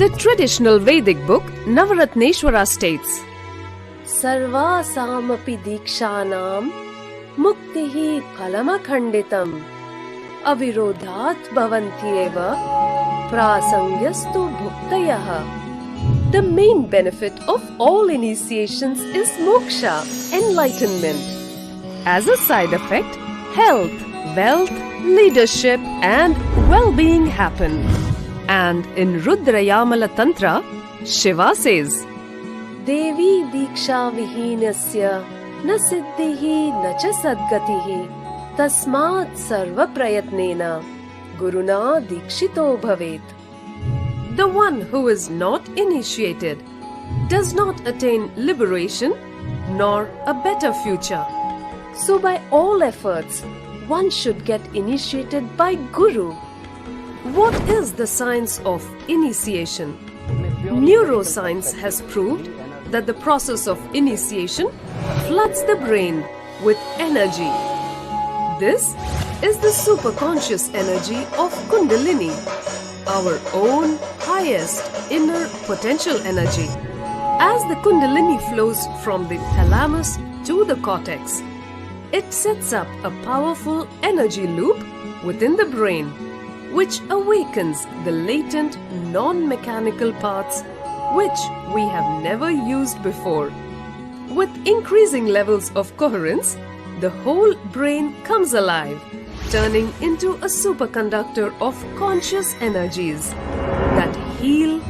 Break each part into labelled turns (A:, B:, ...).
A: The traditional Vedic book Navaratneshwara states,
B: Sarvasamapi dikshanam muktihi phalamakhanditam avirodhat bhavantyeva prasangyastu bhuktayah. The main benefit of all initiations is moksha, enlightenment. As a side effect, health, wealth, leadership and well-being happen. And in Rudrayamala Tantra, Shiva says, Devi diksha vihinasya na siddhihi na cha sadgatihi tasmat sarva prayatnena guruna dikshito bhavet. The one who is not initiated does not attain liberation nor a better future. So by all efforts, one should get initiated by Guru. What is the science of initiation? Neuroscience has proved that the process of initiation floods the brain with energy. This is the superconscious energy of Kundalini, our own highest inner potential energy. As the Kundalini flows from the thalamus to the cortex, it sets up a powerful energy loop within the brain, which awakens the latent non-mechanical parts which we have never used before. With increasing levels of coherence, the whole brain comes alive, turning into a superconductor of conscious energies that heal,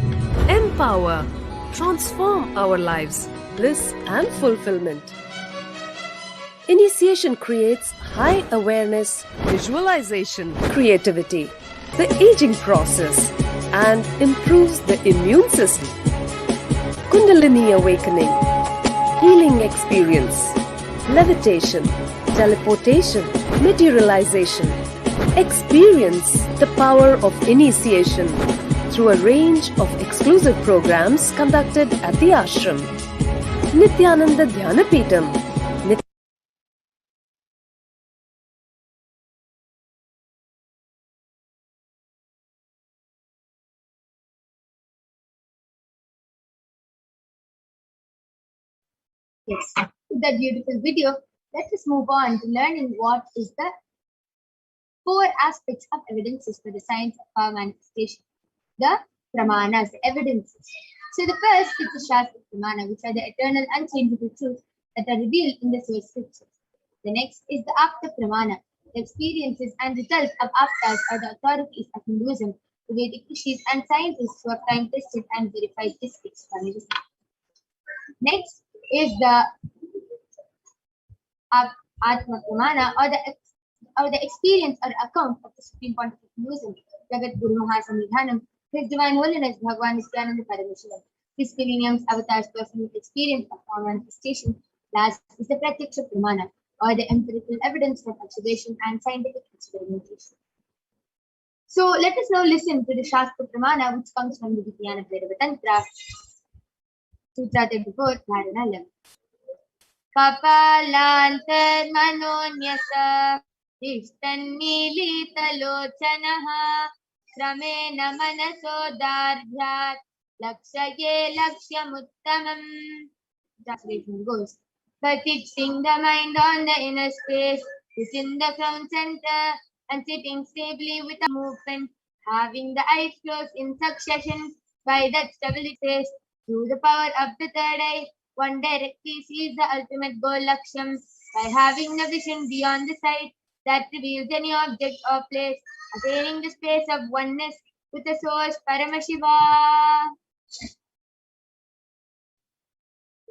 B: empower, transform our lives, bliss and fulfillment. Initiation creates high awareness, visualization, creativity, the aging process, and improves the immune system. Kundalini awakening, healing experience, levitation, teleportation, materialization. Experience the power of initiation through a range of exclusive programs conducted at the ashram. Nithyananda Dhyanapitham.
C: Yes, with that beautiful video, let us move on to learning what is the 4 aspects of evidences for the science of power manifestation. The pramanas, the evidences. So the first is the Shastra Pramana, which are the eternal unchangeable truths that are revealed in the source scriptures. The next is the Apta Pramana, the experiences and results of Aptas or the authorities of Hinduism, the Vedic rishis and scientists who have time tested and verified this explanation. Next is the Atma Pramana or the experience or account of the Supreme Pontiff of Hinduism, Jagat Guru Mahasamidhanam, His Divine Holiness Bhagwan Nithyananda Paramashivam, His Millennium's Avatar's personal experience of power manifestation. Last is the Pratyaksha Pramana or the empirical evidence from observation and scientific experimentation. So let us now listen to the Shastra Pramana, which comes from the Vijnana Bhairava Tantra, Sutra 34, Dharana 11. Kapalantar manonyasa ishtannilitalochanaha kramena manasodardhyat lakshaye lakshyamuttamam. Translation goes, but fixing the mind on the inner space within the crown center and sitting stably without movement, having the eyes closed in succession by that stability face through the power of the third eye, one directly sees the ultimate goal Laksham by having the vision beyond the sight that reveals any object or place, attaining the space of oneness with the source Paramashiva.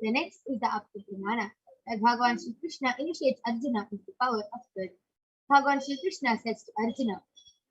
C: The next is the Apta Pramana, that Bhagavan Shri Krishna initiates Arjuna with the power of good. Bhagavan Shri Krishna says to Arjuna,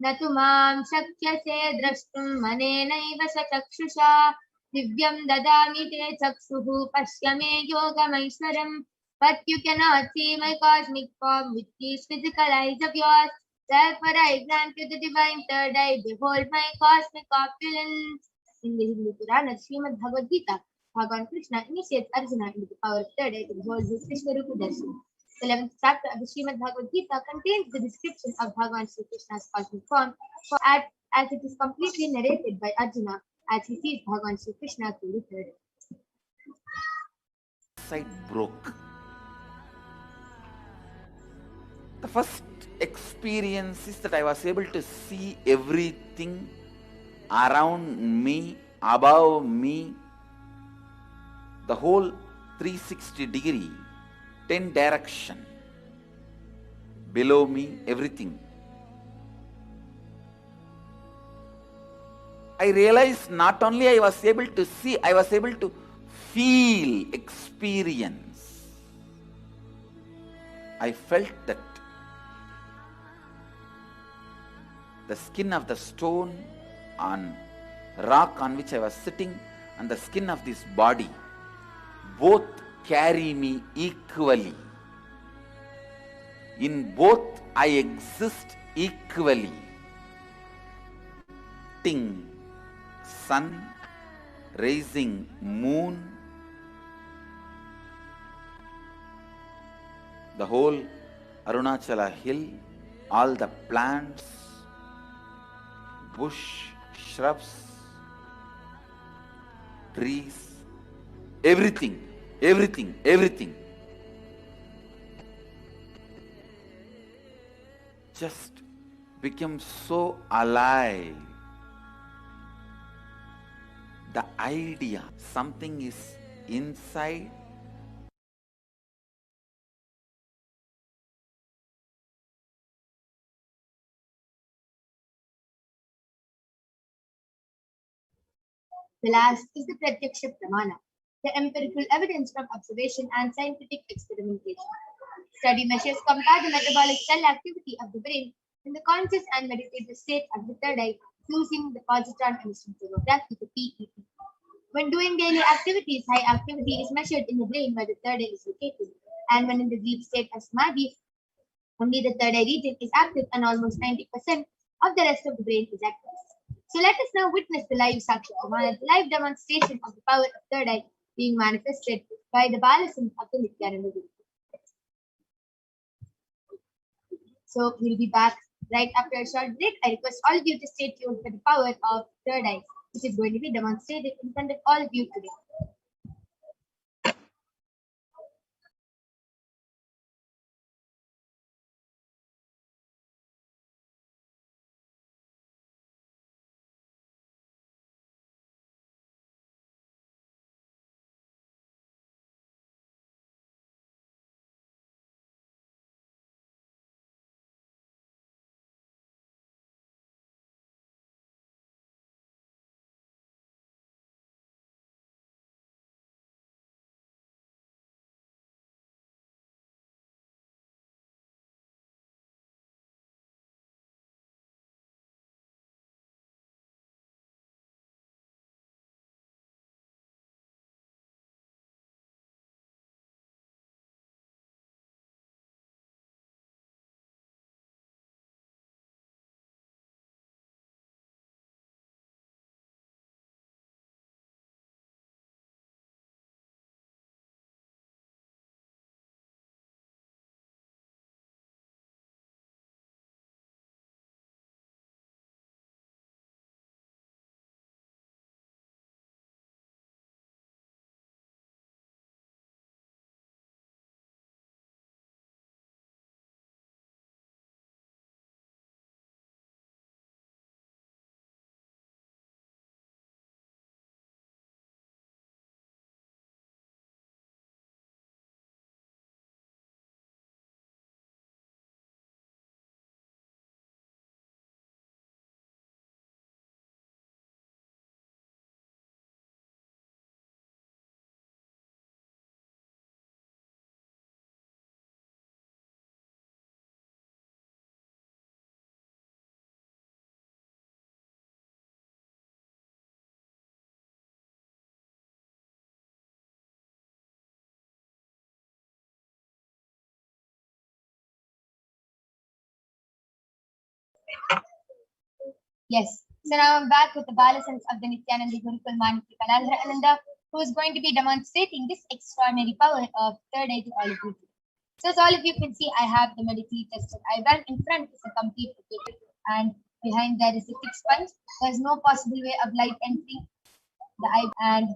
C: Natu mam shakyase drashtum manenaiva chakshusha divyam dadami te chaksuhu pashyame yogamaishwaram. But you cannot see my cosmic form with these physical eyes of yours. Therefore I grant you the divine third eye. Behold my cosmic opulence. In the Hindu Purana, Srimad Bhagavad Gita, Bhagavan Krishna initiates Arjuna into the power of third eye to behold his Vishwarupa Darshan. The 11th chapter of the Srimad Bhagavad Gita contains the description of Bhagavan Sri Krishna's cosmic form, as it is completely narrated by Arjuna as he sees Bhagavan Shri Krishna through the third eye.
D: Sight broke. The first experience is that I was able to see everything around me, above me, the whole 360 degree, 10 direction, below me, everything. I realized not only I was able to see, I was able to feel, experience. I felt that the skin of the stone on rock on which I was sitting and the skin of this body both carry me equally. In both I exist equally. Ting, sun, rising moon, the whole Arunachala hill, all the plants, bush, shrubs, trees, everything, everything, everything. Just become so alive. The idea, something is inside.
C: The last is the Pratyaksha Pramana, the empirical evidence from observation and scientific experimentation. Study measures compare the metabolic cell activity of the brain in the conscious and meditative state of the third eye using the positron emission tomography, the PET. When doing daily activities, high activity is measured in the brain where the third eye is located, and when in the deep state of samadhi, only the third eye region is active and almost 90% of the rest of the brain is active. So let us now witness the live Saksha Pramana, the live demonstration of the power of third eye being manifested by the Balasins of the Nithyananda Guru. So we'll be back right after a short break. I request all of you to stay tuned for the power of third eye, which is going to be demonstrated in front of all of you today. Yes. So now I'm back with the Balasans of the Nithyananda Gurukul Manipur Kalandra Ananda, who is going to be demonstrating this extraordinary power of third eye to all of you. So as all of you can see, I have the medically tested eyeband. In front is a complete picture, and behind there is a thick sponge. There's no possible way of light entering. the eye, and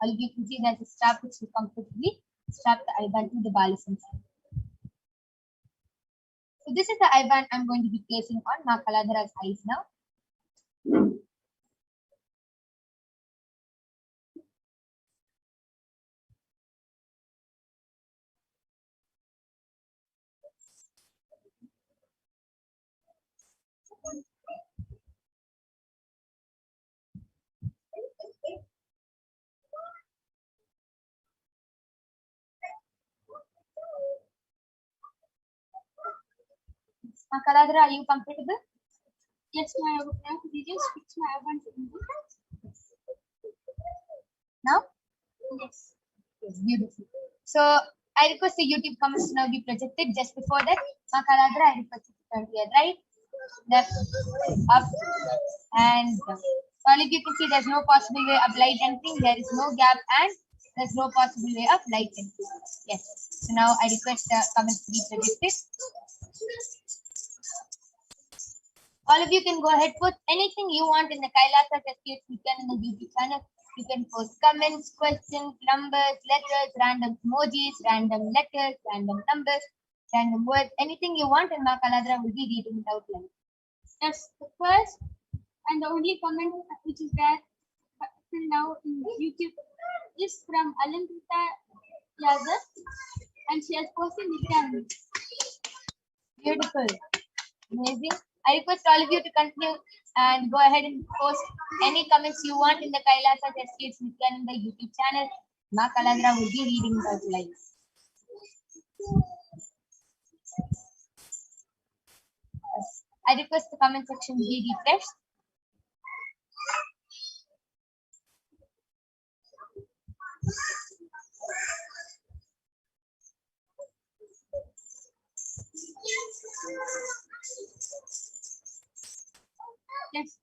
C: all of you can see there's a strap which will comfortably strap the eye band to the balism. So this is the eye band I'm going to be placing on Ma Kaladhara's eyes now. Ma Kaladhara, are you comfortable?
E: Yes, ma'am. Did you fix my eye band?
C: Now?
E: Yes.
C: Yes, beautiful. So I request the YouTube comments to now be projected. Just before that, Ma Kaladhara, I request you to turn to your right, left, up, and down. So all of you can see there's no possible way of light entering. There is no gap, and there's no possible way of light entering. Yes. So now I request the comments to be projected. All of you can go ahead, put anything you want in the Kailasa Cascade Weekend in the YouTube channel. You can post comments, questions, numbers, letters, random emojis, random letters, random numbers, random words, anything you want, and Ma Kaladhara will be reading it out loud.
E: Yes, the first and the only comment which is there till now in YouTube is from Alankrita Yadav, and she has posted Nithyananda.
C: Beautiful. Amazing. I request all of you to continue and go ahead and post any comments you want in the Kailasa Cascades Nithyananda YouTube channel. Ma Kaladhara will be reading those live. I request the comment section be refreshed.
E: Yes.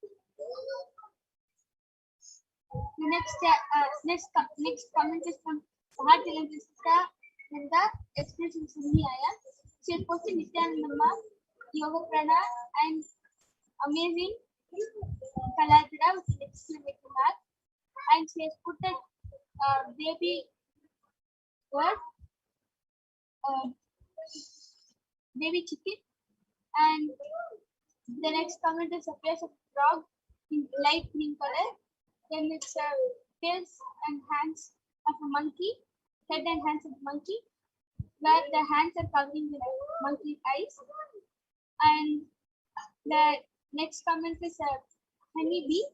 E: The next comment is from Bharat Electricita in the expression Sunni Aya. She has posted Nithyananda, Yoga Prana, and amazing Kaladhara with an exclamation mark. And she has put a baby bird, baby chicken, and the next comment is appears a frog in light green color. Then it's a face and hands of a monkey, head and hands of a monkey, where the hands are covering the monkey's eyes. And the next comment is a honeybee.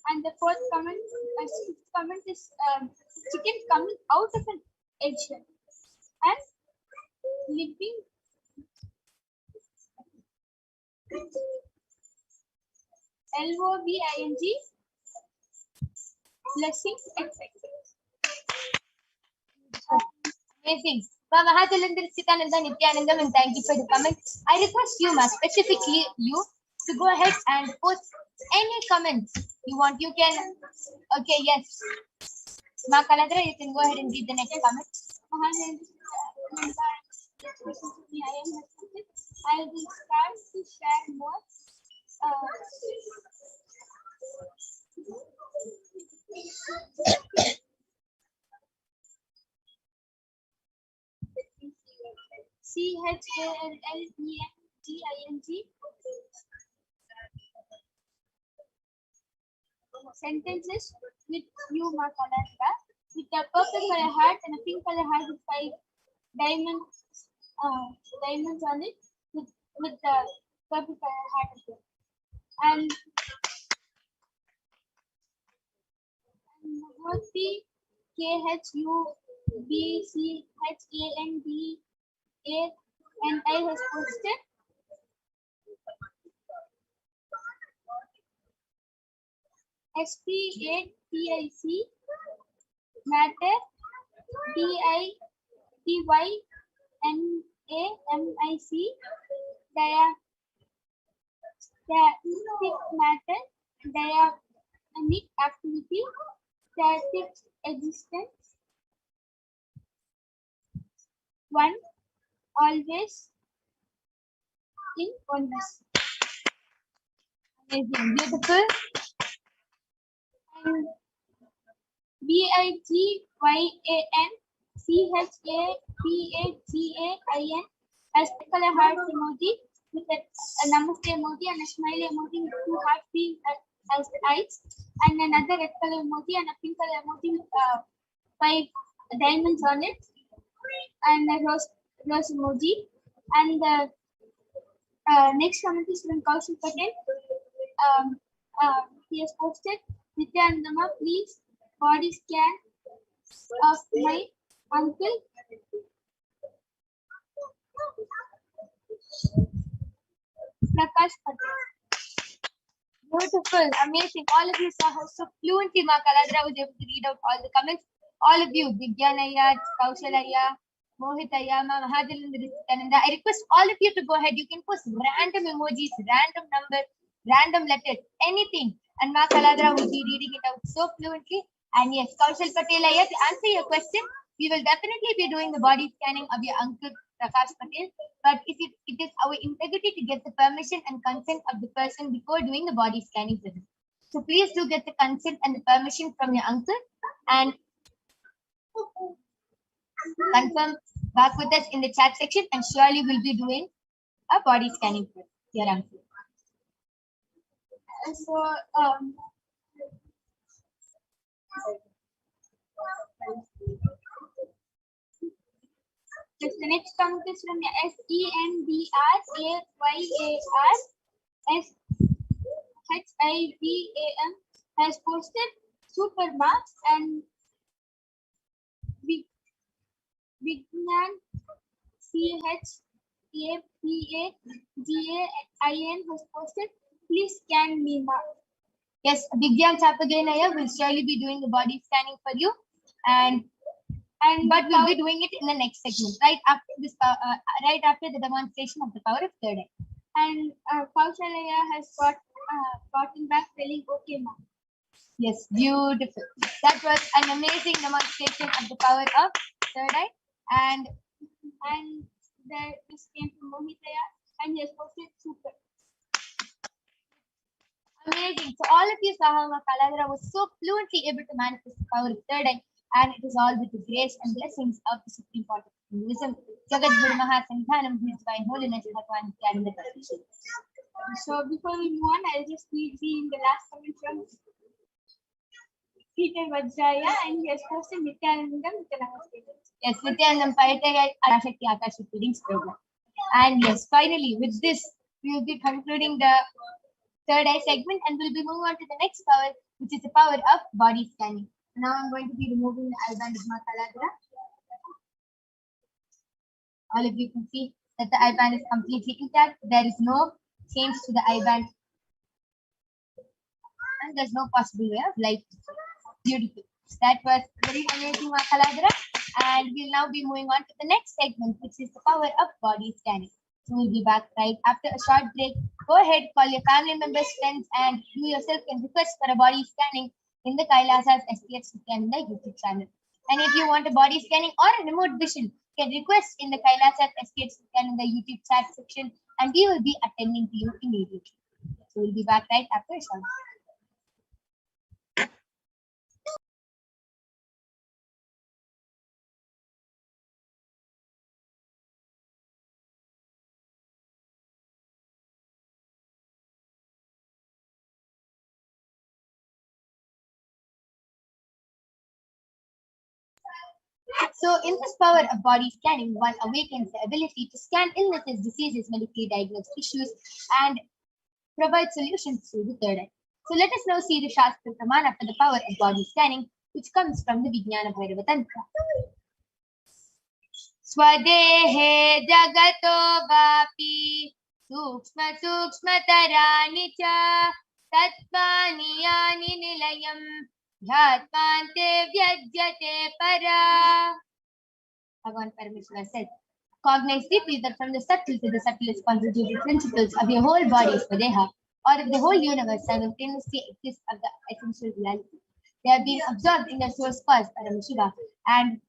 E: And the fifth comment is chicken coming out of an eggshell and living. LOVING blessings etc.
C: Amazing. Mahatilandra Sitananda Nithyanandam, and thank you for the comment. I request you, Ma, specifically you, to go ahead and post any comments you want. You can, okay, yes. Ma Kaladhara, you can go ahead and read the next comment.
E: I will start to share more. CHALLENDING sentences with you, Ma Kaladhara, with a purple color heart and a pink color heart with 5 diamonds on it, with the purple color heart as well. And Murthy KHUBCHANDANI has posted SP8TIC matter DIDYNAMIC diatic matter dynamic activity static existence 1 always in oneness. Amazing, beautiful. And BIGYANCHAPAGAIN has color heart emoji with a namaste emoji and a smile emoji with two hearts being as the eyes, and another red color emoji and a pink color emoji with 5 diamonds on it, and a rose emoji. And the next comment is from Kaushik Patel. He has posted, Nithyananda, please body scan of my uncle. Prakash Patel. Beautiful, amazing. All of you saw how so fluently Ma Kaladra was able to read out all the comments. All of you, Vidyanaya, Kaushalaya, Mohitaya, Mahadilanda, I request all of you to go ahead. You can post random emojis, random numbers, random letters, anything. And Ma Kaladra will be reading it out so fluently. And yes, Kaushal Patel, to answer your question, we will definitely be doing the body scanning of your uncle Prakash Patel. But it is our integrity to get the permission and consent of the person before doing the body scanning for them. So please do get the consent and the permission from your uncle and confirm back with us in the chat section, and surely we'll be doing a body scanning for your uncle. So the next comment is from SENDRAYARSHIVAM has posted super marks, and Vignan CHAPAGAIN has posted, please scan me, ma. Yes, Vigyan Chapaganaya will surely be doing the body scanning for you, but we'll be doing it in the next segment, right after this, right after the demonstration of the power of third eye. And Kaushalaya has gotten back telling, okay, ma'am. Yes, beautiful. That was an amazing demonstration of the power of third eye, and this came from Mohitaya, and he has posted super. Amazing. So all of you saw how Kaladra was so fluently able to manifest the power of third eye, and it is all with the grace and blessings of the Supreme Court of Hinduism, Jagat Guru Mahasanithanam, His Divine Holiness, Bhagwan Nithyananda Paramashivam. So before we move on, I'll just read the last comment from Peter Vajraya, and he has posted Nithyanandam with the namaste. Yes, Nithyanandam Parashakti Akashic readings program. And yes, finally, with this, we will be concluding the third eye segment, and we'll be moving on to the next power, which is the power of body scanning. Now I'm going to be removing the eye band of Ma Kaladra. All of you can see that the eye band is completely intact. There is no change to the eye band, and there's no possible way of light. Beautiful. That was very amazing, Ma Kaladra. And we'll now be moving on to the next segment, which is the power of body scanning. So we'll be back right after a short break. Go ahead, call your family members, friends, and you yourself can request for a body scanning in the Kailasa's HDH Nithyananda YouTube channel. And if you want a body scanning or a remote vision, you can request in the Kailasa's HDH Nithyananda YouTube chat section, and we will be attending to you immediately. So we'll be back right after a short break. So in this power of body scanning, one awakens the ability to scan illnesses, diseases, medically diagnosed issues, and provide solutions through the third eye. So let us now see the Shastra Pramana for the power of body scanning, which comes from the Vijnana Bhairava Tantra. Swadehe jagato vapi sukshma sukshmatarani cha tatvani yani nilayam Dhyatmante vyajyate para. Bhagwan Parameshwar said, cognize deeply that from the subtle to the subtlest constitutive principles of your whole body, Swadeha, or of the whole universe, simultaneously exist of the essential reality. They are being absorbed in their source cause, Paramashiva, and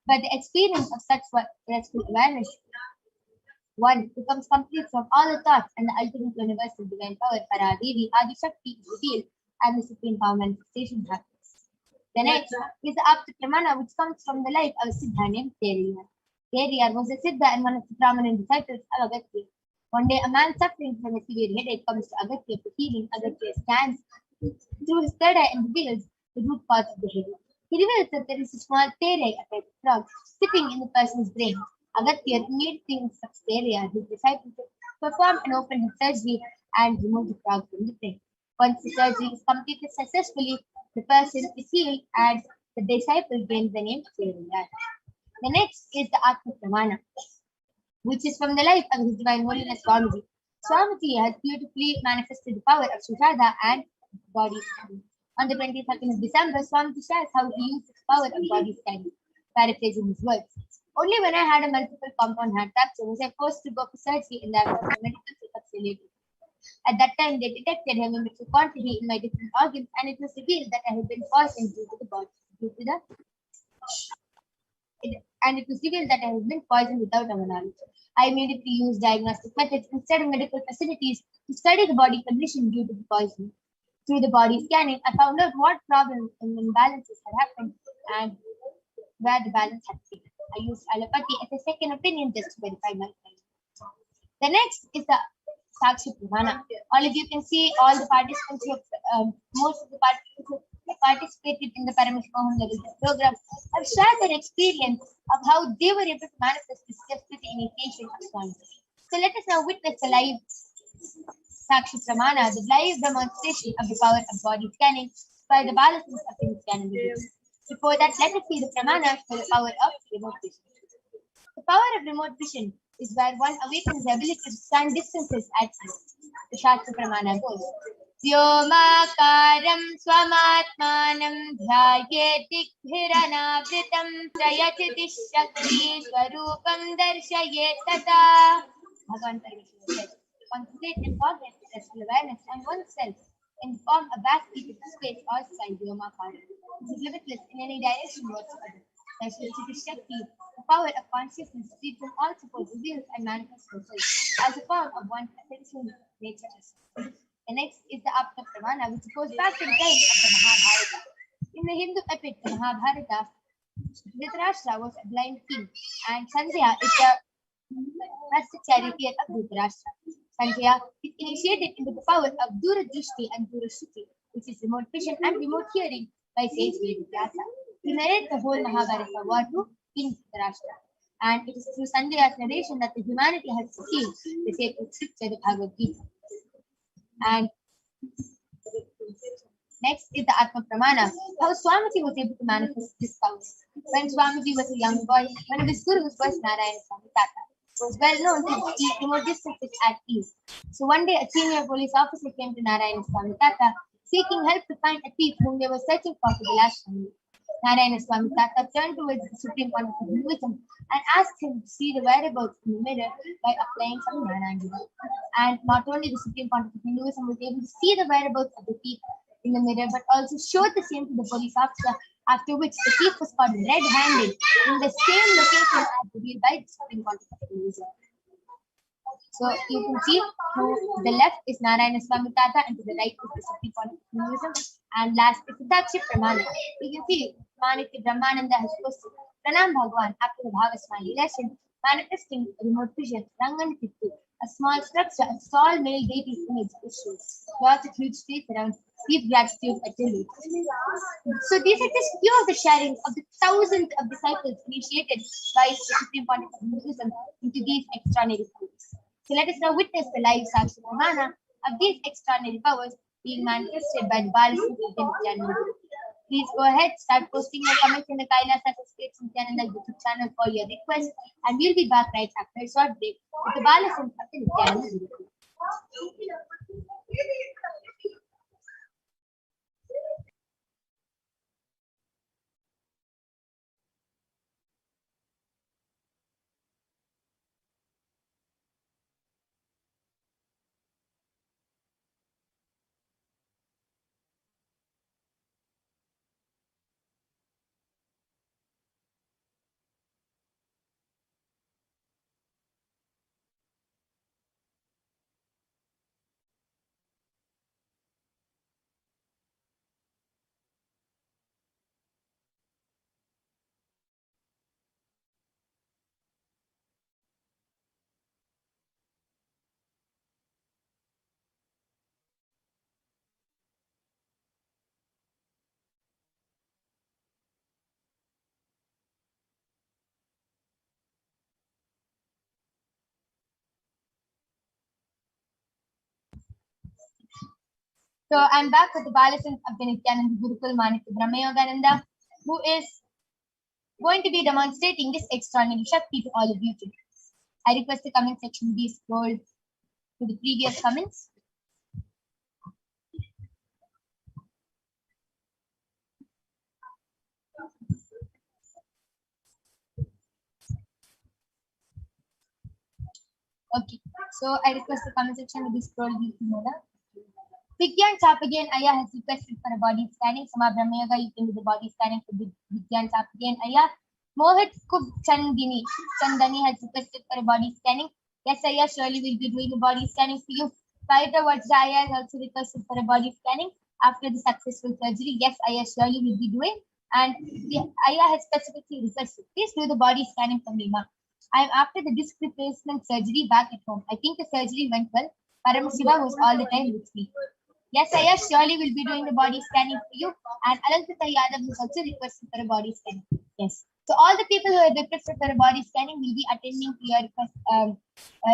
E: by the experience of such restful awareness,
C: One becomes complete from all the thoughts and the ultimate universal divine power, Paradevi, Adi Shakti, is revealed and the supreme power manifestation happens. The next is the Apta Pramana, which comes from the life of a Siddha named Teriyar. Teriyar was a Siddha and one of the prominent disciples of Agastya. One day, a man suffering from a severe headache comes to Agastya for healing. Agastya scans through his third eye and reveals the root cause of the headache. He reveals that there is a small tere, a type of frog, sitting in the person's brain. Agastya immediately instructs Teriyar, his disciple, to perform an open heart surgery and remove the frog from the brain. Once the surgery is completed successfully, the person is healed and the disciple gains the name Teriyar. The next is the Atma Pramana, which is from the life of His Divine Holiness Swamiji. Swamiji has beautifully manifested the power of Sushada and body scanning. On the 22nd of December, Swamiji shares how he used the power of body scanning, paraphrasing his words. Only when I had a multiple compound heart fracture was I forced to go for surgery in the medical checkups related. At that time, they detected heavy quantity in my different organs, and it was revealed that I had been poisoned due to the and it was revealed that I had been poisoned without our knowledge. I immediately used diagnostic methods instead of medical facilities to study the body condition due to the poisoning. Through the body scanning, I found out what problems and imbalances had happened and where the balance had been. I used allopathy as a second opinion just to verify my findings. The next is the Sakshi Pramana. All of you can see all the participants who have, most of the participants who participated in the Paramashivoham level program have shared their experience of how they were able to manifest this just with the initiation of Swami. So let us now witness the live Sakshi Pramana, the live demonstration of the power of body scanning by the Balasins of the Nithyananda. Before that, let us see the Pramana for the power of remote vision. The power of remote vision is where one awakens the ability to scan distances at ease. The Shastra Pramana goes. व्योमाकारं स्वमात्मानं ध्यायेदिग्भिरनावृतं प्रयतिति शक्तिस्वरूपं दर्शयेत् तथा. Bhagavan Parashakti says, concentrate and forget restful awareness on oneself in the form of vast space or sky Vyomakara. It is limitless in any direction whatsoever. Parashakti Shakti, the power of consciousness, free from all support, reveals and manifests itself as a form of one's essential nature. The next is the Apta Pramana, which goes back to the time of the Mahabharata. In the Hindu epic, the Mahabharata, Dhritarashtra was a blind king, and Sanjaya is the master charioteer of Dhritarashtra. Sanjaya is initiated into the power of Duradrishti and Durashruti, which is remote vision and remote hearing by sage Vedavyasa. He narrates the whole Mahabharata war to King Dhritarashtra. And it is through Sanjaya's narration that the humanity has received the sacred scripture, the Bhagavad Gita. And next is the Atma Pramana, how Swamiji was able to manifest this power. When Swamiji was a young boy, one of his gurus was Narayana Swami Tata. It was well known to keep remote distances at ease. So one day, a senior police officer came to Narayana Swami Tata, seeking help to find a thief whom they were searching for the last time. Narayana Swami Tata turned towards the Supreme Court of Hinduism and asked him to see the whereabouts in the mirror by applying some Narayana. And not only the Supreme Court of Hinduism was able to see the whereabouts of the thief in the mirror, but also showed the same to the police officer, after which the thief was caught red-handed in the same location as revealed by the Supreme Court of Hinduism. So you can see to the left is Narayana Swami Tata and to the right is the Supreme Court of Hinduism. And last is the Sakshi Pramana. You can see Manitya Brahmananda has posted Pranam Bhagwan after the Bhavasmani lesson, manifesting remote vision, Rangan Pittu, a small structure, a tall male deity's image issues. Lots of huge streets around, deep gratitude attended. So these are just few of the sharings of the thousands of disciples initiated by the Supreme Court of Hinduism into these extraordinary powers. So let us now witness the live Sakshi Pramana of these extraordinary powers being manifested by the Balasins of the Nithyananda. Please go ahead, start posting your comments in the Kailasa States Nithyananda YouTube channel for your request, and we'll be back right after a short break with the Balasins of the Nithyananda. So I'm back with the Balasant of the Nithyananda Gurukul Manitya Brahma Yogananda, who is going to be demonstrating this extraordinary Shakti to all of you today. I request the comment section be scrolled to the previous comments. Okay, so I request the comment section to be scrolled to the Vigyan Chapagian Aya has requested for a body scanning. Sama Brahma Yoga, you can do the body scanning for Vigyan Chapagian Aya. Mohit Kub Chandani has requested for a body scanning. Yes, Aya, surely we'll be doing a body scanning for you. Saida Vajaya has also requested for a body scanning after the successful surgery. Yes, Aya, surely we'll be doing. And Aya has specifically requested, please do the body scanning for me, ma. I'm after the disc replacement surgery back at home. I think the surgery went well. Paramashivoham was all the time with me. Yes, Aya, surely we'll be doing the body scanning for you. And Alankita Yadav has also requested for a body scanning. Yes. So all the people who have requested for a body scanning will be attending to your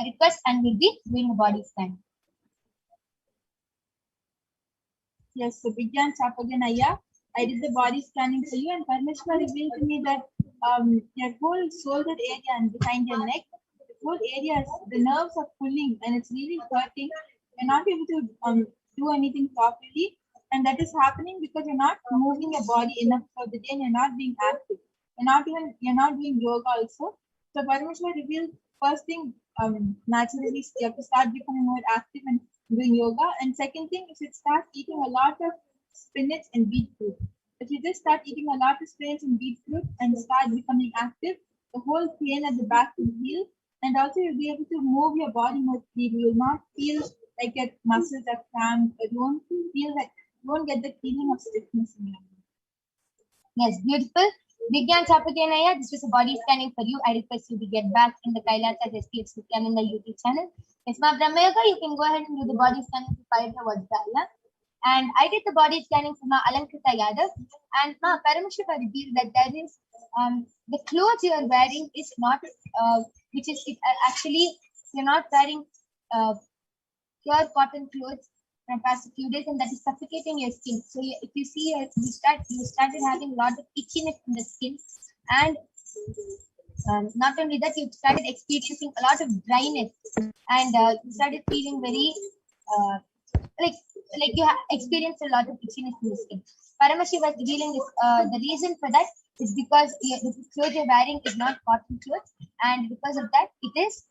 C: request and will be doing a body scanning.
E: Yes, so Vigyan Chapagan Aya, I did the body scanning for you, and Parmeshwar revealed to me that your whole shoulder area and behind your neck, the whole area, the nerves are pulling and it's really hurting. You're not able to do anything properly, and that is happening because you're not moving your body enough for the day and you're not being active. You're not doing yoga also. So Parmeshwar revealed first thing, naturally you have to start becoming more active and doing yoga. And second thing, you should start eating a lot of spinach and beet fruit. If you just start eating a lot of spinach and beet fruit and start becoming active, the whole pain at the back will heal, and also you'll be able to move your body more freely. You will not feel like your muscles are cramped. You won't get the feeling of stiffness in your body.
C: Yes, beautiful. Vigyan Chapaganaya, this was a body scanning for you. I request you to get back in the Kailasa HDH Nithyananda YouTube channel. Yes, Ma Brahma Yoga, you can go ahead and do the body scanning to Paida Vajjaya. And I did the body scanning for Ma Alankita Yadav. And Ma Paramashiva revealed that there is the clothes you are wearing is not, actually, you're not wearing pure cotton clothes from past few days, and that is suffocating your skin. So if you see, you started having a lot of itchiness in the skin, and not only that, you started experiencing a lot of dryness, and you started feeling very like you experienced a lot of itchiness in the skin. Paramashiva was revealing this. The reason for that is because the clothes you're wearing is not cotton clothes, and because of that, it is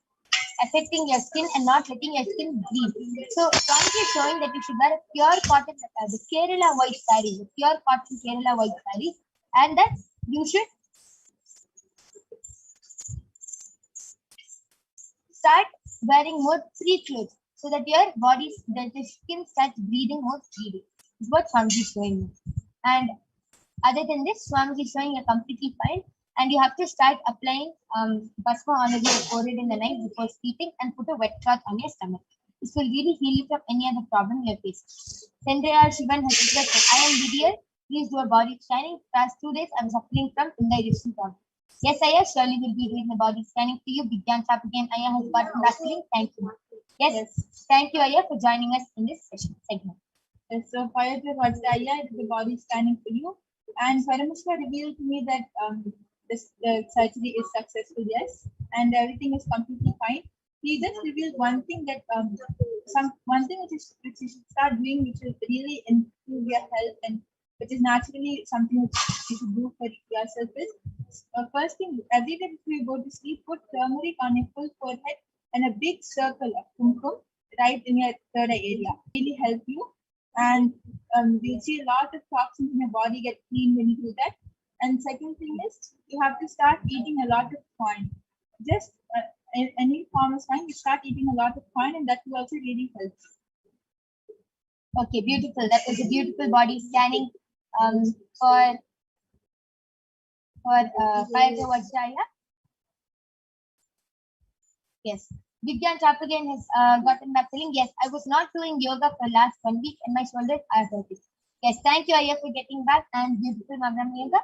C: affecting your skin and not letting your skin breathe. So Swamiji is showing that you should wear a pure cotton, the Kerala white saree, the pure cotton Kerala white saree, and that you should start wearing more free clothes so that your body, that the skin starts breathing more freely. Is what Swamiji is showing me. And other than this, Swamiji is showing you're completely fine. And you have to start applying Basma on your forehead in the night before sleeping and put a wet cloth on your stomach. This will really heal you from any other problem you're facing. Sendriyal Shivan has requested, I am Didier. Please do a body scanning. Past 2 days, I'm suffering from indigestion problem. Yes, Aya, surely will be doing the body scanning for you. Vigyan Chapagan Aya has gotten back to you. Thank you. Yes, thank you, Aya, for joining us in this segment.
E: Yes, so prior to Vajraya, I did the body scanning for you. And Parameshwar revealed to me that the surgery is successful, yes, and everything is completely fine. He just revealed one thing that one thing which you should start doing, which will really improve your health and which is naturally something which you should do for yourself is first thing, every day before you go to sleep, put turmeric on your full forehead and a big circle of kumkum right in your third eye area. Really help you, and you'll see a lot of toxins in your body get clean when you do that. And second thing is, you have to start eating a lot of corn. Just any form of fine, you start eating a lot of corn, and that will also really help.
C: Okay, beautiful. That was a beautiful body scanning for Paida Vajraya. Yes. Vigyan Chapagan has gotten back telling, yes, I was not doing yoga for last 1 week and my shoulders are hurting. Yes, thank you, Aya, for getting back, and beautiful Madam Yoga.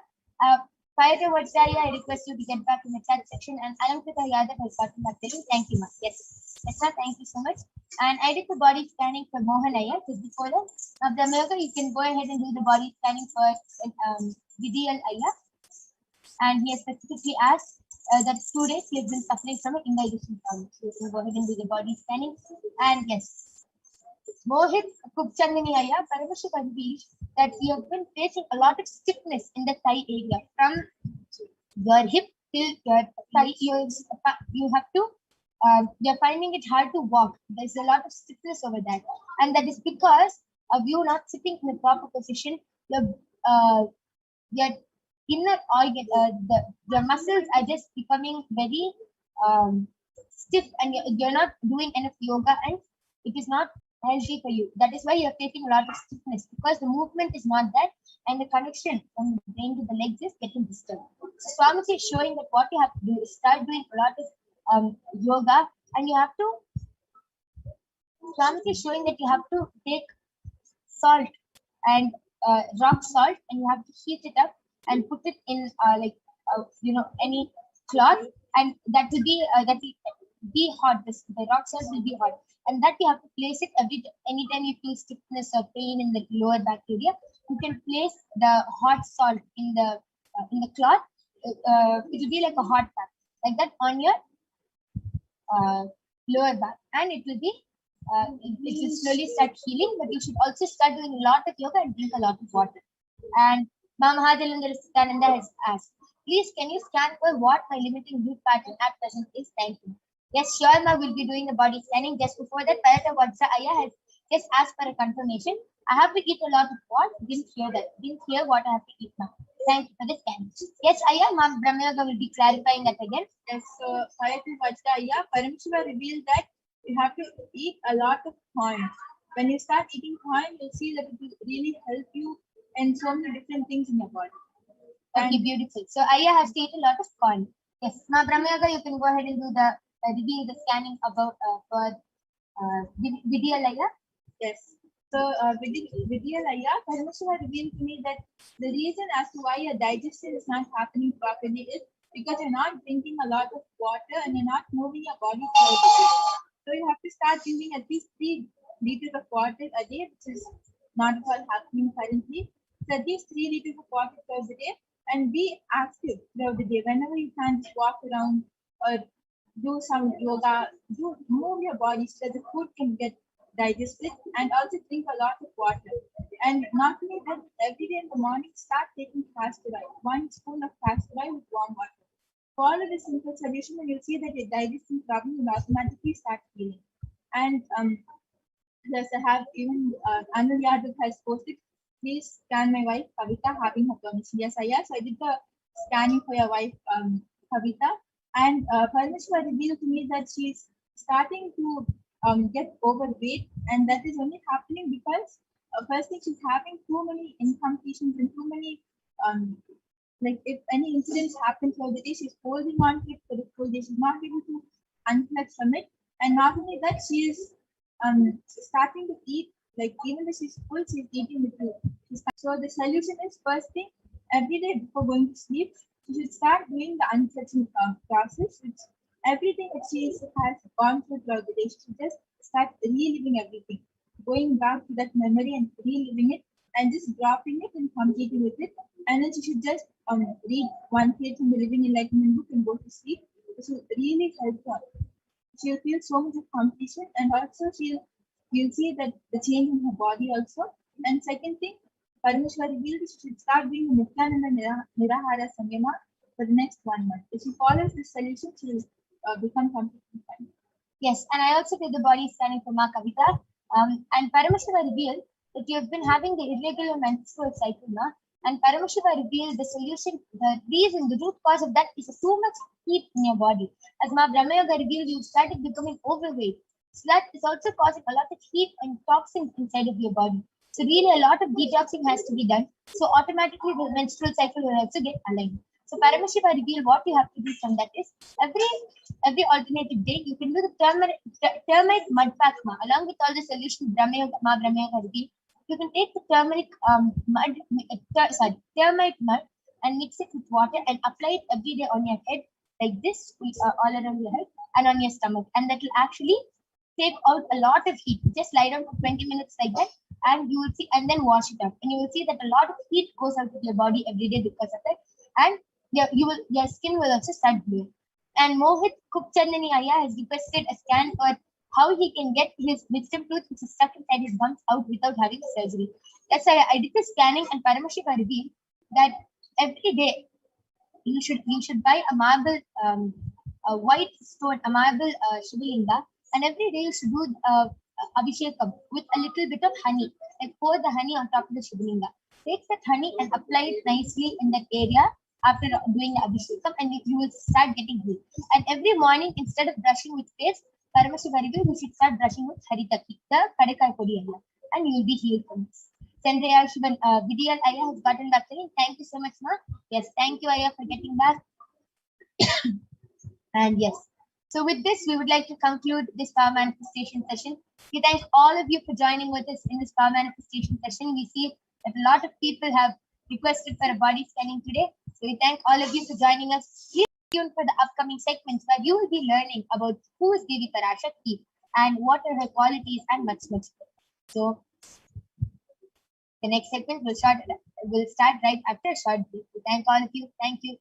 C: Prior to Vajraya, I request you to get back in the chat section, and Alamkrita Yadav has gotten back to you. Thank you, ma'am. Yes. Yes, thank you so much. And I did the body scanning for Mohan Iyer just before that. Now, Brahmayoga, you can go ahead and do the body scanning for Vidiyal Iyer. And he has specifically asked that 2 days he has been suffering from an indigestion problem. So you can go ahead and do the body scanning. And yes, Mohit Kubchandani Iyer, Paramashivoham revealed that you have been facing a lot of stiffness in the thigh area from your hip till your thigh. You have to, you're finding it hard to walk. There's a lot of stiffness over that. And that is because of you not sitting in the proper position. Your inner organ, the muscles are just becoming very stiff, and you're not doing enough yoga, and it is not healthy for you. That is why you're facing a lot of stiffness, because the movement is not there and the connection from the brain to the legs is getting disturbed. So Swamiji is showing that what you have to do is start doing a lot of yoga, and you have to, Swamiji is showing that you have to take salt and rock salt, and you have to heat it up and put it in any cloth, and that will be hot. The rock salt will be hot, and that you have to place it anytime you feel stiffness or pain in the lower back area. You can place the hot salt in the cloth. It will be like a hot pack, like that on your lower back, and it will be it will slowly start healing. But you should also start doing a lot of yoga and drink a lot of water. And Mahadalendra Nithyananda has asked, please can you scan for what my limiting root pattern at present is? Thank you. Yes, sure, ma, will be doing the body scanning. Just before that, Parata Vajraya has just asked for a confirmation. I have to eat a lot of what? Didn't hear that. Didn't hear what I have to eat now. Thank you for the scan. Yes, Aya, Ma'am Brahmayoga will be clarifying that again.
E: Yes, so Parata Vajraya, Paramashiva revealed that you have to eat a lot of corn. When you start eating corn, you'll see that it will really help you in so many different things in your body.
C: Okay, beautiful. So Aya has to eat a lot of corn. Yes, Ma'am Brahmayoga, you can go ahead and do the reveal the scanning about for Vidyalaya.
E: Yes. So Vidyalaya, Paramashiva revealed to me that the reason as to why your digestion is not happening properly is because you're not drinking a lot of water and you're not moving your body throughout the day. So you have to start drinking at least 3 liters of water a day, which is not at all happening currently. So at least 3 liters of water throughout the day, and be active throughout the day. Whenever you can, just walk around or do some yoga, move your body so that the food can get digested, and also drink a lot of water. And not only that, every day in the morning, start taking castor oil, 1 spoon of castor oil with warm water. Follow this simple solution, and you'll see that your digestion problem will automatically start healing. And plus, I have even Anil Yadav has posted, please scan my wife Kavita, having her permission. Yes, so I did the scanning for your wife Kavita, and Paramashiva revealed to me that she's starting to get overweight, and that is only happening because first thing, she's having too many incompletions and too many like if any incidents happen for the day, she's holding on to it for the full day. She's not able to unplug from it, and not only that, she is starting to eat, like even though she's full, she's eating the food. So the solution is, first thing, every day before going to sleep, she should start doing the unstretching process, which everything that she has gone through throughout the day, she should just start reliving everything, going back to that memory and reliving it, and just dropping it and completing with it. And then she should just read 1 page from the Living Enlightenment book and go to sleep. This will really help her. She'll feel so much of completion, and also you'll see that the change in her body also. And second thing, Paramashiva revealed she should start doing the Nithyananda Nirahara Samyama for the next 1 month. If she follows this solution, she will become completely fine.
C: Yes, and I also did the body scanning for Ma Kavita. And Paramashiva revealed that you have been having the irregular menstrual cycle now. And Paramashiva revealed the solution, the reason, the root cause of that is too much heat in your body. As Ma Brahmayoga revealed, you started becoming overweight. So that is also causing a lot of heat and toxins inside of your body. So really a lot of detoxing has to be done. So automatically the menstrual cycle will also get aligned. So Paramashiva revealed what you have to do from that is every alternative day you can do the termite mud pack along with all the solutions Ma Brahmayoga revealed. You can take the turmeric termite mud and mix it with water and apply it every day on your head like this, all around your head and on your stomach. And that will actually take out a lot of heat. Just lie down for 20 minutes like that, and you will see, and then wash it out. And you will see that a lot of heat goes out of your body every day because of it. And your skin will also start glowing. And Mohit Kupchandani Aya has requested a scan for how he can get his wisdom tooth, which is stuck inside his gums, out without having surgery. That's why I did the scanning, and Paramashiva revealed that every day you should buy a marble, a white stone, a marble Shivalinga, and every day you should do Abhishekam with a little bit of honey. Like pour the honey on top of the Shivalinga. Take that honey and apply it nicely in that area after doing the Abhishekam, and you will start getting healed. And every morning, instead of brushing with paste, Paramashiva revealed you should start brushing with Haritaki, the Karekai Podi, and you will be healed from this. Chandraya Shivan Vidiyal Aya has gotten back to me. Thank you so much, Ma. Yes, thank you, Aya, for getting back. And yes, so with this, we would like to conclude this power manifestation session. We thank all of you for joining with us in this power manifestation session. We see that a lot of people have requested for a body scanning today. So we thank all of you for joining us. Please stay tuned for the upcoming segments where you will be learning about who is Devi Parashakti and what are her qualities and much, much more. So the next segment will start right after a short break. We thank all of you. Thank you.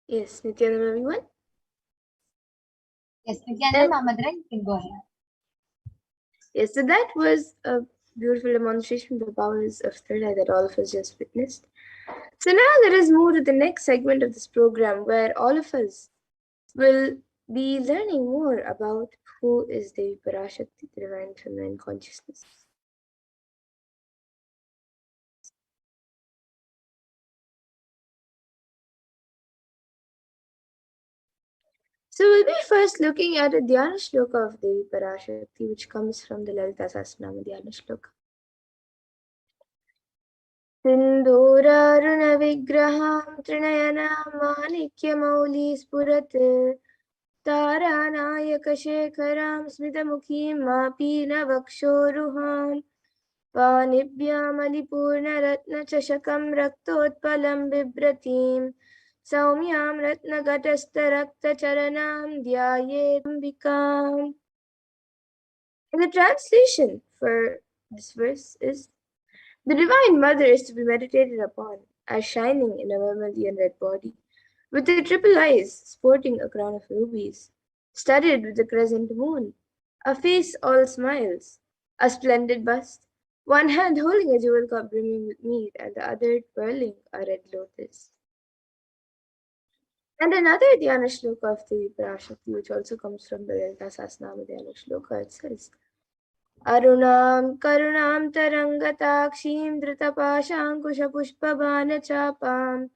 F: Yes, Nithyananda, everyone.
C: Yes, Nithyananda, Madhura, you can go ahead.
F: Yes, so that was a beautiful demonstration of the powers of third eye that all of us just witnessed. So now let us move to the next segment of this program where all of us will be learning more about who is Devi Parashakti, the divine feminine consciousness. So we'll be first looking at a Dhyana Shloka of Devi Parashakti, which comes from the Lalita Sahasranama Dhyana Shloka. सिन्दूरारुणविग्रहां त्रिनयनां माणिक्यमौलिस्फुरत् तारानायकशेखरां स्मितमुखीं मापीनवक्षोरुहां पाणिभ्यामलिपूर्णरत्नचषकं रक्तोत्पलं बिभ्रतीं सौम्यां रत्नघटस्थरक्तचरणां ध्यायेदम्बिकाम्. And the translation for this verse is: the Divine Mother is to be meditated upon as shining in a vermilion red body, with the triple eyes sporting a crown of rubies, studded with the crescent moon, a face all smiles, a splendid bust, one hand holding a jewel cup brimming with mead, and the other twirling a red lotus. And another Dhyana Shloka of the Parashakti, which also comes from the Lalita Sahasranama Dhyana Shloka, it says: अरुणां करुणां तरङ्गताक्षीं धृतपाशाङ्कुशपुष्पबाणचापाम्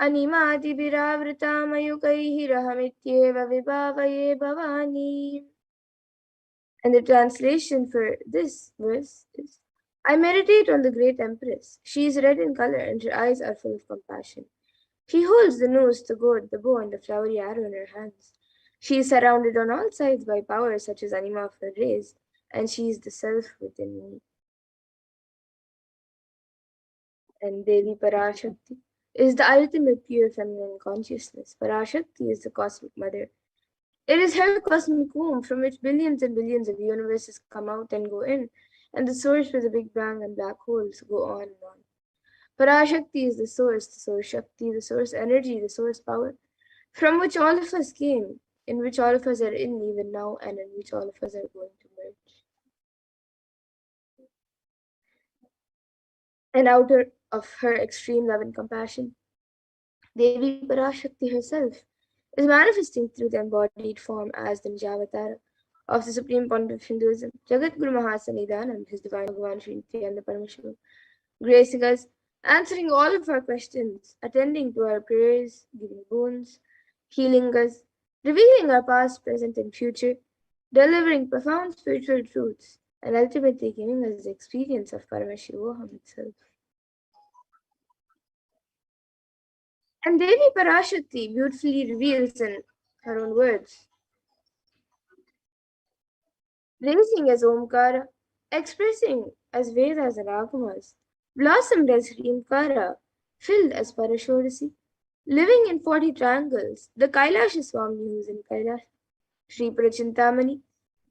F: अनिमादिभिरावृतामयुगैः रहमित्येव विभावये Bhavani. And the translation for this verse is: I meditate on the great Empress. She is red in color and her eyes are full of compassion. She holds the noose, the gourd, the bow, and the flowery arrow in her hands. She is surrounded on all sides by powers such as anima of her rays, and she is the self within me. And Devi Parashakti is the ultimate pure feminine consciousness. Parashakti is the cosmic mother. It is her cosmic womb from which billions and billions of universes come out and go in, and the source where the Big Bang and black holes go on and on. Parashakti is the source Shakti, the source energy, the source power, from which all of us came, in which all of us are in even now, and in which all of us are going to merge. And out of her extreme love and compassion, Devi Parashakti herself is manifesting through the embodied form as the Nijavatara of the Supreme Pontiff of Hinduism, Jagat Guru Mahasanidanand, His Divine Bhagavan Sri Nithyananda Paramashivam, gracing us, answering all of our questions, attending to our prayers, giving boons, healing us, revealing our past, present, and future, delivering profound spiritual truths, and ultimately giving us the experience of Paramashivoham itself. And Devi Parashakti beautifully reveals in her own words, raising as Omkara, expressing as Vedas and Agamas, blossomed as Hrimkara, filled as Parashodasi, living in 40 triangles, the Kailasha Swami who is in Kailash, Sri Prachintamani,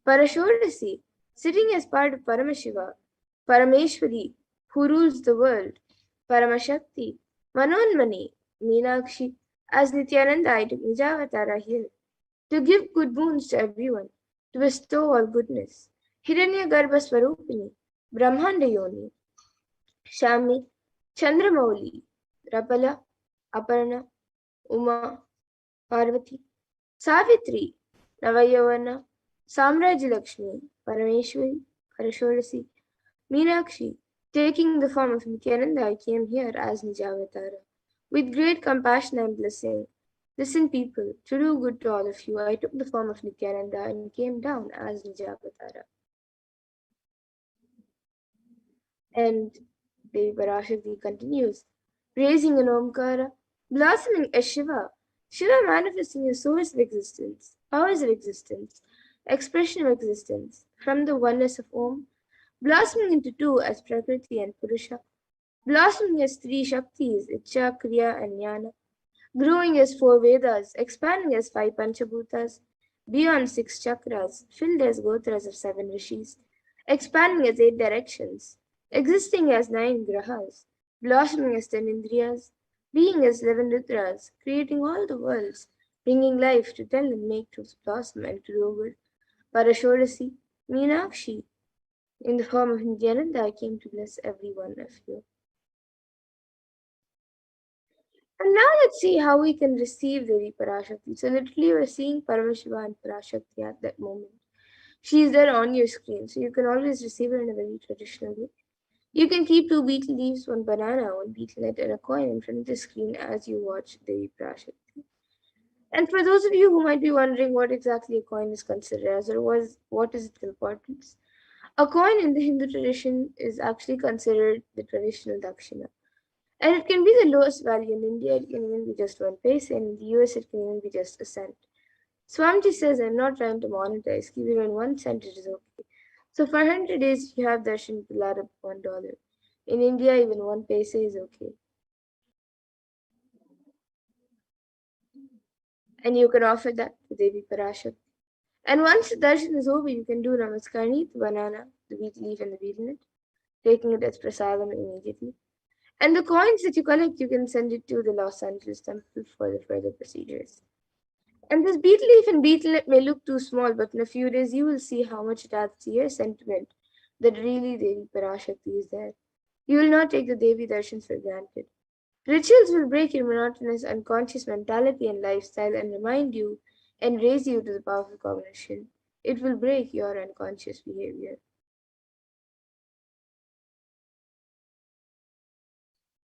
F: Parashodasi, sitting as part of Paramashiva, Parameshwari, who rules the world, Paramashakti, Manonmani, Meenakshi, as Nithyananda I took Nijavatara here, to give good boons to everyone, to bestow all goodness. Hiranyagarbha Swarupini, Brahmanda Yoni, Shami, Chandramauli, Rapala, Aparna, Uma, Parvati, Savitri, Navayavana, Samraj Lakshmi, Parameshwari, Parashodasi, Meenakshi, taking the form of Nithyananda, I came here as Nijavatara. With great compassion and blessing, listen, people, to do good to all of you, I took the form of Nithyananda and came down as Nijavatara. And Devi Parashakti continues, raising an Omkara, blossoming as Shiva, Shiva manifesting a source of existence, powers of existence, expression of existence, from the oneness of Om, blossoming into two as Prakriti and Purusha, blossoming as three Shaktis, Icha, Kriya, and Jnana, growing as four Vedas, expanding as five Panchabhutas, beyond six chakras, filled as Gotras of seven rishis, expanding as eight directions, existing as nine grahas, blossoming as 10 indriyas, being as 11 rudras, creating all the worlds, bringing life to tell and make truth blossom and to do good. Parashodasi, Meenakshi, in the form of Nithyananda, I came to bless every one of you. And now let's see how we can receive Devi Parashakti. So literally we're seeing Paramashiva and Parashakti at that moment. She is there on your screen, so you can always receive her in a very traditional way. You can keep two betel leaves, one banana, one betel nut, and a coin in front of the screen as you watch Devi Parashakti. And for those of you who might be wondering what exactly a coin is considered as, or what is its importance, a coin in the Hindu tradition is actually considered the traditional dakshina. And it can be the lowest value in India, it can even be just 1 paise, and in the US it can even be just a cent. Swamiji says, I'm not trying to monetize, keep even 1 cent, it is okay. So for 100 days, if you have darshan, it will add up $1. In India, even 1 paise is okay. And you can offer that to Devi Parashakti. And once the darshan is over, you can do Namaskarni, the banana, the wheat leaf, and the betel nut, taking it as prasadam immediately. And the coins that you collect, you can send it to the Los Angeles temple for the further procedures. And this betel leaf and betel nut may look too small, but in a few days you will see how much it adds to your sentiment that really Devi Parashakti is there. You will not take the Devi darshans for granted. Rituals will break your monotonous unconscious mentality and lifestyle and remind you and raise you to the powerful cognition. It will break your unconscious behavior.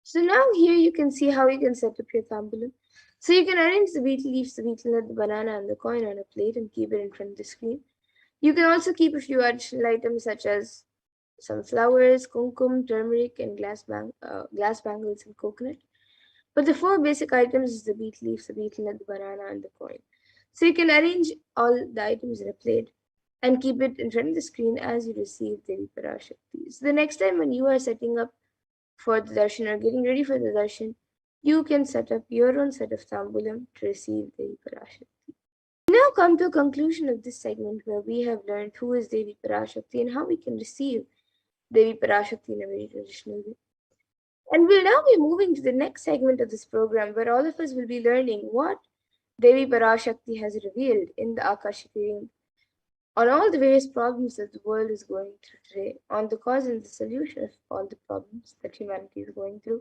F: So now here you can see how you can set up your tambulam. So you can arrange the betel leaves, the betel nut, the banana, and the coin on a plate and keep it in front of the screen. You can also keep a few additional items such as some flowers, kumkum, turmeric, and glass bangles and coconut. But the 4 basic items is the betel leaves, the betel nut, the banana, and the coin. So you can arrange all the items in a plate and keep it in front of the screen as you receive Devi Parashakti. So the next time when you are setting up for the darshan or getting ready for the darshan, you can set up your own set of tambulam to receive Devi Parashakti. We now come to a conclusion of this segment where we have learned who is Devi Parashakti and how we can receive Devi Parashakti in a very traditional way. And we'll now be moving to the next segment of this program where all of us will be learning what Devi Parashakti has revealed in the Akashic reading on all the various problems that the world is going through today, on the cause and the solution of all the problems that humanity is going through,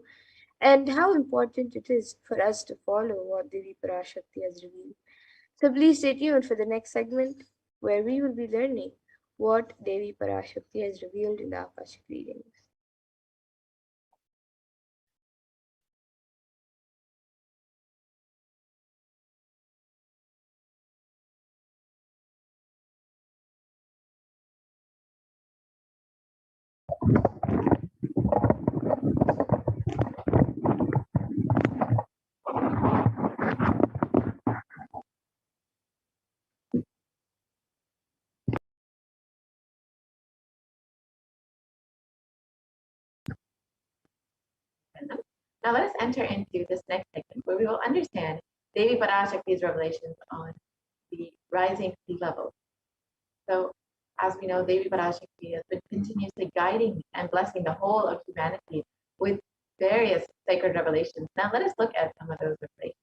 F: and how important it is for us to follow what Devi Parashakti has revealed. So please stay tuned for the next segment where we will be learning what Devi Parashakti has revealed in the Akashic readings.
G: Now let us enter into this next segment where we will understand Devi Parashakti's revelations on the rising sea level. So as we know, Devi Parashakti has been continuously guiding and blessing the whole of humanity with various sacred revelations. Now let us look at some of those revelations.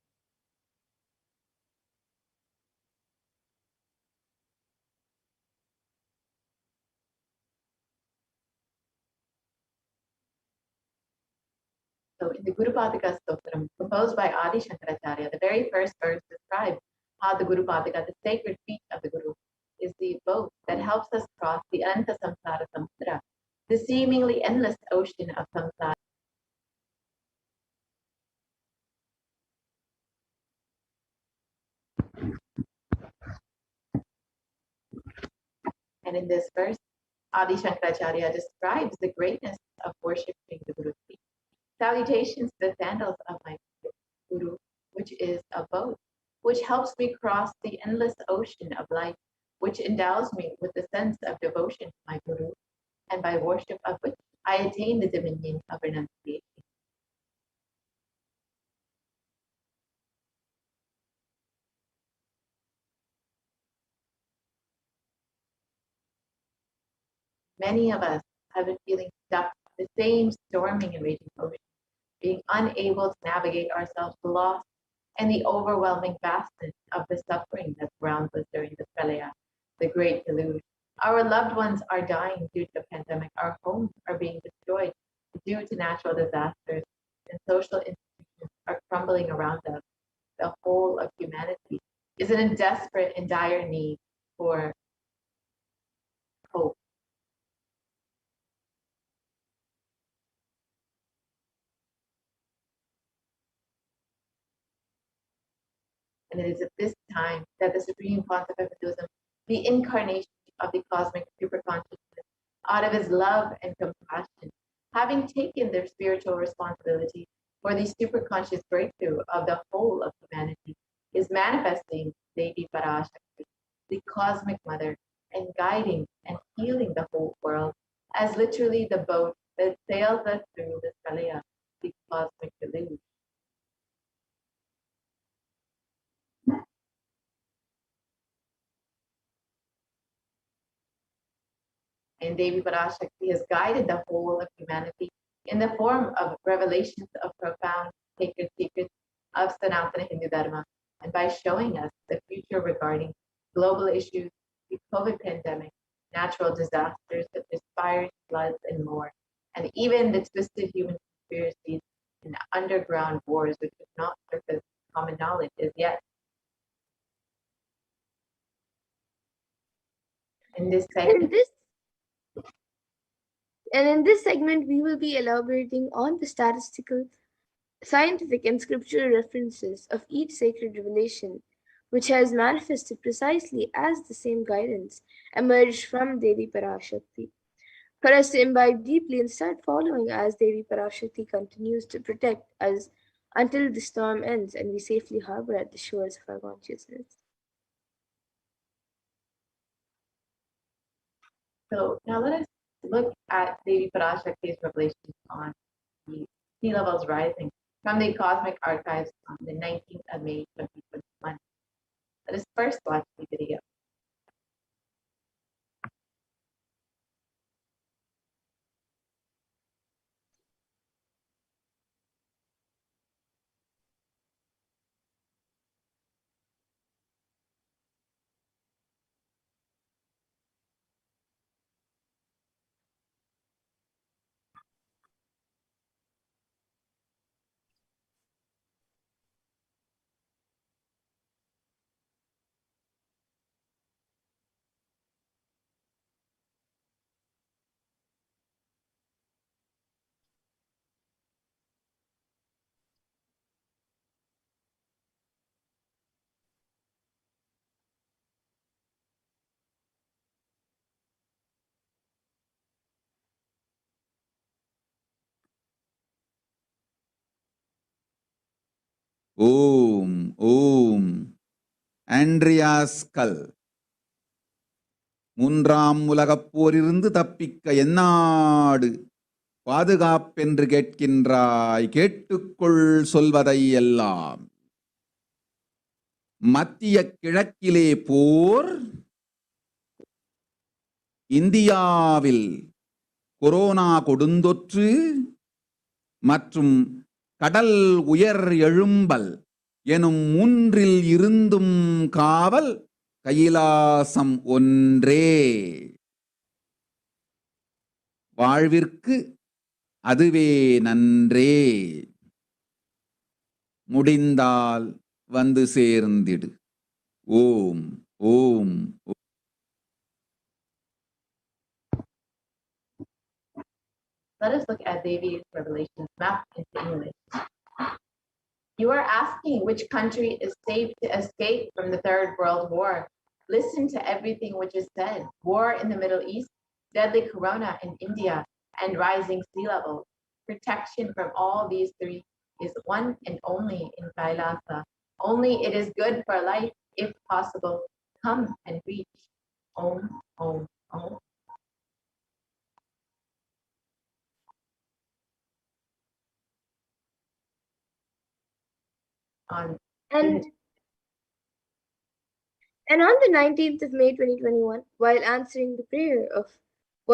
G: So in the Guru Padaka Stotram, composed by Adi Shankaracharya, the very first verse describes how the Guru Padaka, the sacred feet of the Guru, is the boat that helps us cross the Ananta Samsara Samudra, the seemingly endless ocean of samsara. And in this verse, Adi Shankaracharya describes the greatness of worshipping the Guru's feet. Salutations to the sandals of my Guru, which is a boat, which helps me cross the endless ocean of life, which endows me with the sense of devotion to my Guru, and by worship of which I attain the dominion of renunciation. Many of us have been feeling stuck in the same storming and raging ocean, being unable to navigate ourselves lost and the overwhelming vastness of the suffering that surrounds us during the pralaya, the great deluge. Our loved ones are dying due to the pandemic. Our homes are being destroyed due to natural disasters, and social institutions are crumbling around us. The whole of humanity is in a desperate and dire need for hope. And it is at this time that the Supreme Pontiff of Hinduism, the incarnation of the cosmic superconsciousness, out of his love and compassion, having taken their spiritual responsibility for the superconscious breakthrough of the whole of humanity, is manifesting Devi Parashakti, the cosmic mother, and guiding and healing the whole world as literally the boat that sails us through the pralaya, the cosmic deluge. And Devi Parashakti has guided the whole of humanity in the form of revelations of profound sacred secrets of Sanatana Hindu Dharma, and by showing us the future regarding global issues, the COVID pandemic, natural disasters such as fires, floods, and more, and even the twisted human conspiracies and underground wars which have not surfaced common knowledge as yet. In this segment,
F: In this segment, we will be elaborating on the statistical, scientific, and scriptural references of each sacred revelation, which has manifested precisely as the same guidance emerged from Devi Parashakti. For us to imbibe deeply and start following as Devi Parashakti continues to protect us until the storm ends and we safely harbor at the shores of our consciousness.
G: so now let us look at Devi Parashakti's revelations on sea levels rising from the Cosmic Archives on the 19th of May 2021. Let us first watch the video.
H: ஓம் ஓம் Andreas கல். மூன்றாம் உலகப் போரிலிருந்து தப்பிக்க எந்நாடு பாதுகாப்பென்று கேட்கின்றாய், கேட்டுக்கொள் சொல்வதை எல்லாம். மத்திய கிழக்கிலே போர், இந்தியாவில் கொரோனா கொடுந்தொற்று மற்றும் கடல் உயர் எழும்பல் எனும் மூன்றில் இருந்தும் காவல் கைலாசம் ஒன்றே. வாழ்விற்கு அதுவே நன்றே. முடிந்தால் வந்து சேர்ந்திடு. ஓம் ஓம்.
G: Let us look at Devi's revelations mapped into English. You are asking which country is safe to escape from the Third World War. Listen to everything which is said. War in the Middle East, deadly corona in India, and rising sea levels. Protection from all these three is one and only in Kailasa. Only it is good for life, if possible. Come and reach. Om, Om, Om.
F: And on the 19th of May 2021, while answering the prayer of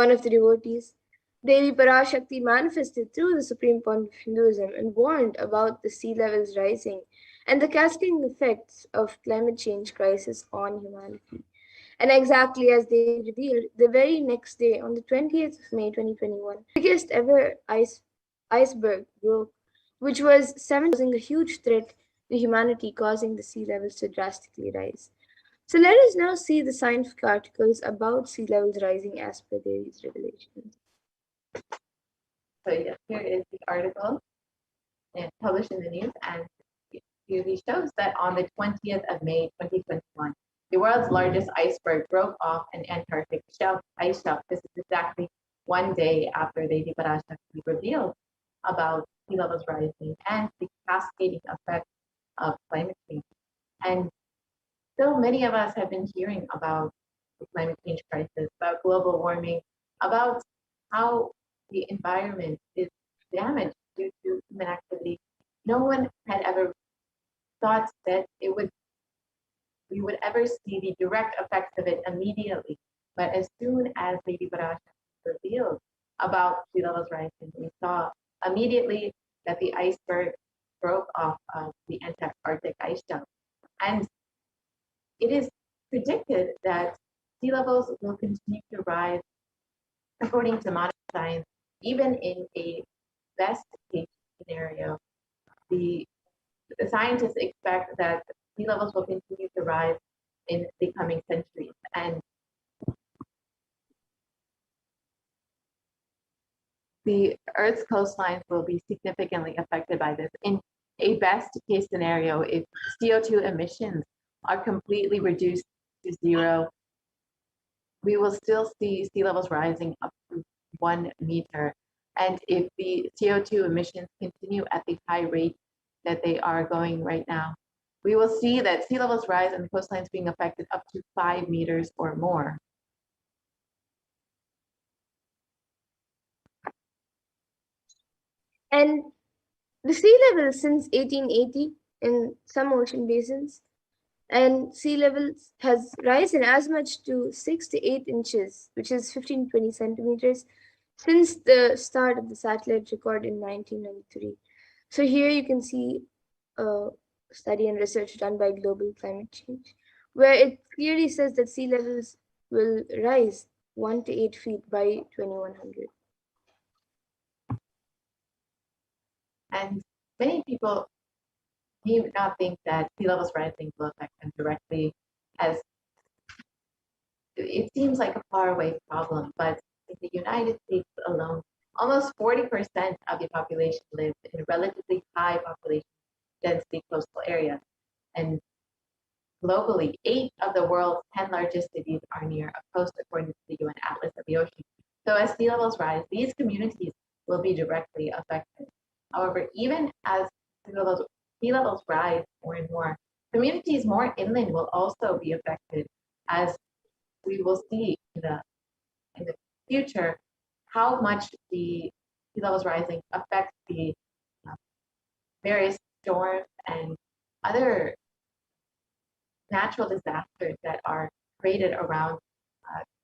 F: one of the devotees, Devi Parashakti manifested through the Supreme Point of Hinduism and warned about the sea levels rising and the cascading effects of climate change crisis on humanity. And exactly as they revealed, the very next day, on the 20th of May 2021, the biggest ever iceberg broke, which was posing a huge threat to humanity, causing the sea levels to drastically rise. So let us now see the scientific articles about sea levels rising as per Devi's revelations.
G: So yes, here is the article published in the news, and it clearly shows that on the 20th of May 2021, the world's largest iceberg broke off an Antarctic ice shelf. This is exactly one day after Devi Parashakti revealed about sea levels rising and the cascading effects of climate change. And so many of us have been hearing about the climate change crisis, about global warming, about how the environment is damaged due to human activity. No one had ever thought that we would ever see the direct effects of it immediately. But as soon as Devi Parashakti revealed about sea levels rising, we saw immediately that the iceberg broke off of the Antarctic ice shelf. And it is predicted that sea levels will continue to rise, according to modern science, even in a best case scenario. The scientists expect that sea levels will continue to rise in the coming centuries. And the Earth's coastlines will be significantly affected by this. In a best case scenario, if CO2 emissions are completely reduced to zero, we will still see sea levels rising up to 1 meter. And if the CO2 emissions continue at the high rate that they are going right now, we will see that sea levels rise and the coastlines being affected up to 5 meters or more.
F: And The sea level since 1880 in some ocean basins, and sea level has risen as much to 6 to 8 inches, which is 15 to 20 centimeters, since the start of the satellite record in 1993. So here you can see a study and research done by Global Climate Change, where it clearly says that sea levels will rise 1 to 8 feet by 2100.
G: And many people may not think that sea levels rising will affect them directly, as it seems like a faraway problem. But in the United States alone, almost 40% of the population lives in relatively high population density coastal areas. And globally, 8 of the world's 10 largest cities are near a coast, according to the UN Atlas of the Ocean. So as sea levels rise, these communities will be directly affected. However, even as sea levels rise more and more, communities more inland will also be affected, as we will see in the future how much the sea levels rising affects the various storms and other natural disasters that are created around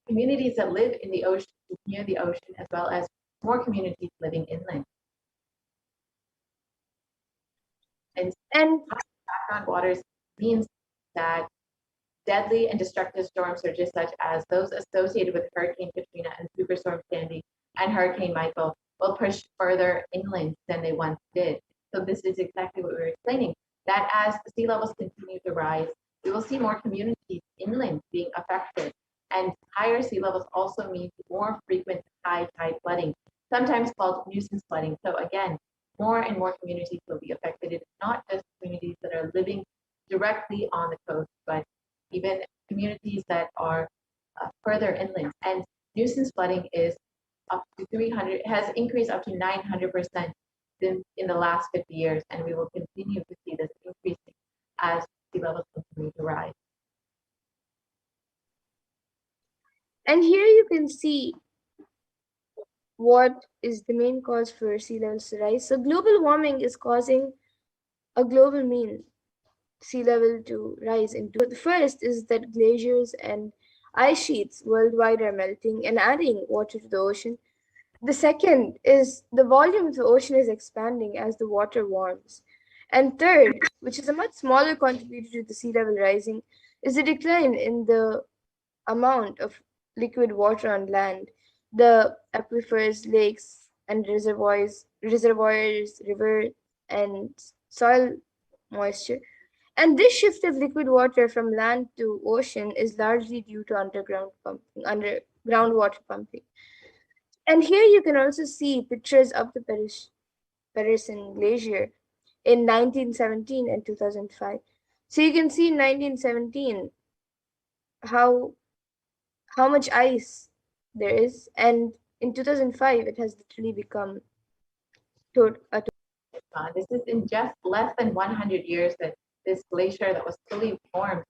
G: communities that live in the ocean, near the ocean, as well as more communities living inland. And background waters means that deadly and destructive storm surges such as those associated with Hurricane Katrina and Superstorm Sandy and Hurricane Michael will push further inland than they once did. So this is exactly what we were explaining, that as the sea levels continue to rise, we will see more communities inland being affected. And higher sea levels also mean more frequent high tide flooding, sometimes called nuisance flooding. So again, more and more communities will be affected. It's not just communities that are living directly on the coast, but even communities that are further inland. And nuisance flooding is up to 300, has increased up to 900% in the last 50 years, and we will continue to see this increasing as sea levels continue to rise.
F: And here you can see what is the main cause for sea levels to rise. So global warming is causing a global mean sea level to rise into. The first is that glaciers and ice sheets worldwide are melting and adding water to the ocean. The second is the volume of the ocean is expanding as the water warms. And third, which is a much smaller contributor to the sea level rising, is the decline in the amount of liquid water on land. The aquifers, lakes, and reservoirs, rivers, and soil moisture. And this shift of liquid water from land to ocean is largely due to underground water pumping. And here you can also see pictures of the Parisian Glacier in 1917 and 2005. So you can see in 1917 how much ice there is, and in 2005 it has literally become
G: This is in just less than 100 years that this glacier that was fully formed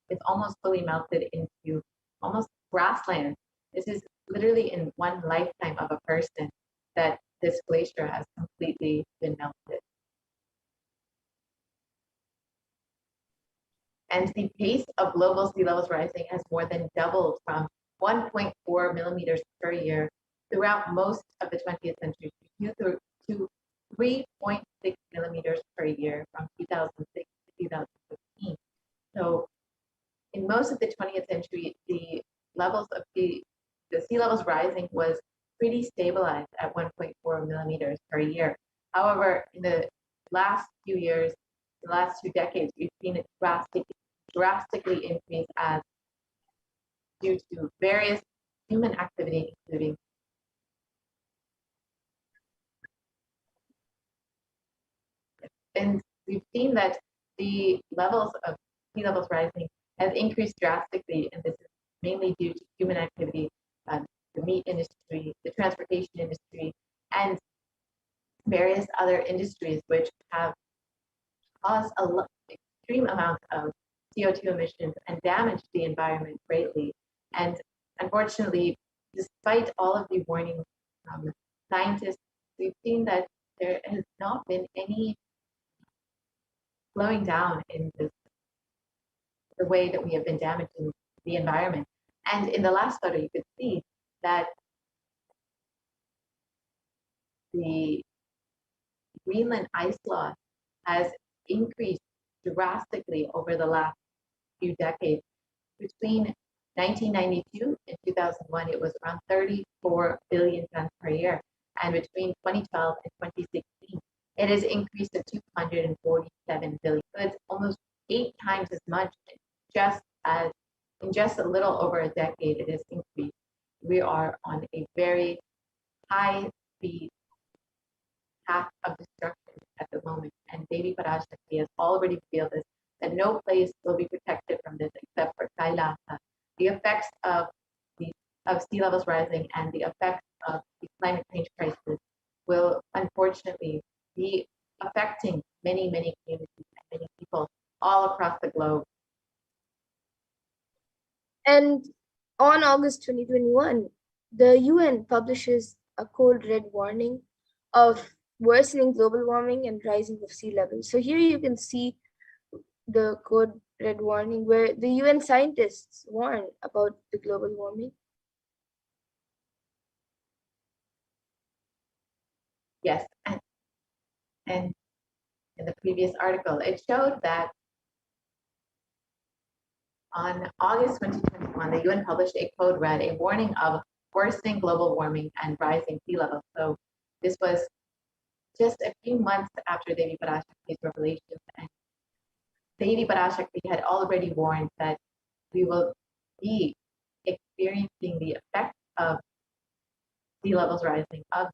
G: is almost fully melted into almost grassland. This is literally in one lifetime of a person that this glacier has completely been melted. And the pace of global sea levels rising has more than doubled from 1.4 millimeters per year throughout most of the 20th century to 3.6 millimeters per year from 2006 to 2015. So in most of the 20th century, the levels of the sea levels rising was pretty stabilized at 1.4 millimeters per year. However, in the last few years, the last 2 decades, we've seen it drastically increase as due to various human activity, including and we've seen that the levels of sea levels rising has increased drastically, and this is mainly due to human activity, the meat industry, the transportation industry, and various other industries which have caused extreme amount of CO2 emissions and damaged the environment greatly. And unfortunately, despite all of the warnings from scientists, we've seen that there has not been any slowing down in the way that we have been damaging the environment. And in the last photo, you could see that the Greenland ice loss has increased drastically over the last few decades. Between 1992 and 2001, it was around 34 billion tons per year. And between 2012 and 2016, it has increased to 247 billion. So it's almost 8 times as much in just a little over a decade. It has increased. We are on a very high speed path of destruction at the moment. And Devi Parashakti has already revealed this, that no place will be protected from this except for Kailasa. The effects of sea levels rising and the effects of the climate change crisis will unfortunately be affecting many, many communities and many people all across the globe.
F: And on August 2021, the UN publishes a code red warning of worsening global warming and rising of sea levels. So here you can see the code red warning where the UN scientists warn about the global warming.
G: Yes, and in the previous article, it showed that on August 2021, the UN published a code red, a warning of worsening global warming and rising sea levels. So this was just a few months after Devi Parashakti's revelations, and Devi Parashakti had already warned that we will be experiencing the effects of sea levels rising, of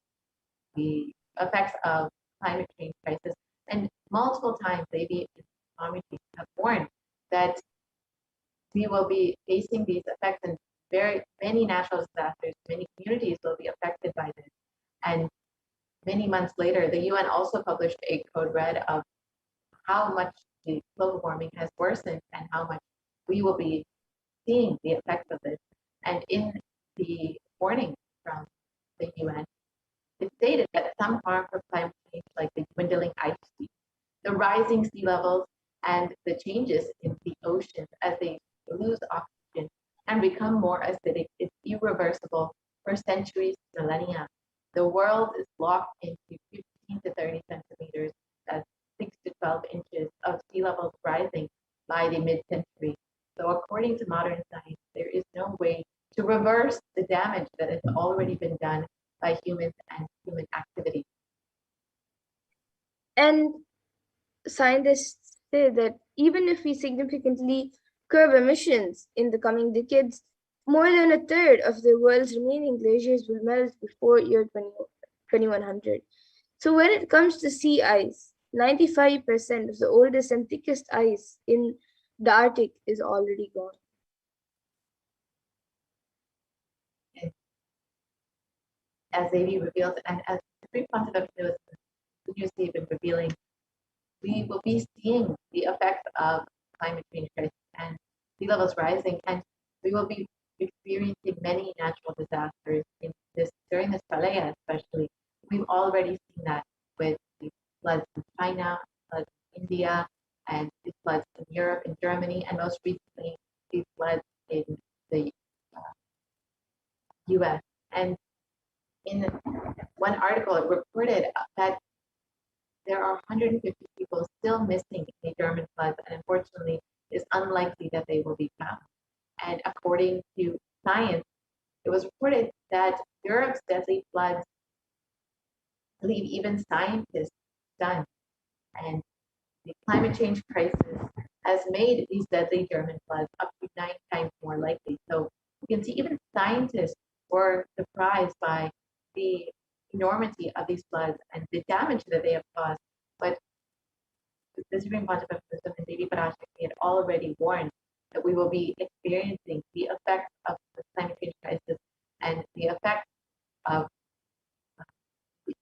G: the effects of climate change crisis, and multiple times Devi and Swamiji have warned that we will be facing these effects, and very many natural disasters, many communities will be affected by this. And many months later, the UN also published a code red of how much the global warming has worsened and how much we will be seeing the effects of this. And in the warning from the UN, it stated that some harm from climate change, like the dwindling ice sheet, the rising sea levels, and the changes in the oceans as they lose oxygen and become more acidic, is irreversible for centuries, millennia. The world is locked into 15 to 30 centimeters, that's 6 to 12 inches of sea levels rising by the mid-century. So according to modern science, there is no way to reverse the damage that has already been done by humans and human activity.
F: And scientists say that even if we significantly curb emissions in the coming decades, more than a third of the world's remaining glaciers will melt before year 2100. So when it comes to sea ice, 95% of the oldest and thickest ice in the Arctic is already gone.
G: As Devi revealed, and as Supreme Pontiff was continuously been revealing, we will be seeing the effects of climate change crisis and sea levels rising, and we will be experiencing many natural disasters during this Pralaya especially. We've already seen that with the floods in China, floods in India, and the floods in Europe and Germany, and most recently the floods in the US. And in one article, it reported that there are 150 people still missing in the German floods, and unfortunately, it's unlikely that they will be found. And according to science, it was reported that Europe's deadly floods leave even scientists stunned. And the climate change crisis has made these deadly German floods up to 9 times more likely. So you can see even scientists were surprised by the enormity of these floods and the damage that they have caused. But the Supreme Pontiff and Devi Parashakti had already warned that we will be experiencing the effects of the climate change crisis and the effects of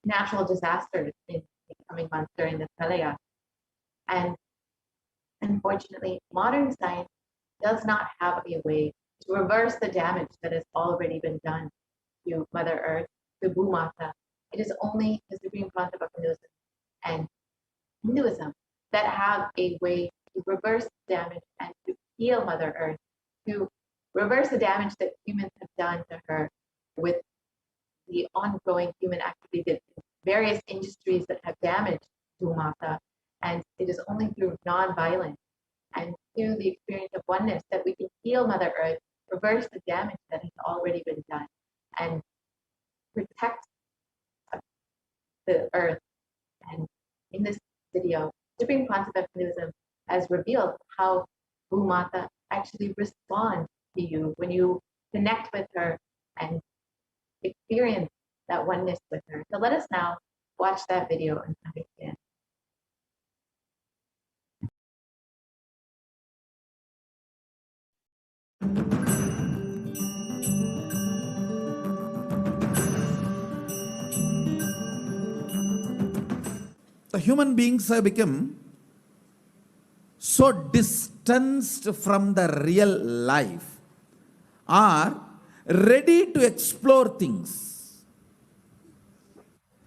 G: natural disasters in the coming months during the Pralaya. And unfortunately, modern science does not have a way to reverse the damage that has already been done to Mother Earth, to Bhumata, It is only the Supreme Concept of Hinduism and Hinduism that have a way to reverse damage and to heal Mother Earth, to reverse the damage that humans have done to her with the ongoing human activity, the various industries that have damaged Bhumata. And it is only through non-violence and through the experience of oneness that we can heal Mother Earth, reverse the damage that has already been done, and protect the earth. And in this video, Supreme Concept of Hinduism has revealed how Bhumata actually responds to you when you connect with her and experience that oneness with her. So let us now watch that video and understand.
H: The human beings have become so distanced from the real life, are ready to explore things.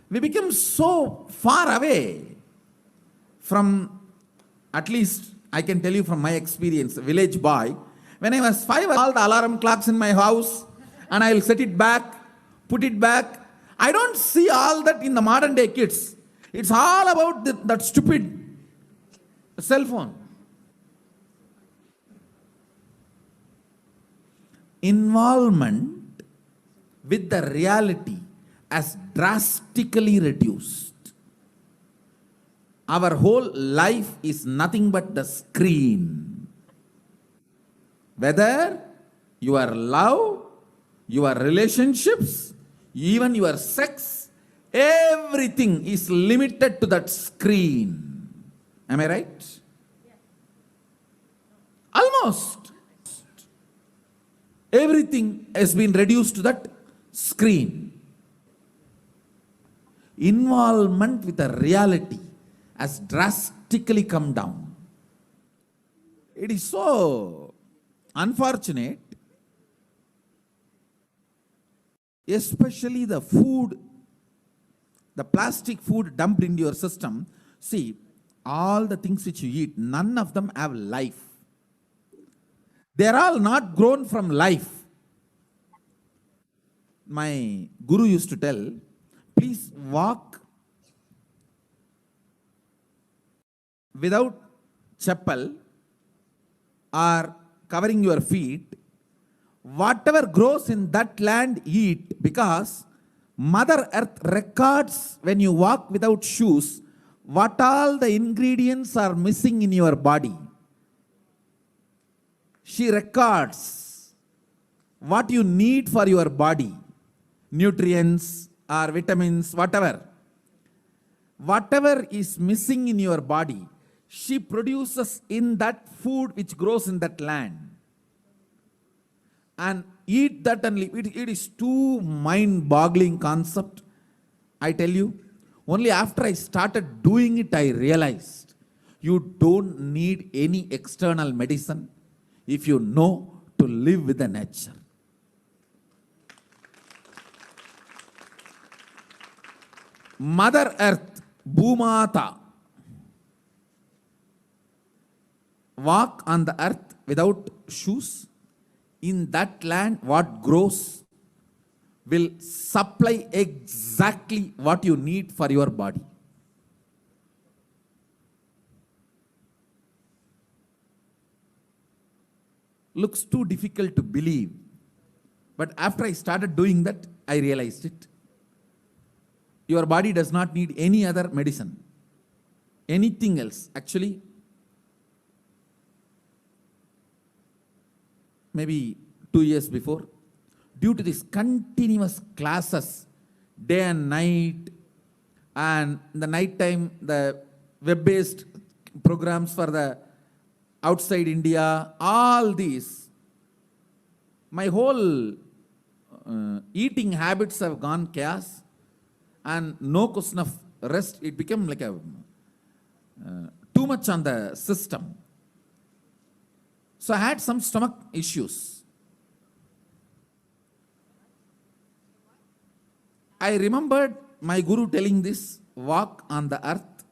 H: We become so far away from, at least I can tell you from my experience, village boy, when I was 5, all the alarm clocks in my house, and I'll set it back, put it back. I don't see all that in the modern day kids. It's all about that stupid cell phone. Involvement with the reality has drastically reduced. Our whole life is nothing but the screen. Whether your love, your relationships, even your sex, everything is limited to that screen. Am I right? Almost. Everything has been reduced to that screen. Involvement with the reality has drastically come down. It is so unfortunate, especially the food, the plastic food dumped into your system. See, all the things which you eat, none of them have life. They are all not grown from life. My guru used to tell, please walk without chappal or covering your feet. Whatever grows in that land, eat, because Mother Earth records when you walk without shoes what all the ingredients are missing in your body. She records what you need for your body, nutrients or vitamins, whatever. Whatever is missing in your body, she produces in that food which grows in that land. And eat that and live. It is too mind-boggling concept. I tell you, only after I started doing it, I realized you don't need any external medicine if you know to live with the nature. Mother Earth, Bhumata, walk on the earth without shoes. In that land, what grows will supply exactly what you need for your body. Looks too difficult to believe. But after I started doing that, I realized it. Your body does not need any other medicine, anything else. Actually, maybe 2 years before, due to these continuous classes, day and night, and in the night time, the web-based programs for the outside India, all these, my whole eating habits have gone chaos, and no question of rest. It became like a too much on the system. So I had some stomach issues. I remembered my guru telling this, walk on the earth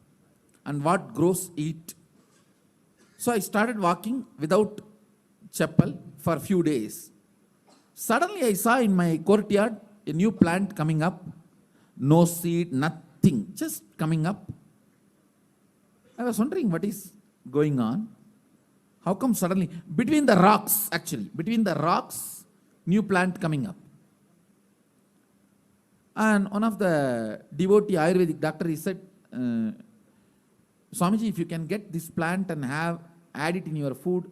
H: and what grows eat. So I started walking without chappal for a few days. Suddenly I saw in my courtyard a new plant coming up. No seed, nothing, just coming up. I was wondering what is going on. How come suddenly, between the rocks, new plant coming up. And one of the devotee Ayurvedic doctor, he said, Swamiji, if you can get this plant and add it in your food,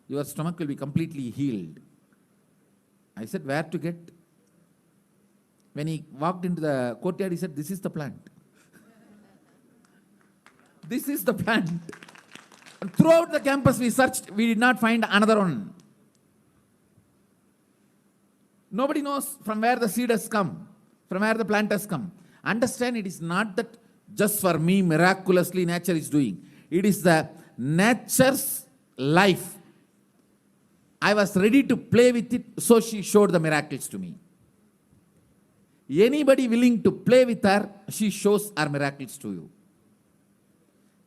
H: your stomach will be completely healed. I said, where to get? When he walked into the courtyard, he said, this is the plant. This is the plant. And throughout the campus we searched, we did not find another one. Nobody knows from where the seed has come, from where the plant has come. Understand, it is not that just for me miraculously nature is doing. It is the nature's life. I was ready to play with it, so she showed the miracles to me. Anybody willing to play with her, she shows her miracles to you.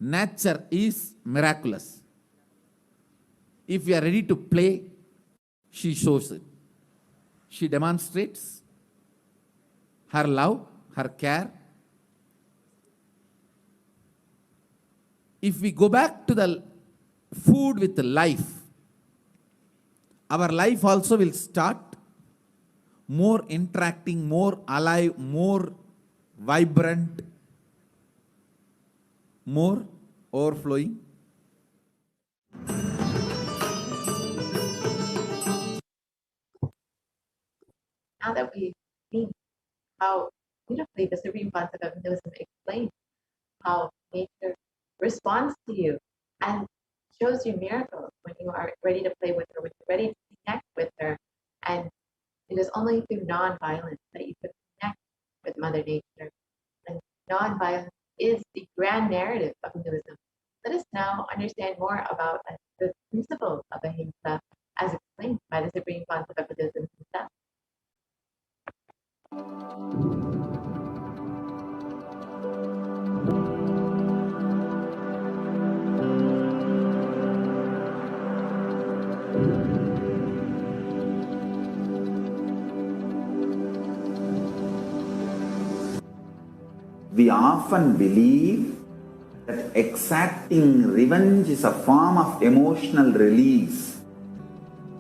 H: Nature is miraculous. If we are ready to play, she shows it. She demonstrates her love, her care. If we go back to the food with the life, our life also will start more interacting, more alive, more vibrant, more overflowing.
G: Now that we've seen how beautifully the Supreme Concept of Hinduism explains how nature responds to you and shows you miracles when you are ready to play with her, when you're ready to connect with her. And it is only through non-violence that you can connect with Mother Nature. And non-violence is the grand narrative of Hinduism. Let us now understand more about the principles of ahimsa as explained by the Supreme Concept of Buddhism himself.
D: We often believe that exacting revenge is a form of emotional release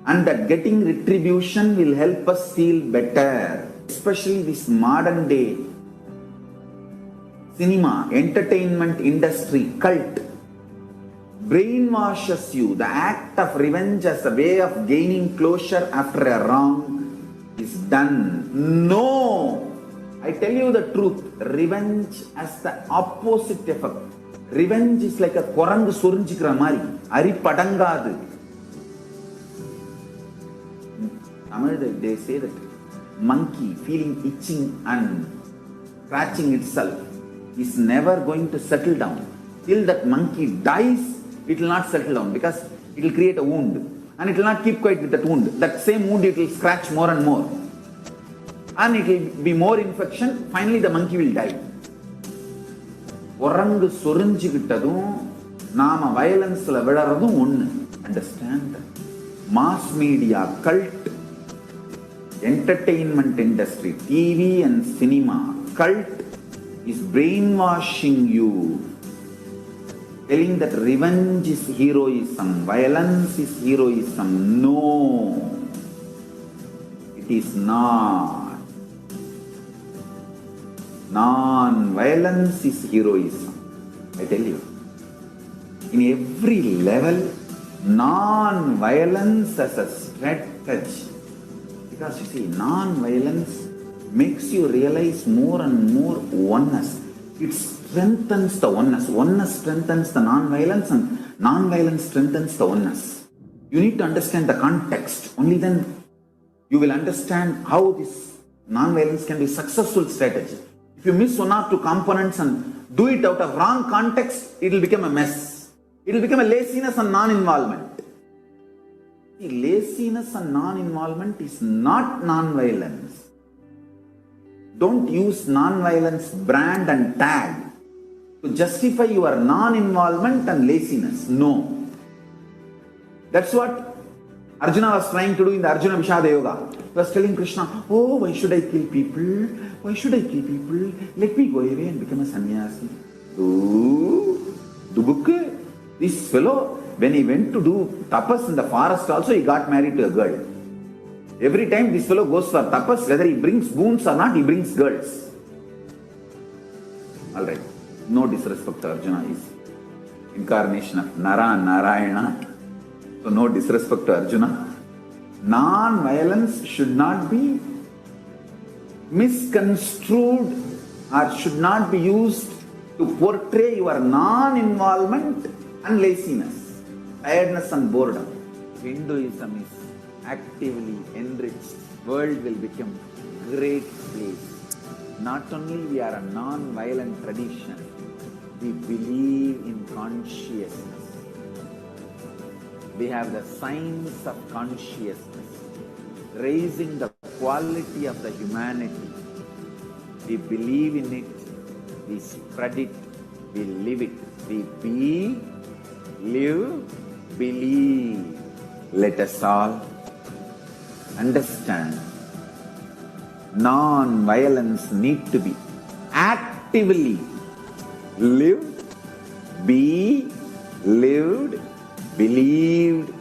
D: and that getting retribution will help us feel better. Especially this modern day cinema, entertainment industry, cult brainwashes you. The act of revenge as a way of gaining closure after a wrong is done. No! I tell you the truth, revenge has the opposite effect. Revenge is like a korangu sorinjikra mari, ari padangadu. Tamil, they say that monkey feeling itching and scratching itself is never going to settle down. Till that monkey dies, it will not settle down because it will create a wound and it will not keep quiet with that wound. That same wound it will scratch more and more. And it will be more infection. Finally, the monkey will die. Orangu sorinjikittadum, nama violence la vidaradum onnu. Understand? Mass media, cult, entertainment industry, TV and cinema, cult is brainwashing you, telling that revenge is heroism, violence is heroism. No, it is not. Non-violence is heroism. I tell you, in every level, non-violence as a strategy. Because you see, non-violence makes you realize more and more oneness. It strengthens the oneness. Oneness strengthens the non-violence and non-violence strengthens the oneness. You need to understand the context. Only then you will understand how this non-violence can be a successful strategy. If you miss one or two components and do it out of wrong context, it will become a mess. It will become a laziness and non-involvement. Laziness and non-involvement is not non-violence. Don't use non-violence brand and tag to justify your non-involvement and laziness. No. That's what Arjuna was trying to do in the Arjuna Vishada Yoga. He was telling Krishna, oh, why should I kill people? Why should I kill people? Let me go away and become a sannyasi. This fellow, when he went to do tapas in the forest also, he got married to a girl. Every time this fellow goes for tapas, whether he brings boons or not, he brings girls. Alright, no disrespect to Arjuna, is incarnation of Nara and Narayana. So no disrespect to Arjuna. Non-violence should not be misconstrued or should not be used to portray your non-involvement and laziness, tiredness and boredom. Hinduism is actively enriched. World will become great place. Not only we are a non-violent tradition, we believe in consciousness. We have the science of consciousness, raising the quality of the humanity. We believe in it, we spread it, we live it. We be, live, believe. Let us all understand non-violence need to be actively lived, be lived, believed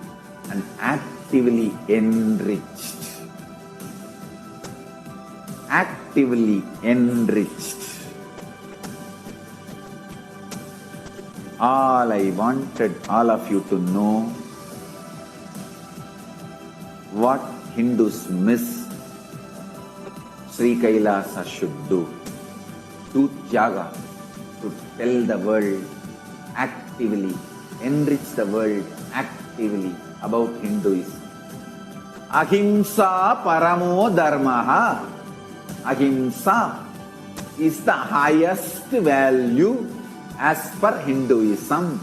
D: and actively enriched. Actively enriched. All I wanted all of you to know what Hindus miss Sri Kailasa should do. Do Tyaga, to tell the world actively, enrich the world actively about Hinduism. Ahimsa paramo dharmaha. Ahimsa is the highest value as per Hinduism.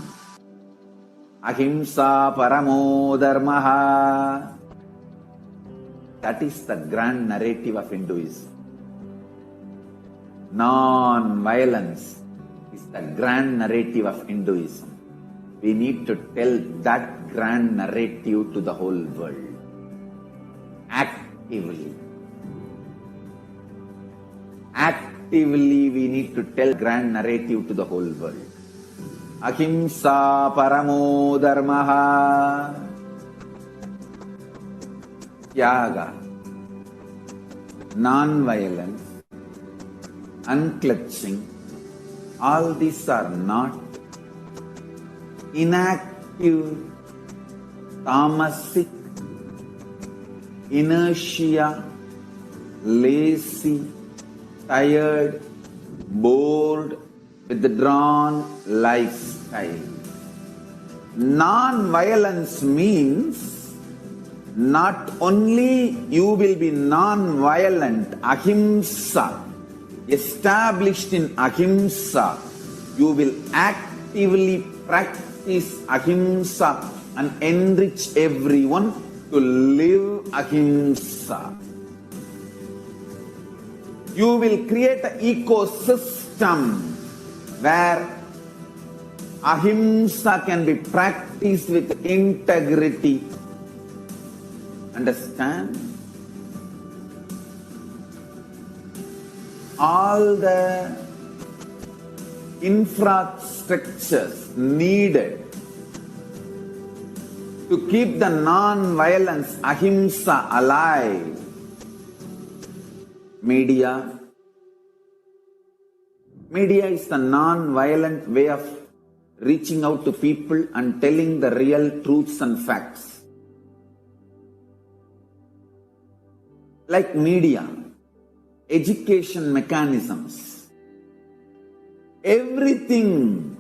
D: Ahimsa paramo dharmaha. That is the grand narrative of Hinduism. Non-violence is the grand narrative of Hinduism. We need to tell that grand narrative to the whole world. Actively. Actively we need to tell grand narrative to the whole world. Ahimsa paramo dharmaha. Tyaga, non-violence, unclutching, all these are not inactive, tamasic, inertia, lazy, tired, bored, withdrawn lifestyle. Non-violence means not only you will be non-violent, ahimsa, established in ahimsa, you will actively practice ahimsa and enrich everyone to live ahimsa. You will create an ecosystem where ahimsa can be practiced with integrity. Understand? All the infrastructures needed to keep the non-violence ahimsa alive. Media. Media is the non-violent way of reaching out to people and telling the real truths and facts. Like media, education mechanisms, everything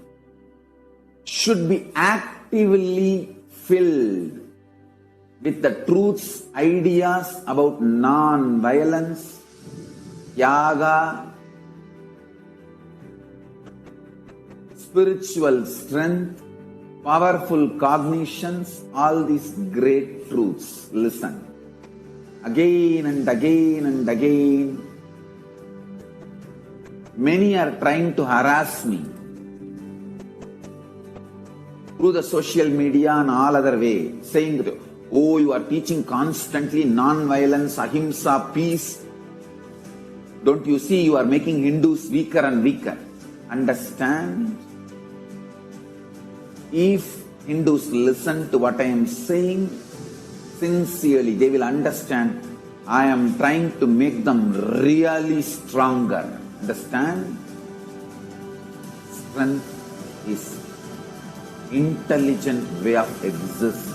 D: should be actively filled with the truths, ideas about non-violence, tyaga, spiritual strength, powerful cognitions, all these great truths. Listen. Again and again and again, Many are trying to harass me through the social media and all other way, saying that, oh, you are teaching constantly non-violence, ahimsa, peace. Don't you see you are making Hindus weaker and weaker? Understand? If Hindus listen to what I am saying sincerely, they will understand I am trying to make them really stronger. Understand? Strength is intelligent way of existing.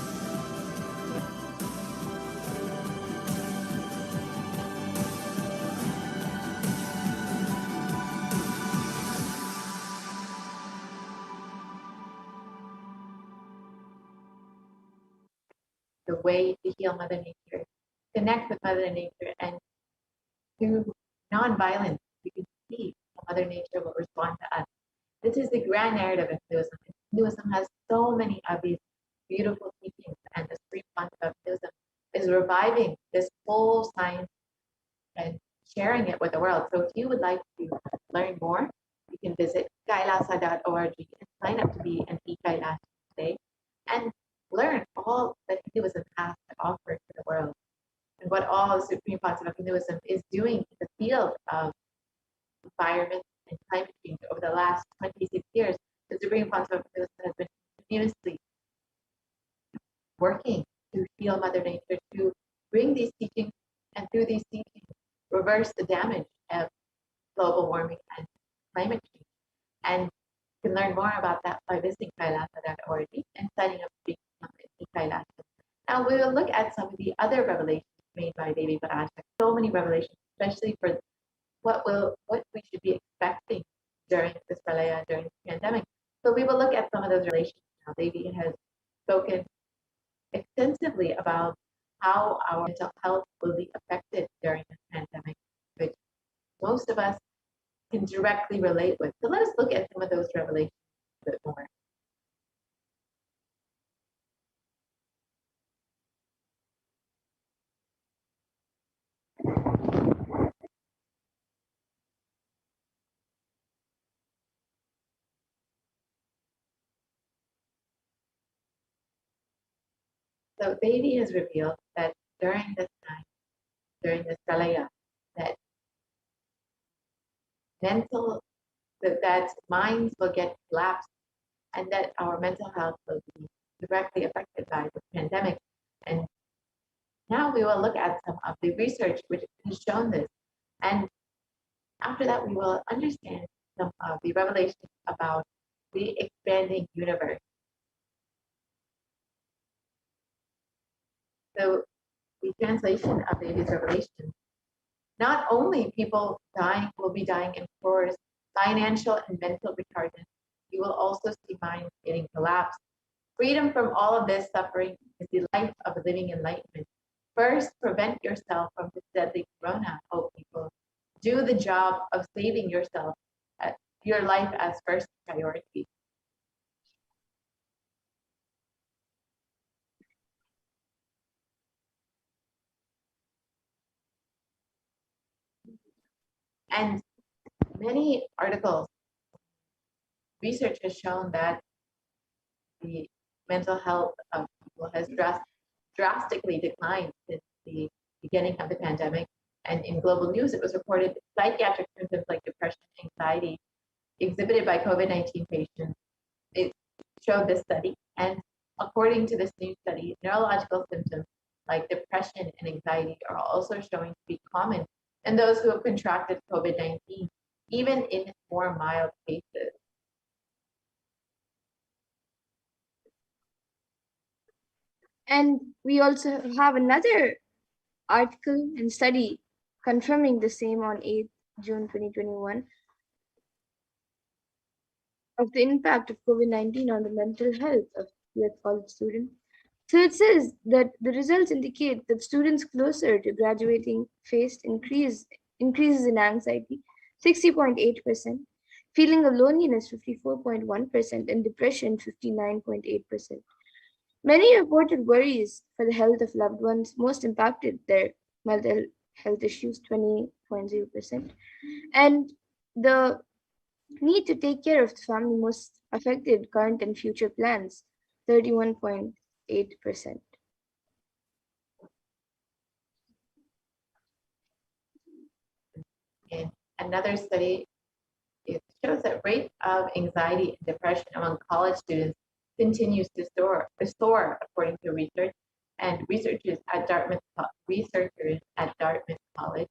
G: The way to heal Mother Nature, connect with Mother Nature, and through non-violence, you can see how Mother Nature will respond to us. This is the grand narrative of Hinduism. Hinduism has so many of these beautiful teachings, and the supreme concept of Hinduism is reviving this whole science and sharing it with the world. So if you would like to learn more, you can visit kailasa.org and sign up to be an e-Kailas today and learn all that Hinduism has to offer to the world and what all the supreme concept of Hinduism is doing in the field of environment and climate change over the last 26 years. The supreme concept of Hinduism has been continuously working to heal Mother Nature, to bring these teachings, and through these teachings, reverse the damage of global warming and climate change. And you can learn more about that by visiting kailasa.org and signing up to become an e-Kailasa. Now we will look at some of the other revelations made by Devi Parashakti. So many revelations, especially for what we should be expecting during this pralaya, during the pandemic. So we will look at some of those revelations. Now Devi has spoken extensively about how our mental health will be affected during this pandemic, which most of us can directly relate with. So let us look at some of those revelations a bit more. So Devi has revealed that during this time, during this pralaya, that that minds will get collapsed and that our mental health will be directly affected by the pandemic. And now we will look at some of the research which has shown this. And after that, we will understand some of the revelations about the expanding universe. So the translation of Devi's revelation, not only people will be dying in forest, financial and mental retardation, you will also see minds getting collapsed. Freedom from all of this suffering is the life of living enlightenment. First, prevent yourself from this deadly corona, O people. Do the job of saving yourself, your life as first priority. And many articles, research has shown that the mental health of people has drastically declined since the beginning of the pandemic. And in global news, it was reported psychiatric symptoms like depression, anxiety exhibited by COVID-19 patients. It showed this study. And according to this new study, neurological symptoms like depression and anxiety are also showing to be common in those who have contracted COVID-19, even in more mild cases.
F: And we also have another article and study confirming the same on 8th June 2021 of the impact of COVID-19 on the mental health of US college students. So it says that the results indicate that students closer to graduating faced increases in anxiety, 60.8%, feeling of loneliness, 54.1%, and depression, 59.8%. Many reported worries for the health of loved ones, most impacted their mental health issues, 20.0%. And the need to take care of the family most affected current and future plans, 31.8%.
G: In another study, it shows that rate of anxiety and depression among college students continues to soar according to research. And researchers at Dartmouth College,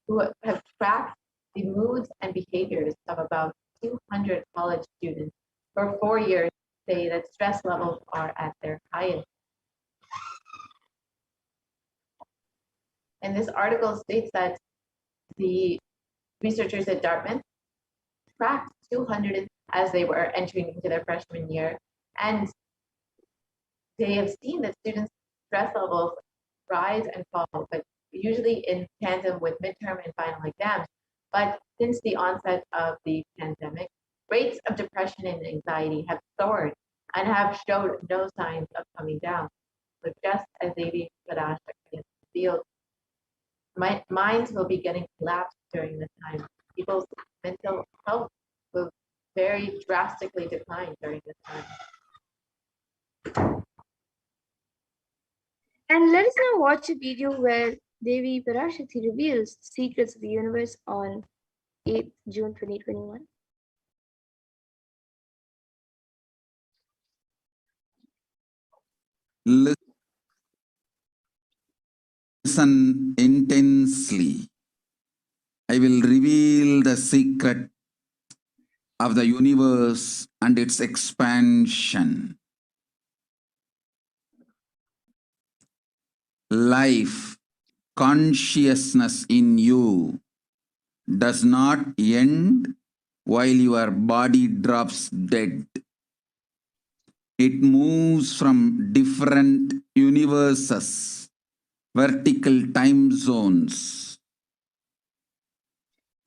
G: who have tracked the moods and behaviors of about 200 college students for 4 years, say that stress levels are at their highest. And this article states that the researchers at Dartmouth tracked 200 as they were entering into their freshman year, and they have seen that students' stress levels rise and fall, but usually in tandem with midterm and final exams. But since the onset of the pandemic, rates of depression and anxiety have soared and have showed no signs of coming down. So just as Devi Parashakti revealed, minds will be getting collapsed during this time. People's mental health will very drastically decline during this time.
F: And let us now watch a video where Devi Parashakti reveals the secrets of the universe on 8th June 2021.
D: Listen intensely. I will reveal the secret of the universe and its expansion. Life, consciousness in you does not end while your body drops dead. It moves from different universes, vertical time zones,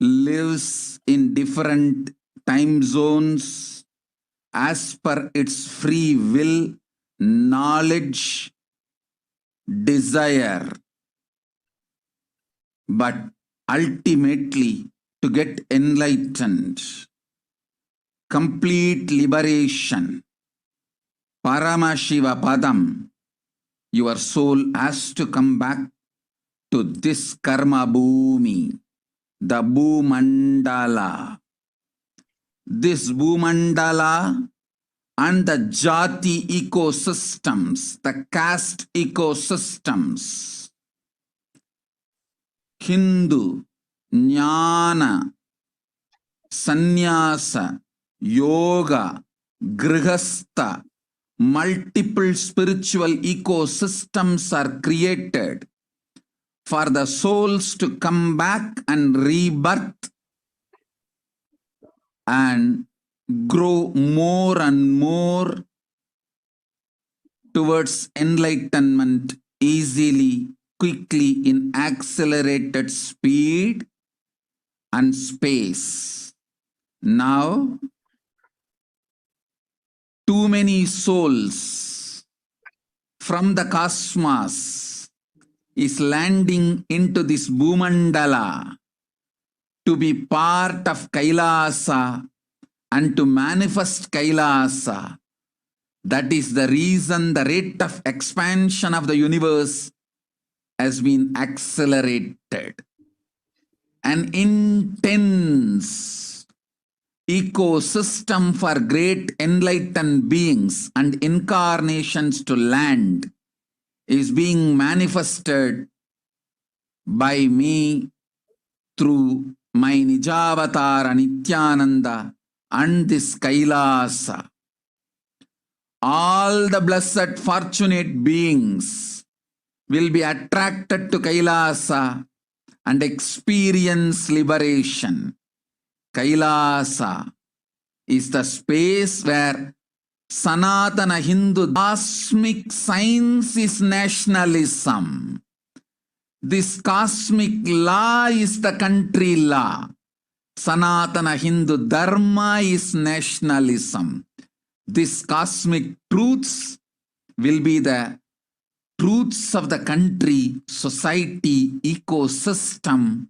D: lives in different time zones as per its free will, knowledge, desire, but ultimately to get enlightened, complete liberation, Paramashiva Padam, your soul has to come back to this karma bhumi, the Bhumandala. This Bhumandala and the Jati ecosystems, the caste ecosystems, Hindu, Jnana, Sannyasa, Yoga, Grihastha, multiple spiritual ecosystems are created for the souls to come back and rebirth and grow more and more towards enlightenment easily, quickly, in accelerated speed and space. Now, too many souls from the cosmos is landing into this Bhumandala to be part of Kailasa and to manifest Kailasa. That is the reason the rate of expansion of the universe has been accelerated. An intense ecosystem for great enlightened beings and incarnations to land is being manifested by me through my Nijavatara Nithyananda and this Kailasa. All the blessed fortunate beings will be attracted to Kailasa and experience liberation. Kailasa is the space where Sanatana Hindu cosmic science is nationalism. This cosmic law is the country law. Sanatana Hindu Dharma is nationalism. These cosmic truths will be the truths of the country, society, ecosystem,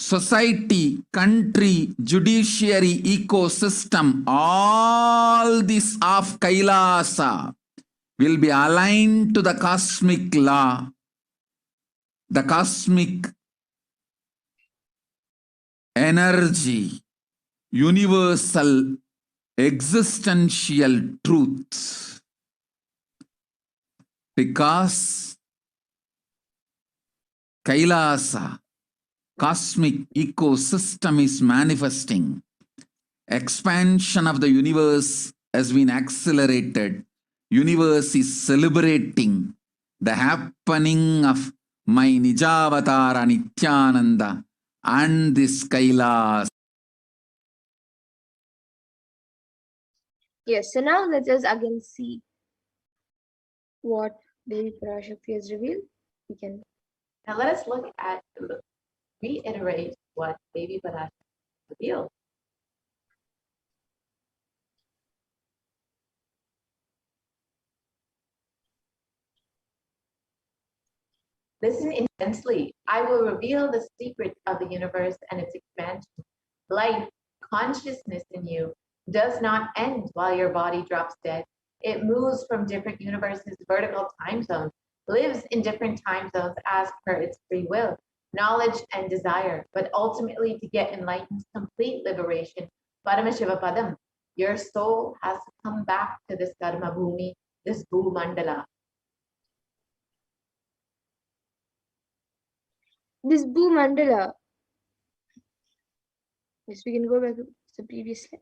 H: society, country, judiciary, ecosystem, all this of Kailasa will be aligned to the cosmic law, the cosmic energy, universal existential truth. Because Kailasa, cosmic ecosystem is manifesting. Expansion of the universe has been accelerated. Universe is celebrating the happening of my Nijavatara Nithyananda and this Kailas.
F: Yes, so now let us again see what Devi Parashakti has revealed. We can.
G: Now let us reiterate what Devi Parashakti revealed. Listen intensely. I will reveal the secret of the universe and its expansion. Life, consciousness in you does not end while your body drops dead. It moves from different universes, vertical time zones, lives in different time zones as per its free will, knowledge and desire, but ultimately to get enlightened, complete liberation. Paramashivoham, your soul has to come back to this Dharma Bhumi, this Bhumandala.
F: This Bhumandala. Yes, we can go back to the previous slide.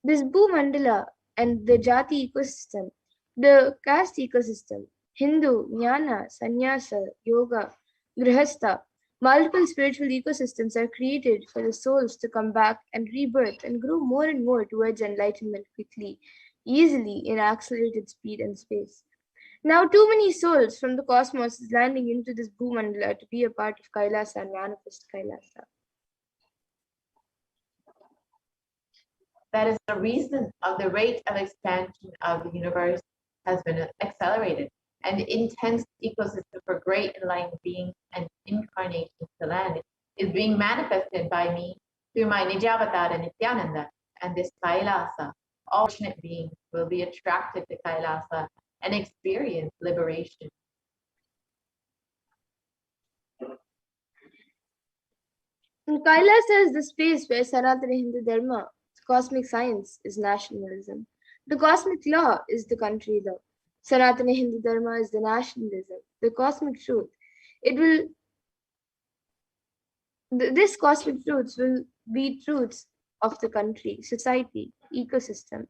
F: This Bhumandala and the Jati ecosystem, the caste ecosystem, Hindu, Jnana, Sannyasa, Yoga, Grihastha, multiple spiritual ecosystems are created for the souls to come back and rebirth and grow more and more towards enlightenment quickly, easily in accelerated speed and space. Now, too many souls from the cosmos is landing into this Bhumandala to be a part of Kailasa and manifest Kailasa.
G: That is the reason of the rate of expansion of the universe has been accelerated, and the intense ecosystem for great enlightened beings and incarnations to land is being manifested by me through my Nijavatara Nithyananda, and this Kailasa. All fortunate beings will be attracted to Kailasa and experience liberation.
F: And Kailasa is the space where Sanatana Hindu Dharma, cosmic science, is nationalism. The cosmic law is the country law. Sanatana Hindu Dharma is the nationalism, the cosmic truth. This cosmic truths will be truths of the country, society, ecosystem.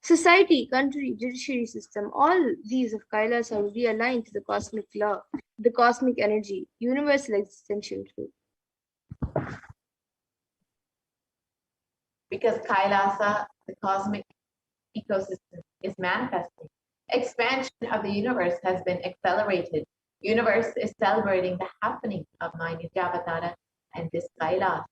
F: Society, country, judiciary system, all these of Kailasa will be aligned to the cosmic law, the cosmic energy, universal existential truth.
G: Because Kailasa, the cosmic ecosystem, is manifesting. Expansion of the universe has been accelerated. Universe is celebrating the happening of my Nijavatara and this Kailasa.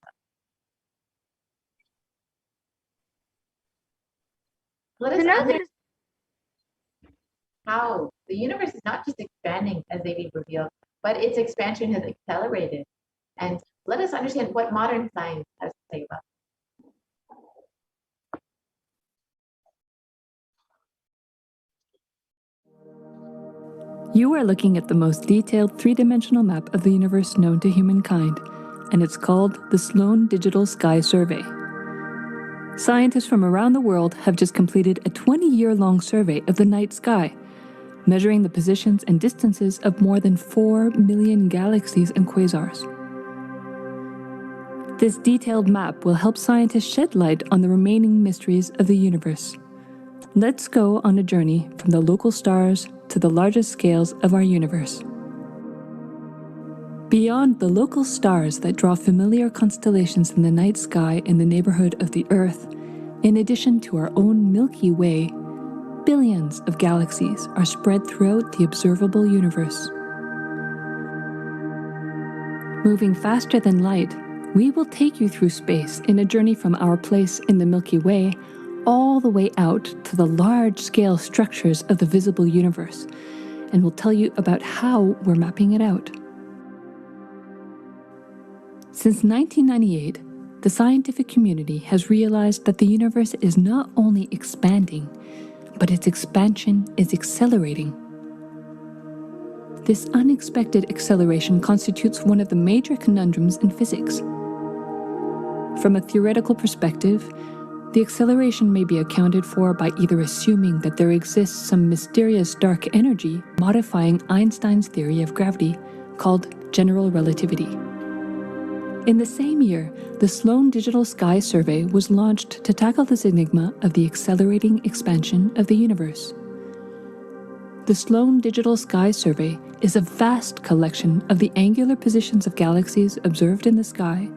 G: Let us understand how the universe is not just expanding as they revealed, but its expansion has accelerated. And let us understand what modern science has to say about it.
I: You are looking at the most detailed three-dimensional map of the universe known to humankind, and it's called the Sloan Digital Sky Survey. Scientists from around the world have just completed a 20-year-long survey of the night sky, measuring the positions and distances of more than 4 million galaxies and quasars. This detailed map will help scientists shed light on the remaining mysteries of the universe. Let's go on a journey from the local stars to the largest scales of our universe. Beyond the local stars that draw familiar constellations in the night sky in the neighborhood of the Earth, in addition to our own Milky Way, billions of galaxies are spread throughout the observable universe. Moving faster than light, we will take you through space in a journey from our place in the Milky Way all the way out to the large-scale structures of the visible universe, and we'll tell you about how we're mapping it out. Since 1998, the scientific community has realized that the universe is not only expanding, but its expansion is accelerating. This unexpected acceleration constitutes one of the major conundrums in physics. From a theoretical perspective, the acceleration may be accounted for by either assuming that there exists some mysterious dark energy modifying Einstein's theory of gravity, called general relativity. In the same year, the Sloan Digital Sky Survey was launched to tackle this enigma of the accelerating expansion of the universe. The Sloan Digital Sky Survey is a vast collection of the angular positions of galaxies observed in the sky,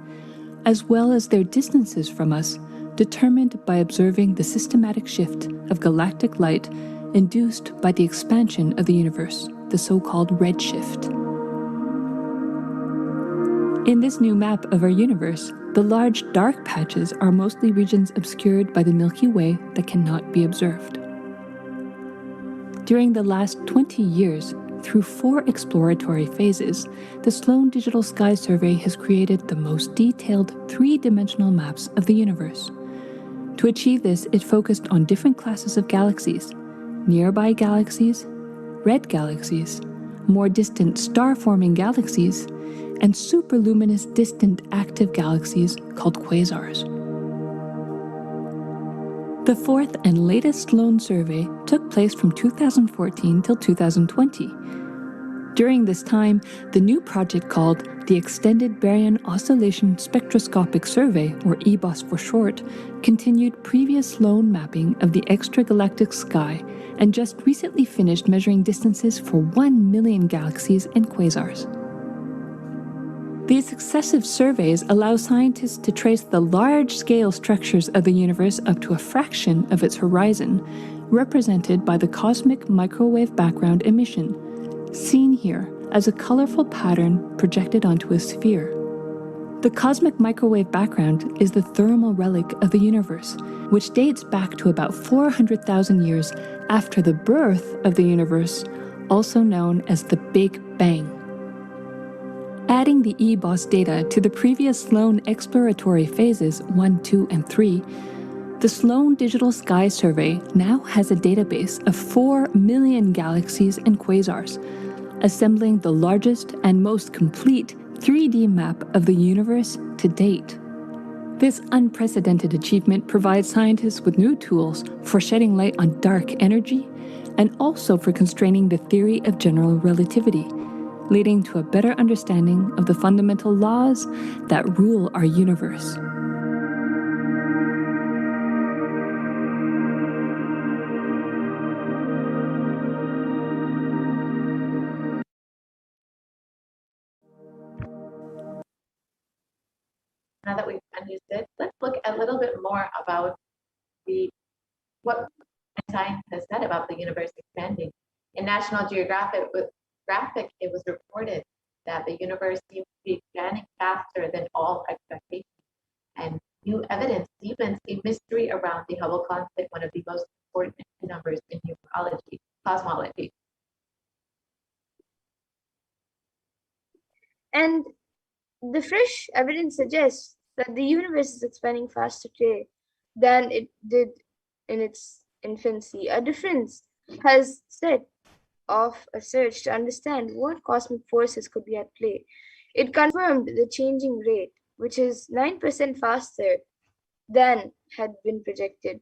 I: as well as their distances from us, determined by observing the systematic shift of galactic light induced by the expansion of the universe, the so-called redshift. In this new map of our universe, the large dark patches are mostly regions obscured by the Milky Way that cannot be observed. During the last 20 years, through 4 exploratory phases, the Sloan Digital Sky Survey has created the most detailed 3-dimensional maps of the universe. To achieve this, it focused on different classes of galaxies: nearby galaxies, red galaxies, more distant star-forming galaxies, and superluminous distant active galaxies called quasars. The 4th and latest Sloan survey took place from 2014 till 2020. During this time, the new project called the Extended Baryon Oscillation Spectroscopic Survey, or EBOS for short, continued previous Sloan mapping of the extragalactic sky and just recently finished measuring distances for 1 million galaxies and quasars. These successive surveys allow scientists to trace the large-scale structures of the universe up to a fraction of its horizon, represented by the cosmic microwave background emission, seen here as a colorful pattern projected onto a sphere. The cosmic microwave background is the thermal relic of the universe, which dates back to about 400,000 years after the birth of the universe, also known as the Big Bang. Adding the EBOS data to the previous Sloan exploratory phases 1, 2, and 3, the Sloan Digital Sky Survey now has a database of 4 million galaxies and quasars, assembling the largest and most complete 3D map of the universe to date. This unprecedented achievement provides scientists with new tools for shedding light on dark energy and also for constraining the theory of general relativity, leading to a better understanding of the fundamental laws that rule our universe.
G: Now that we've understood, let's look a little bit more about what science has said about the universe expanding. In National Geographic, it was reported that the universe seems to be expanding faster than all expectations, and new evidence deepens a mystery around the Hubble constant, one of the most important numbers in cosmology.
F: And the fresh evidence suggests that the universe is expanding faster today than it did in its infancy. A difference has set off a search to understand what cosmic forces could be at play. It confirmed the changing rate, which is 9% faster than had been projected,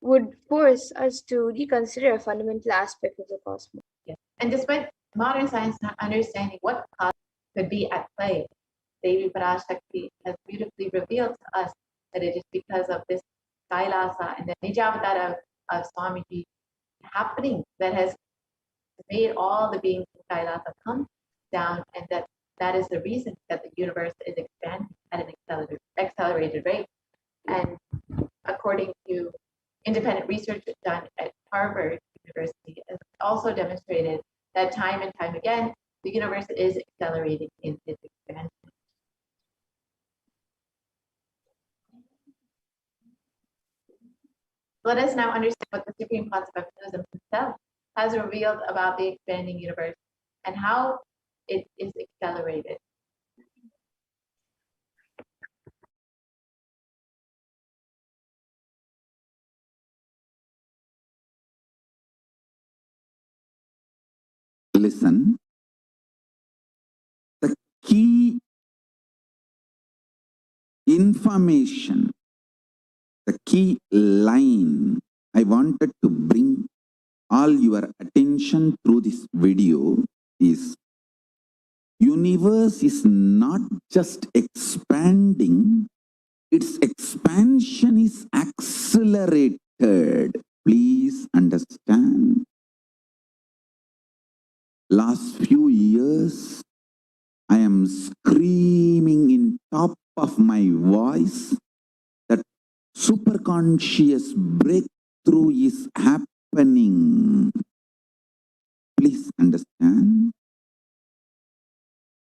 F: would force us to reconsider a fundamental aspect of the cosmos.
G: Yes. And despite modern science not understanding what cause could be at play, Devi Parashakti has beautifully revealed to us that it is because of this Kailasa and the Nijavatara of Swamiji happening that has made all the beings in Kailasa come down, and that is the reason that the universe is expanding at an accelerated rate. And according to independent research done at Harvard University, has also demonstrated that time and time again, the universe is accelerating in its expansion. Let us now understand what the Supreme Conceptualism himself has revealed about the expanding universe and how it is accelerated.
D: listen. The key information, the key line I wanted to bring all your attention through this video is universe is not just expanding, its expansion is accelerated. Please understand. Last few years, I am screaming in top of my voice that superconscious breakthrough is happening. Please understand.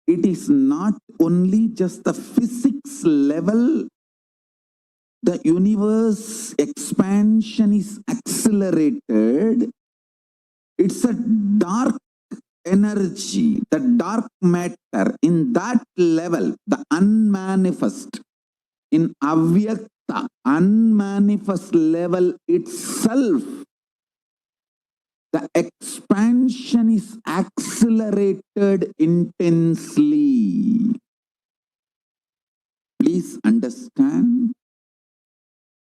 D: It is not only just the physics level. The universe expansion is accelerated. It's a dark energy, the dark matter in that level, the unmanifest, in avyakta, unmanifest level itself, the expansion is accelerated intensely. Please understand.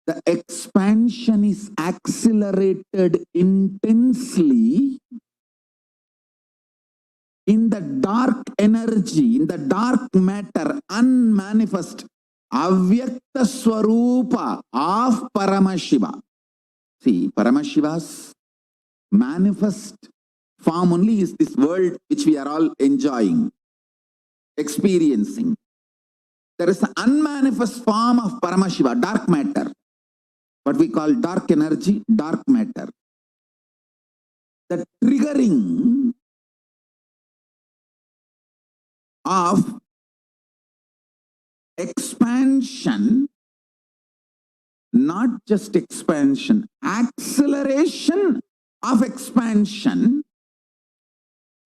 D: The expansion is accelerated intensely in the dark energy, in the dark matter, unmanifest, avyakta swarupa of Paramashiva. See, Paramashiva's manifest form only is this world which we are all enjoying, experiencing. There is an unmanifest form of Paramashiva, dark matter. What we call dark energy, dark matter. The triggering of expansion, not just expansion, acceleration of expansion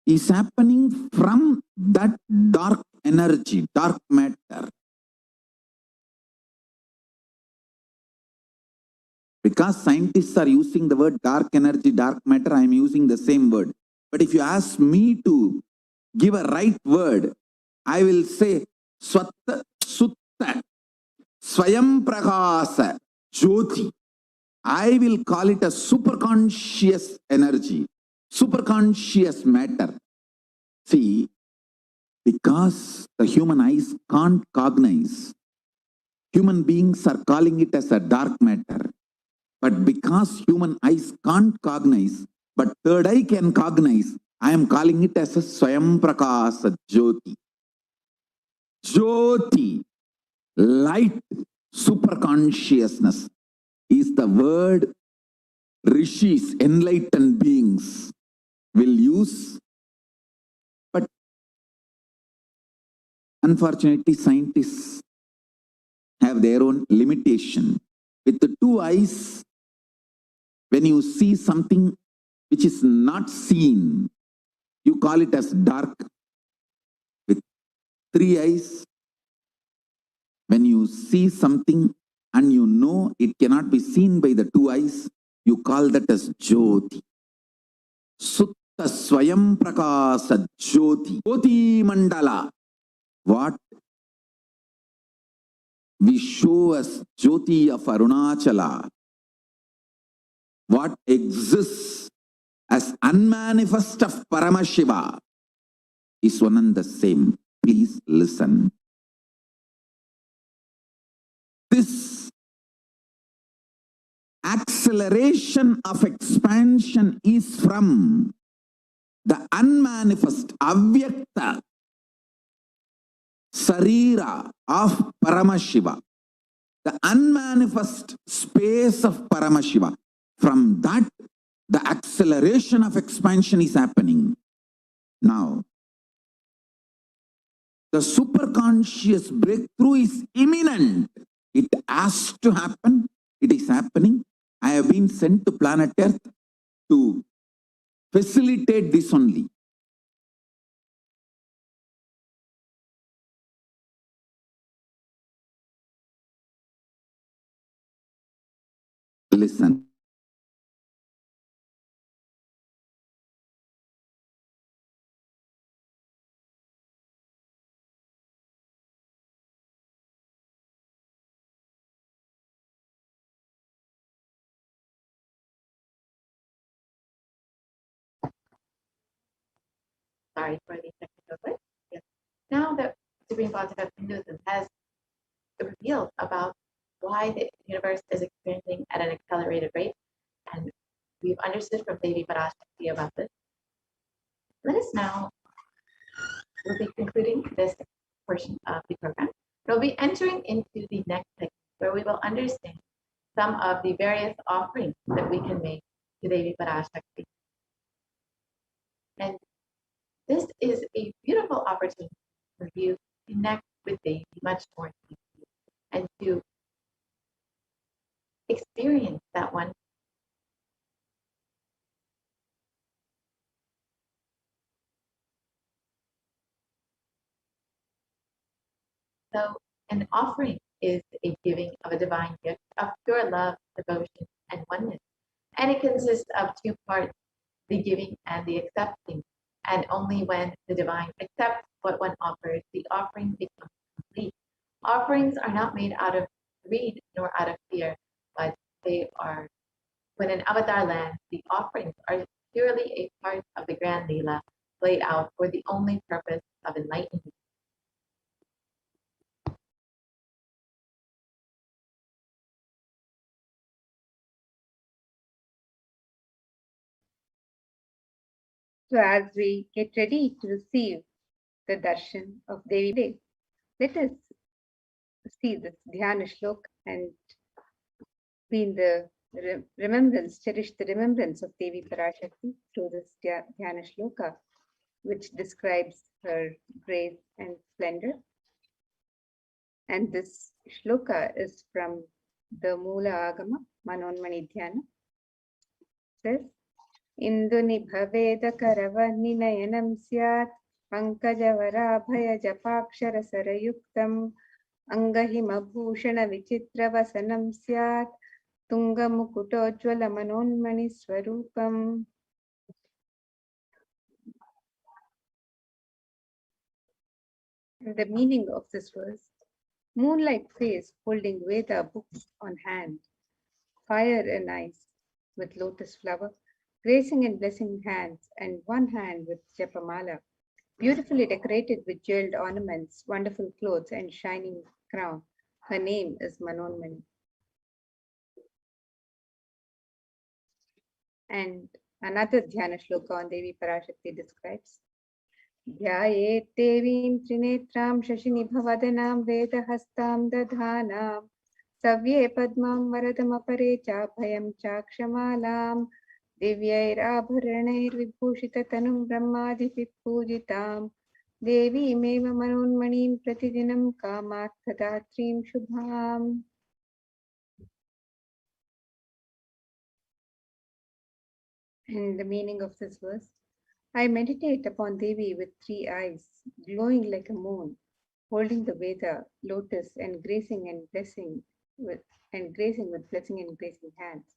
D: is happening from that dark energy, dark matter. Because scientists are using the word dark energy, dark matter, I am using the same word. But if you ask me to give a right word, I will say Swatta Sutta Swayam Prakasa Jyoti. I will call it a superconscious energy, superconscious matter. See, because the human eyes can't cognize, human beings are calling it as a dark matter. But because human eyes can't cognize, but third eye can cognize, I am calling it as a Swayam Prakasa Jyoti. Jyoti, light, superconsciousness is the word rishis, enlightened beings will use. But unfortunately, scientists have their own limitation. With the two eyes, when you see something which is not seen, you call it as dark. With three eyes, when you see something and you know it cannot be seen by the two eyes, you call that as Jyoti. Sutta Swayam Prakasa Jyoti. Jyoti Mandala. What we show as Jyoti of Arunachala, what exists as unmanifest of Paramashiva is one and the same. Please listen. This acceleration of expansion is from the unmanifest, avyakta, sarira of Paramashiva, the unmanifest space of Paramashiva. From that, the acceleration of expansion is happening. Now, the superconscious breakthrough is imminent. It has to happen. It is happening. I have been sent to planet Earth to facilitate this only. Listen.
G: sorry for the technical glitch. Yes. Now that Supreme Philosophy of Hinduism has revealed about why the universe is expanding at an accelerated rate, and we've understood from Devi Parashakti about this, let us now, we'll be concluding this portion of the program. We'll be entering into the next segment where we will understand some of the various offerings that we can make to Devi Parashakti. And this is a beautiful opportunity for you to connect with Devi much more deeply and to experience that one. So an offering is a giving of a divine gift of pure love, devotion, and oneness. And it consists of two parts, the giving and the accepting. And only when the divine accepts what one offers, the offering becomes complete. Offerings are not made out of greed nor out of fear, but they are, when an avatar lands, the offerings are purely a part of the grand Leela played out for the only purpose of enlightenment.
C: So as we get ready to receive the darshan of Devi, let us see this dhyana shloka and be in the remembrance, cherish the remembrance of Devi Parashakti through this dhyana shloka, which describes her grace and splendor. And this shloka is from the Mula Agama, Manonmani Dhyana. It says, Indunibhaveda Karavarninayanam Syat Pankajavara Japakshara Sarayuktam Angahimabhushana Vichitravasanam Syat Tungamukutojvala Manonmani Swarupam. And the meaning of this verse: moonlight face holding Veda books on hand, fire and ice with lotus flower, gracing and blessing hands, and one hand with japamala, beautifully decorated with jeweled ornaments, wonderful clothes, and shining crown. Her name is Manonmani. And another dhyana shloka on Devi Parashakti describes, Dhyayet Devim Trinetram Shashinibhavadhanam Vedahastam Dadhanam Savye Padmam Varadamapare Chapayam Chakshamalam Divyairabharanair Vibhushita Tanum Brahmadipip Pujitam Devi Meva Manonmanim Pratidinam Kamarthadatrim Shubham. And the meaning of this verse: I meditate upon Devi with three eyes, glowing like a moon, holding the Veda, lotus, and gracing with blessing and gracing hands.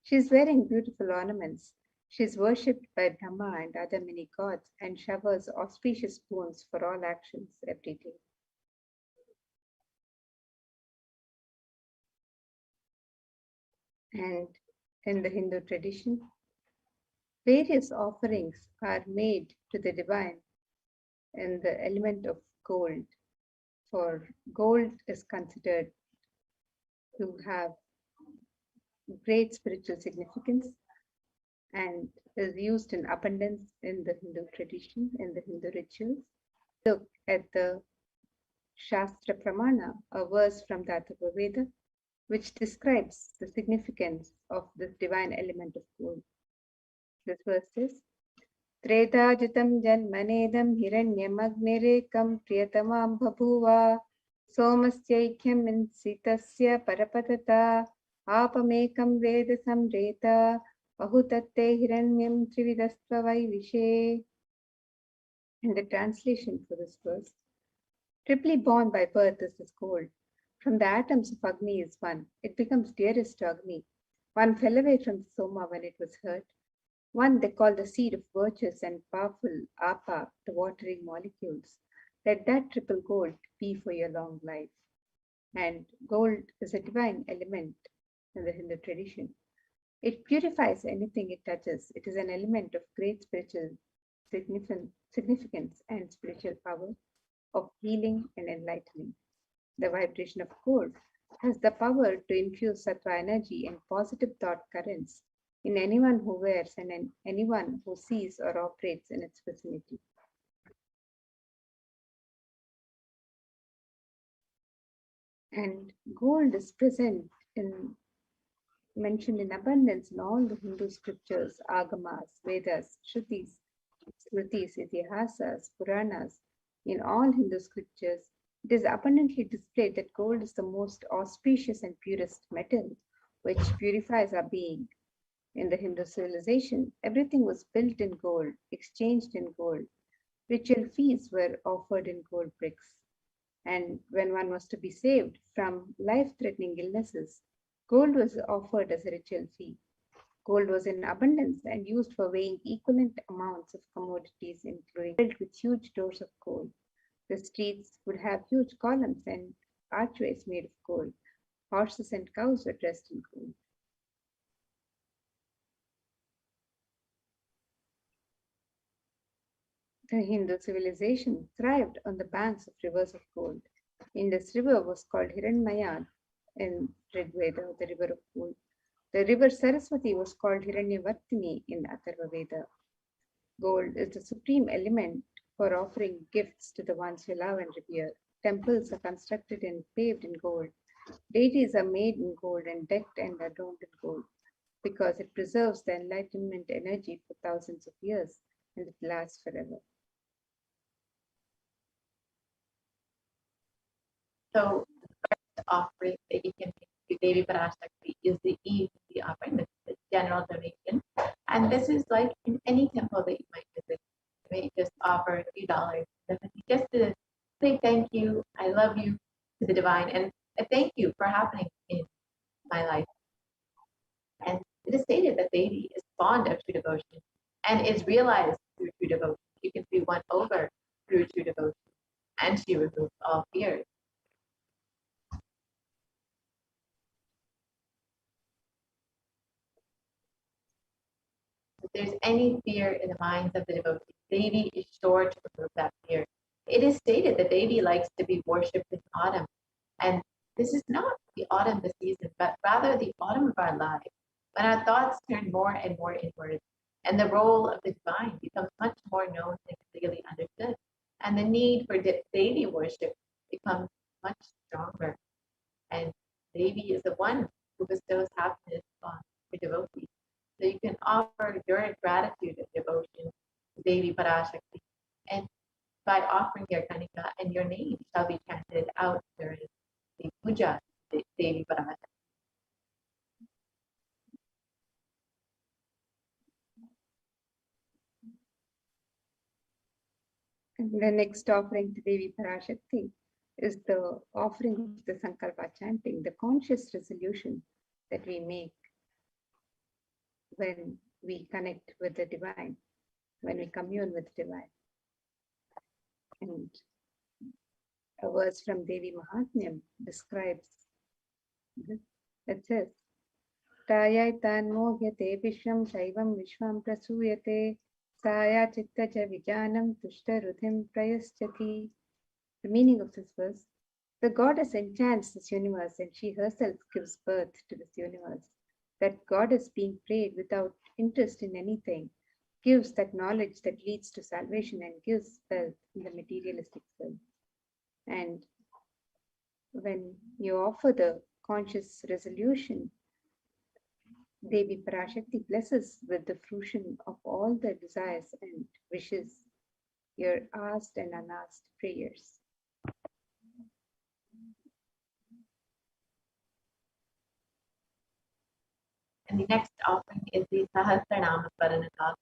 C: She is wearing beautiful ornaments. She is worshipped by Brahma and other many gods and showers auspicious boons for all actions every day. And in the Hindu tradition, various offerings are made to the divine in the element of gold, for gold is considered to have great spiritual significance and is used in abundance in the Hindu tradition, in the Hindu rituals. Look at the Shastra Pramana, a verse from the Atharva Veda, which describes the significance of this divine element of gold. This verse says, Tredajitam janmanedam hiranyamagnirekam priyatamam bhabhuva somasyaikyam insitasya parapatata apamekam veda samreta bahutatte hiranyam trividastva vaivishe. And the translation for this verse: triply born by birth is this gold. From the atoms of Agni is one. It becomes dearest to Agni. One fell away from the Soma when it was hurt. One they call the seed of virtues and powerful apa, the watering molecules. Let that triple gold be for your long life. And gold is a divine element in the Hindu tradition. It purifies anything it touches. It is an element of great spiritual
J: significance and spiritual power of healing and enlightening. The vibration of gold has the power to infuse sattva energy and positive thought currents in anyone who wears and in anyone who sees or operates in its vicinity. And gold is mentioned in abundance in all the Hindu scriptures, agamas, Vedas, Shrutis, Smritis, Itihasas, Puranas. In all Hindu scriptures, it is abundantly displayed that gold is the most auspicious and purest metal, which purifies our being. In the Hindu civilization, everything was built in gold, exchanged in gold. Ritual feasts were offered in gold bricks. And when one was to be saved from life-threatening illnesses, gold was offered as a ritual fee. Gold was in abundance and used for weighing equivalent amounts of commodities, including built with huge doors of gold. The streets would have huge columns and archways made of gold. Horses and cows were dressed in gold. The Hindu civilization thrived on the banks of rivers of gold. Indus River was called Hiranmaya in Rig Veda, the river of gold. The river Saraswati was called Hiranyavartini in Atharva Veda. Gold is the supreme element for offering gifts to the ones you love and revere. Temples are constructed and paved in gold. Deities are made in gold and decked and adorned in gold because it preserves the enlightenment energy for thousands of years and it lasts forever.
G: So the first offering that you can make to Devi Parashakti is the easy offering, the general donation. And this is like in any temple that you might visit. You may just offer a few dollars just to say thank you, I love you to the divine, and a thank you for happening in my life. And it is stated that Devi is fond of true devotion and is realized through true devotion. You can be won over through true devotion, and she removes all fears. If there's any fear in the minds of the devotees, Devi is sure to remove that fear. It is stated that Devi likes to be worshipped in autumn. And this is not the autumn, the season, but rather the autumn of our lives, when our thoughts turn more and more inward, and the role of the divine becomes much more known and clearly understood. And the need for Devi worship becomes much stronger. And Devi is the one who bestows happiness on her devotees. So you can offer your gratitude and devotion to Devi Parashakti. And by offering your kanika, and your name shall be chanted out during the puja to Devi Parashakti.
J: And the next offering to Devi Parashakti is the offering of the Sankalpa chanting, the conscious resolution that we make when we connect with the divine, when we commune with the divine. And a verse from Devi Mahatmyam describes this. It says, Tayaitan mohyate vishwam shaivam vishwam prasuyate saya chittaja vijanam tushta ruthim prayaschati. The meaning of this verse, the goddess enchants this universe and she herself gives birth to this universe. That goddess being prayed without interest in anything gives that knowledge that leads to salvation and gives wealth in the materialistic world. And when you offer the conscious resolution, Devi Parashakti blesses with the fruition of all the desires and wishes, your asked and unasked prayers.
G: And the next offering is the Sahasranama Paranatha.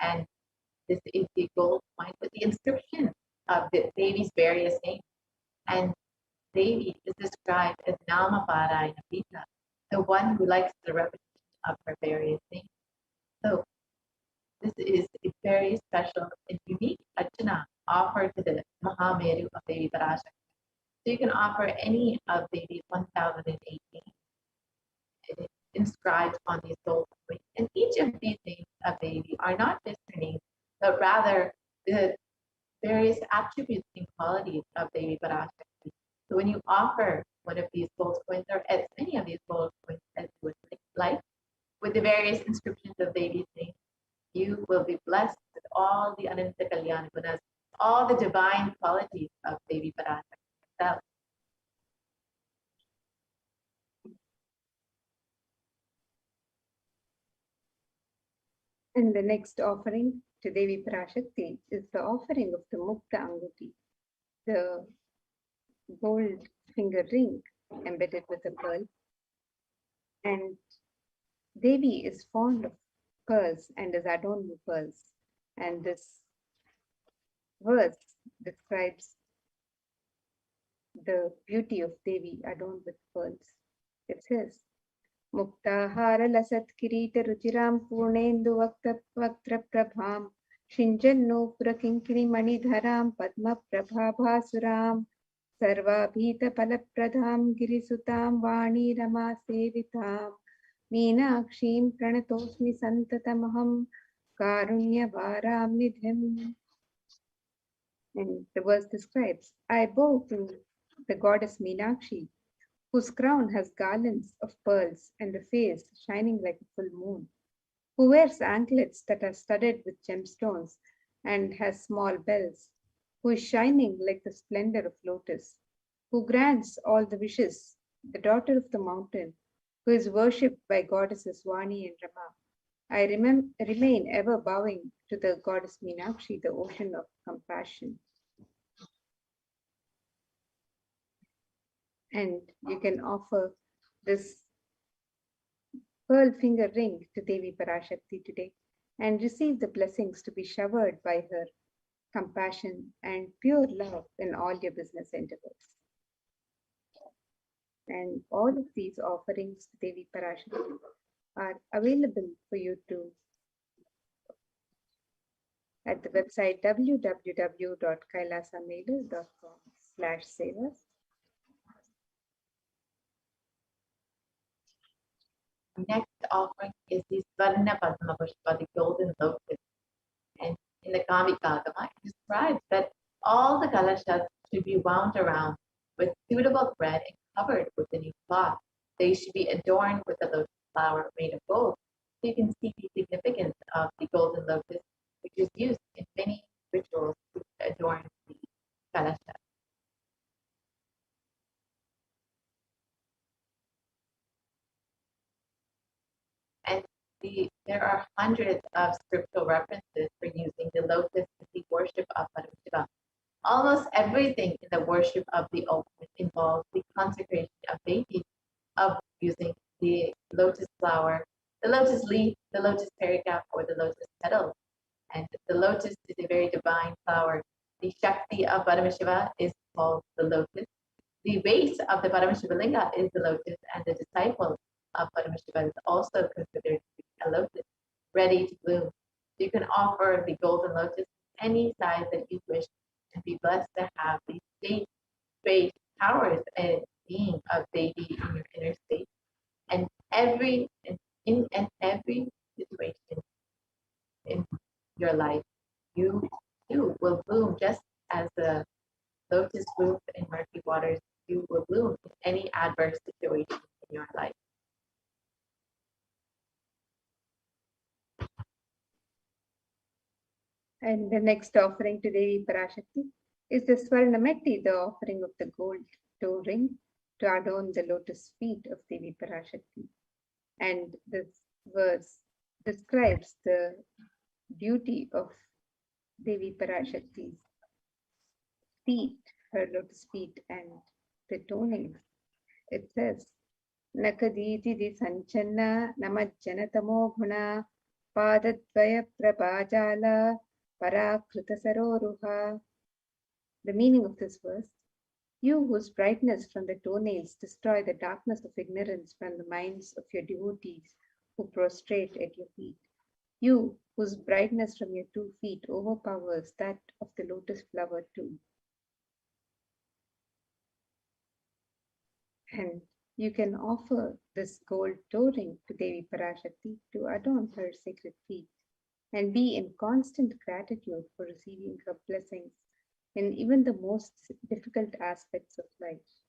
G: And this is the gold coin with the inscription of the Devi's various names. And Devi is described as Nama Parayana Pita, the one who likes the repetition of her various names. So this is a very special and unique archana offered to the Mahameru of Devi Parashakti. So you can offer any of Devi's 1018 inscribed on these gold coins. And each of these names of Devi are not just her names, but rather the various attributes and qualities of Devi Parashakti. So when you offer one of these gold coins, or as many of these gold coins as you would like, with the various inscriptions of Devi's name, you will be blessed with all the Ananta Kalyana Gunas, all the divine qualities of Devi Parashakti herself.
J: And the next offering to Devi Parashakti is the offering of the Mukta Anguti, the gold finger ring embedded with a pearl. And Devi is fond of pearls and is adorned with pearls. And this verse describes the beauty of Devi adorned with pearls. It says, Muktahara lasat kirita ruchiram purnendu vaktra prabham shinjanno purakinkiri manidharam padma prabhabhasuram sarvabhita palapradham girisutam vani rama sevitam meenakshim pranatosmi santatamaham karunya varam nidhim. And the verse describes, I bow to the goddess Meenakshi, whose crown has garlands of pearls and a face shining like a full moon, who wears anklets that are studded with gemstones and has small bells, who is shining like the splendor of lotus, who grants all the wishes, the daughter of the mountain, who is worshipped by goddesses Vani and Rama. I remain ever bowing to the goddess Meenakshi, the ocean of compassion. And you can offer this pearl finger ring to Devi Parashakti today and receive the blessings to be showered by her compassion and pure love in all your business endeavors. And all of these offerings to Devi Parashakti are available for you to at the website www.kailasamailer.com/sevas.
G: Next offering is the Svarna Padma Pushpa, the golden lotus. And in the Kamikagama, it describes that all the kalashas should be wound around with suitable thread and covered with a new cloth. They should be adorned with a lotus flower made of gold. So you can see the significance of the golden lotus, which is used in many rituals to adorn the kalasha. And there are hundreds of scriptural references for using the lotus in the worship of Paramashivoham. Almost everything in the worship of the ultimate involves the consecration of deities, of using the lotus flower, the lotus leaf, the lotus pericarp, or the lotus petal. And the lotus is a very divine flower. The Shakti of Paramashiva is called the lotus. The base of the Paramashiva Linga is the lotus, and the disciple of Paramashiva is also considered to be a lotus, ready to bloom. You can offer the golden lotus any size that you wish and be blessed to have these state powers and being of Devi in your inner state. And in every situation in your life, you too will bloom just as the lotus blooms in murky waters. You will bloom in any adverse situation in your life.
J: And the next offering to Devi Parashakti is the Swarnameti, the offering of the gold toe ring to adorn the lotus feet of Devi Parashakti. And this verse describes the beauty of Devi Parashakti's feet, her lotus feet, and the toenails. It says, Nakaditi di Sanchanna Namajjanatamo Guna Padadvaya Prabhajala Parakruta Saroruha. The meaning of this verse, you whose brightness from the toenails destroy the darkness of ignorance from the minds of your devotees who prostrate at your feet. You whose brightness from your 2 feet overpowers that of the lotus flower too. And you can offer this gold toe ring to Devi Parashakti to adorn her sacred feet. and be in constant gratitude for receiving her blessings in even the most difficult aspects of life.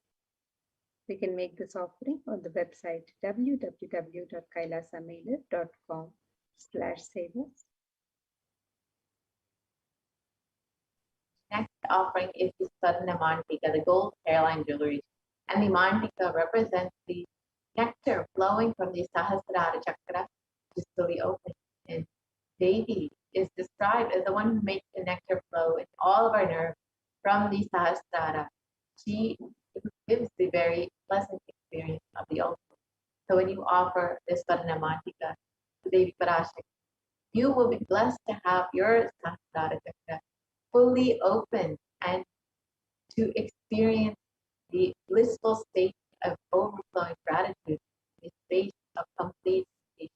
J: We can make this offering on the website www.kailasamailer.com/savers.
G: Next offering is the Swarna Mantika, the gold hairline jewelry. And the Mantika represents the nectar flowing from the Sahasrara Chakra, which is fully open. And Devi is described as the one who makes the nectar flow in all of our nerves from the Sahasrara. She gives the very pleasant experience of the ultimate. So when you offer this Swarna Mantika to Devi Parashakti, you will be blessed to have your Sahasrara Chakra fully open and to experience the blissful state of overflowing gratitude, the state of complete peace.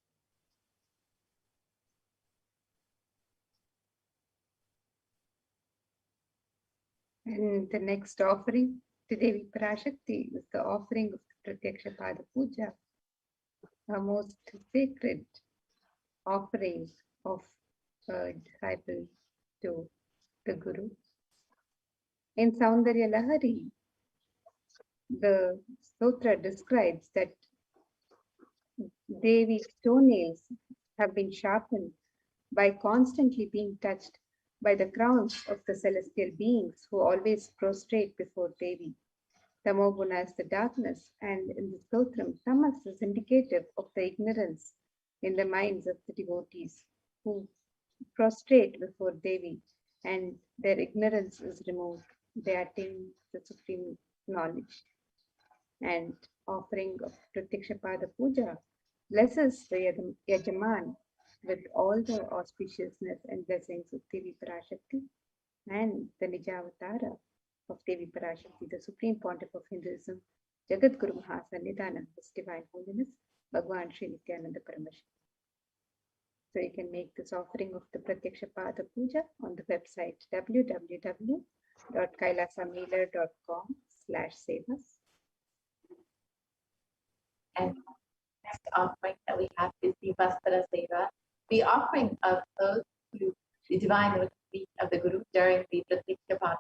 J: And the next offering to Devi Parashakti is the offering of the Pratyaksha Pada Puja, a most sacred offering of a disciple to the Guru. In Saundarya Lahari, the Stotra describes that Devi's toenails have been sharpened by constantly being touched by the crowns of the celestial beings who always prostrate before Devi. Tamoguna is the darkness, and in the Stotram, Tamas is indicative of the ignorance in the minds of the devotees who prostrate before Devi, and their ignorance is removed. They attain the supreme knowledge. And offering of Pratyaksha Pada Puja blesses the Yajaman with all the auspiciousness and blessings of Devi Parashakti and the Nijavatara of Devi Parashakti, the Supreme Pontiff of Hinduism, Jagat Guru Mahasannidhanam, His Divine Holiness, Bhagwan Sri Nithyananda Paramashivam. So you can make this offering of the Pratyaksha Pada Puja on the website www.kailasamailer.com/savas.
G: And next offering that we have is the Vastra Seva, the offering of clothes to the divine feet of the Guru during the Pratyaksha Pada.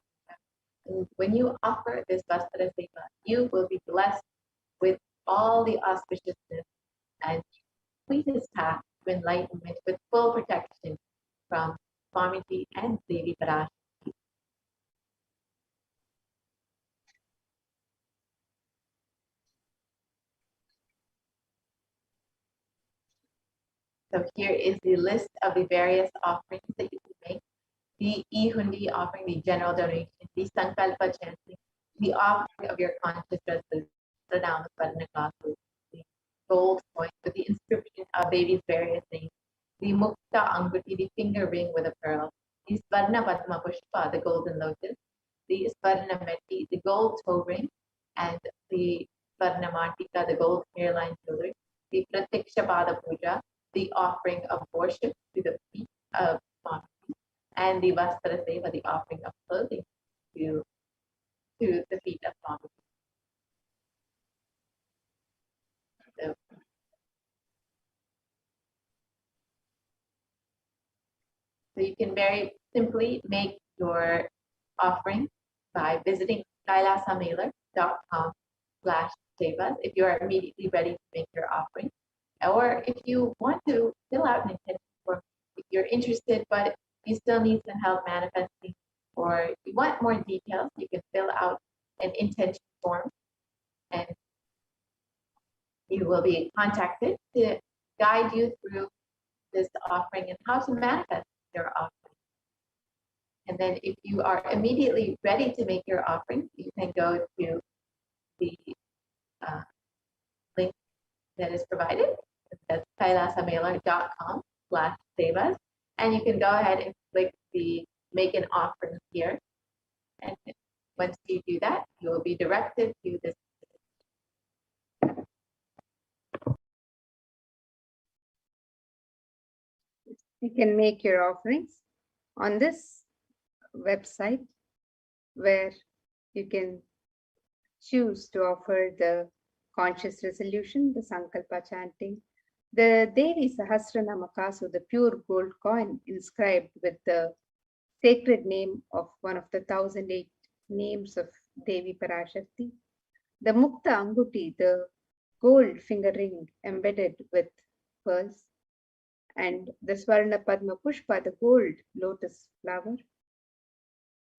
G: And when you offer this Vastra Seva, you will be blessed with all the auspiciousness and complete his path to enlightenment with full protection from Swamiji and Devi Parashakti. So here is the list of the various offerings that you can make. The E-Hundi offering, the general donation, the Sankalpa chanting, the offering of your conscious resolution, the Namasvarna classes, the gold coin with the inscription of Devi's various names, the Mukta Anguti, the finger ring with a pearl, the Svarna Padma Pushpa, the golden lotus, the Svarna Meti, the gold toe ring, and the Svarna Mantika, the gold hairline jewelry, the Pratyaksha Pada Puja, the offering of worship to the feet of Swami, and the Vastra Seva, the offering of clothing to the feet of Swami. So you can very simply make your offering by visiting kailasamailer.com/sevas if you are immediately ready to make your offering. Or if you want to fill out an intention form, if you're interested but you still need some help manifesting, or you want more details, you can fill out an intention form and you will be contacted to guide you through this offering and how to manifest your offering. And then if you are immediately ready to make your offering, you can go to the link that is provided. That's kailasamailer.com/sevas. And you can go ahead and click the make an offering here. And once you do that, you will be directed to this.
J: You can make your offerings on this website where you can choose to offer the conscious resolution, the Sankalpa chanting, The Devi Sahasranama Kasu, the pure gold coin inscribed with the sacred name of one of the 1008 names of Devi Parashakti. The Mukta Anguti, the gold finger ring embedded with pearls. And the Swarna Padma Pushpa, the gold lotus flower.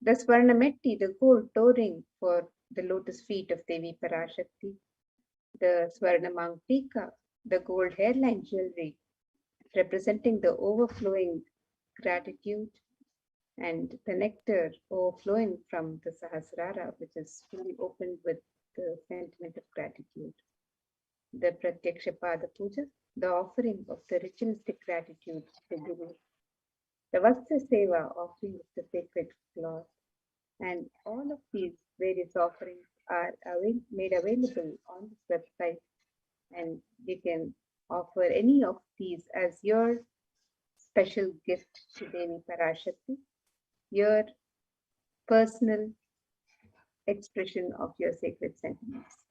J: The Swarna Metti, the gold toe ring for the lotus feet of Devi Parashakti. The Swarna Mangtika, the gold hairline jewelry representing the overflowing gratitude, and the nectar overflowing from the Sahasrara, which is fully opened with the sentiment of gratitude. The Pratyaksha Pada Puja, the offering of the ritualistic gratitude to the Guru. The Vastra Seva, offering of the sacred cloth. And all of these various offerings are made available on this website, and you can offer any of these as your special gift to Devi Parashakti, your personal expression of your sacred sentiments.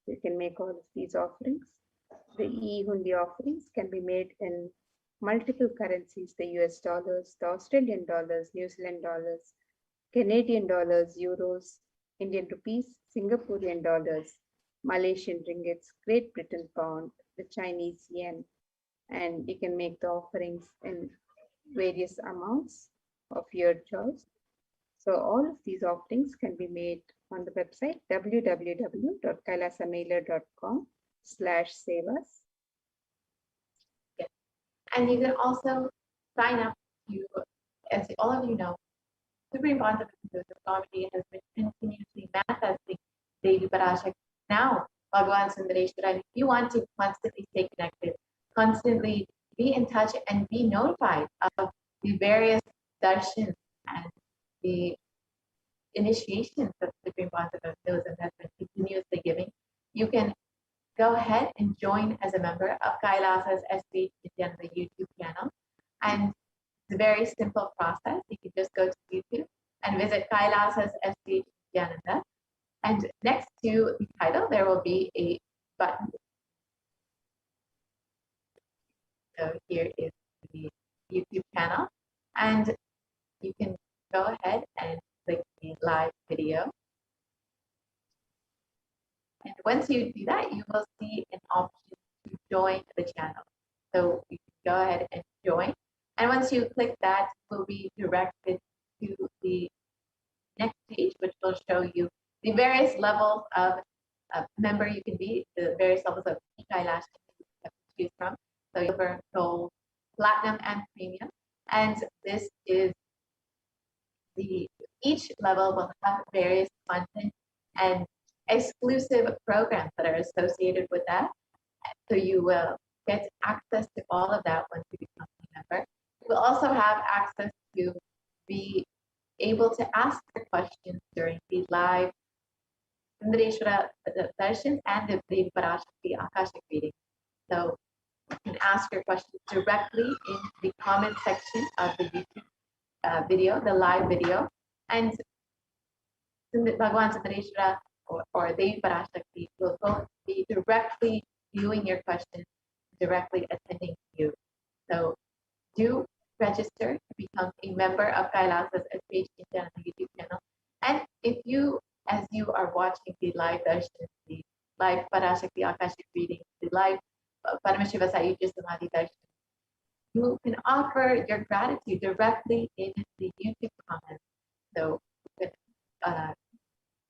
J: You can make all of these offerings. The e-hundi offerings can be made in multiple currencies, the US dollars, the Australian dollars, New Zealand dollars, Canadian dollars, euros, Indian rupees, Singaporean dollars, Malaysian ringgits, Great Britain pound, the Chinese yen, and you can make the offerings in various amounts of your choice. So all of these offerings can be made on the website www.kailasamailer.com/sevas.
G: And you can also sign up to, as all of you know, Supreme Pontificate Comedy has been continuously manifesting Devi Parashakti. Now, Bhagavan Sundareshwara, if you want to constantly stay connected, constantly be in touch and be notified of the various darshans and the initiations that Supreme Pontificate has been continuously giving, you can go ahead and join as a member of Kailasa's HDH Nithyananda YouTube channel. And it's a very simple process. You can just go to YouTube and visit Kailasa's HDH Nithyananda. And next to the title, there will be a button. So here is the YouTube channel. And you can go ahead and click the live video. And once you do that, you will see an option to join the channel. So you can go ahead and join. And once you click that, you will be directed to the next page, which will show you the various levels of member you can be, the various levels of Kailash you have to choose from. So silver, gold, platinum, and premium. And this is each level will have various content and exclusive programs that are associated with that. So you will get access to all of that once you become a member. You will also have access to be able to ask your questions during the live Sundareshwara sessions and the Devi Parashakti Akashic reading. So you can ask your questions directly in the comment section of the YouTube video, the live video, and Bhagavan Sundareshwara or Devi Parashakti will both be directly viewing your questions, directly attending to you. So do register to become a member of Kailasa's HDH Nithyananda YouTube channel. And if you, as you are watching the live darshan, the live Parashakti Akashic reading, the live Paramashiva Sayujya Samadhi darshan, you can offer your gratitude directly in the YouTube comments. So you can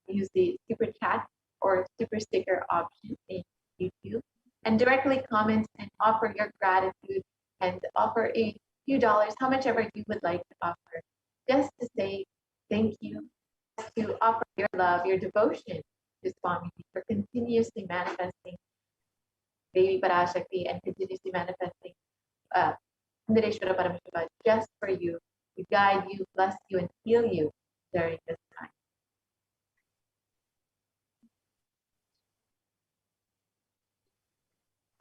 G: use the super chat or super sticker option in YouTube and directly comment and offer your gratitude and offer a few dollars, how much ever you would like to offer, just to say thank you, to offer your love, your devotion to Swami for continuously manifesting Devi Parashakti and continuously manifesting Sundareshwara Paramashiva just for you, to guide you, bless you, and heal you during this time.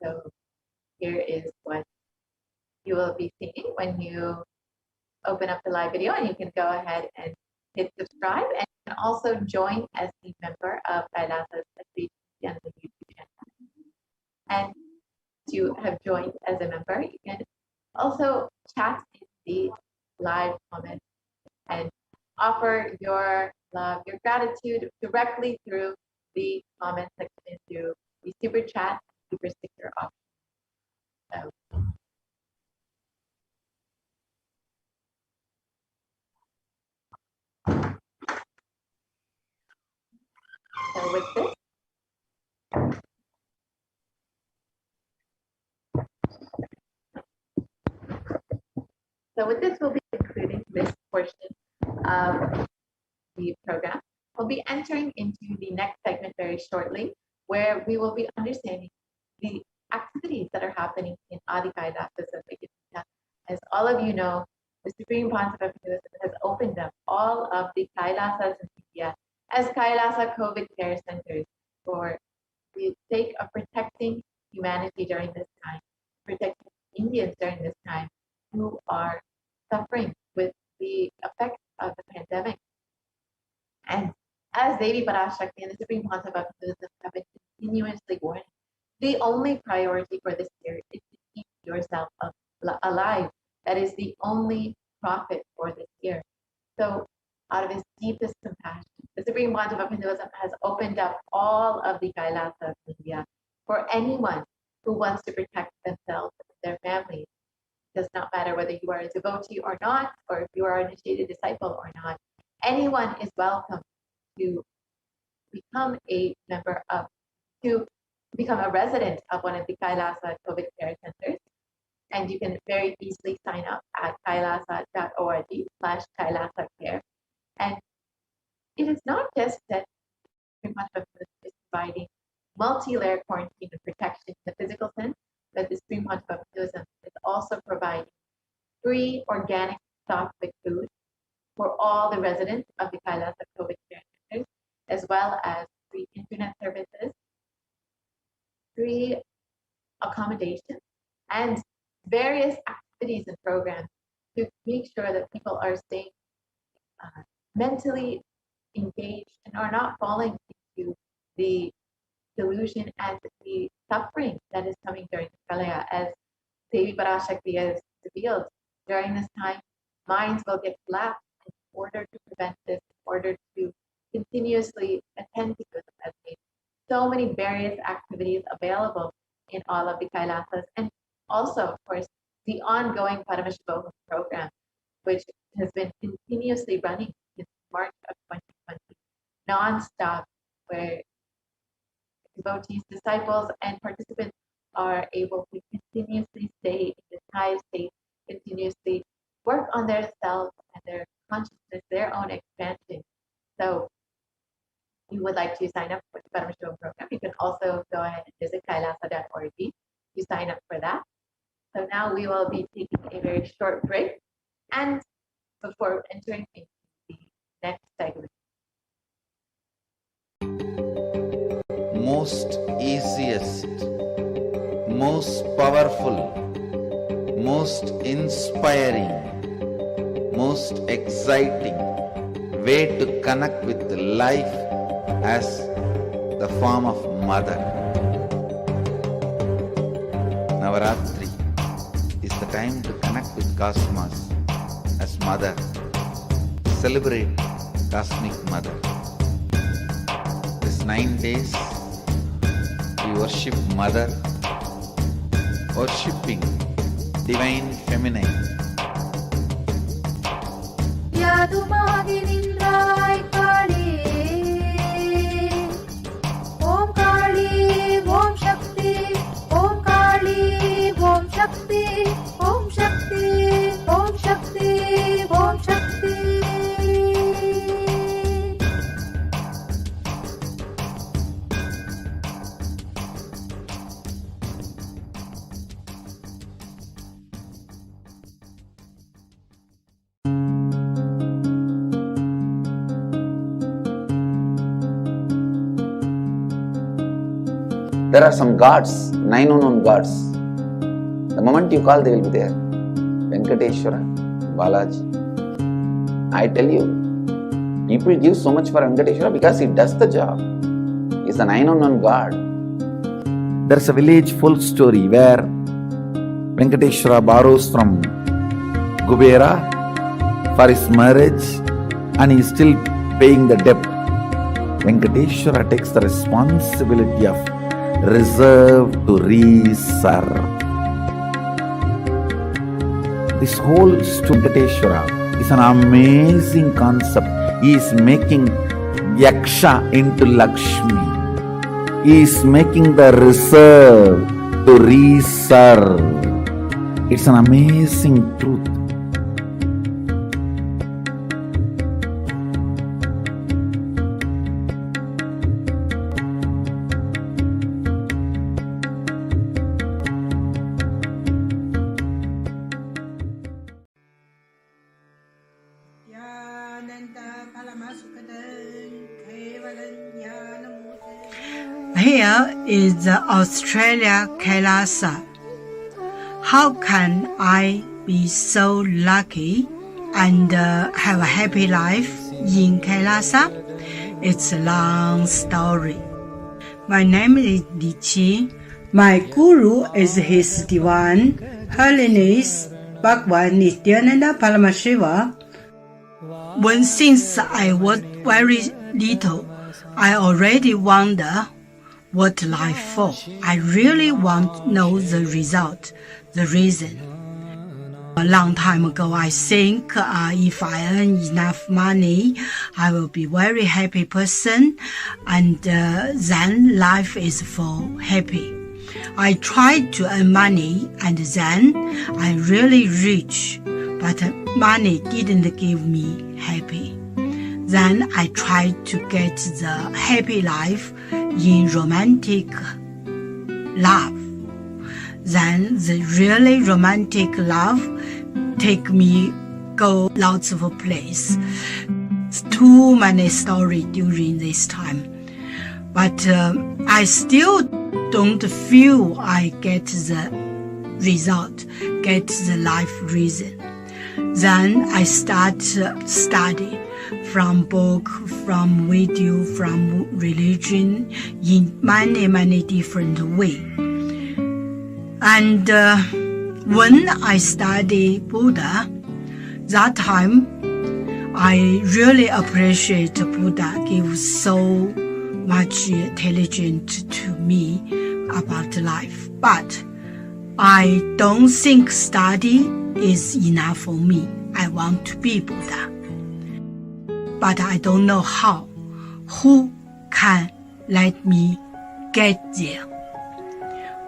G: So here is what you will be seeing when you open up the live video, and you can go ahead and hit subscribe and you can also join as a member of Kailasa's YouTube channel. And you have joined as a member, you can also chat in the live comments and offer your love, your gratitude directly through the comment section, through the super chat, super sticker option. So with this, we'll be concluding this portion of the program. We'll be entering into the next segment very shortly, where we will be understanding the activities that are happening in Adi Kailasas of India. As all of you know, the Supreme Panchayat has opened up all of the Kailasas in India as Kailasa COVID care centers for the sake of protecting humanity during this time, protecting Indians during this time who are suffering with the effects of the pandemic. And as Devi Parashakti and the Supreme Concept of Buddhism have been continuously warning, the only priority for this year is to keep yourself alive. That is the only profit for this year. So out of his deepest compassion, the Supreme Concept of Hinduism has opened up all of the Kailasa of India for anyone who wants to protect themselves and their families. It does not matter whether you are a devotee or not, or if you are an initiated disciple or not. Anyone is welcome to become a resident of one of the Kailasa COVID care centers. And you can very easily sign up at kailasa.org/Kailasa care. And it is not just that Supreme Panchayat is providing multi-layer quarantine and protection in the physical sense, but the Supreme Panchayat is also providing free organic sattvic food for all the residents of the Kailasa COVID care centers, as well as free internet services, free accommodation, and various activities and programs to make sure that people are staying mentally engaged and are not falling into the delusion and the suffering that is coming during the Pralaya. As Devi Parashakti has revealed, during this time, minds will get lapsed in order to prevent this, in order to continuously attend to this. As so many various activities available in all of the Kailasas, and also, of course, the ongoing Paramashivoham program, which has been continuously running since March of 2020, non-stop, where devotees, disciples, and participants are able to continuously stay in this high state, continuously work on their self and their consciousness, their own expansion. So you would like to sign up for the Paramashivoham program, you can also go ahead and visit kailasa.org to sign up for that. So now we will be taking a very short break, and before entering into the next segment.
D: Most easiest, most powerful, most inspiring, most exciting way to connect with life as the form of mother. Navaratri is the time to connect with Cosmos as mother. Celebrate Cosmic Mother. This 9 days we worship Mother, worshipping Divine Feminine. There are some gods, 9 unknown gods. The moment you call, they will be there. Venkateshwara, Balaji. I tell you, people give so much for Venkateshwara because he does the job. He is the 9 unknown god. There's a village folk story where Venkateshwara borrows from Kubera for his marriage and he is still paying the debt. Venkateshwara takes the responsibility of reserve to reserve. This whole Venkateshwara is an amazing concept. He is making Yaksha into Lakshmi. He is making the reserve to reserve. It's an amazing truth.
K: Here is the Australia Kailasa. How can I be so lucky and have a happy life in Kailasa? It's a long story. My name is Li Qi. My guru is His Divine Holiness Bhagwan Nithyananda Paramashivam. Since I was very little, I already wonder what life for. I really want to know the result, the reason. A long time ago, I think if I earn enough money, I will be very happy person, and then life is for happy. I tried to earn money, and then I'm really rich, but money didn't give me happy. Then I tried to get the happy life in romantic love. Then the really romantic love take me go lots of place. Too many stories during this time. But I still don't feel I get the result, get the life reason. Then I start study from book, from video, from religion in many different ways. And when I study Buddha, that time I really appreciate Buddha gives so much intelligence to me about life. But I don't think study is enough for me. I want to be Buddha. But I don't know how. Who can let me get there?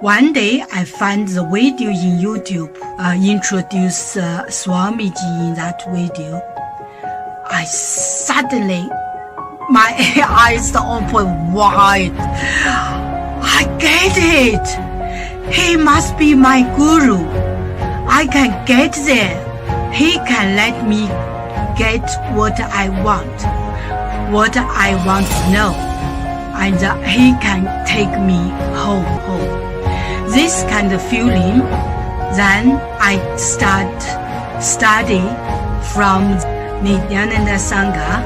K: One day I found the video in YouTube, introduce Swamiji in that video. I suddenly, my eyes open wide. I get it. He must be my guru. I can get there. He can let me get what I want to know, and he can take me home. This kind of feeling, then I start study from Nithyananda Sangha.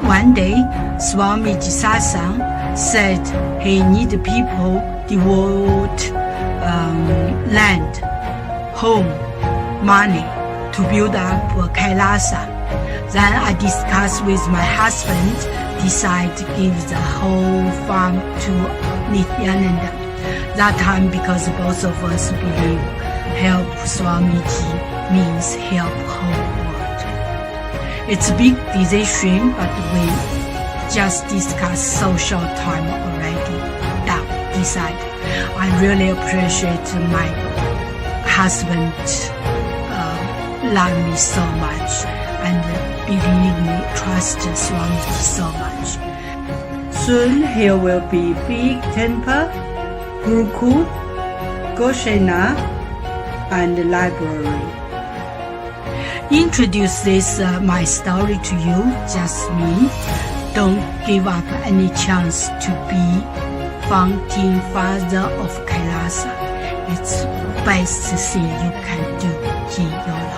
K: One day, Swamiji Satsang said he need people devote land, home, money to build up Kailasa. Then I discussed with my husband, decide to give the whole farm to Nithyananda. That time, because both of us believe help Swamiji means help whole world. It's a big decision, but we just discussed so short time already. Decide. I really appreciate my husband love me so much and believe me, trust Swamiji so much. Soon here will be big temple, Gurukul, Goshena, and library. Introduce this my story to you, just me. Don't give up any chance to be founding father of Kailasa. It's the best thing you can do in your life.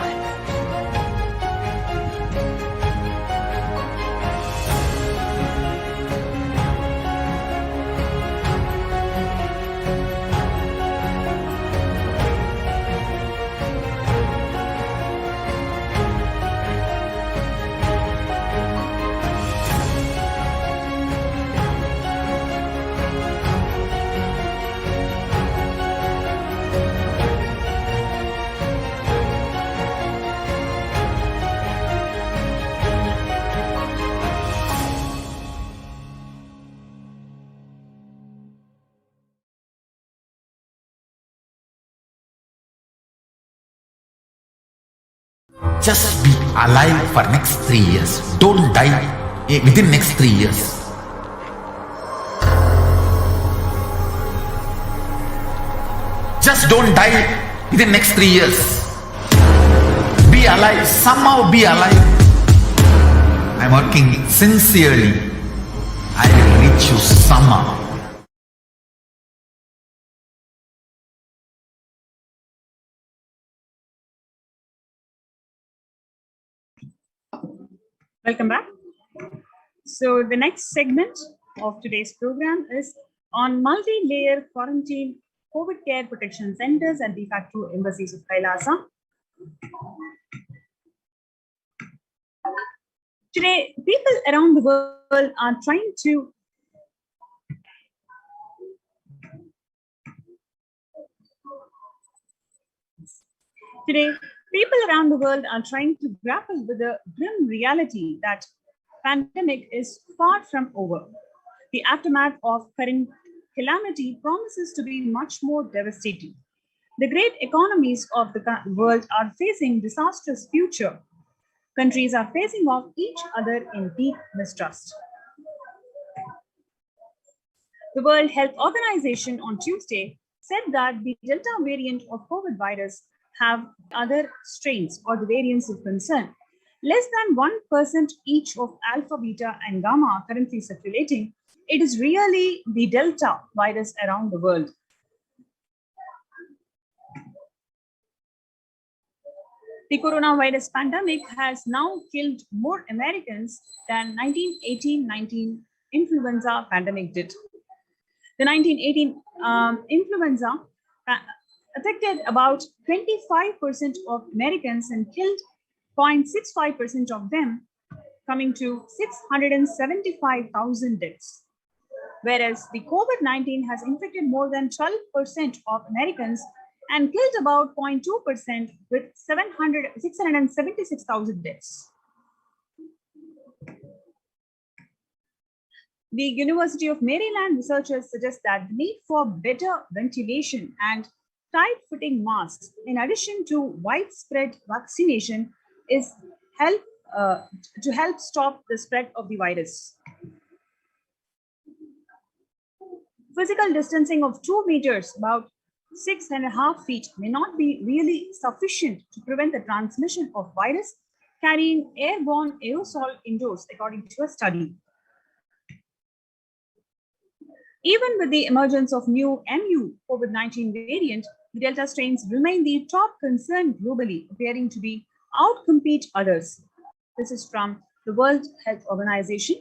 L: Just be alive for next 3 years. Don't die within next 3 years. Just don't die within next 3 years. Be alive. Somehow be alive. I'm working sincerely. I will reach you somehow.
M: Welcome back. So the next segment of today's program is on multi-layer quarantine COVID care protection centers and de facto embassies of Kailasa. Today, people around the world are trying to grapple with the grim reality that pandemic is far from over. The aftermath of current calamity promises to be much more devastating. The great economies of the world are facing disastrous future. Countries are facing off each other in deep mistrust. The World Health Organization on Tuesday said that the Delta variant of COVID virus have other strains or the variants of concern. Less than 1% each of alpha, beta, and gamma are currently circulating. It is really the Delta virus around the world. The coronavirus pandemic has now killed more Americans than 1918-19 influenza pandemic did. The 1918 influenza affected about 25% of Americans and killed 0.65% of them, coming to 675,000 deaths. Whereas the COVID-19 has infected more than 12% of Americans and killed about 0.2% with 676,000 deaths. The University of Maryland researchers suggest that the need for better ventilation and tight-fitting masks, in addition to widespread vaccination, is to help stop the spread of the virus. Physical distancing of 2 meters, about 6.5 feet, may not be really sufficient to prevent the transmission of virus carrying airborne aerosol indoors, according to a study. Even with the emergence of new MU COVID-19 variant, the Delta strains remain the top concern globally, appearing to be outcompete others. This is from the World Health Organization.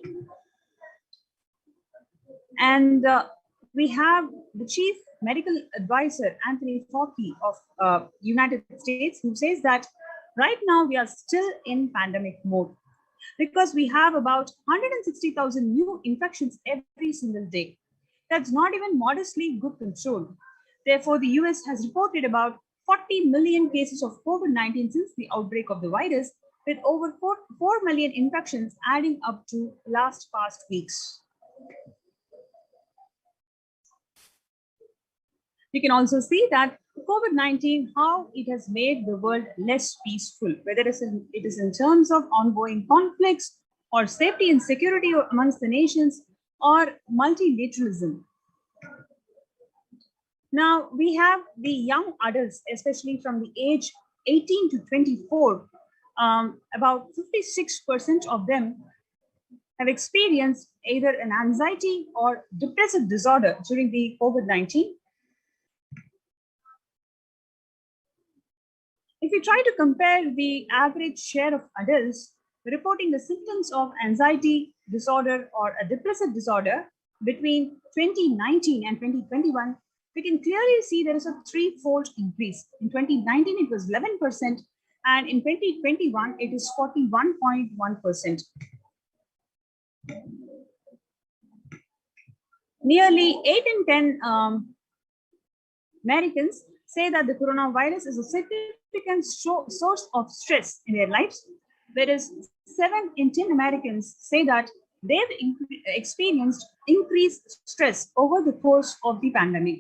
M: And we have the Chief Medical Advisor, Anthony Fauci of United States, who says that right now we are still in pandemic mode because we have about 160,000 new infections every single day. That's not even modestly good control. Therefore, the US has reported about 40 million cases of COVID-19 since the outbreak of the virus, with over 4 million infections adding up to past weeks. You can also see that COVID-19, how it has made the world less peaceful, whether it is in terms of ongoing conflicts or safety and security amongst the nations or multilateralism. Now, we have the young adults, especially from the age 18 to 24, about 56% of them have experienced either an anxiety or depressive disorder during the COVID-19. If we try to compare the average share of adults reporting the symptoms of anxiety disorder or a depressive disorder between 2019 and 2021, we can clearly see there is a threefold increase. In 2019, it was 11%, and in 2021, it is 41.1%. Nearly 8 in 10 Americans say that the coronavirus is a significant source of stress in their lives, whereas 7 in 10 Americans say that they've experienced increased stress over the course of the pandemic.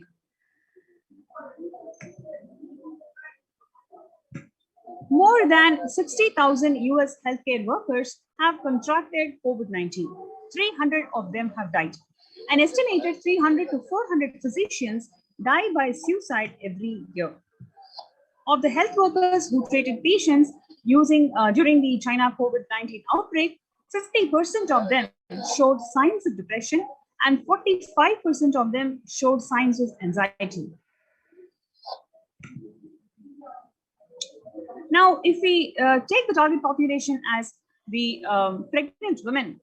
M: More than 60,000 US healthcare workers have contracted COVID-19. 300 of them have died. An estimated 300 to 400 physicians die by suicide every year. Of the health workers who treated patients during the China COVID-19 outbreak, 50% of them showed signs of depression and 45% of them showed signs of anxiety. Now, if we take the target population as the pregnant women,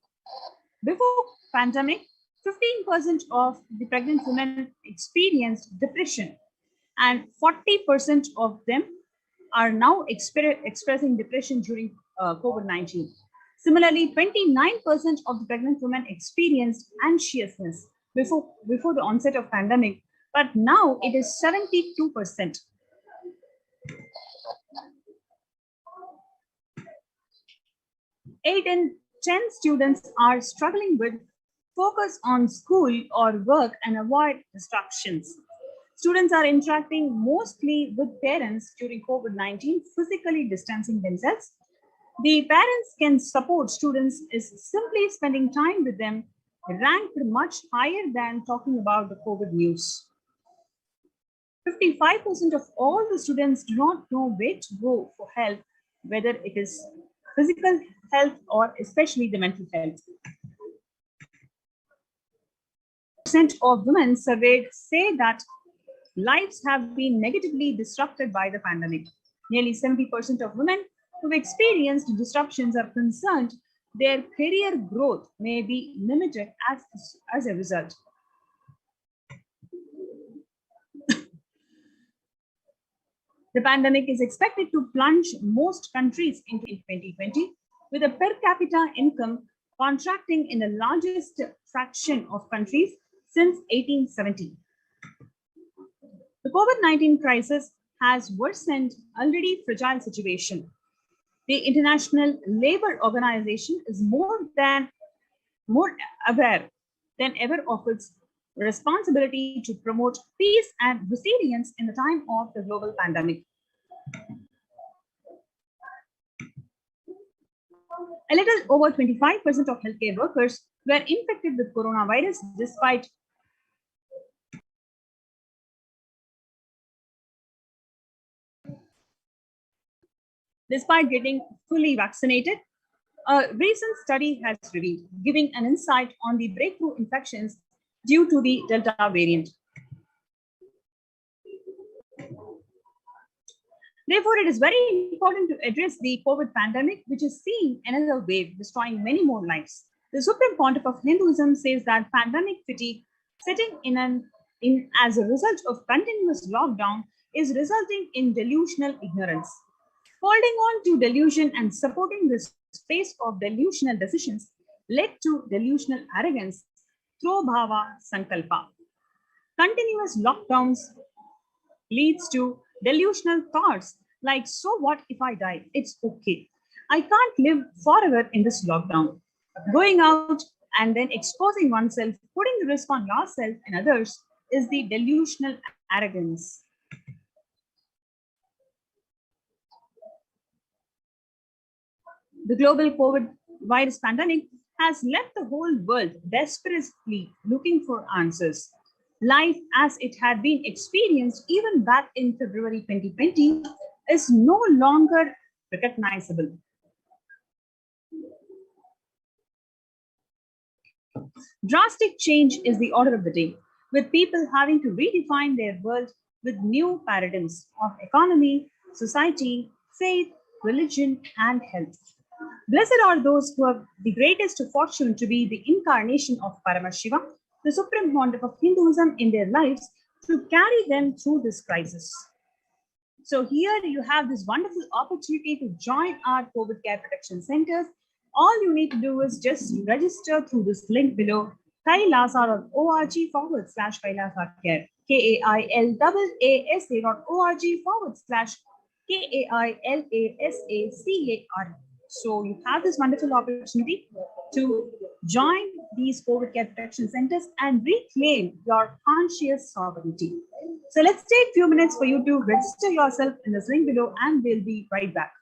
M: before pandemic, 15% of the pregnant women experienced depression, and 40% of them are now expressing depression during COVID-19. Similarly, 29% of the pregnant women experienced anxiousness before the onset of pandemic, but now it is 72%. 8 in 10 students are struggling with focus on school or work and avoid distractions. Students are interacting mostly with parents during COVID-19, physically distancing themselves. The parents can support students is simply spending time with them, ranked much higher than talking about the COVID news. 55% of all the students do not know where to go for help, whether it is physical health or especially the mental health. Percent of women surveyed say that lives have been negatively disrupted by the pandemic. Nearly 70% of women who've experienced disruptions are concerned their career growth may be limited as a result. The pandemic is expected to plunge most countries into 2020, with a per capita income contracting in the largest fraction of countries since 1870. The COVID-19 crisis has worsened already fragile situation. The International Labour Organization is more aware than ever of its responsibility to promote peace and resilience in the time of the global pandemic. A little over 25% of healthcare workers were infected with coronavirus despite getting fully vaccinated. A recent study has revealed, giving an insight on the breakthrough infections due to the Delta variant. Therefore, it is very important to address the COVID pandemic, which is seeing another wave, destroying many more lives. The Supreme Pontiff of Hinduism says that pandemic fatigue setting in as a result of continuous lockdown is resulting in delusional ignorance. Holding on to delusion and supporting the space of delusional decisions led to delusional arrogance, bhava sankalpa. Continuous lockdowns leads to delusional thoughts like, so what if I die? It's okay. I can't live forever in this lockdown. Going out and then exposing oneself, putting the risk on yourself and others is the delusional arrogance. The global COVID virus pandemic has left the whole world desperately looking for answers. Life as it had been experienced even back in February 2020 is no longer recognizable. Drastic change is the order of the day, with people having to redefine their world with new paradigms of economy, society, faith, religion, and health. Blessed are those who have the greatest fortune to be the incarnation of Paramashiva, the Supreme Pontiff of Hinduism, in their lives to carry them through this crisis. So here you have this wonderful opportunity to join our COVID care protection centers. All you need to do is just register through this link below, kailasa.org/kailasacare, KAILASA.org/KAILASACARE. So you have this wonderful opportunity to join these COVID care protection centers and reclaim your conscious sovereignty. So let's take a few minutes for you to register yourself in this link below, and we'll be right back.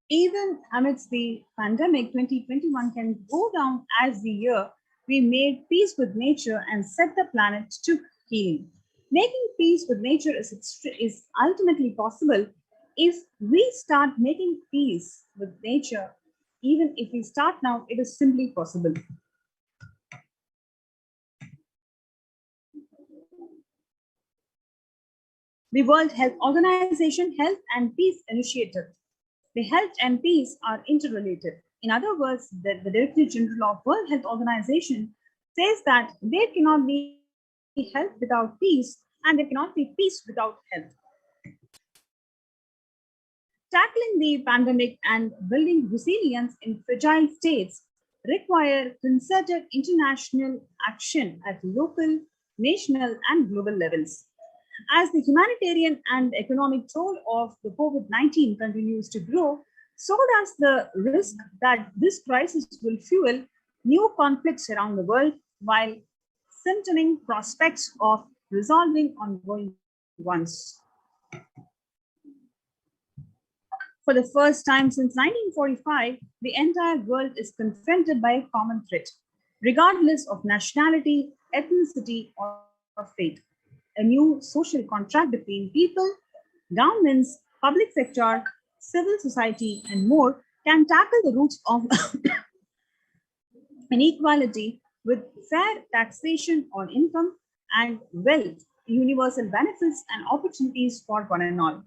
M: Even amidst the pandemic, 2021 can go down as the year we made peace with nature and set the planet to healing. Making peace with nature is ultimately possible if we start making peace with nature. Even if we start now, it is simply possible. The World Health Organization Health and Peace Initiative. The health and peace are interrelated. In other words, the Director General of World Health Organization says that there cannot be health without peace, and there cannot be peace without health. Tackling the pandemic and building resilience in fragile states require concerted international action at local, national, and global levels. As the humanitarian and economic toll of the COVID-19 continues to grow, so does the risk that this crisis will fuel new conflicts around the world while symptoming prospects of resolving ongoing ones. For the first time since 1945, the entire world is confronted by a common threat, regardless of nationality, ethnicity, or faith. A new social contract between people, governments, public sector, civil society, and more can tackle the roots of inequality with fair taxation on income and wealth, universal benefits, and opportunities for one and all.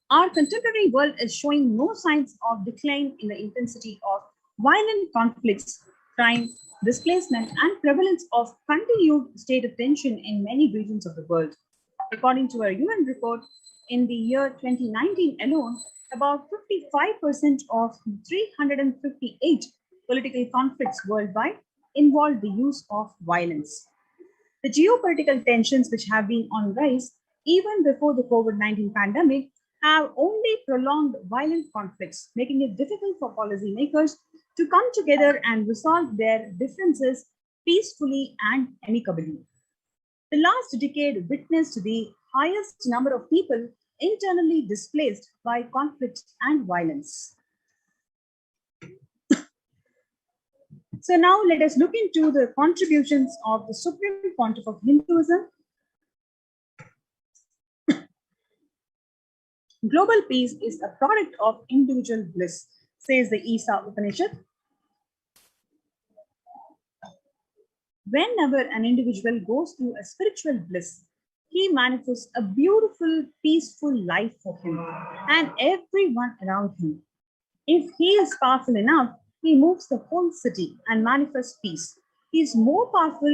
M: Our contemporary world is showing no signs of decline in the intensity of violent conflicts, crime, displacement, and prevalence of continued state of tension in many regions of the world. According to a UN report, in the year 2019 alone, about 55% of 358 political conflicts worldwide involved the use of violence. The geopolitical tensions, which have been on rise even before the COVID-19 pandemic, have only prolonged violent conflicts, making it difficult for policymakers to come together and resolve their differences peacefully and amicably. The last decade witnessed the highest number of people internally displaced by conflict and violence. So now let us look into the contributions of the Supreme Pontiff of Hinduism. Global peace is a product of individual bliss, says the Isa Upanishad. Whenever an individual goes through a spiritual bliss, he manifests a beautiful, peaceful life for him and everyone around him. If he is powerful enough, he moves the whole city and manifests peace. He is more powerful,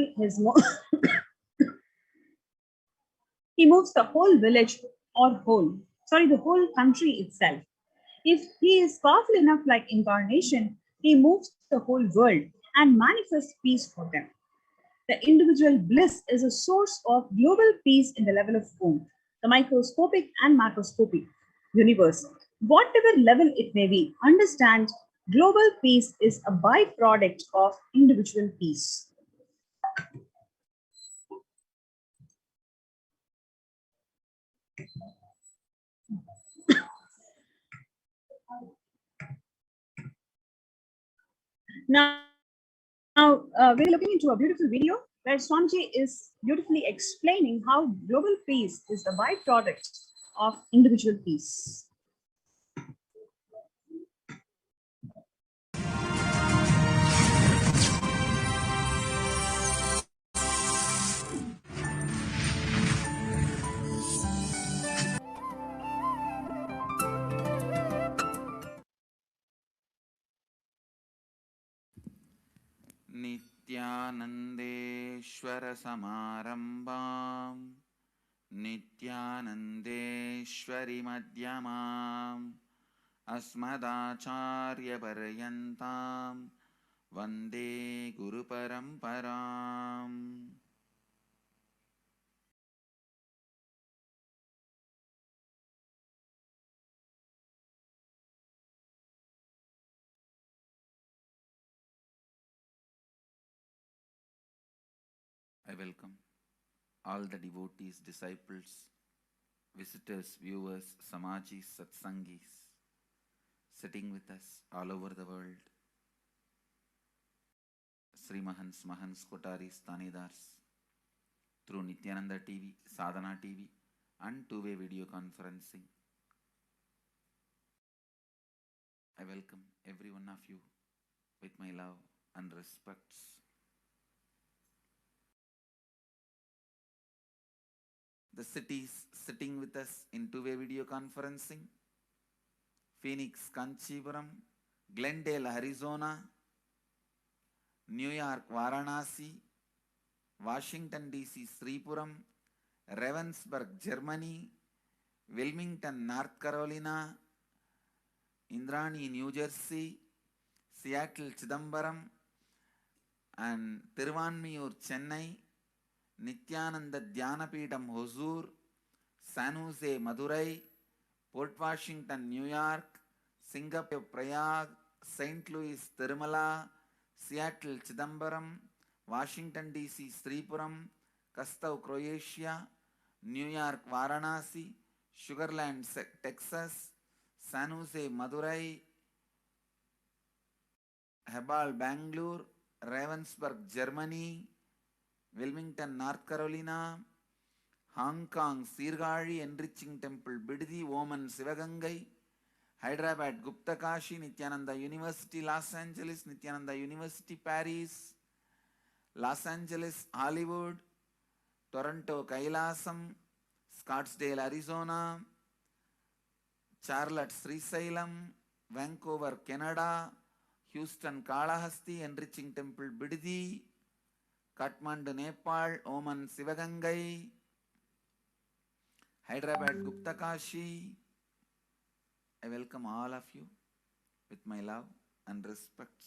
M: he moves the whole village or the whole country itself. If he is powerful enough like incarnation, he moves the whole world and manifests peace for them. The individual bliss is a source of global peace in the level of home, the microscopic and macroscopic universe. Whatever level it may be, understand global peace is a byproduct of individual peace. Now we're looking into a beautiful video where Swamiji is beautifully explaining how global peace is the byproduct of individual peace.
D: नित्यानन्देश्वर समारम्भाम् नित्यानन्देश्वरि मध्यमाम् अस्मदाचार्यपर्यन्तां वन्दे गुरुपरम्पराम्. I welcome all the devotees, disciples, visitors, viewers, samajis, satsangis, sitting with us all over the world. Sri Mahans, Mahans, Kotaris, Tanidars, through Nithyananda TV, Sadhana TV, and two-way video conferencing. I welcome every one of you with my love and respects. The cities sitting with us in two-way video conferencing: Phoenix, Kanchipuram; Glendale, Arizona; New York, Varanasi; Washington, D.C., Sripuram; Ravensburg, Germany; Wilmington, North Carolina; Indrani, New Jersey; Seattle, Chidambaram; and Tiruvanmiyur, Chennai; Nithyananda Dhyanapidam, Hosur; San Jose, Madurai; Port Washington, New York; Singapore, Prague; St. Louis, Tirumala; Seattle, Chidambaram; Washington, D.C., Sripuram; Kastau, Croatia; New York, Varanasi; Sugarland, Texas; San Jose, Madurai; Hebal, Bangalore; Ravensburg, Germany; Wilmington, North Carolina; Hong Kong, Sirgari, Enriching Temple, Biddi, Oman, Sivagangai; Hyderabad, Guptakashi; Nithyananda University, Los Angeles; Nithyananda University, Paris; Los Angeles, Hollywood; Toronto, Kailasam; Scottsdale, Arizona; Charlotte, Srisalem; Vancouver, Canada; Houston, Kalahasti, Enriching Temple, Biddi; Kathmandu, Nepal; Oman, Sivagangai; Hyderabad, Guptakashi. I welcome all of you with my love and respects.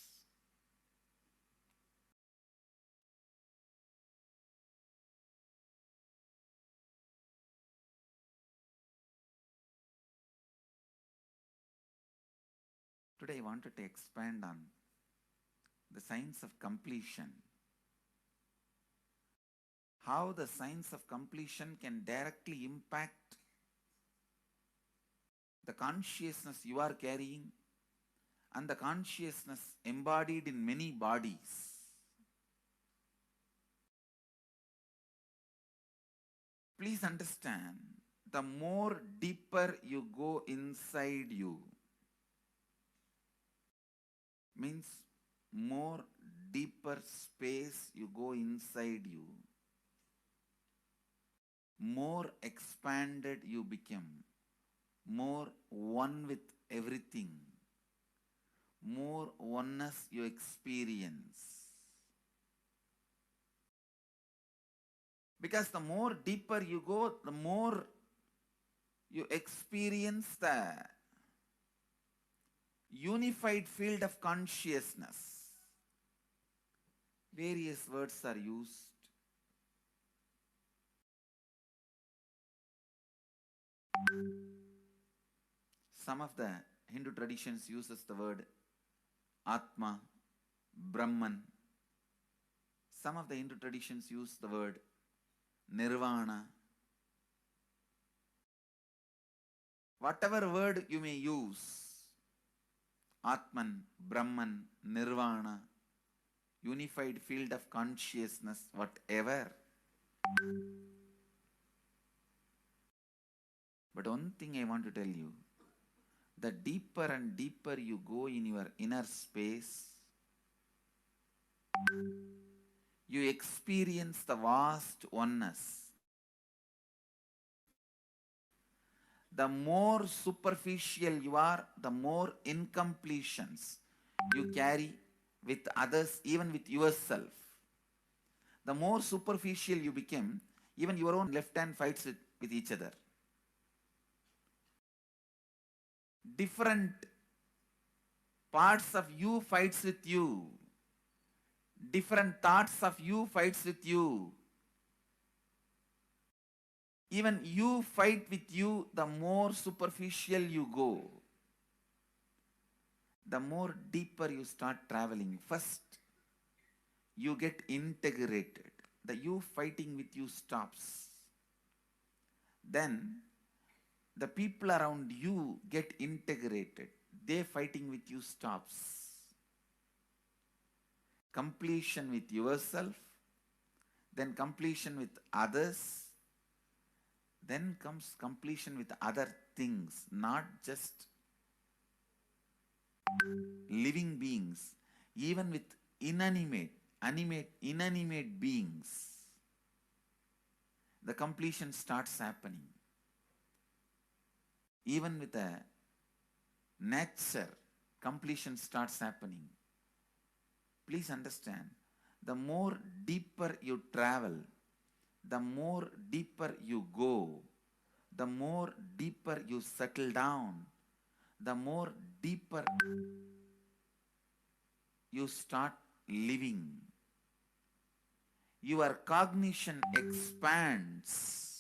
D: Today I wanted to expand on the science of completion. How the science of completion can directly impact the consciousness you are carrying and the consciousness embodied in many bodies. Please understand, the more deeper you go inside you, means more deeper space you go inside you, more expanded you become, more one with everything, more oneness you experience. Because the more deeper you go, the more you experience the unified field of consciousness. Various words are used. Some of the Hindu traditions uses the word Atma, Brahman. Some of the Hindu traditions use the word Nirvana. Whatever word you may use, Atman, Brahman, Nirvana, unified field of consciousness, whatever. But one thing I want to tell you, the deeper and deeper you go in your inner space, you experience the vast oneness. The more superficial you are, the more incompletions you carry with others, even with yourself. The more superficial you become, even your own left hand fights with each other. Different parts of you fights with you. Different thoughts of you fights with you. Even you fight with you, the more superficial you go, the more deeper you start traveling. First, you get integrated. the you fighting with you stops, then the people around you get integrated. They fighting with you stops. Completion with yourself, then completion with others, then comes completion with other things, not just living beings, even with inanimate beings. The completion starts happening. Even with a nature, completion starts happening. Please understand, the more deeper you travel, the more deeper you go, the more deeper you settle down, the more deeper you start living. Your cognition expands.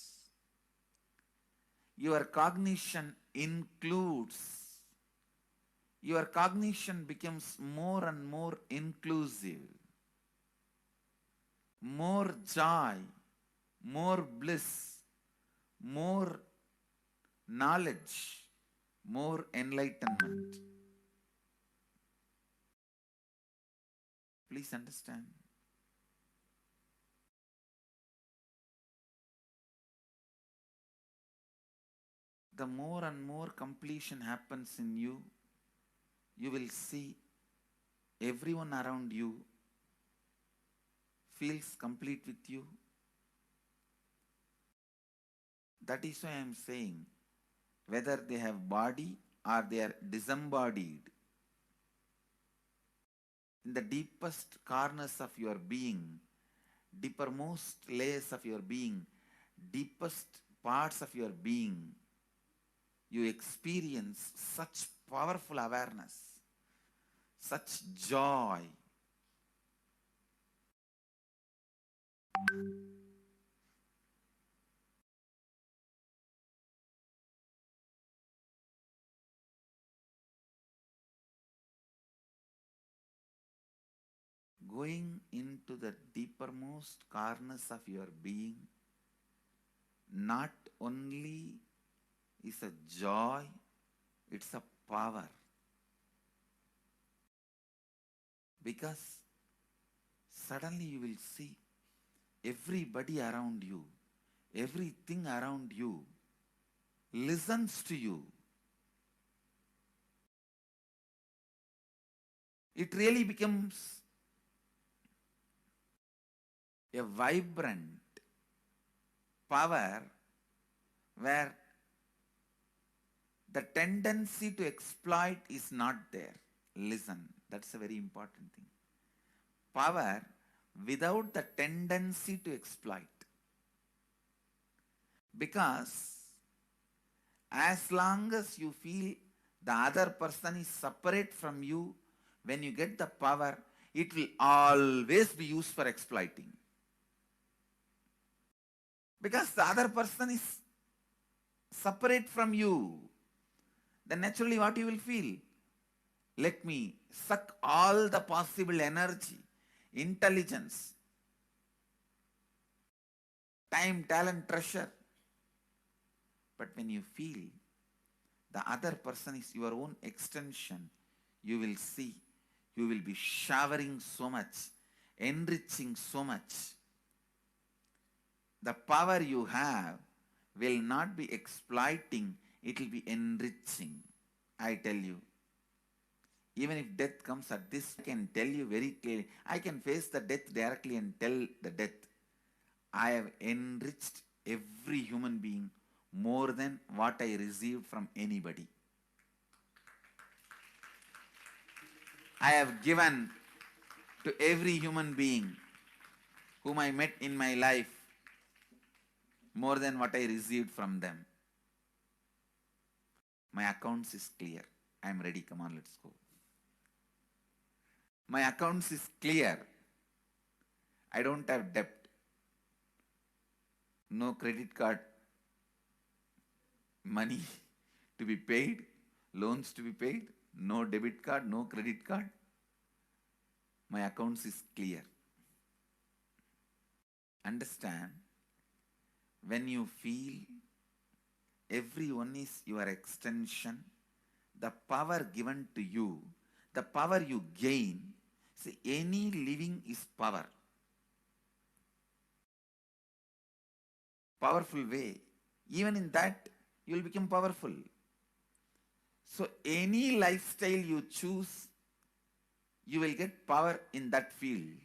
D: Your cognition includes. Your cognition becomes more and more inclusive. More joy, more bliss, more knowledge, more enlightenment. Please understand. The more and more completion happens in you, you will see everyone around you feels complete with you. That is why I am saying, whether they have body or they are disembodied, in the deepest corners of your being, deepermost layers of your being, deepest parts of your being, you experience such powerful awareness, such joy. Going into the deepermost corners of your being not only is a joy, it's a power. Because suddenly you will see everybody around you, everything around you listens to you. It really becomes a vibrant power where the tendency to exploit is not there. Listen, that's a very important thing. Power without the tendency to exploit. Because as long as you feel the other person is separate from you, when you get the power, it will always be used for exploiting. Because the other person is separate from you, then naturally what you will feel? Let me suck all the possible energy, intelligence, time, talent, treasure. But when you feel the other person is your own extension, you will see, you will be showering so much, enriching so much. The power you have will not be exploiting, it will be enriching. I tell you. Even if death comes at this, I can tell you very clearly. I can face the death directly and tell the death, I have enriched every human being more than what I received from anybody. I have given to every human being whom I met in my life more than what I received from them. My accounts is clear. I am ready. Come on, let's go. My accounts is clear. I don't have debt. No credit card money to be paid, loans to be paid, no debit card, no credit card. My accounts is clear. Understand, when you feel everyone is your extension, the power given to you, the power you gain, see, any living is power. Powerful way. Even in that, you will become powerful. So any lifestyle you choose, you will get power in that field.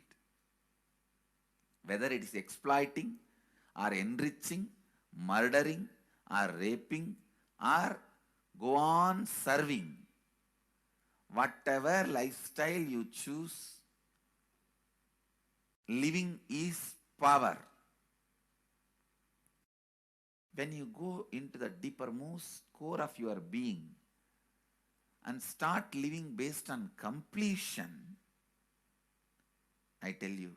D: Whether it is exploiting or enriching, murdering or raping or go on serving. Whatever lifestyle you choose, living is power. When you go into the deepermost core of your being and start living based on completion, I tell you,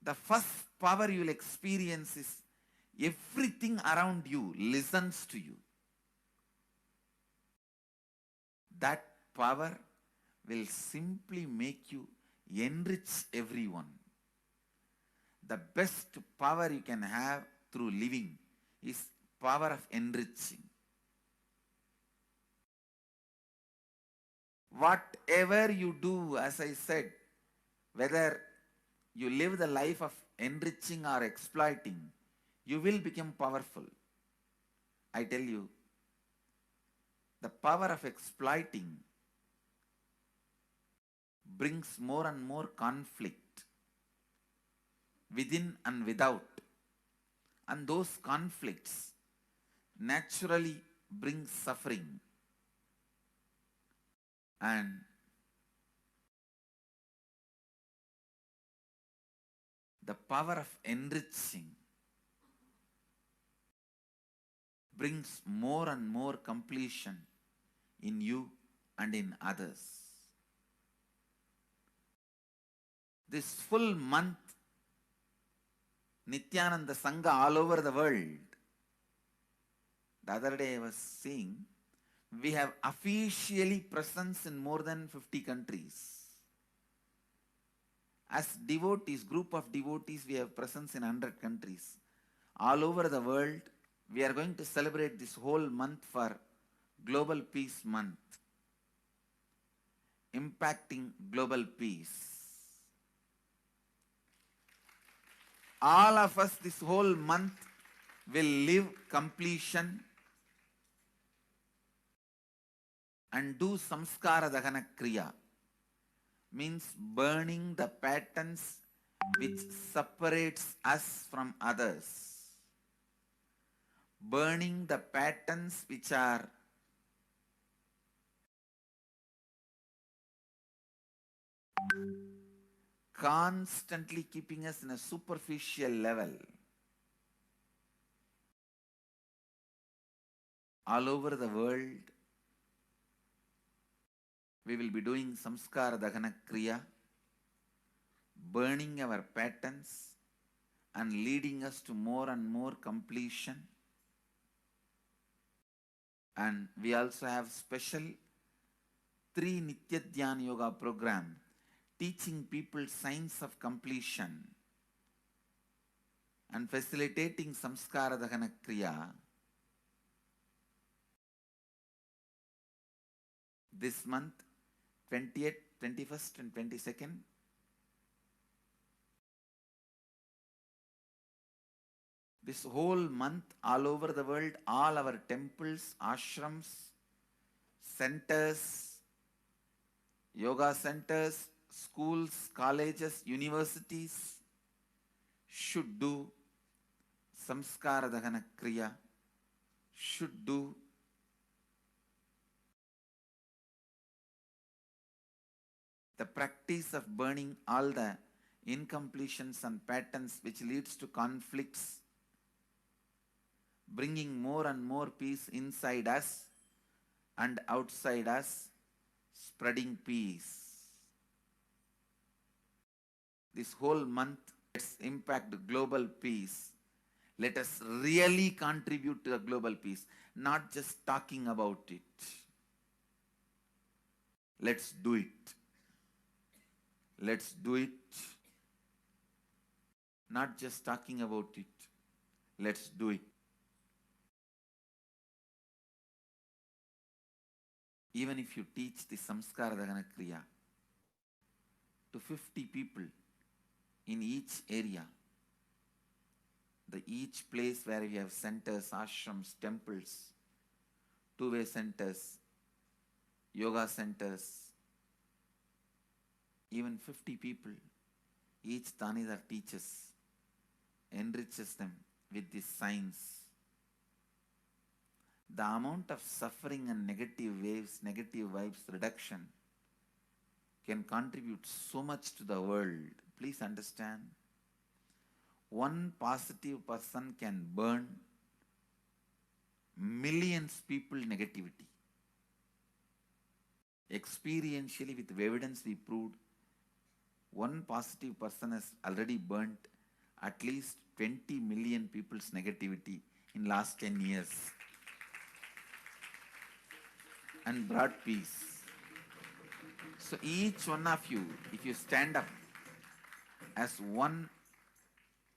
D: the first power you will experience is everything around you listens to you. That power will simply make you enrich everyone. The best power you can have through living is power of enriching. Whatever you do, as I said, whether you live the life of enriching or exploiting, you will become powerful. I tell you, the power of exploiting brings more and more conflict within and without. And those conflicts naturally bring suffering. And the power of enriching brings more and more completion in you and in others. This full month, Nithyananda Sangha all over the world. The other day I was seeing, we have officially presence in more than 50 countries. As devotees, group of devotees, we have presence in 100 countries. All over the world, we are going to celebrate this whole month for Global Peace Month, impacting global peace. All of us this whole month will live completion and do samskara dahana kriya, means burning the patterns which separates us from others. Burning the patterns which are constantly keeping us in a superficial level. All over the world, we will be doing samskara dahana kriya, burning our patterns and leading us to more and more completion. And we also have special 3 Nitya Dhyana Yoga program teaching people science of completion and facilitating samskara dahana kriya. This month, 20th, 21st and 22nd, this whole month, all over the world, all our temples, ashrams, centers, yoga centers, schools, colleges, universities should do samskara dahana kriya, should do the practice of burning all the incompletions and patterns which leads to conflicts, bringing more and more peace inside us and outside us, spreading peace. This whole month, let's impact global peace. Let us really contribute to the global peace, not just talking about it. Let's do it. Let's do it. Not just talking about it. Let's do it. Even if you teach the Samskara Dahana Kriya to 50 people in each area, each place where we have centers, ashrams, temples, two-way centers, yoga centers, even 50 people, each Tanidhar teaches, enriches them with this science. The amount of suffering and negative waves, negative vibes reduction can contribute so much to the world. Please understand. One positive person can burn millions people negativity. Experientially, with evidence we proved, one positive person has already burnt at least 20 million people's negativity in last 10 years and brought peace. So each one of you, if you stand up as one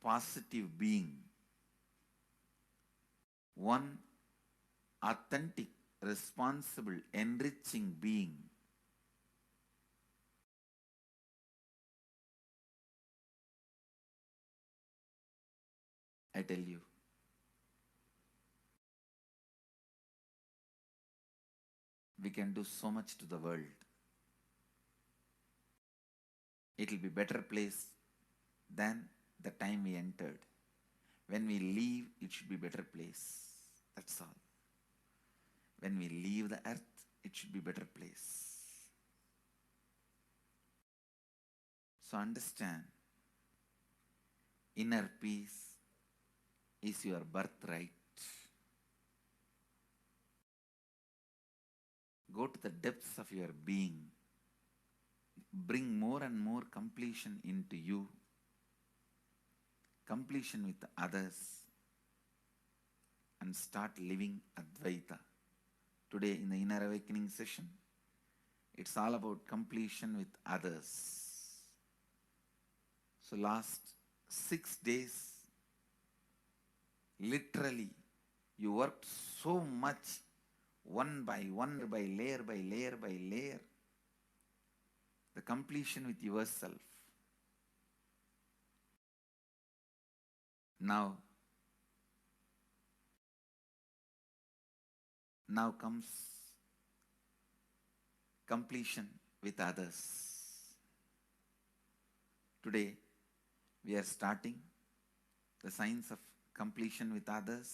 D: positive being, one authentic, responsible, enriching being, I tell you, we can do so much to the world. It will be a better place than the time we entered. When we leave, it should be a better place. That's all. When we leave the earth, it should be a better place. So understand, inner peace is your birthright. Go to the depths of your being. Bring more and more completion into you. Completion with others. And start living Advaita. Today in the Inner Awakening session, it's all about completion with others. So last 6 days, literally, you worked so much, one by one, by layer, by layer, by layer. The completion with yourself. Now comes completion with others. Today, we are starting the science of completion with others.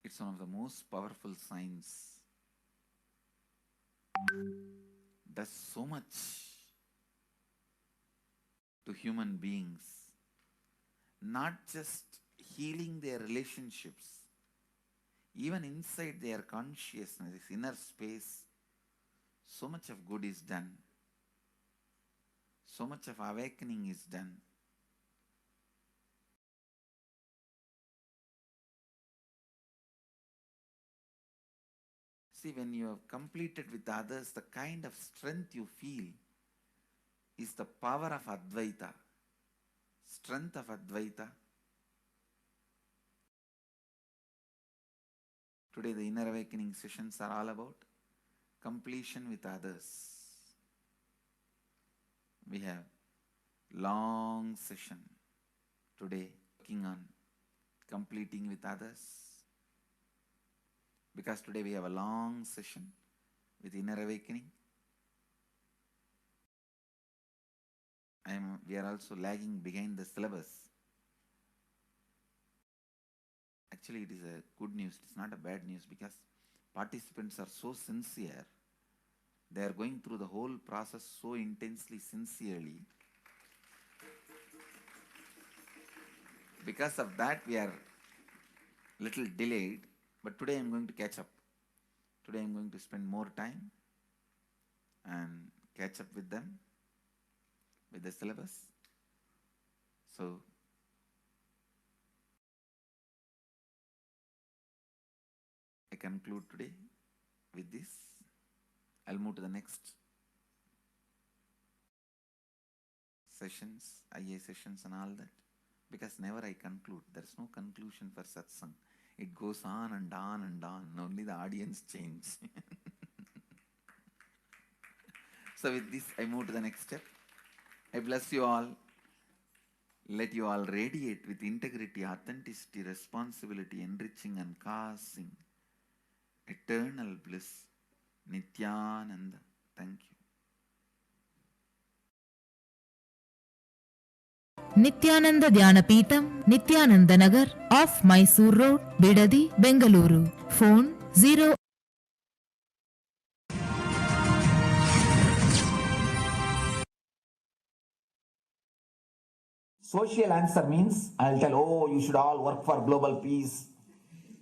D: It's one of the most powerful science. Does so much to human beings. Not just healing their relationships, even inside their consciousness, this inner space, so much of good is done. So much of awakening is done. See, when you have completed with others, the kind of strength you feel is the power of Advaita. Strength of Advaita. Today the Inner Awakening sessions are all about completion with others. We have long session today working on completing with others. Because today we have a long session with Inner Awakening. We are also lagging behind the syllabus. Actually, it is a good news. It's not a bad news because participants are so sincere. They are going through the whole process so intensely, sincerely. Because of that, we are little delayed. But today I am going to catch up. Today I am going to spend more time and catch up with them, with the syllabus. So conclude today with this. I'll move to the next sessions, IA sessions and all that. Because never I conclude. There's no conclusion for satsang. It goes on and on and on. Only the audience change. So with this, I move to the next step. I bless you all. Let you all radiate with integrity, authenticity, responsibility, enriching and causing eternal bliss. Nithyananda. Thank you.
N: Nithyananda Dhyanapeetham, Nithyananda Nagar, off Mysore Road, Bidadi, Bengaluru. Phone 0.
D: Social answer means I'll tell, oh, you should all work for global peace.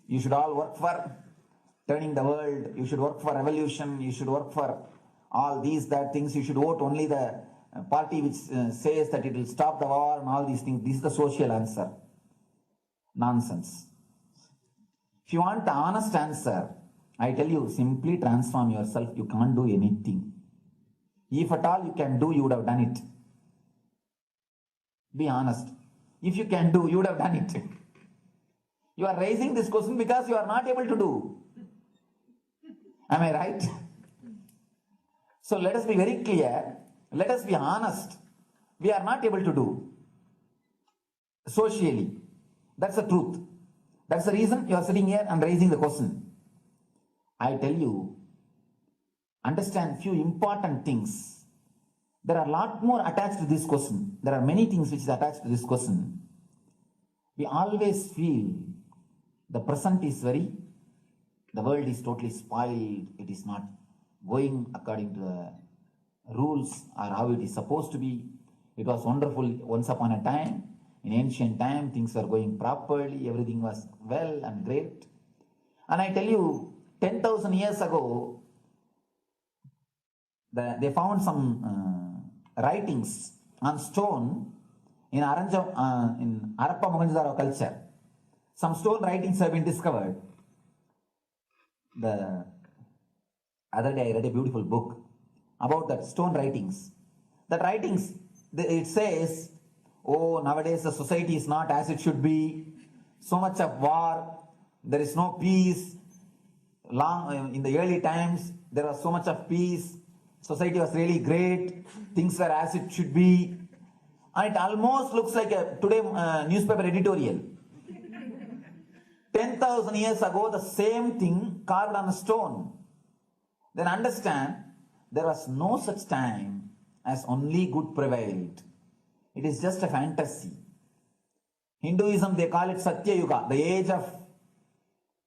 D: You should all work for turning the world. You should work for revolution. You should work for all these, that things. You should vote only the party which says that it will stop the war and all these things. This is the social answer. Nonsense. If you want the honest answer, I tell you, simply transform yourself. You can't do anything. If at all you can do, you would have done it. Be honest. If you can do, you would have done it. You are raising this question because you are not able to do. Am I right? So let us be very clear. Let us be honest. We are not able to do socially. That's the truth. That's the reason you are sitting here and raising the question. I tell you, understand few important things. There are a lot more attached to this question. There are many things which is attached to this question. We always feel the present is the world is totally spoiled. It is not going according to the rules or how it is supposed to be. It was wonderful once upon a time. In ancient time, things were going properly. Everything was well and great. And I tell you, 10,000 years ago, they found some writings on stone in Harappa Mohenjo-daro culture. Some stone writings have been discovered. The other day I read a beautiful book about that stone writings. That writings, it says, oh, nowadays the society is not as it should be. So much of war. There is no peace. In the early times, there was so much of peace. Society was really great. Things were as it should be. And it almost looks like a today newspaper editorial. 10,000 years ago, the same thing carved on a stone. Then understand, there was no such time as only good prevailed. It is just a fantasy. Hinduism, they call it Satya Yuga, the age of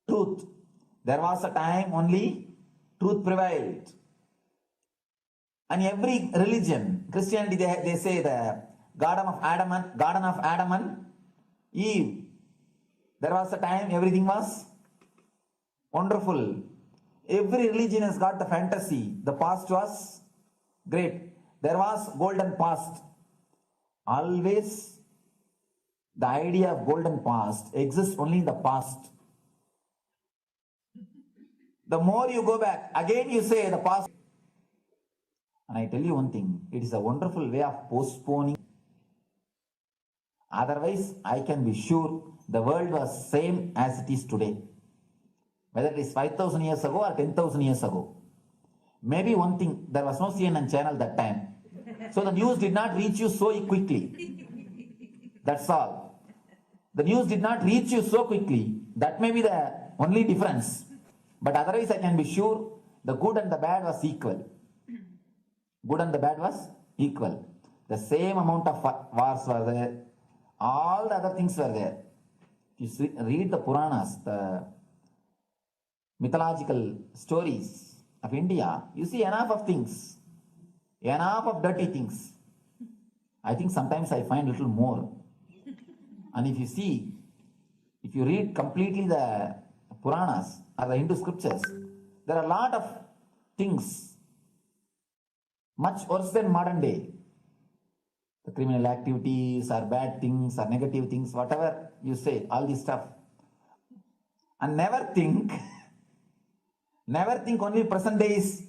D: truth. There was a time only truth prevailed. And every religion, Christianity, they say the Garden of Adam and Eve. There was a time everything was wonderful. Every religion has got the fantasy. The past was great. There was golden past. Always the idea of golden past exists only in the past. The more you go back, again you say the past. And I tell you one thing, it is a wonderful way of postponing. Otherwise, I can be sure the world was same as it is today. Whether it is 5,000 years ago or 10,000 years ago. Maybe one thing, there was no CNN channel that time. So the news did not reach you so quickly. That's all. The news did not reach you so quickly. That may be the only difference. But otherwise, I can be sure the good and the bad was equal. Good and the bad was equal. The same amount of wars were there. All the other things were there. If you read the Puranas, the mythological stories of India, you see enough of things. Enough of dirty things. I think sometimes I find a little more. And if you read completely the Puranas or the Hindu scriptures, there are a lot of things much worse than modern day. The criminal activities or bad things or negative things, whatever you say, all this stuff. And never think Never think only present day is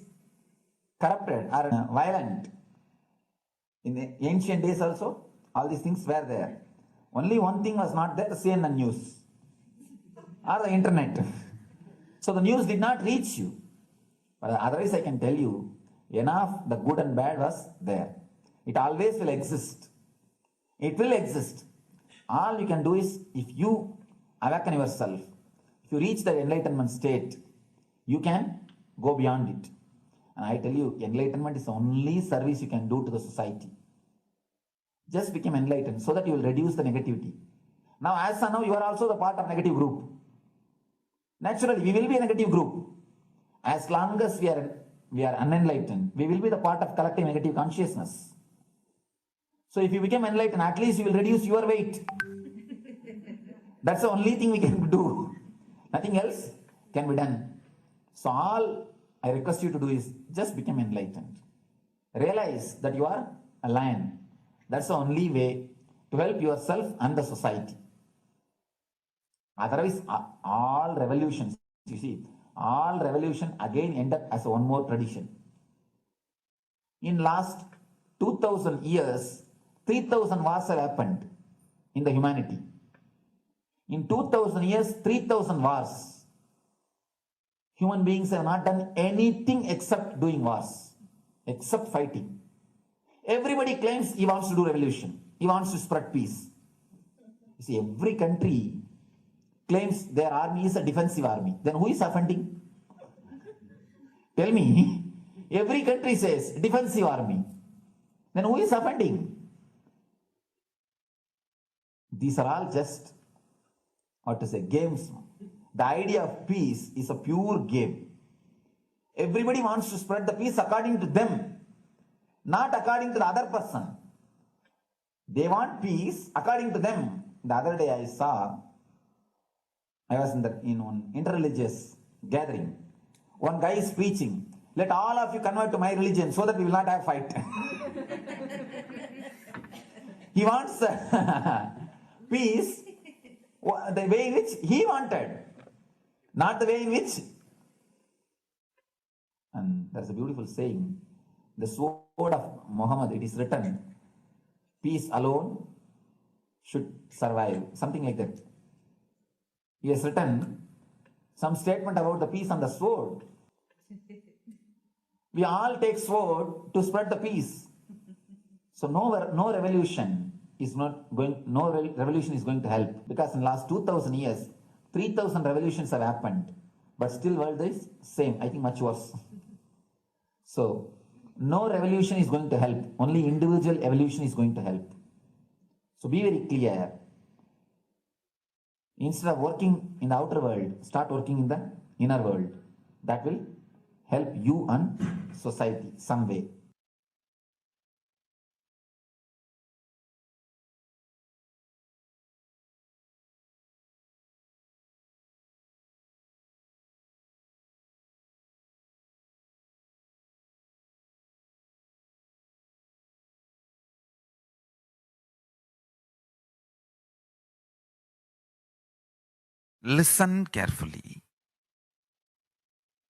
D: corrupted or violent. In the ancient days also, all these things were there. Only one thing was not there, the CNN news or the internet. So the news did not reach you. But otherwise I can tell you, enough the good and bad was there. It always will exist. It will exist. All you can do is, if you awaken yourself, if you reach the enlightenment state, you can go beyond it. And I tell you, enlightenment is the only service you can do to the society. Just become enlightened so that you will reduce the negativity. Now, as of now, you are also the part of negative group. Naturally, we will be a negative group. As long as we are unenlightened, we will be the part of collective negative consciousness. So if you become enlightened, at least you will reduce your weight. That's the only thing we can do. Nothing else can be done. So all I request you to do is just become enlightened. Realize that you are a lion. That's the only way to help yourself and the society. Otherwise, all revolutions, you see, all revolution again end up as one more tradition. In last 2000 years, 3000 wars have happened in the humanity. In 2000 years, 3000 wars. Human beings have not done anything except doing wars, except fighting. Everybody claims he wants to do revolution. He wants to spread peace. You see, every country claims their army is a defensive army. Then who is offending? Tell me. Every country says defensive army. Then who is offending? These are all just, games. The idea of peace is a pure game. Everybody wants to spread the peace according to them, not according to the other person. They want peace according to them. The other day I was in one interreligious gathering. One guy is preaching, let all of you convert to my religion so that we will not have fight. He wants peace the way in which he wanted, not the way in which. And there's a beautiful saying, the sword of Muhammad, it is written, peace alone should survive, something like that. He has written some statement about the peace on the sword. We all take sword to spread the peace. So no revolution is going to help, because in last 2000 years, 3000 revolutions have happened, but still world is same, I think much worse. So no revolution is going to help, only individual evolution is going to help. So be very clear. Instead of working in the outer world, start working in the inner world. That will help you and society some way.
L: Listen carefully.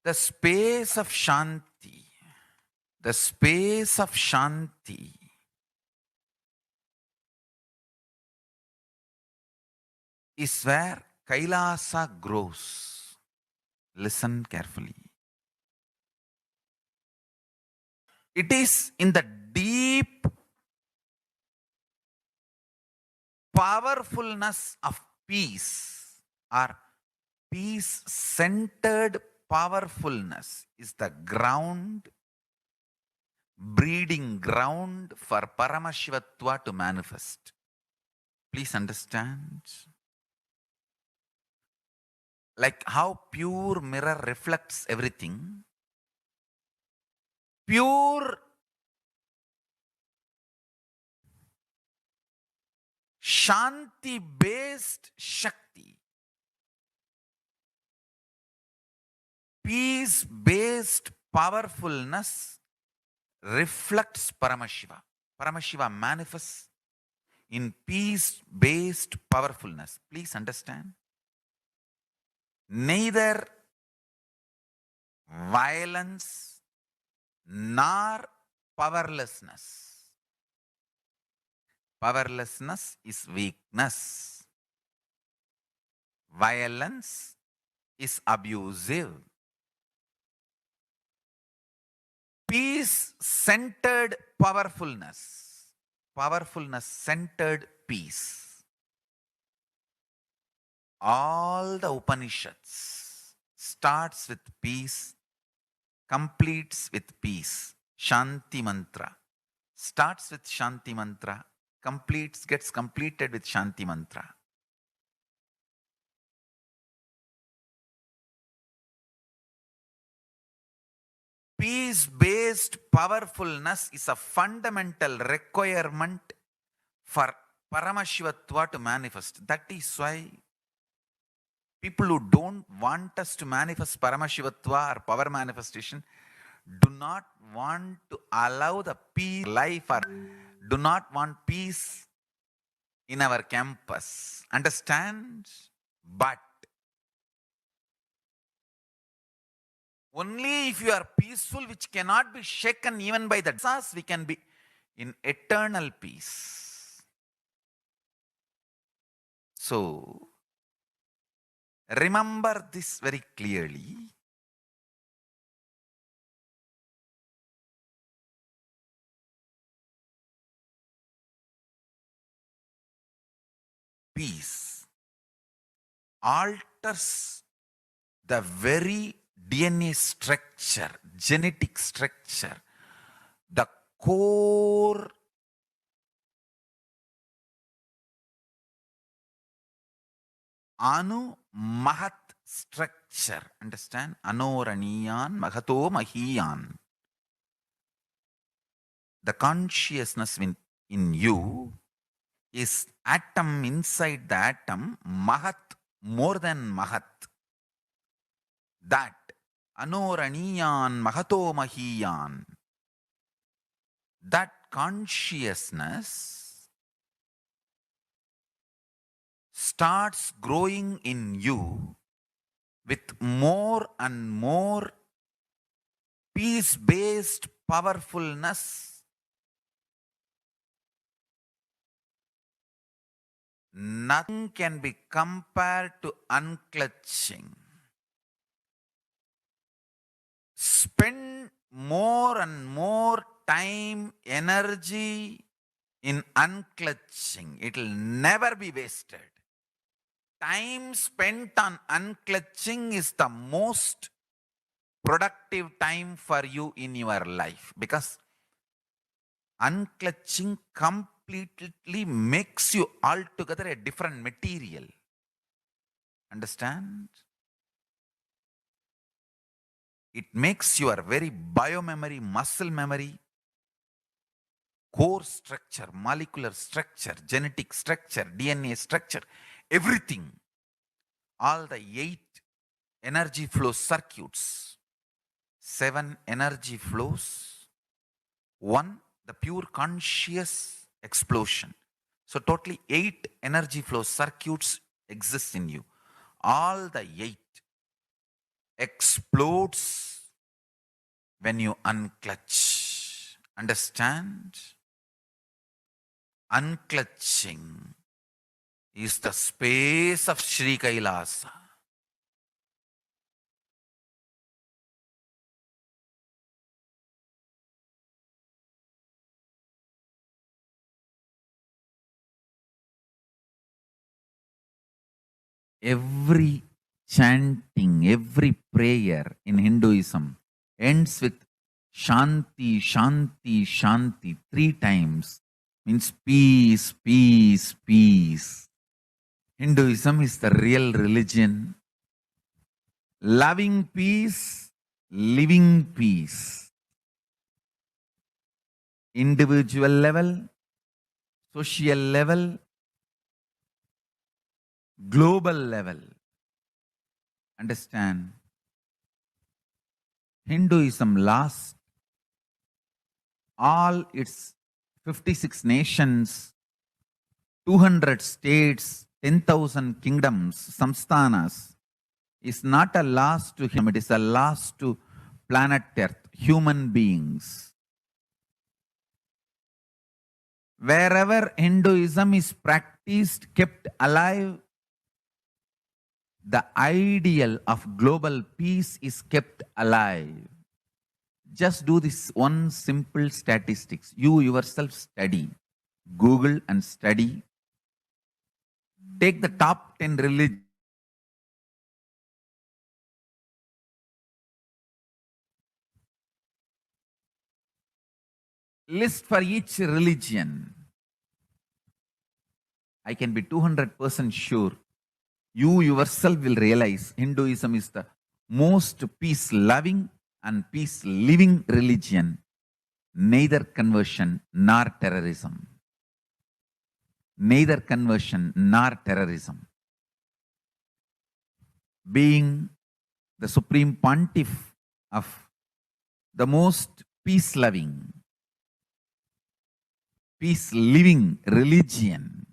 L: The space of Shanti, is where Kailasa grows. Listen carefully. It is in the deep powerfulness of peace, or peace-centered powerfulness is the ground, breeding ground for Paramashivatva to manifest. Please understand. Like how pure mirror reflects everything, pure Shanti-based Shakti, peace-based powerfulness reflects Paramashiva. Paramashiva manifests in peace-based powerfulness. Please understand. Neither
D: violence, nor powerlessness. Powerlessness is weakness. Violence is abusive. Peace-centered powerfulness. Powerfulness-centered peace. All the Upanishads starts with peace, completes with peace. Shanti mantra. Starts with Shanti mantra, gets completed with Shanti mantra. Peace-based powerfulness is a fundamental requirement for Paramashivatva to manifest. That is why people who don't want us to manifest Paramashivatva or power manifestation do not want to allow the peace life or do not want peace in our campus. Understand? But only if you are peaceful, which cannot be shaken even by the disasters, we can be in eternal peace. So, remember this very clearly. Peace alters the very DNA structure, genetic structure, the core Anu Mahat structure. Understand? Anoraniyan Mahato Mahiyan. The consciousness in you is atom inside the atom, Mahat, more than Mahat. That Anoraniyan Mahato Mahiyan. That consciousness starts growing in you with more and more peace-based powerfulness. Nothing can be compared to unclutching. Spend more and more time, energy in unclutching. It will never be wasted. Time spent on unclutching is the most productive time for you in your life, because unclutching completely makes you altogether a different material. Understand? It makes your very biomemory, muscle memory, core structure, molecular structure, genetic structure, DNA structure, everything, all the 8 energy flow circuits, 7 energy flows, 1 the pure conscious explosion. So totally 8 energy flow circuits exist in you. All the 8 explodes when you unclutch. Understand? Unclutching is the space of Sri Kailasa. Every chanting, every prayer in Hinduism ends with Shanti, Shanti, Shanti 3 times. Means peace, peace, peace. Hinduism is the real religion. Loving peace, living peace. Individual level, social level, global level. Understand? Hinduism lost all its 56 nations, 200 states, 10,000 kingdoms, samsthanas, is not a loss to him, it is a loss to planet Earth, human beings. Wherever Hinduism is practiced, kept alive, the ideal of global peace is kept alive. Just do this one simple statistics. You yourself study. Google and study. Take the top 10 religions. List for each religion. I can be 200% sure. You yourself will realize Hinduism is the most peace-loving and peace-living religion. Neither conversion nor terrorism. Neither conversion nor terrorism. Being the supreme pontiff of the most peace-loving, peace-living religion,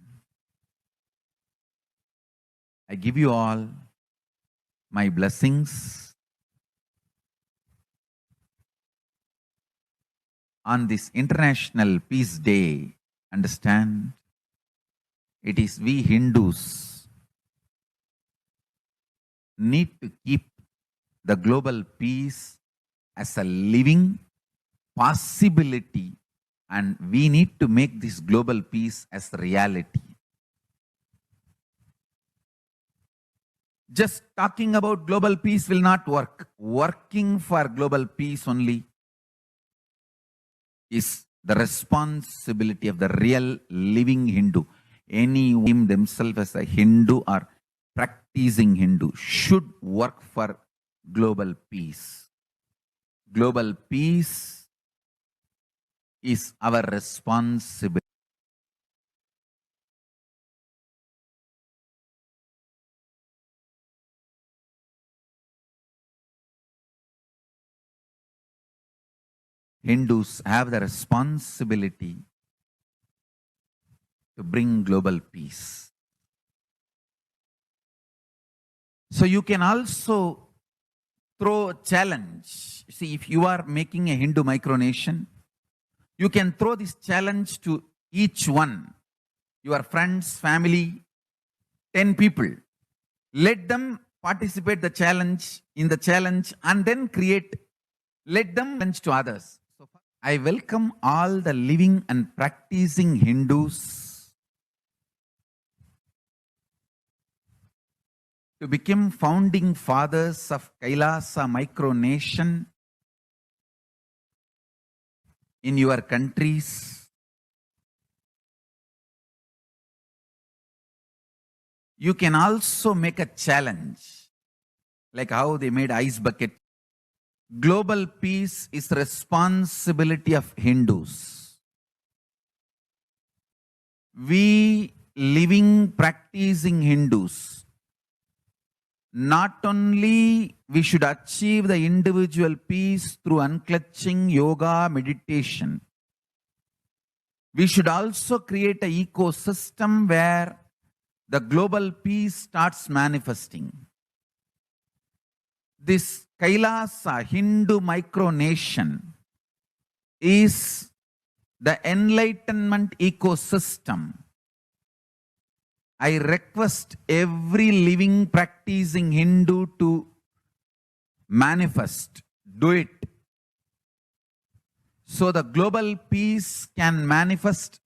D: I give you all my blessings on this International Peace Day. Understand? It is we Hindus need to keep the global peace as a living possibility, and we need to make this global peace as reality. Just talking about global peace will not work. Working for global peace only is the responsibility of the real living Hindu. Any who themselves as a Hindu or practicing Hindu should work for global peace. Global peace is our responsibility. Hindus have the responsibility to bring global peace. So you can also throw a challenge. See, if you are making a Hindu micronation, you can throw this challenge to each one, your friends, family, 10 people. Let them participate in the challenge and then let them challenge to others. So I welcome all the living and practicing Hindus to become founding fathers of Kailasa micronation in your countries. You can also make a challenge, like how they made ice bucket. Global peace is responsibility of Hindus. We living, practicing Hindus, not only we should achieve the individual peace through unclutching, yoga, meditation, we should also create an ecosystem where the global peace starts manifesting. This Kailasa Hindu micronation is the enlightenment ecosystem. I request every living practicing Hindu to manifest, do it. So the global peace can manifest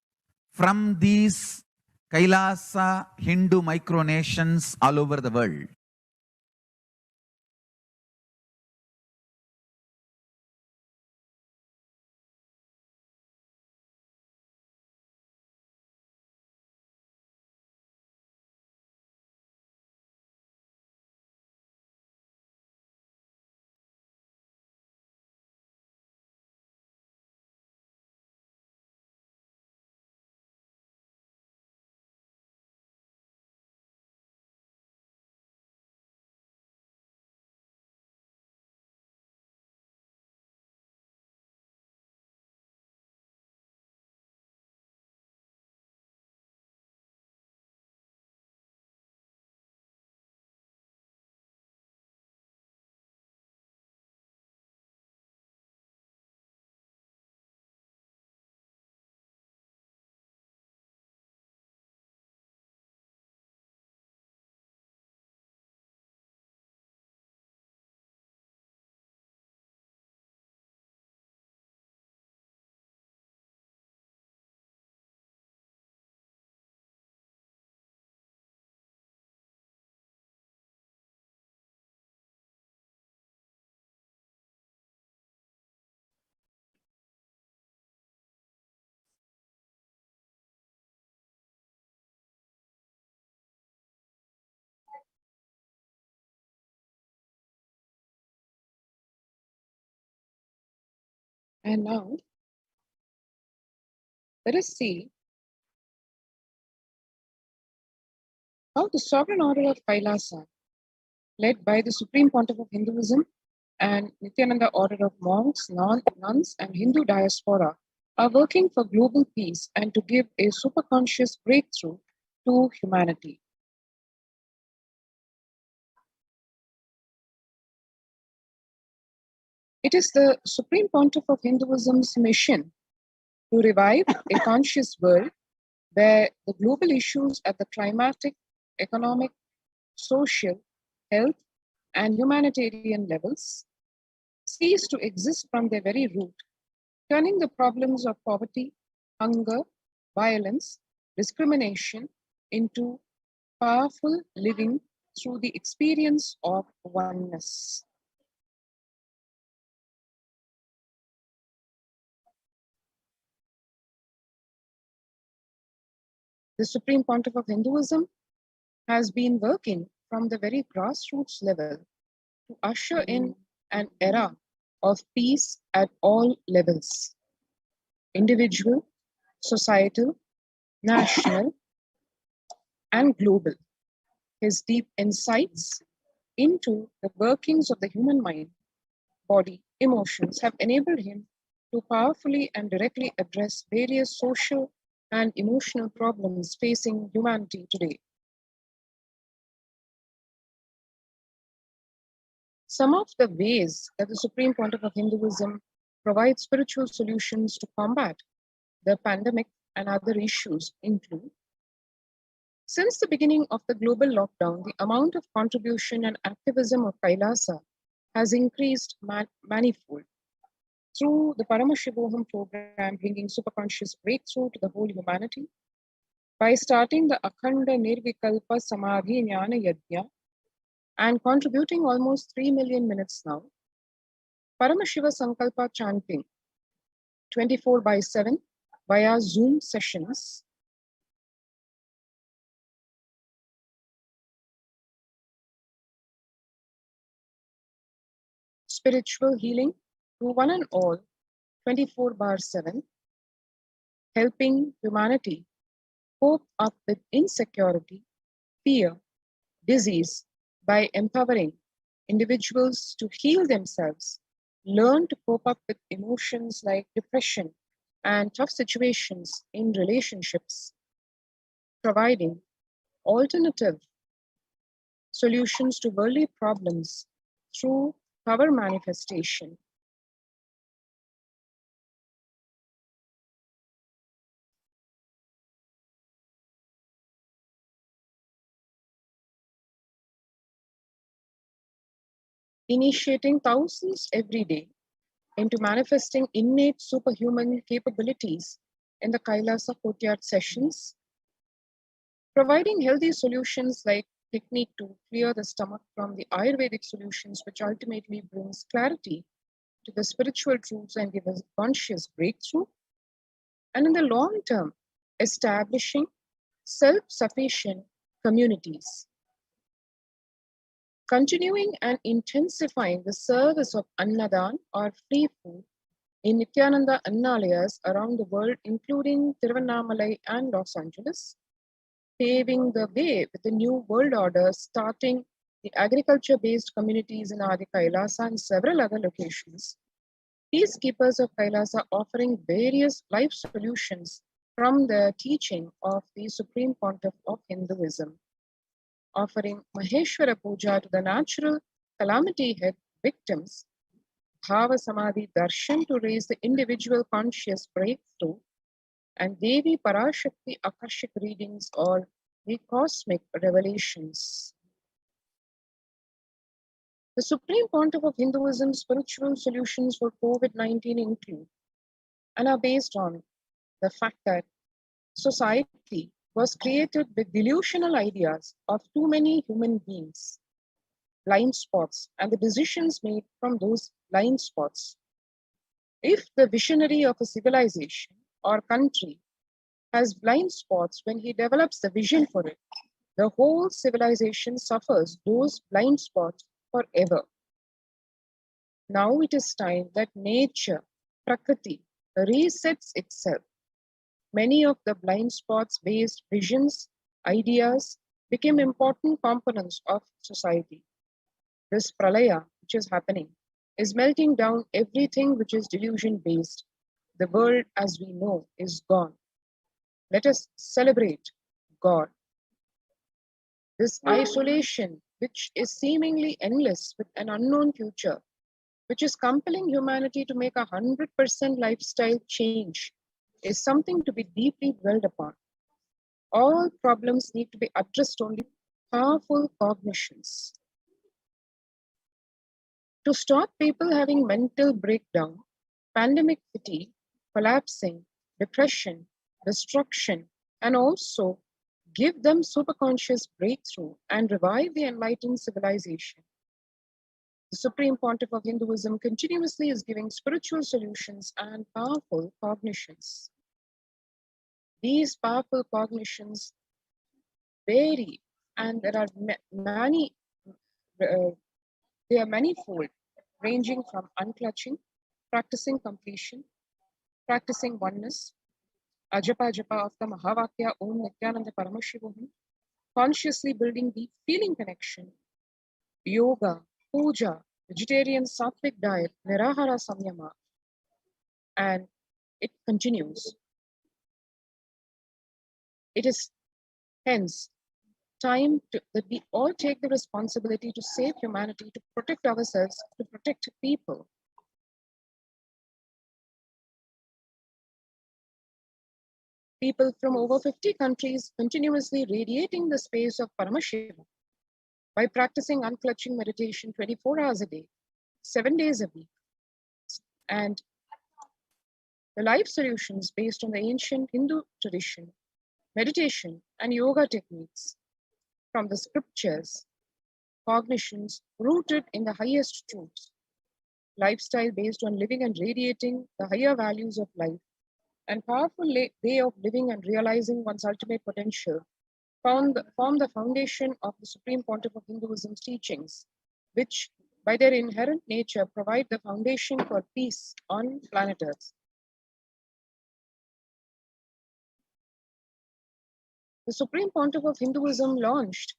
D: from these Kailasa Hindu micronations all over the world.
O: And now, let us see how the sovereign order of Kailasa, led by the Supreme Pontiff of Hinduism and Nithyananda order of monks, nuns, and Hindu diaspora, are working for global peace and to give a superconscious breakthrough to humanity. It is the Supreme Pontiff of Hinduism's mission to revive a conscious world where the global issues at the climatic, economic, social, health, and humanitarian levels cease to exist from their very root, turning the problems of poverty, hunger, violence, discrimination into powerful living through the experience of oneness. The Supreme Pontiff of Hinduism has been working from the very grassroots level to usher in an era of peace at all levels: individual, societal, national, and global. His deep insights into the workings of the human mind, body, emotions have enabled him to powerfully and directly address various social and emotional problems facing humanity today. Some of the ways that the Supreme Pontiff of Hinduism provides spiritual solutions to combat the pandemic and other issues include: since the beginning of the global lockdown, the amount of contribution and activism of Kailasa has increased manifold. Through the Paramashivoham program, bringing superconscious breakthrough to the whole humanity, by starting the Akhanda Nirvikalpa Samadhi Jnana Yajna and contributing almost 3 million minutes now, Paramashiva Sankalpa chanting 24/7 via Zoom sessions, spiritual healing to one and all 24/7, helping humanity cope up with insecurity, fear, disease by empowering individuals to heal themselves, learn to cope up with emotions like depression and tough situations in relationships, providing alternative solutions to worldly problems through power manifestation. Initiating thousands every day into manifesting innate superhuman capabilities in the Kailasa Courtyard sessions, providing healthy solutions like technique to clear the stomach from the Ayurvedic solutions, which ultimately brings clarity to the spiritual truths and give us conscious breakthrough, and in the long term, establishing self-sufficient communities. Continuing and intensifying the service of Annadan or free food in Nithyananda Annalayas around the world, including Tiruvannamalai and Los Angeles, paving the way with the new world order, starting the agriculture-based communities in Adi Kailasa and several other locations. Peacekeepers of Kailasa offering various life solutions from the teaching of the Supreme Pontiff of Hinduism, offering Maheshwara Puja to the natural calamity head victims, Bhava Samadhi Darshan to raise the individual conscious breakthrough, and Devi Parashakti Akashic readings or the cosmic revelations. The Supreme Pontiff of Hinduism's spiritual solutions for COVID-19 include and are based on the fact that society was created with delusional ideas of too many human beings, blind spots, and the decisions made from those blind spots. If the visionary of a civilization or country has blind spots when he develops the vision for it, the whole civilization suffers those blind spots forever. Now it is time that nature Prakriti resets itself, many of the blind spots based visions, ideas became important components of society. This pralaya, which is happening, is melting down everything which is delusion based. The world as we know is gone. Let us celebrate God. This isolation, which is seemingly endless with an unknown future, which is compelling humanity to make 100% lifestyle change, is something to be deeply dwelled upon. All problems need to be addressed only with powerful cognitions. To stop people having mental breakdown, pandemic fatigue, collapsing, depression, destruction, and also give them superconscious breakthrough and revive the enlightened civilization. The Supreme Pontiff of Hinduism continuously is giving spiritual solutions and powerful cognitions. These powerful cognitions vary, and there are many, they are manifold, ranging from unclutching, practicing completion, practicing oneness, ajapa japa of the Mahavakya Om Nithyananda Paramashivoham, consciously building deep feeling connection, yoga, puja, vegetarian sattvic diet, nirahara samyama, and it continues. It is hence time that we all take the responsibility to save humanity, to protect ourselves, to protect people. People from over 50 countries continuously radiating the space of Paramashivam by practicing unclutching meditation 24 hours a day, 7 days a week. And the life solutions based on the ancient Hindu tradition, meditation and yoga techniques from the scriptures, cognitions rooted in the highest truths, lifestyle based on living and radiating the higher values of life, and powerful way of living and realizing one's ultimate potential form the foundation of the Supreme Pontiff of Hinduism's teachings, which by their inherent nature provide the foundation for peace on planet Earth. The Supreme Pontiff of Hinduism launched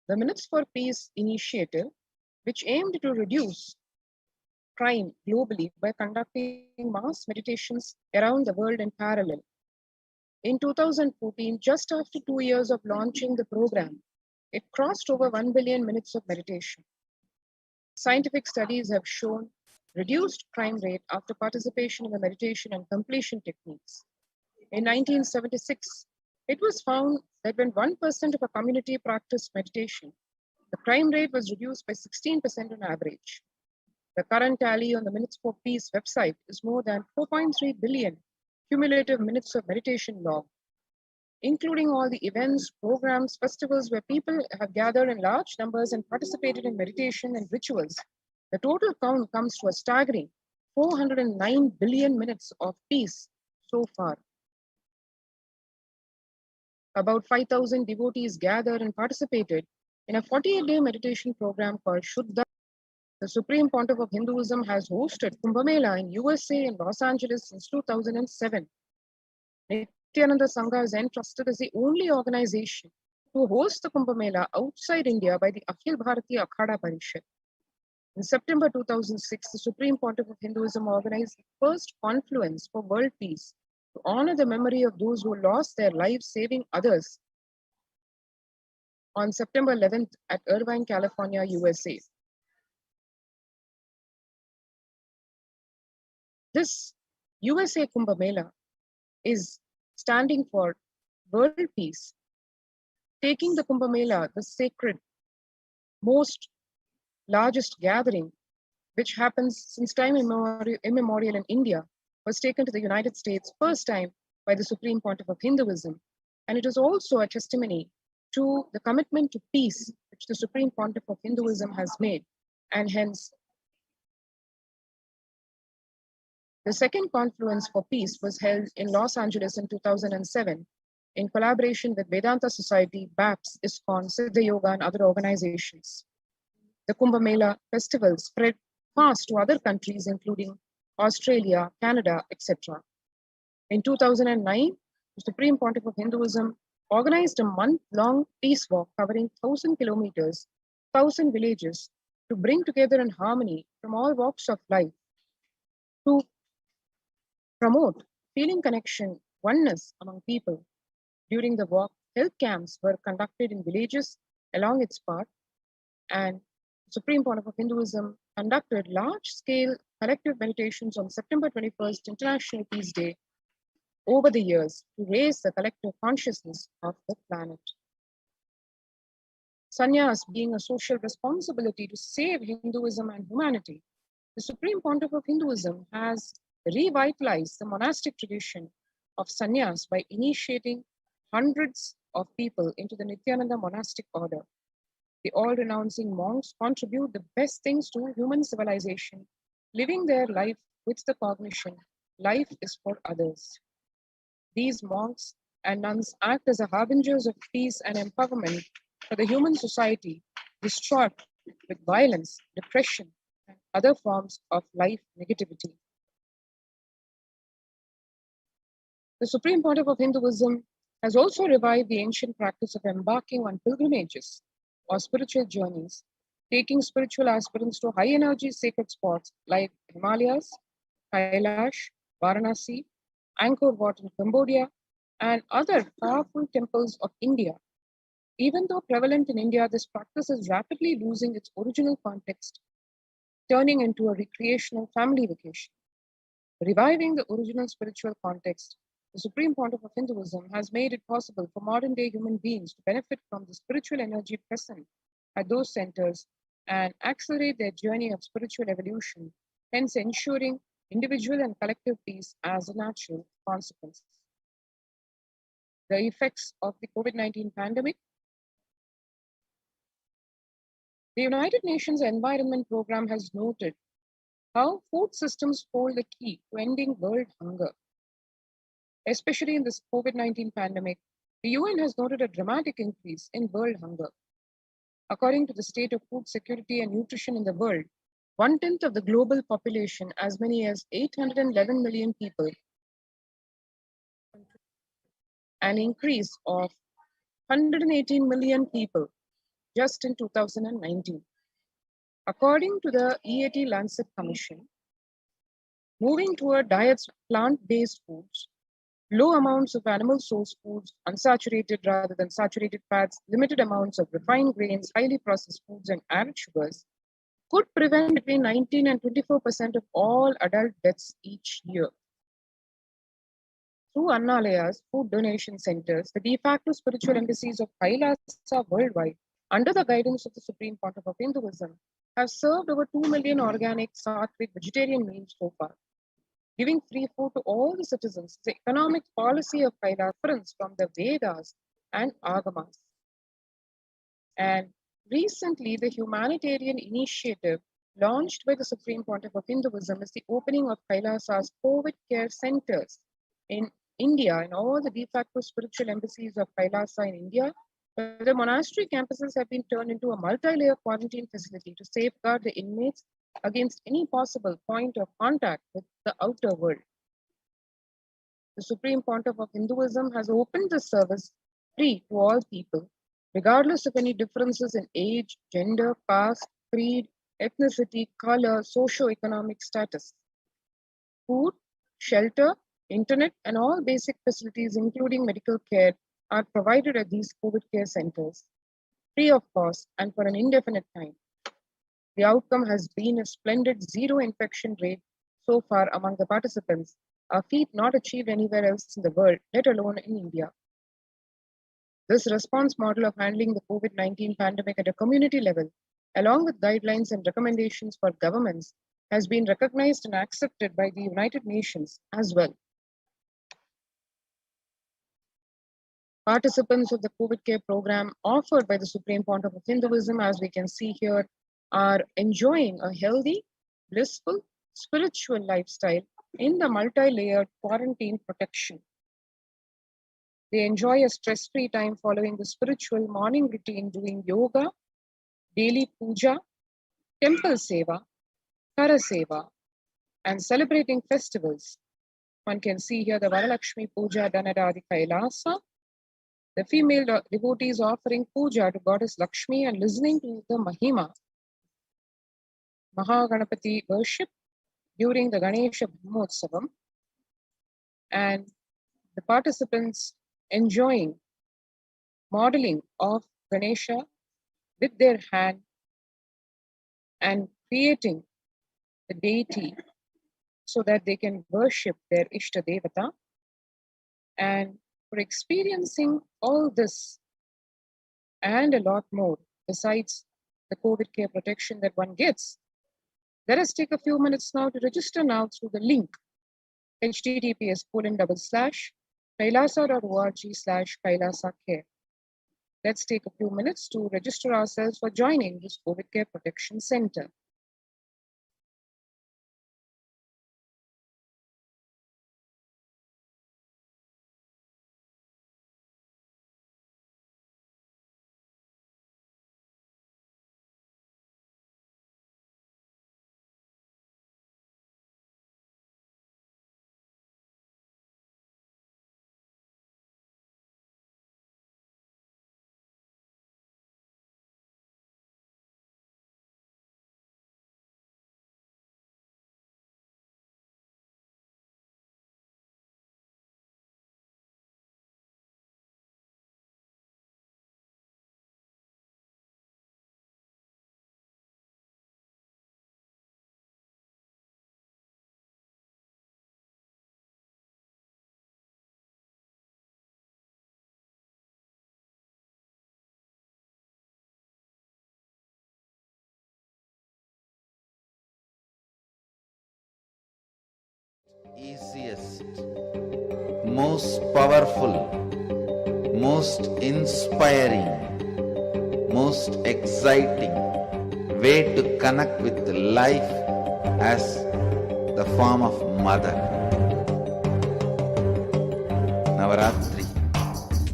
O: the Minutes for Peace initiative, which aimed to reduce crime globally by conducting mass meditations around the world in parallel. In 2014, just after 2 years of launching the program, it crossed over 1 billion minutes of meditation. Scientific studies have shown reduced crime rate after participation in the meditation and completion techniques. In 1976, it was found that when 1% of a community practiced meditation, the crime rate was reduced by 16% on average. The current tally on the Minutes for Peace website is more than 4.3 billion cumulative minutes of meditation logged, including all the events, programs, festivals where people have gathered in large numbers and participated in meditation and rituals. The total count comes to a staggering 409 billion minutes of peace so far. About 5,000 devotees gathered and participated in a 48-day meditation program called Shuddha. The Supreme Pontiff of Hinduism has hosted Kumbh Mela in USA and Los Angeles since 2007. Nithyananda Sangha is entrusted as the only organization to host the Kumbh Mela outside India by the Akhil Bharatiya Akhada Parishad. In September 2006, the Supreme Pontiff of Hinduism organized the first confluence for world peace to honor the memory of those who lost their lives saving others on September 11th at Irvine, California, USA. This USA Kumbh Mela is standing for world peace, taking the Kumbh Mela, the sacred, most largest gathering, which happens since time immemorial in India, was taken to the United States first time by the Supreme Pontiff of Hinduism. And it is also a testimony to the commitment to peace which the Supreme Pontiff of Hinduism has made. And hence, the second confluence for peace was held in Los Angeles in 2007 in collaboration with Vedanta Society, BAPS, ISKCON, Siddha Yoga, and other organizations. The Kumbh Mela festival spread fast to other countries, including Australia, Canada, etc. In 2009, the Supreme Pontiff of Hinduism organized a month-long peace walk covering 1,000 kilometers, 1,000 villages, to bring together in harmony from all walks of life, to promote feeling connection, oneness among people. During the walk, health camps were conducted in villages along its path, and Supreme Pontiff of Hinduism conducted large-scale collective meditations on September 21st, International Peace Day, over the years to raise the collective consciousness of the planet. Sannyas being a social responsibility to save Hinduism and humanity, the Supreme Pontiff of Hinduism has revitalized the monastic tradition of sannyas by initiating hundreds of people into the Nithyananda monastic order. The all-renouncing monks contribute the best things to human civilization, living their life with the cognition, life is for others. These monks and nuns act as the harbingers of peace and empowerment for the human society distraught with violence, depression, and other forms of life negativity. The Supreme Pontiff of Hinduism has also revived the ancient practice of embarking on pilgrimages or spiritual journeys, taking spiritual aspirants to high energy sacred spots like Himalayas, Kailash, Varanasi, Angkor Wat in Cambodia, and other powerful temples of India. Even though prevalent in India, this practice is rapidly losing its original context, turning into a recreational family vacation. Reviving the original spiritual context, the Supreme Pontiff of Hinduism has made it possible for modern day human beings to benefit from the spiritual energy present at those centers and accelerate their journey of spiritual evolution, hence ensuring individual and collective peace as a natural consequence. The effects of the COVID-19 pandemic. The United Nations Environment Program has noted how food systems hold the key to ending world hunger. Especially in this COVID-19 pandemic, the UN has noted a dramatic increase in world hunger. According to the state of food security and nutrition in the world, 1/10 of the global population, as many as 811 million people, an increase of 118 million people just in 2019. According to the EAT Lancet Commission, moving toward diets of plant-based foods, low amounts of animal source foods, unsaturated rather than saturated fats, limited amounts of refined grains, highly processed foods, and added sugars could prevent between 19 and 24% of all adult deaths each year. Through Annalayas, food donation centers, the de facto spiritual embassies of Kailasa worldwide, under the guidance of the Supreme Pontiff of Hinduism, have served over 2 million organic, sattvic, vegetarian meals so far. Giving free food to all the citizens is the economic policy of Kailasa from the Vedas and Agamas. And recently, the humanitarian initiative launched by the Supreme Pontiff of Hinduism is the opening of Kailasa's COVID care centers in India and all the de facto spiritual embassies of Kailasa in India. The monastery campuses have been turned into a multi-layer quarantine facility to safeguard the inmates against any possible point of contact with the outer world. The Supreme Pontiff of Hinduism has opened the service free to all people, regardless of any differences in age, gender, caste, creed, ethnicity, color, socio-economic status. Food, shelter, internet, and all basic facilities, including medical care, are provided at these COVID care centers, free of cost and for an indefinite time. The outcome has been a splendid zero infection rate so far among the participants, a feat not achieved anywhere else in the world, let alone in India. This response model of handling the COVID-19 pandemic at a community level, along with guidelines and recommendations for governments, has been recognized and accepted by the United Nations as well. Participants of the COVID care program offered by the Supreme Pontiff of Hinduism, as we can see here, are enjoying a healthy, blissful, spiritual lifestyle in the multi-layered quarantine protection. They enjoy a stress-free time following the spiritual morning routine, doing yoga, daily puja, temple seva, kara seva, and celebrating festivals. One can see here the Varalakshmi Puja done at Adi Kailasa, the female devotees offering puja to Goddess Lakshmi and listening to the Mahima, Mahaganapati worship during the Ganesha Brahmotsavam, and the participants enjoying modeling of Ganesha with their hand and creating the deity so that they can worship their Ishta Devata. And for experiencing all this and a lot more besides the COVID care protection that one gets, let us take a few minutes now to register now through the link https://kailasa.org/kailasacare. Let's take a few minutes to register ourselves for joining this COVID Care Protection Center.
D: Easiest, most powerful, most inspiring, most exciting way to connect with life as the form of mother. Navaratri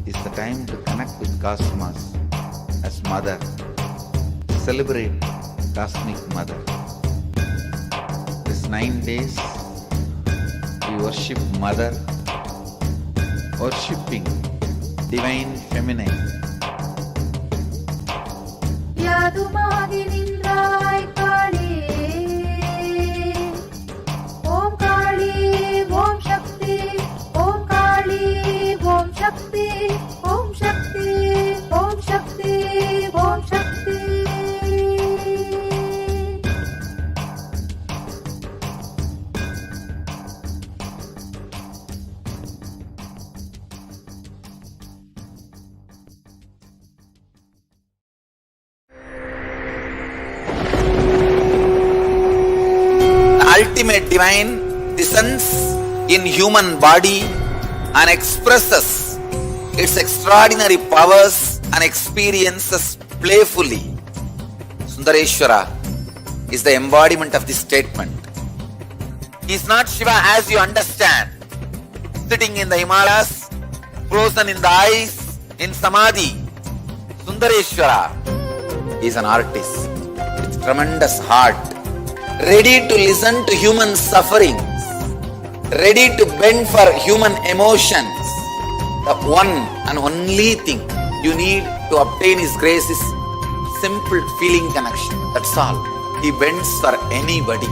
D: is the time to connect with Cosmos as mother. Celebrate Cosmic Mother. This 9 days we worship Mother, worshipping Divine Feminine.
F: Yadumaadi Nindrai Kali, Om Kali, Om Shakti, Om Kali, Om Shakti, Om Shakti, Om Shakti, Om Shakti.
L: Ultimate divine descends in human body and expresses its extraordinary powers and experiences playfully. Sundareshwara is the embodiment of this statement. He is not Shiva as you understand, sitting in the Himalayas, frozen in the ice, in Samadhi. Sundareshwara is an artist with tremendous heart, ready to listen to human sufferings, ready to bend for human emotions. The one and only thing you need to obtain His grace is simple feeling connection. That's all. He bends for anybody,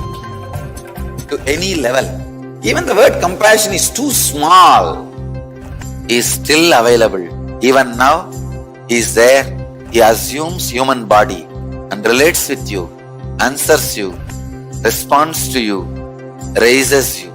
L: to any level. Even the word compassion is too small. He is still available. Even now, He is there. He assumes human body and relates with you, answers you, responds to you, raises you.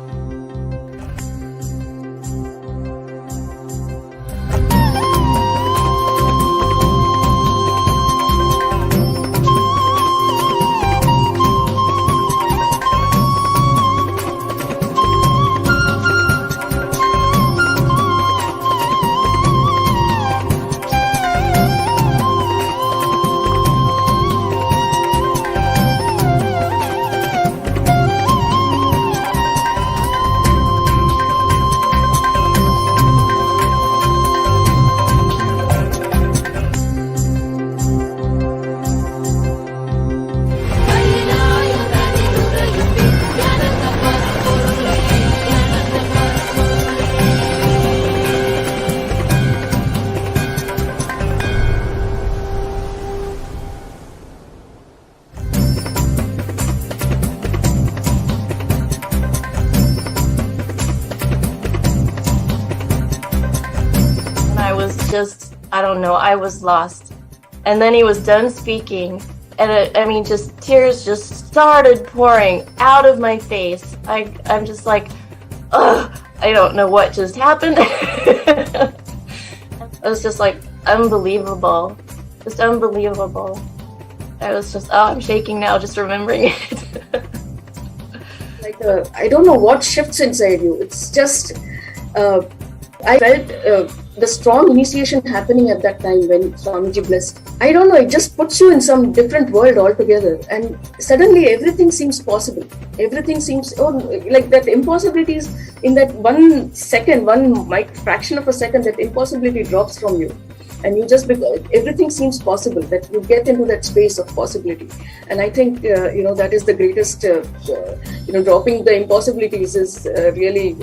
P: just, I don't know, I was lost. And then he was done speaking, and I mean, just tears just started pouring out of my face. I'm just like, ugh, I don't know what just happened. It was just like unbelievable, just unbelievable. I was just, oh, I'm shaking now just remembering it.
Q: Like I don't know what shifts inside you. It's just I felt the strong initiation happening at that time when Swamiji blessed. I don't know, it just puts you in some different world altogether, and suddenly everything seems possible. Everything seems, oh, like that impossibilities in that 1 second, fraction of a second, that impossibility drops from you. And you just, everything seems possible, that you get into that space of possibility. And I think, that is the greatest, dropping the impossibilities is really,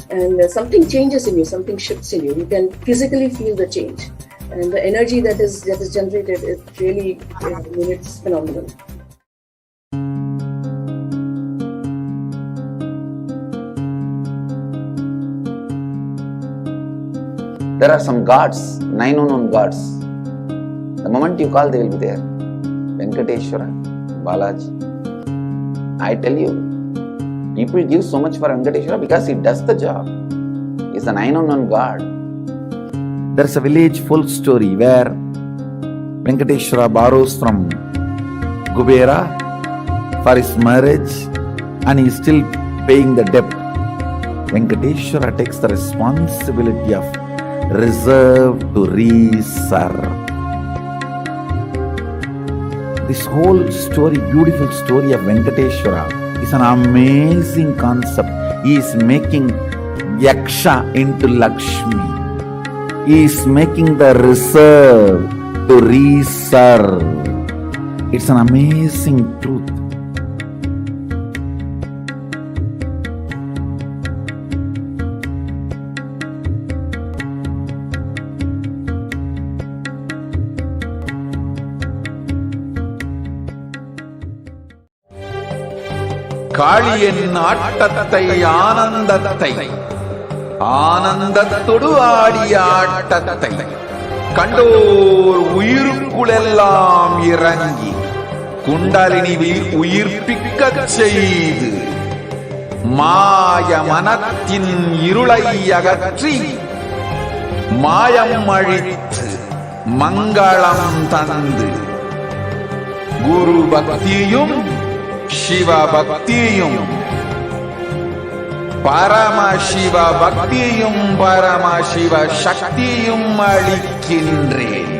Q: and something changes in you, something shifts in you. You can physically feel the change. And the energy that is generated, it really, it's phenomenal.
D: There are some gods, 9 unknown gods. The moment you call, they will be there. Venkateshwara, Balaji. I tell you, people give so much for Venkateshwara because he does the job. He is a 9 unknown god.
H: There is a village folk story where Venkateshwara borrows from Kubera for his marriage and he is still paying the debt. Venkateshwara takes the responsibility of reserve to reserve. This whole story, beautiful story of Venkateshwara is an amazing concept. He is making Yaksha into Lakshmi. He is making the reserve to reserve. It's an amazing truth.
L: காளியின் ஆட்டத்தை ஆனந்தத்தை ஆனந்தத்தொடு ஆடிய ஆட்டத்தை கண்டோர் உயிருக்குளெல்லாம் இறங்கி குண்டலினிவில் உயிர்ப்பிக்கச் செய்து மாய மனத்தின் இருளை அகற்றி மாயம் அழித்து மங்களம் தந்து குரு பக்தியும் சிவ பக்தியும் பரமசிவ பக்தியும் பரமசிவ சக்தியும் அளிக்கின்றேன்.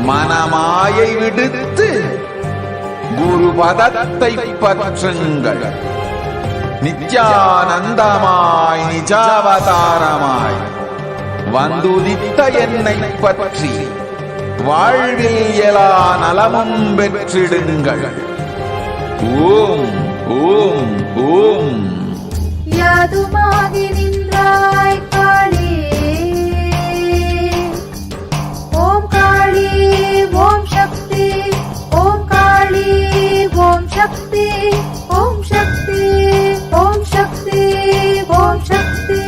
L: மனமாயை விடுத்து குரு பதத்தை பற்றுங்கள். நித்யானந்தமாய் நிஜாவதாரமாய் வந்துதித்த என்னை பற்றி வாழ்வில் எல்லா நலமும் பெற்றிடுங்கள். ஓம் ஓம் ஓம்.
F: யாதுமாகி நின்றாய் காளி, ஓம் காளி ஓம் சக்தி, ஓம் காளி ஓம் சக்தி, ஓம் சக்தி ஓம் சக்தி ஓம் சக்தி.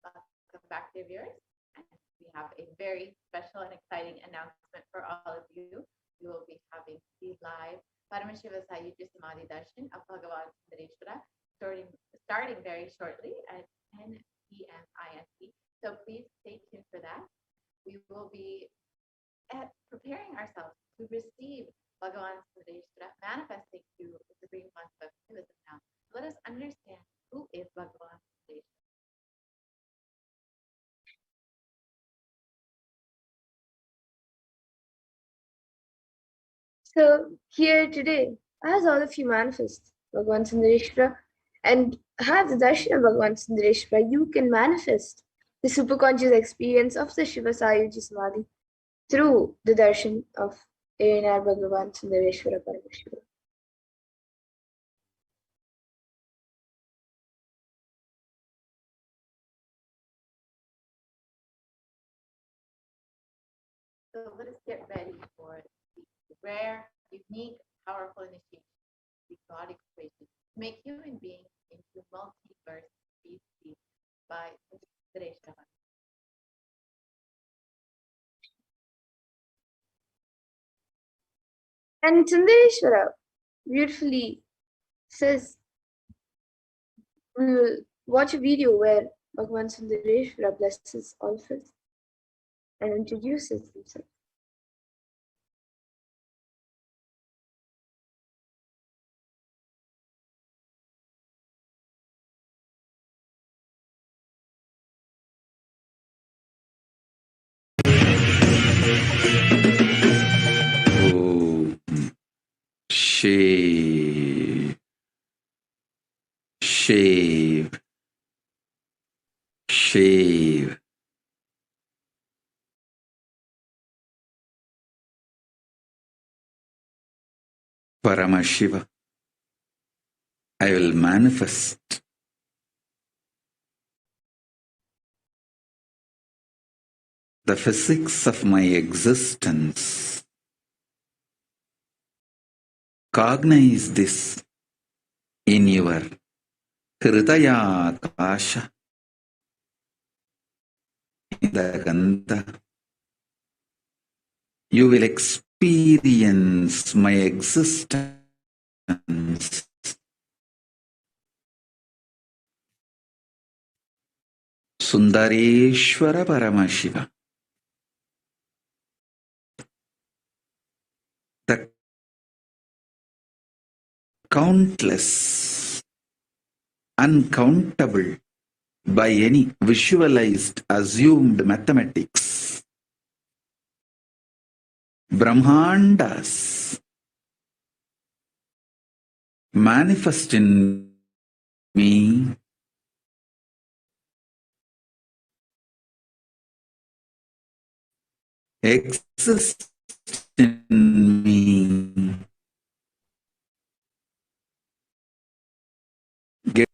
G: Welcome back, dear viewers. We have a very special and exciting announcement for all of you. We will be having the live Paramashiva Sayuja Samadhi Darshan of Bhagavan Sundareshwara starting very shortly at 10 p.m. IST. So please stay tuned for that. We will be preparing ourselves to receive Bhagavan Sundareshwara manifesting through the Supreme Concept of activism now. Let us understand who is Bhagavan Sundareshwara.
F: So here today, as all of you manifest Bhagavan Sundareshwara and have the darshan of Bhagavan Sundareshwara, you can manifest the superconscious experience of the Shiva Sayuji Samadhi through the darshan of A.N.R. Bhagavan Sundareshwara Paramashivoham.
G: So let us get ready for the rare, unique, powerful initiation the God equation to make human beings into multiverse species by Sudarshan.
F: And Sundareshwara beautifully says, we will watch a video where Bhagavan Sundareshwara blesses all of us and introduces himself.
D: Shave, shave, shave. Paramashiva, I will manifest the physics of my existence. Cognize this in your Hridaya Akasha, the Gandha. You will experience my existence. Sundareshwara Paramashiva. The countless, uncountable by any visualized, assumed mathematics, Brahmandas manifest in me exist in me, get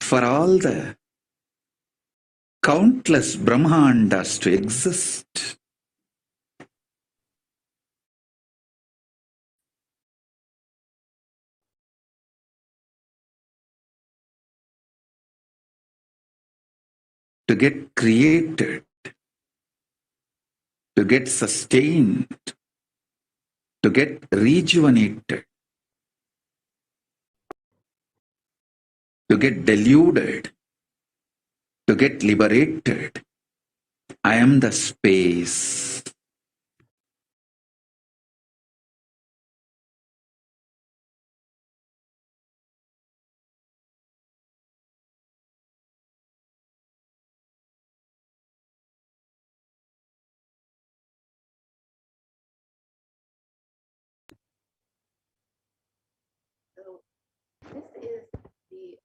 D: for all the countless Brahmandas to exist. To get created, to get sustained, to get rejuvenated, to get deluded, to get liberated. I am the space.
G: So this is the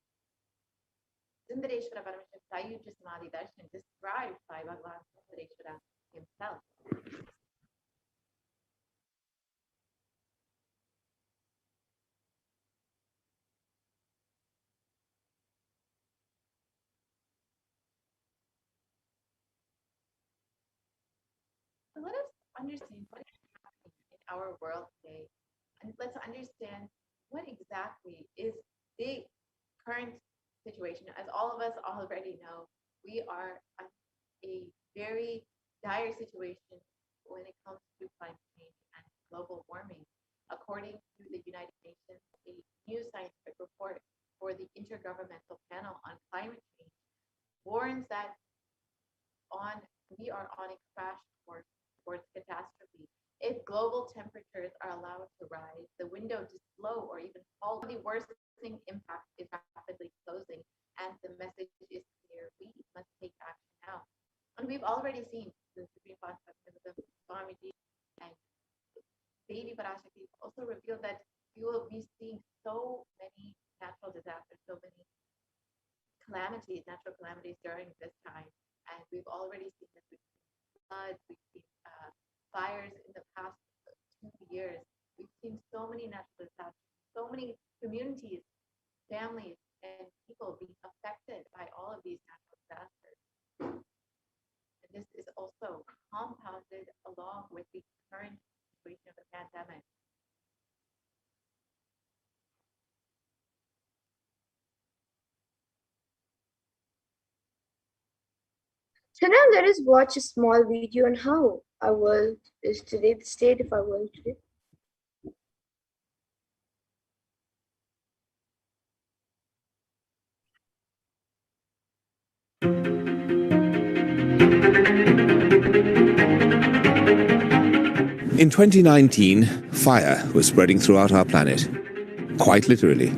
G: Sundareshwara Paramashiva Sayuja Samadhi Darshan described by Bhagavan Sundareshwara himself. So let us understand what is happening in our world today, and let's understand what exactly is the current situation. As all of us already know, we are in a very dire situation when it comes to climate change and global warming. According to the United Nations, a new scientific report for the Intergovernmental Panel on Climate Change warns that we are on a crash course towards catastrophe. If global temperatures are allowed to rise, the window to slow or even halt, the worsening impact is rapidly closing, and the message is clear: we must take action now. And we've already seen the Supreme Concept of Swamiji and Devi Parashakti also revealed that we will be seeing so many natural disasters, so many calamities, natural calamities during this time. And we've already seen this with floods, we've seen fires in the past 2 years. We've seen so many natural disasters, so many communities, families, and people being affected by all of these natural disasters. And this is also compounded along with the current situation of the pandemic.
F: So now let us watch a small video on how our world is today, the state of our world today.
R: In 2019, fire was spreading throughout our planet, quite literally,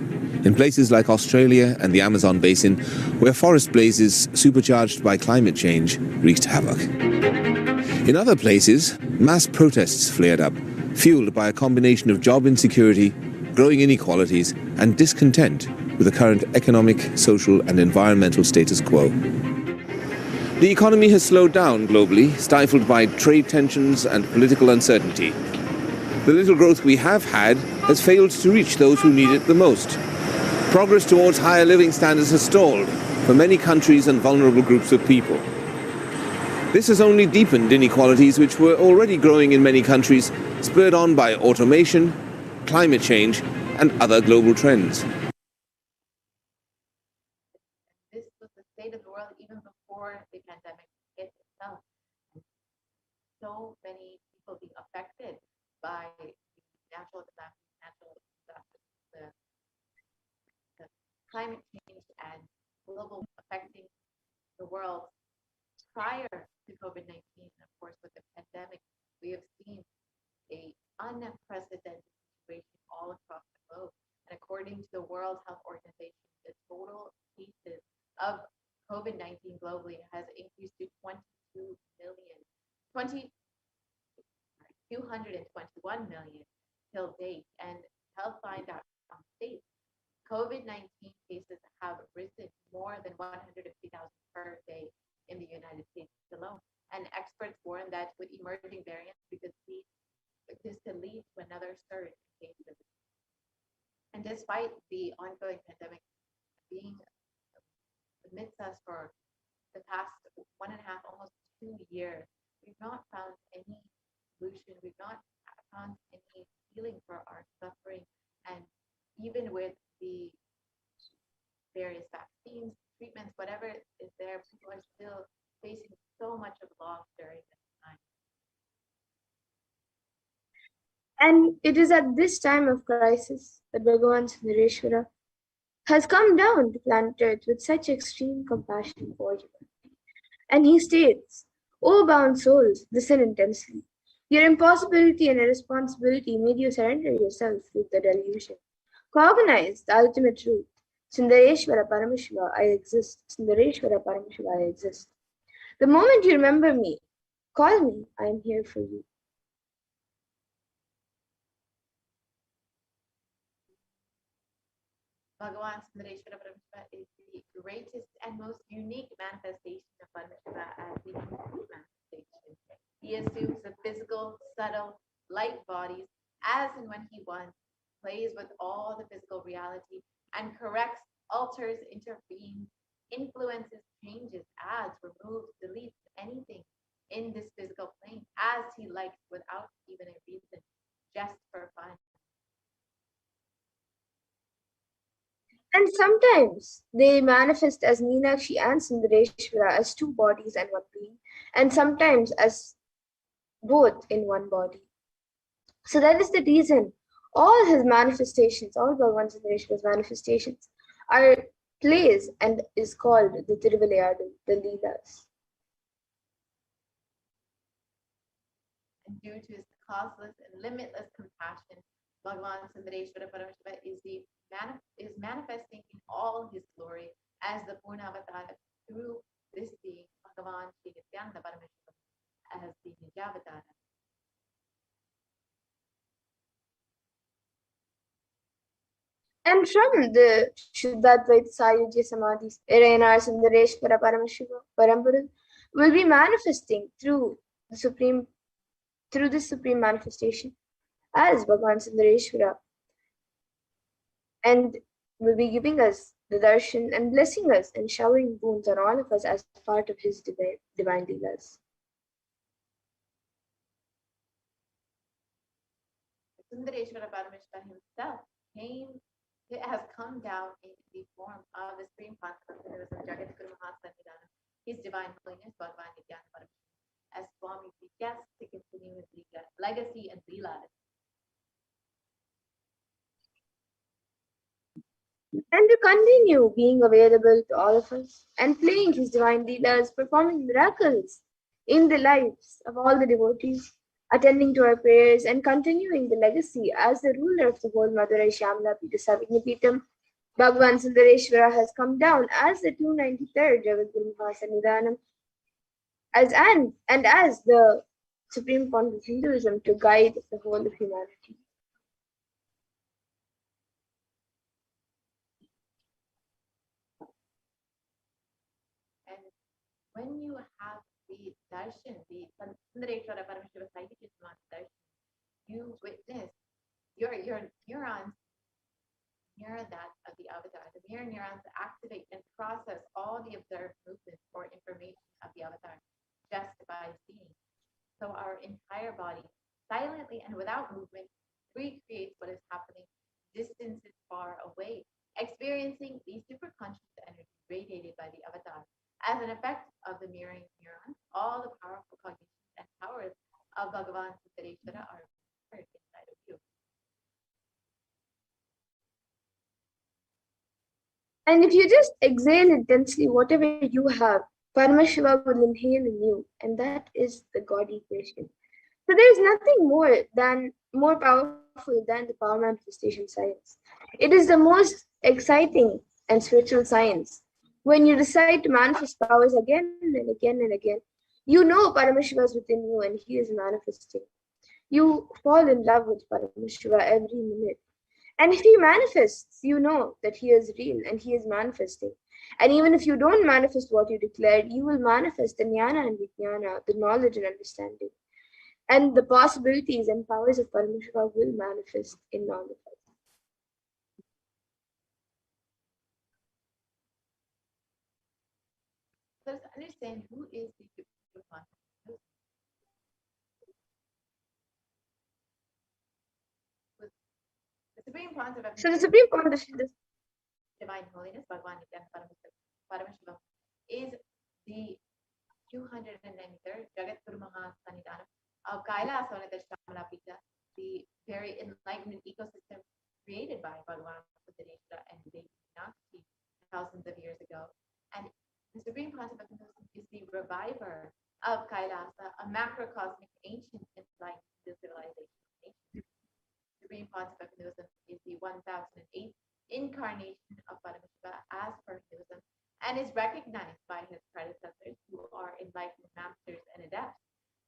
R: in places like Australia and the Amazon basin, where forest blazes supercharged by climate change wreaked havoc. In other places, mass protests flared up, fueled by a combination of job insecurity, growing inequalities, and discontent with the current economic, social, and environmental status quo. The economy has slowed down globally, stifled by trade tensions and political uncertainty. The little growth we have had has failed to reach those who need it the most. Progress towards higher living standards has stalled for many countries and vulnerable groups of people. This has only deepened inequalities which were already growing in many countries, spurred on by automation, climate change, and other global trends.
G: This was the state of the world even before the pandemic hit itself. So many people being affected by natural disasters, the climate change and global affecting the world. Prior to COVID-19, of course, with the pandemic, we have seen an unprecedented situation all across the globe. And according to the World Health Organization, the total cases of COVID-19 globally has increased to 221 million till date. And Healthline.com states COVID-19 cases have risen more than 150,000 per day in the United States alone. And experts warn that with emerging variants, this could lead to another surge in cases. And despite the ongoing pandemic being amidst us for the past 1.5, almost 2 years, we've not found any solution. We've not found any healing for our suffering. And even with the various vaccines, treatments, whatever is there, people are still facing so much of loss during this time.
F: And it is at this time of crisis that Bhagavan Sundareshwara has come down to planet Earth with such extreme compassion for humanity. And he states, "O bound souls, listen intensely. Your impossibility and irresponsibility made you surrender yourself to the delusion. Cognize the ultimate truth. Sundareshwara Paramashiva, I exist. Sundareshwara Paramashiva, I exist. The moment you remember me, call me, I am here for you."
G: Bhagavan Sundareshwara Paramashiva is the greatest and most unique manifestation of Paramashiva as the complete manifestation. He assumes the physical, subtle, light bodies as and when he wants, plays with all the physical reality, and corrects, alters, intervenes, influences, changes, adds, removes, deletes anything in this physical plane as he likes without even a reason, just for fun.
F: And sometimes they manifest as Meenakshi and Sundareshwara as two bodies and one being, and sometimes as both in one body. So that is the reason all his manifestations, all Bhagavan Sundareshwara's manifestations, are plays and is called the Tiruvilayadu, the Leelas.
G: And due to his causeless and limitless compassion, Bhagavan Sundareshwara Paramashiva is manifesting in all his glory as the Purna Avatar through this being, Bhagavan Shri Nithyananda Paramashivam, as the Nijavatara.
F: And from the Shuddhadvaita Sayujya Samadhis, Irainar Sundareshwara Paramashiva Parampara will be manifesting through this supreme manifestation as Bhagavan Sundareshwara, and will be giving us the darshan and blessing us and showering boons on all of us as part of his divine leelas.
G: Sundareshwara Paramashiva himself has come down in the form of the Supreme Concept of Jagat Guru Mahasannidhanam, His Divine Holiness Bhagavan Nithyananda Paramashivam as Swami suggests to continue his legacy and leelas.
F: And to continue being available to all of us and playing his divine leelas, performing miracles in the lives of all the devotees, attending to our prayers and continuing the legacy as the ruler of the whole Madurai Shyamala Pita Savignapitam. Bhagavan Sundareshwara has come down as the 293rd Jagadguru Mahasannidhanam as the Supreme Pontiff of Hinduism to guide the whole of humanity.
G: And when you have the darshan, the Sundareshwara Paramashiva Sahityasman darshan, you witness your neurons mirror that of the avatar. The mirror neurons activate and process all the observed movements or information of the avatar just by seeing. So our entire body, silently and without movement, recreates what is happening distances far away, experiencing the superconscious energy radiated by the avatar. As an effect of the mirroring neurons, all the powerful cognitions and powers of Bhagavan Sundareshwara are heard inside of you.
F: And if you just exhale intensely whatever you have, Paramashiva will inhale in you, and that is the God equation. So there is nothing more powerful than the power manifestation science. It is the most exciting and spiritual science. When you decide to manifest powers again and again and again, you know Paramashiva is within you and he is manifesting. You fall in love with Paramashiva every minute. And if he manifests, you know that he is real and he is manifesting. And even if you don't manifest what you declared, you will manifest the jnana and vijnana, the knowledge and understanding. And the possibilities and powers of Paramashiva will manifest in all of us.
G: So let's understand who is the Supreme Pontiff. The Supreme Pontiff of
F: So the Supreme Pontiff of
G: Divine Holiness Bhagavan Nithyananda Paramashivam is the 293rd Jagadguru Mahasannidhanam of Kailasa Shyamala Pita, the very enlightenment ecosystem created by Bhagavan Sundareshwara and Devi Meenakshi thousands of years ago. And the Supreme Pontiff of Hinduism is the reviver of Kailasa, a macrocosmic ancient enlightened civilization. Supreme Pontiff of Hinduism is the 1008th incarnation of Paramashiva as per Hinduism and is recognized by his predecessors who are enlightened masters and adepts.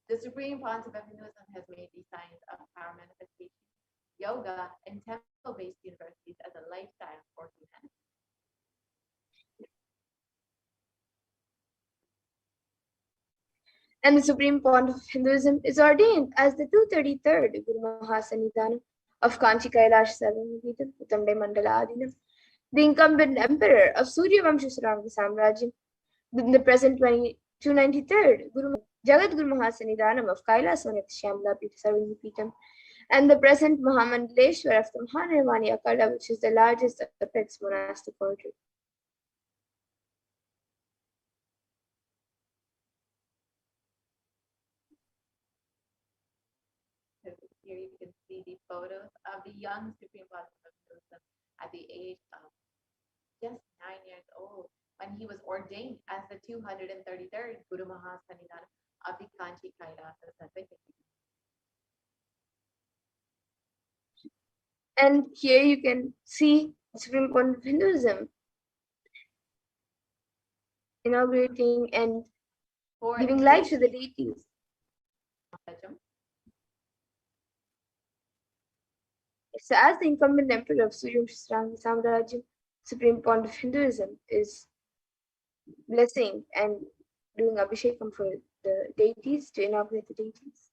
G: The Supreme Pontiff of Hinduism has made the science of power manifestation, yoga, and temple-based universities as a lifestyle for humanity.
F: And the Supreme Pontiff of Hinduism is ordained as the 233rd Guru Mahasannidhanam of Kanchi Kailash Sarvamapita Uttamde Mandala Adinam, the incumbent emperor of Surya Vamsha Saranga Samrajyam, the present 293rd Guru Jagadguru Mahasannidhanam of Kailash Shyamala Pita Sarvamapita, and the present Mahamandaleshwar of the Mahanirvani Akada, which is the largest apex monastic order.
G: Here you can see the photos of the young Supreme Pontiff of Hinduism at the age of just 9 years old when he was ordained as the 233rd Guru Mahasannidhanam of the Kanchi Kailasa Sarvamapita.
F: And here you can see the Supreme Pontiff of Hinduism inaugurating and giving life to the deities. So as the incumbent emperor of Surya Vamsha Samrajyam, Supreme Pontiff of Hinduism is blessing and doing abhishekam for the deities to inaugurate the deities.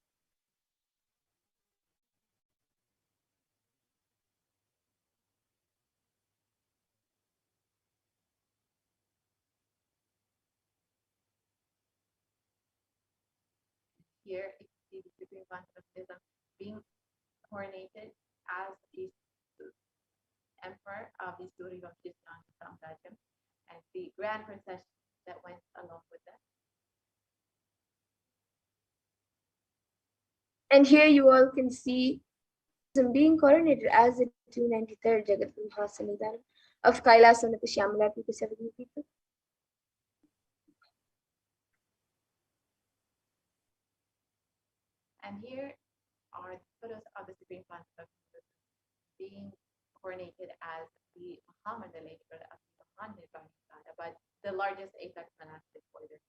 G: Here you can see the Supreme Pontiff of Hinduism being coronated as the emperor of the Surya Vamsha Samrajyam, and the grand procession that went along with that.
F: And here you all can see him being coronated as the 293rd Jagat Mahasannidhanam of Kailasa Shyamala to 70 people.
G: And here are photos of the Supreme Concept being coronated as the Mahamandalini of the Mahanirvana, but the largest apex monastic order.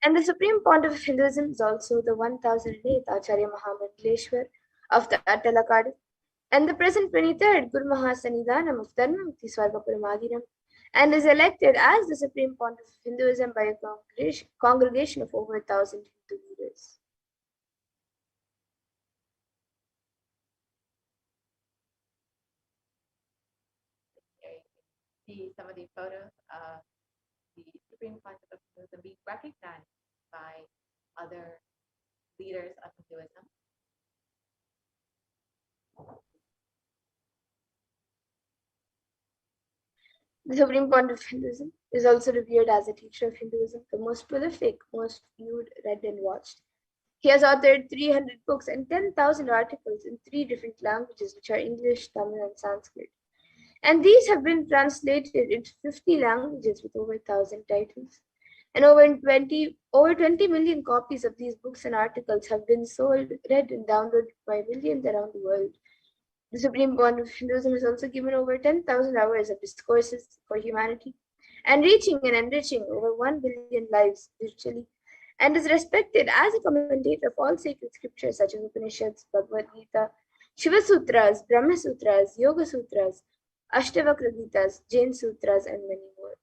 F: And the Supreme Pontiff of Hinduism is also the 1008th Acharya Mahamandaleshwar of the Attalakadu, and the present 23rd Guru Mahasannidhanam of Dharmamukti Swargapuramadhiram, and is elected as the Supreme Pontiff of Hinduism by a congregation of over 1,000 Hindu leaders.
G: See some of the photos of the Supreme Concept of Hinduism being recognized by other leaders of Hinduism.
F: The Supreme Pontiff of Hinduism is also revered as a teacher of Hinduism, the most prolific, most viewed, read, and watched. He has authored 300 books and 10,000 articles in 3 different languages, which are English, Tamil, and Sanskrit. And these have been translated into 50 languages with over 1,000 titles. And over 20 million copies of these books and articles have been sold, read, and downloaded by millions around the world. The Supreme Pontiff of Hinduism has also given over 10,000 hours of discourses for humanity and reaching and enriching over 1 billion lives virtually, and is respected as a commentator of all sacred scriptures such as Upanishads, Bhagavad Gita, Shiva Sutras, Brahma Sutras, Yoga Sutras, Ashtavakra Gitas, Jain Sutras, and many more.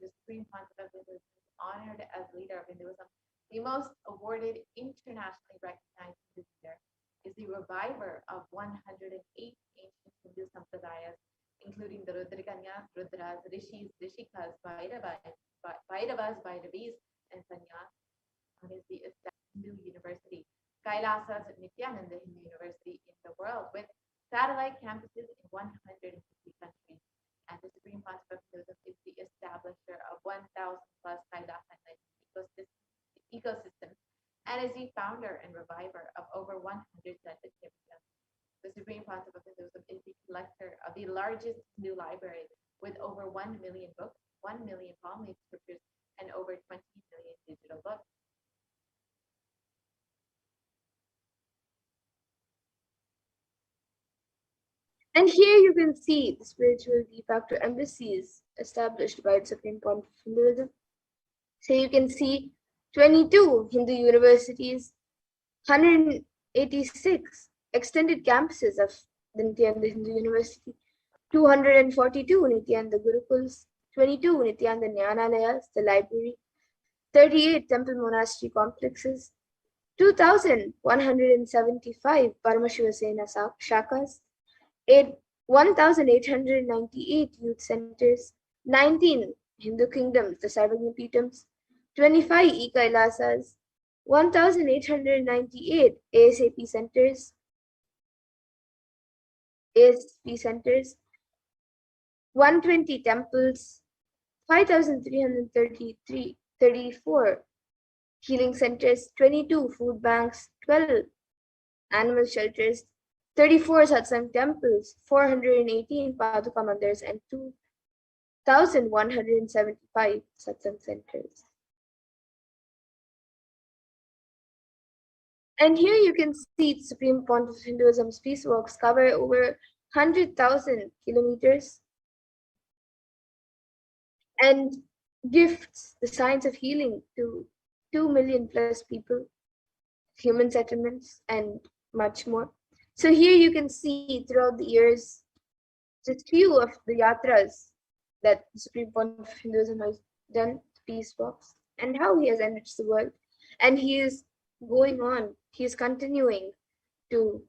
G: The Supreme Concept of Hinduism is honored as leader of Hinduism. The most awarded, internationally recognized leader is the reviver of 108 ancient Hindu sampradayas, including the Rudraganyas, Rudras, Rishis, Rishikas, Bhairavas, Bhairavis, and Sanyas. It is the established Hindu university, Kailasa's Nithyananda Hindu University in the world, with satellite campuses in 150 countries. And the Supreme Concept of Hinduism is the establisher of 1,000 plus Kailasa ecosystems, and is the founder and reviver of over 100 Sankirtans. The Supreme Concept of Hinduism is the collector of the largest Hindu library with over 1 million books, 1 million palm leaf scriptures, and over 20 million digital books.
F: And here you can see the spiritual de facto embassies established by the Supreme Pontiff of Hinduism. So you can see 22 Hindu universities, 186 extended campuses of the Nithyananda Hindu University, 242 Nithyananda Gurukuls, 22 Nithyananda Jnanalayas, the library, 38 temple monastery complexes, 2,175 Paramashivoham shakas, 1,898 youth centers, 19 Hindu kingdoms, the Sarvagna-Pitams, 25 e-Kailasas, 1,898 ASP centers, 120 temples, 5,334 healing centers, 22 food banks, 12 animal shelters, 34 satsang temples, 418 paduka mandirs, and 2,175 satsang centers. And here you can see the Supreme Pontiff of Hinduism's peace walks cover over 100,000 kilometers and gifts the science of healing to 2 million plus people, human settlements, and much more. So here you can see throughout the years just few of the yatras that the Supreme Pontiff of Hinduism has done, peace walks, and how he has enriched the world. And he is going on, he is continuing to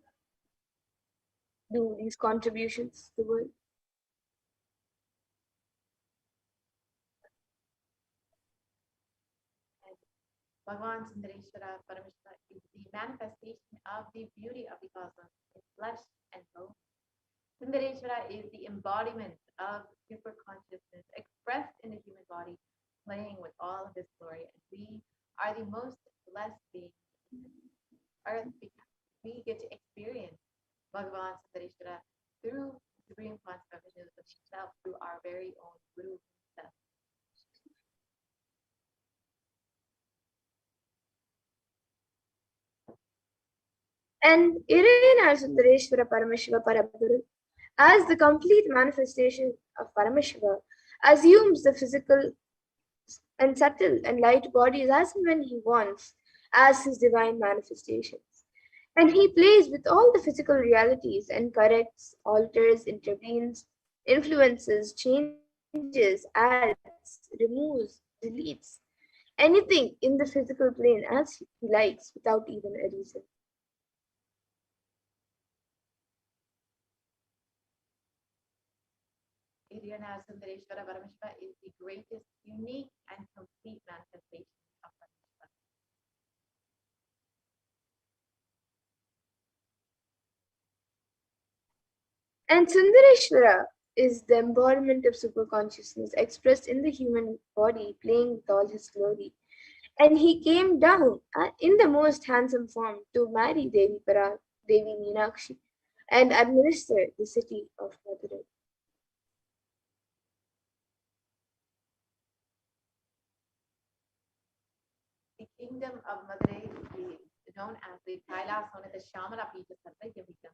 F: do these contributions to the world.
G: Bhagavan Sundareshwara Parameshwara is the manifestation of the beauty of the cosmos in flesh and bone. Sundareshwara is the embodiment of super consciousness expressed in the human body, playing with all of his glory. And we are the most blessed beings on earth because we get to experience Bhagavan Sundareshwara through Supreme Concept of himself, through our very own Guru himself.
F: And Irena Sundareshwara Paramashiva Paraguru, as the complete manifestation of Paramashiva, assumes the physical and subtle and light bodies as and when he wants, as his divine manifestations. And he plays with all the physical realities and corrects, alters, intervenes, influences, changes, adds, removes, deletes anything in the physical plane as he likes without even a reason.
G: Irena Sundareshwara Parameshwara is the greatest, unique, and complete manifestation of Parameshwara.
F: And Sundareshwara is the embodiment of superconsciousness expressed in the human body, playing with all his glory. And he came down in the most handsome form to marry Devi Meenakshi, and administer the city of Madurai.
G: The kingdom of Madurai is known as the Kailasonatha Shamala Pita Sarvayamita,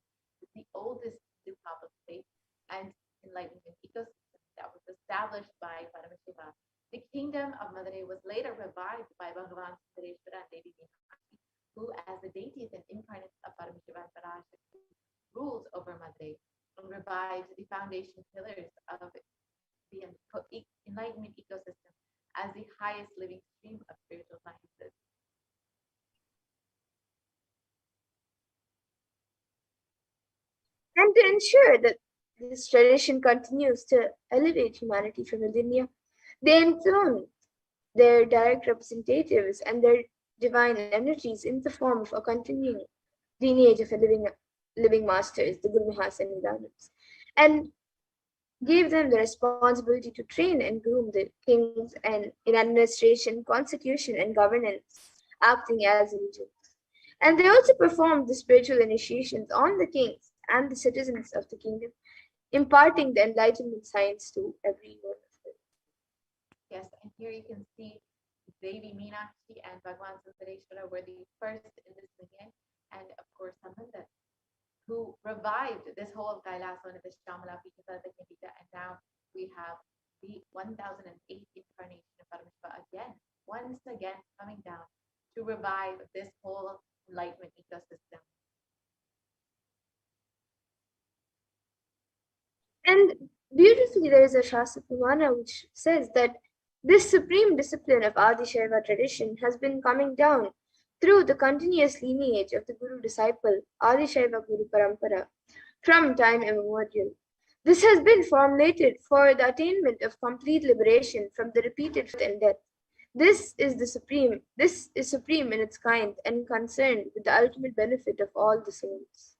G: the oldest Dupapa state and enlightenment ecosystem that was established by Paramashiva. The kingdom of Madurai was later revived by Bhagavan Sundareshwara and Devi Meenakshi, who, as the deities and incarnates of Paramashiva and Parashakti, rules over Madurai and revives the foundation pillars of the enlightenment ecosystem as the highest living stream of spiritual sciences.
F: And to ensure that this tradition continues to elevate humanity for millennia, they enthrone their direct representatives and their divine energies in the form of a continuing lineage of living masters, the Guru Mahasannidhanams, and gave them the responsibility to train and groom the kings and in administration, constitution, and governance, acting as regents. And they also performed the spiritual initiations on the kings and the citizens of the kingdom, imparting the enlightenment science to every one of them.
G: Yes, and here you can see Devi Meenakshi and Bhagavan Sundareshwara were the first in this lineage, and of course Samanda, who revived this whole Kailasana, this Shamala Pita Sarvayamita, and now we have the 1008 incarnation of Paramashiva again, once again coming down to revive this whole enlightenment ecosystem.
F: And beautifully, there is a Shastra Pramana which says that this supreme discipline of Adi Shaiva tradition has been coming down through the continuous lineage of the Guru disciple Adi Shaiva Guru Parampara from time immemorial. This has been formulated for the attainment of complete liberation from the repeated birth and death. This is supreme in its kind and concerned with the ultimate benefit of all the souls.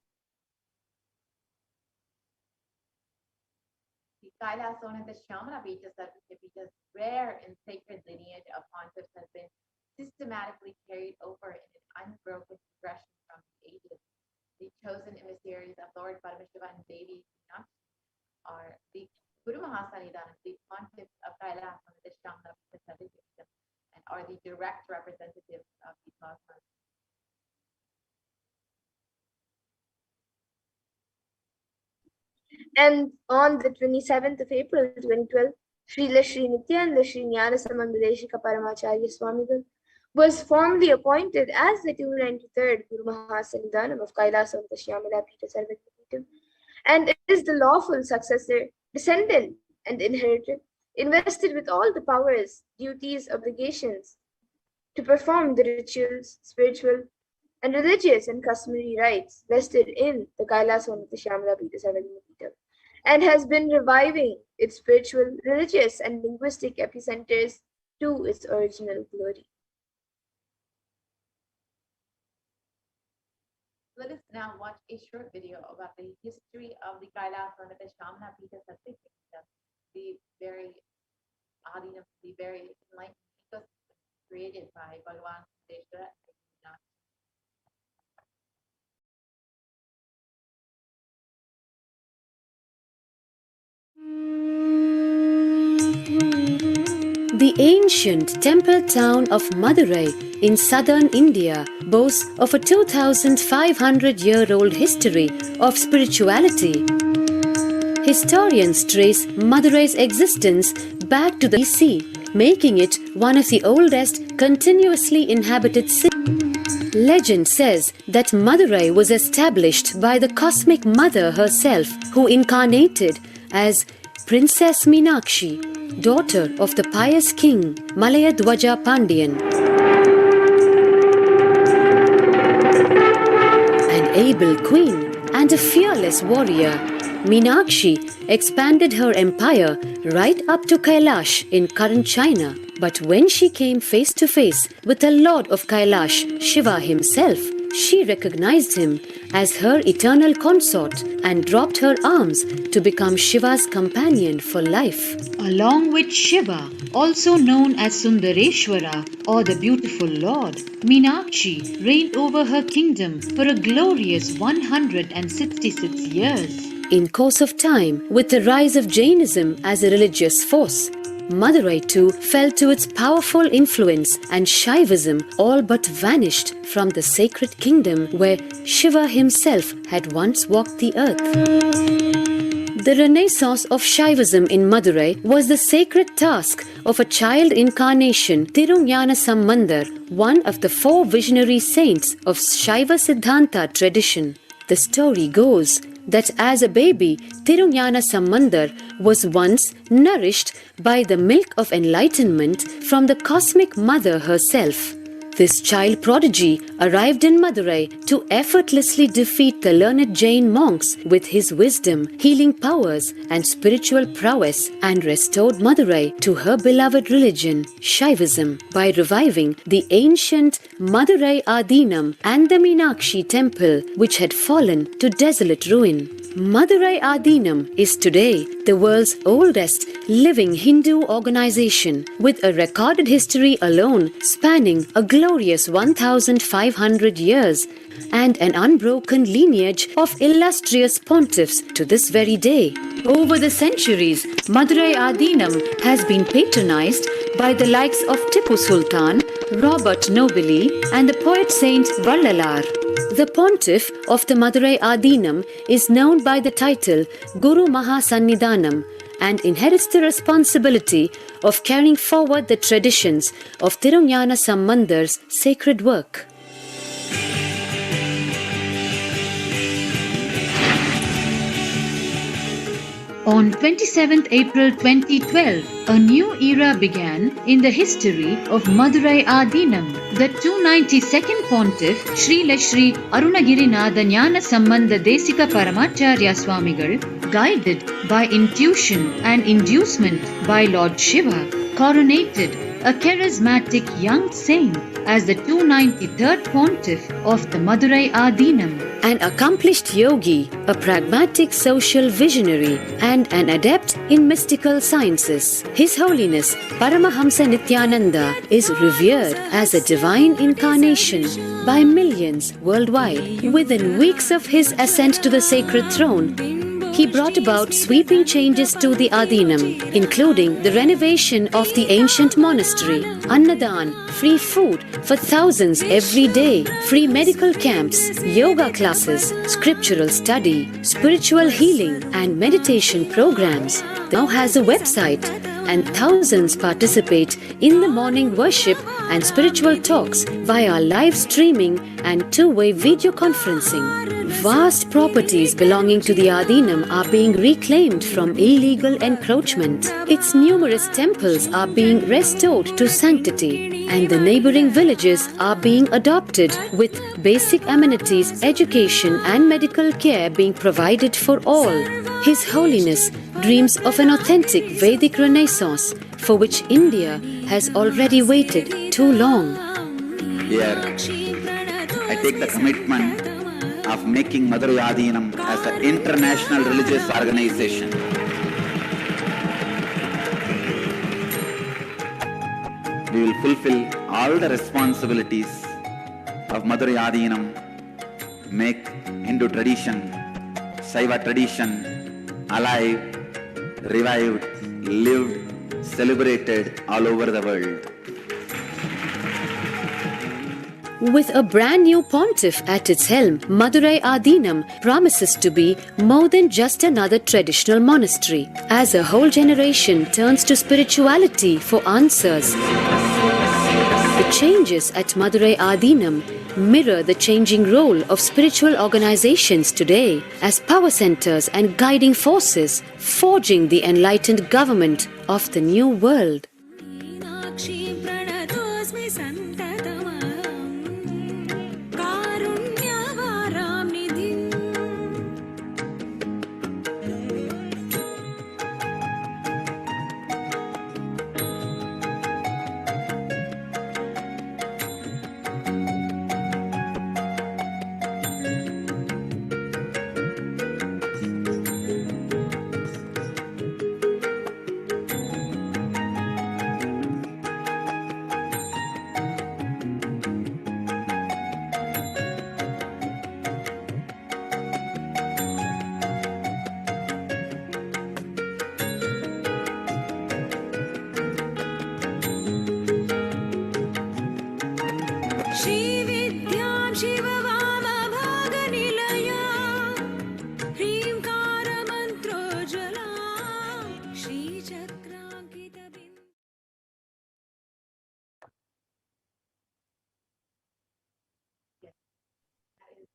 G: The Kailasona, the Shamana Pita Sarvayamita's rare and sacred lineage of pontiffs has been systematically carried over in an unbroken progression from the ages. The chosen emissaries of Lord Paramashiva and Devi Meenakshi are the Guru Mahasannidhanam, the pontiffs of Kailasana, the Shamana Pita Sarvayamita, and are the direct representatives of the cosmos.
F: And on the 27th of April 2012, Srila Sri Nithyananda Sri Jnanasamandadeshika Paramacharya Swamigal was formally appointed as the 293rd Guru Mahasannidhanam of Kailasanta Shyamala Pita Sarvayamita, and is the lawful successor, descendant, and inheritor, invested with all the powers, duties, obligations to perform the rituals, spiritual, and religious and customary rites vested in the Kailasanta Shyamala Pita Sarvayamita, and has been reviving its spiritual, religious, and linguistic epicenters to its original glory.
G: Now watch a short video about the history of the Kailasa and the Shamana Pita Satya Kingdom, the very Adinam, the very enlightened ecosystem created by Bhagavan Deshara.
S: The ancient temple town of Madurai in southern India boasts of a 2,500-year-old history of spirituality. Historians trace Madurai's existence back to the BC, making it one of the oldest continuously inhabited cities. Legend says that Madurai was established by the cosmic mother herself, who incarnated as Princess Meenakshi, daughter of the pious king Malayadwaja Pandian. An able queen and a fearless warrior, Meenakshi expanded her empire right up to Kailash in current China. But when she came face to face with the Lord of Kailash, Shiva himself, she recognized him as her eternal consort and dropped her arms to become Shiva's companion for life. Along with Shiva, also known as Sundareshwara or the beautiful Lord, Meenakshi reigned over her kingdom for a glorious 166 years. In course of time, with the rise of Jainism as a religious force, Madurai too fell to its powerful influence, and Shaivism all but vanished from the sacred kingdom where Shiva himself had once walked the earth. The renaissance of Shaivism in Madurai was the sacred task of a child incarnation, Tirunjana Sambandar, one of the 4 visionary saints of Shaiva Siddhanta tradition. The story goes that as a baby, Tirunjana Sambandar was once nourished by the milk of enlightenment from the cosmic mother herself. This child prodigy arrived in Madurai to effortlessly defeat the learned Jain monks with his wisdom, healing powers, and spiritual prowess, and restored Madurai to her beloved religion, Shaivism, by reviving the ancient Madurai Adinam and the Meenakshi temple, which had fallen to desolate ruin. Madurai Adinam is today the world's oldest living Hindu organization, with a recorded history alone spanning a glorious 1,500 years and an unbroken lineage of illustrious pontiffs to this very day. Over the centuries, Madurai Adinam has been patronized by the likes of Tipu Sultan, Robert Nobili, and the poet saint Vallalar. The pontiff of the Madurai Adinam is known by the title Guru Mahasannidhanam and inherits the responsibility of carrying forward the traditions of Tirunjana Sambandar's sacred work. On 27th April 2012, a new era began in the history of Madurai Adinam. The 292nd Pontiff, Srila Sri Arunagirinatha Jnana Sambandha Desika Paramacharya Swamigal, guided by intuition and inducement by Lord Shiva, coronated a charismatic young saint as the 293rd Pontiff of the Madurai Adinam. An accomplished yogi, a pragmatic social visionary, and an adept in mystical sciences, His Holiness Paramahamsa Nithyananda is revered as a divine incarnation by millions worldwide. Within weeks of his ascent to the sacred throne, he brought about sweeping changes to the Adinam, including the renovation of the ancient monastery, Annadan, free food for thousands every day, free medical camps, yoga classes, scriptural study, spiritual healing, and meditation programs. Now has a website, and thousands participate in the morning worship and spiritual talks via live streaming and two-way video conferencing. Vast properties belonging to the Adinam are being reclaimed from illegal encroachment. Its numerous temples are being restored to sanctity, and the neighboring villages are being adopted, with basic amenities, education, and medical care being provided for all. His Holiness dreams of an authentic Vedic Renaissance for which India has already waited too long.
D: Here, I take the commitment of making Madurai Adhinam as an international religious organization. We will fulfill all the responsibilities of Madurai Adhinam, make Hindu tradition, Saiva tradition alive, revived, lived, celebrated all over the world.
S: With a brand new pontiff at its helm, Madurai Adhinam promises to be more than just another traditional monastery. As a whole generation turns to spirituality for answers, the changes at Madurai Adhinam mirror the changing role of spiritual organizations today as power centers and guiding forces, forging the enlightened government of the new world.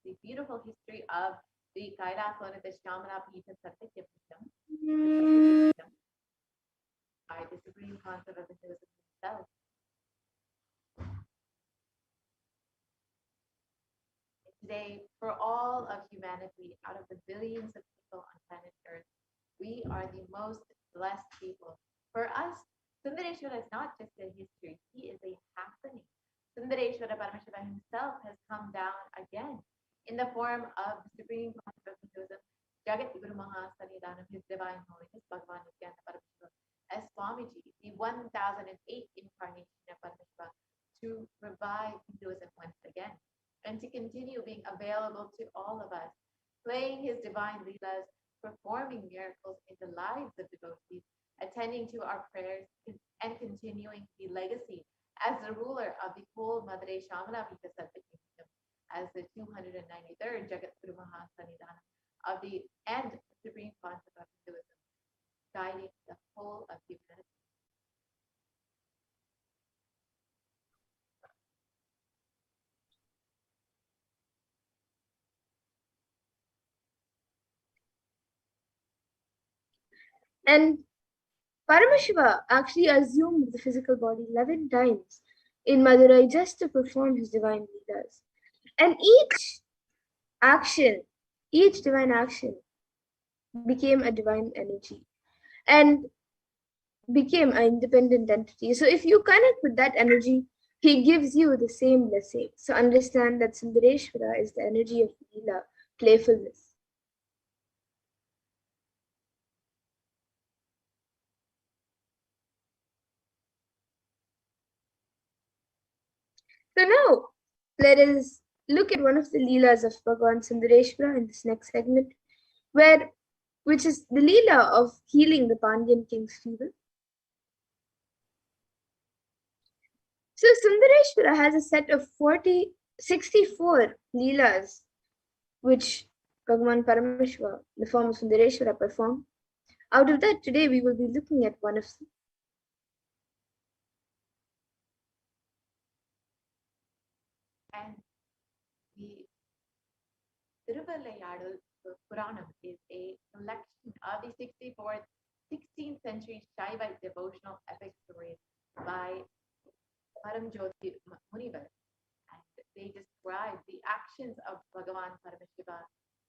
G: The beautiful history of the Kailasolana Shamana Pita Satyapitham by the Supreme Concept of Hinduism himself. Today, for all of humanity, out of the billions of people on planet Earth, we are the most blessed people. For us, Sundareshwara is not just a history, he is a happening. Sundareshwara Paramashivoham himself has come down again in the form of the Supreme Concept of Hinduism, Jagat Guru Maha Sanidhanam, His Divine Holiness, Bhagavan Nithyananda Paramashivam, as Swamiji, the 1008 incarnation of Paramashiva, to revive Hinduism once again, and to continue being available to all of us, playing his divine leelas, performing miracles in the lives of devotees, attending to our prayers, and continuing the legacy as the ruler of the whole Madurai Shamana Pita Sattva Kingdom, as the 293rd Jagat Guru Maha Sanidhanam of the and Supreme Concept of Hinduism, guiding the whole of humanity.
F: And Paramashiva actually assumed the physical body 11 times in Madurai just to perform his divine leelas. And each divine action became a divine energy and became an independent entity. So if you connect with that energy, he gives you the same blessing. So understand that Sundareshwara is the energy of Leela, playfulness. So now, let us look at one of the Leelas of Bhagavan Sundareshwara in this next segment, which is the Leela of healing the Pandyan king's fever. So Sundareshwara has a set of 64 Leelas, which Bhagavan Paramashiva, the form of Sundareshwara, performed. Out of that, today we will be looking at one of them.
G: And the Tiruvallayadu Puranam is a collection of the 16th century Shaiva devotional epic stories by Paramjyoti Munivar. And they describe the actions of Bhagavan Paramashiva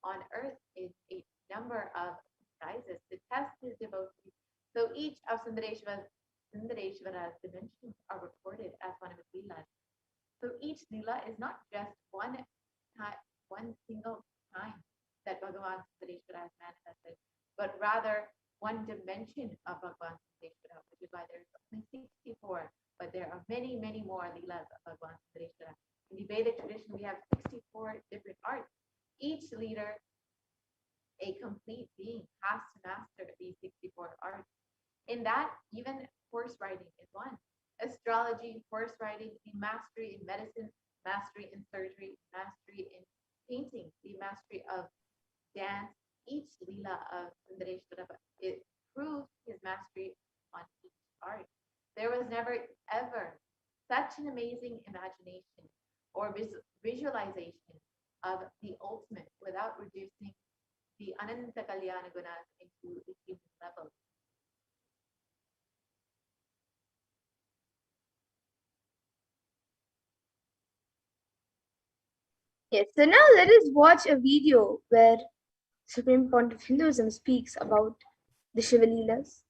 G: on earth in a number of guises to test his devotees. So each of Sundareshwara's dimensions are recorded as one of his leelas. So each leela is not just one single as manifested, but rather one dimension of Bhagavan Sundareshwara, which is why there's only 64, but there are many, many more Leelas of Bhagavan Sundareshwara. In the Vedic tradition, we have 64 different arts. Each leader, a complete being, has to master these 64 arts. In that, even horse riding is one. Astrology, horse riding, the mastery in medicine, mastery in surgery, mastery in painting, the mastery of dance. Each Leela of Sundareshwara, it proves his mastery on each art. There was never ever such an amazing imagination or visualization of the ultimate without reducing the Ananta Kalyana Gunas into the human level.
F: Yes, so now let us watch a video where Supreme Pontiff Hinduism speaks about the Shiva Leelas.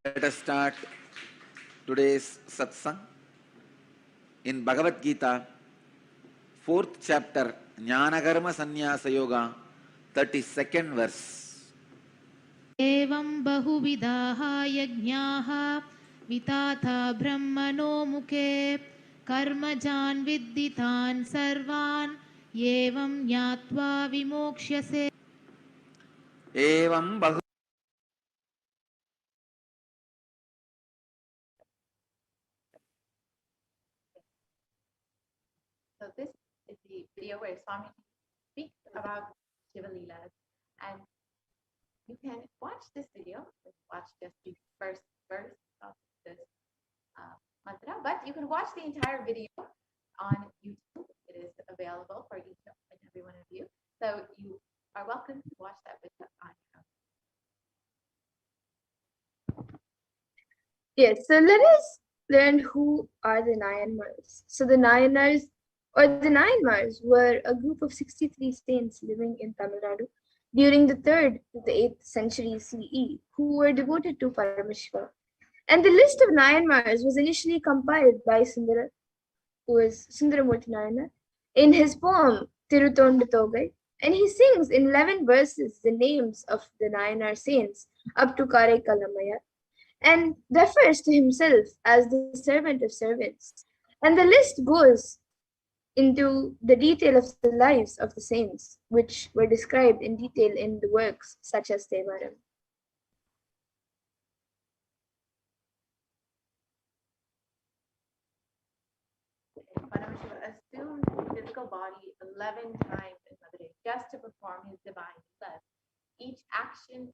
D: Let us start today's satsang in Bhagavad Gita, 4th chapter, Jnanakarma Sannyasa Yoga, 32nd verse.
N: एवं बहुविधाः यज्ञाः विताथा ब्रह्मणो मुखे कर्मजान् विद्धितान् सर्वान् एवं ज्ञात्वा विमोक्ष्यसे
D: Evam Bahu.
G: So this is the video where Swami speaks about Shiva Leelas, and you can watch this video, watch just the first verse of this mantra, but you can watch the entire video on YouTube. It is available for each and every one of you. So you are welcome to watch that video on your own.
F: Yes, so let us learn who are the Nayanmars. So the Nayanars or the Nayanmars were a group of 63 saints living in Tamil Nadu during the 3rd to the 8th century CE who were devoted to Paramashivoham. And the list of Nayanmars was initially compiled by Sundara, who is Sundaramurti Nayanar, in his poem Tirutondatogai, and he sings in 11 verses the names of the Nayanar saints up to Karekalamayar, and refers to himself as the servant of servants. And the list goes into the detail of the lives of the saints, which were described in detail in the works such as Devaram.
G: Paramashiva assumed physical body 11 times in Mother just to perform his divine leelas. Each action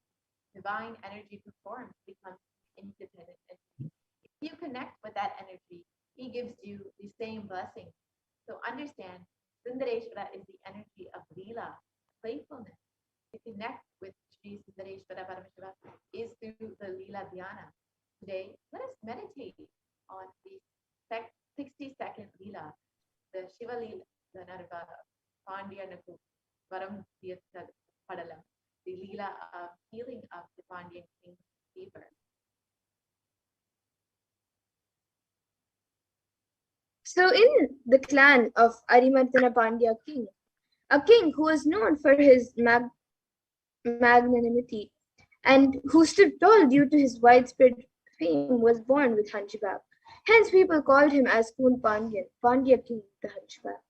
G: divine energy performs becomes independent entity. If you connect with that energy, he gives you the same blessing. So understand, Sundareshwara is the energy of Leela, playfulness. To connect with Sri Sundareshwara Paramashiva is through the Leela Dhyana. Today, let us meditate on the 60-second Leela, the Shiva Leela, the Narva, Pandya Naku, Varam Padalam, the Leela of healing of the Pandyan king's fever.
F: So in the clan of Arimartana Pandya king, a king who was known for his magnanimity and who stood tall due to his widespread fame, was born with hunchback. Hence people called him as Kun Pandyan, Pandya king, the hunchback.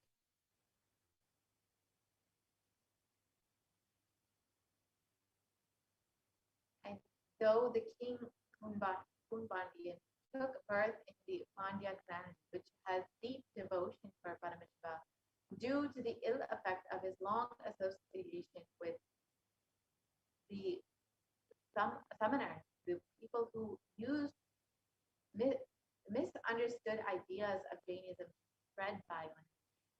G: And though the king Kunbandian took birth in the Pandya clan, which has deep devotion for Paramashiva, due to the ill effect of his long association with the summoners, the people who used misunderstood ideas of Jainism to spread violence,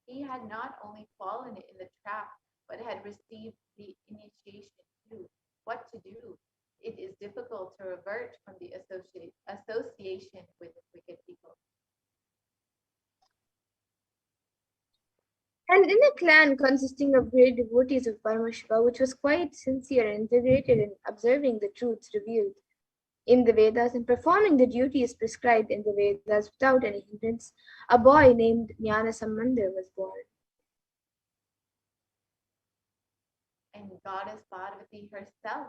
G: he had not only fallen in the trap, but had received the initiation to what to do. It is difficult to revert from the association with wicked people.
F: And in a clan consisting of great devotees of Paramashiva, which was quite sincere and integrated in observing the truths revealed in the Vedas and performing the duties prescribed in the Vedas without any hindrance, a boy named Jnana Sambandha was born.
G: And goddess Parvati herself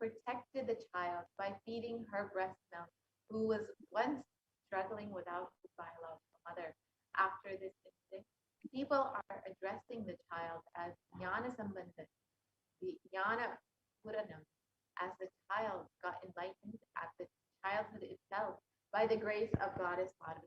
G: protected the child by feeding her breast milk, who was once struggling without his biological mother. After this incident, people are addressing the child as Jnana Sambandha, the Jnana Puranam, as the child got enlightened at the childhood itself by the grace of goddess Parvati.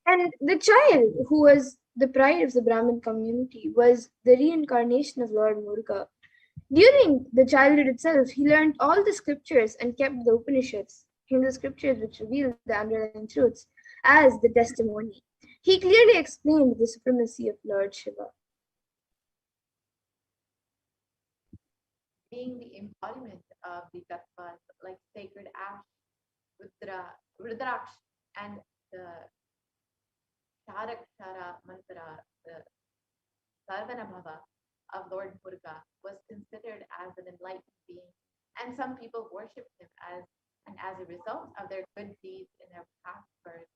F: And the child, who was the pride of the Brahmin community, was the reincarnation of Lord Muruga. During the childhood itself, he learned all the scriptures and kept the Upanishads, Hindu scriptures which reveal the underlying truths, as the testimony. He clearly explained the supremacy of Lord Shiva.
G: Being the embodiment of the tattvas like sacred ash, Rudraksh, and the Sharakshara mantra, the Sarvanabhava of Lord Muruga, was considered as an enlightened being, and some people worshipped him as a result of their good deeds in their past births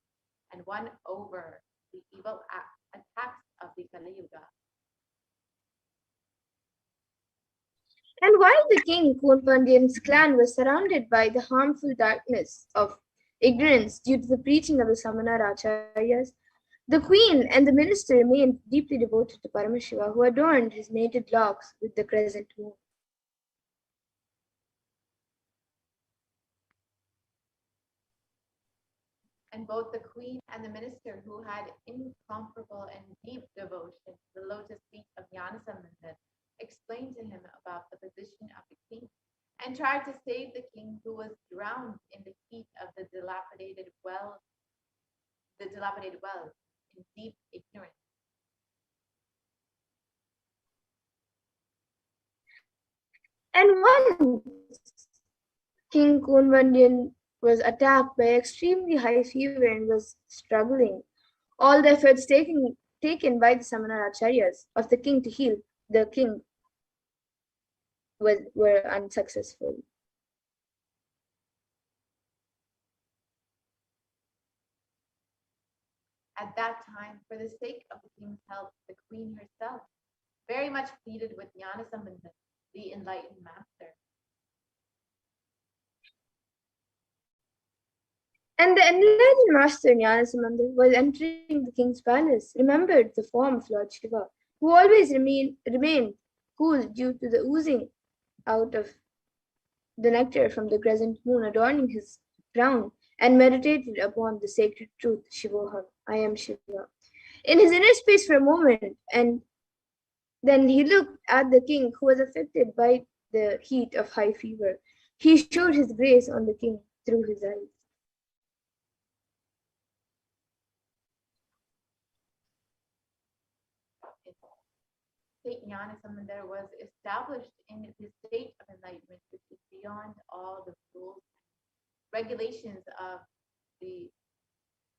G: and won over the evil attacks of the Kali Yuga.
F: And while the king Konpandian's clan was surrounded by the harmful darkness of ignorance due to the preaching of the Samana Acharyas, the queen and the minister remained deeply devoted to Paramashiva, who adorned his mated locks with the crescent moon.
G: And both the queen and the minister, who had incomparable and deep devotion to the lotus feet of Jnana Sambandha, explained to him about the position of the king and tried to save the king, who was drowned in the heat of the dilapidated wells in deep ignorance.
F: And once King Konpandian was attacked by extremely high fever and was struggling. All the efforts taken by the Samana Acharyas of the king to heal the king were unsuccessful.
G: At that time, for the sake of the king's health, the queen herself very much pleaded with Jnana Sambandha, the enlightened master.
F: And the enlightened master Jnana Sambandha was entering the king's palace, remembered the form of Lord Shiva, who always remained cool due to the oozing out of the nectar from the crescent moon adorning his crown, and meditated upon the sacred truth, Shivoham, I am Shiva, in his inner space for a moment, and then he looked at the king, who was affected by the heat of high fever. He showed his grace on the king through his eyes.
G: Saint Jnana Sambandha was established in the state of enlightenment, which is beyond all the rules and regulations of the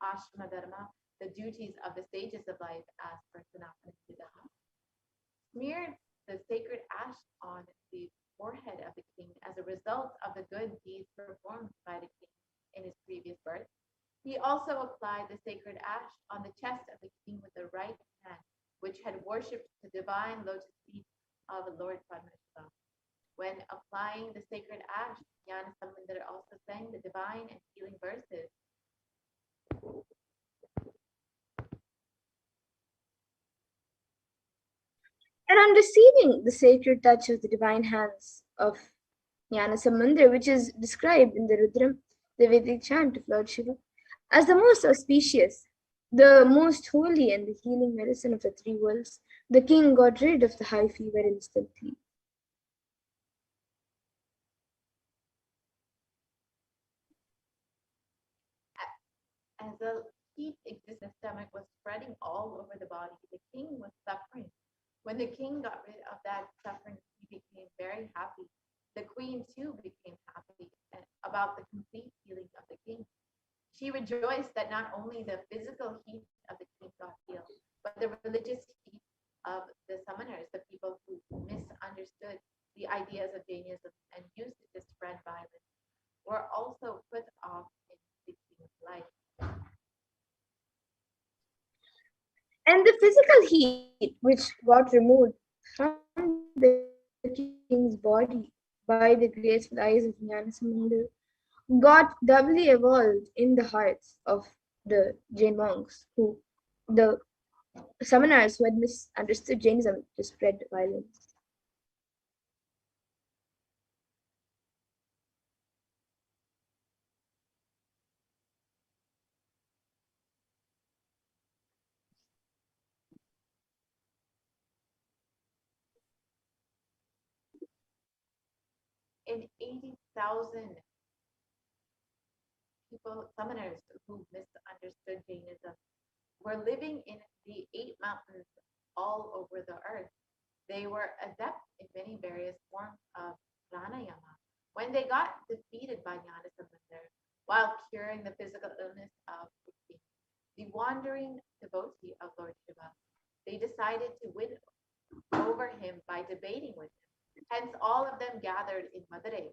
G: Ashrama Dharma, the duties of the stages of life as per Sanatana Siddha. Smeared the sacred ash on the forehead of the king as a result of the good deeds performed by the king in his previous birth. He also applied the sacred ash on the chest of the king with the right hand, which had worshipped the divine lotus feet of Lord Paramashivoham. When applying the sacred ash, Jnana Sambandha also sang the divine and healing verses.
F: And on receiving the sacred touch of the divine hands of Jnana Sambandha, which is described in the Rudram, the Vedic chant of Lord Shiva, as the most auspicious, the most holy, and the healing medicine of the three worlds, the king got rid of the high fever instantly.
G: As the heat existed in the stomach was spreading all over the body, the king was suffering. When the king got rid of that suffering, he became very happy. The queen too became happy about the complete healing of the king. She rejoiced that not only the physical heat of the king got healed, but the religious heat of the summoners, the people who misunderstood the ideas of Jainism and used it to spread violence, were also put off in the king's life.
F: And the physical heat which got removed from the king's body by the graceful eyes of Jnanasamanda got doubly evolved in the hearts of the Jain monks, the summoners who had misunderstood Jainism to spread violence.
G: In 80,000 people, summoners who misunderstood Jainism, were living in the 8 mountains all over the earth. They were adept in many various forms of pranayama. When they got defeated by Jnanasamanda while curing the physical illness of the king, the wandering devotee of Lord Shiva, they decided to win over him by debating with him. Hence, all of them gathered in Madurai.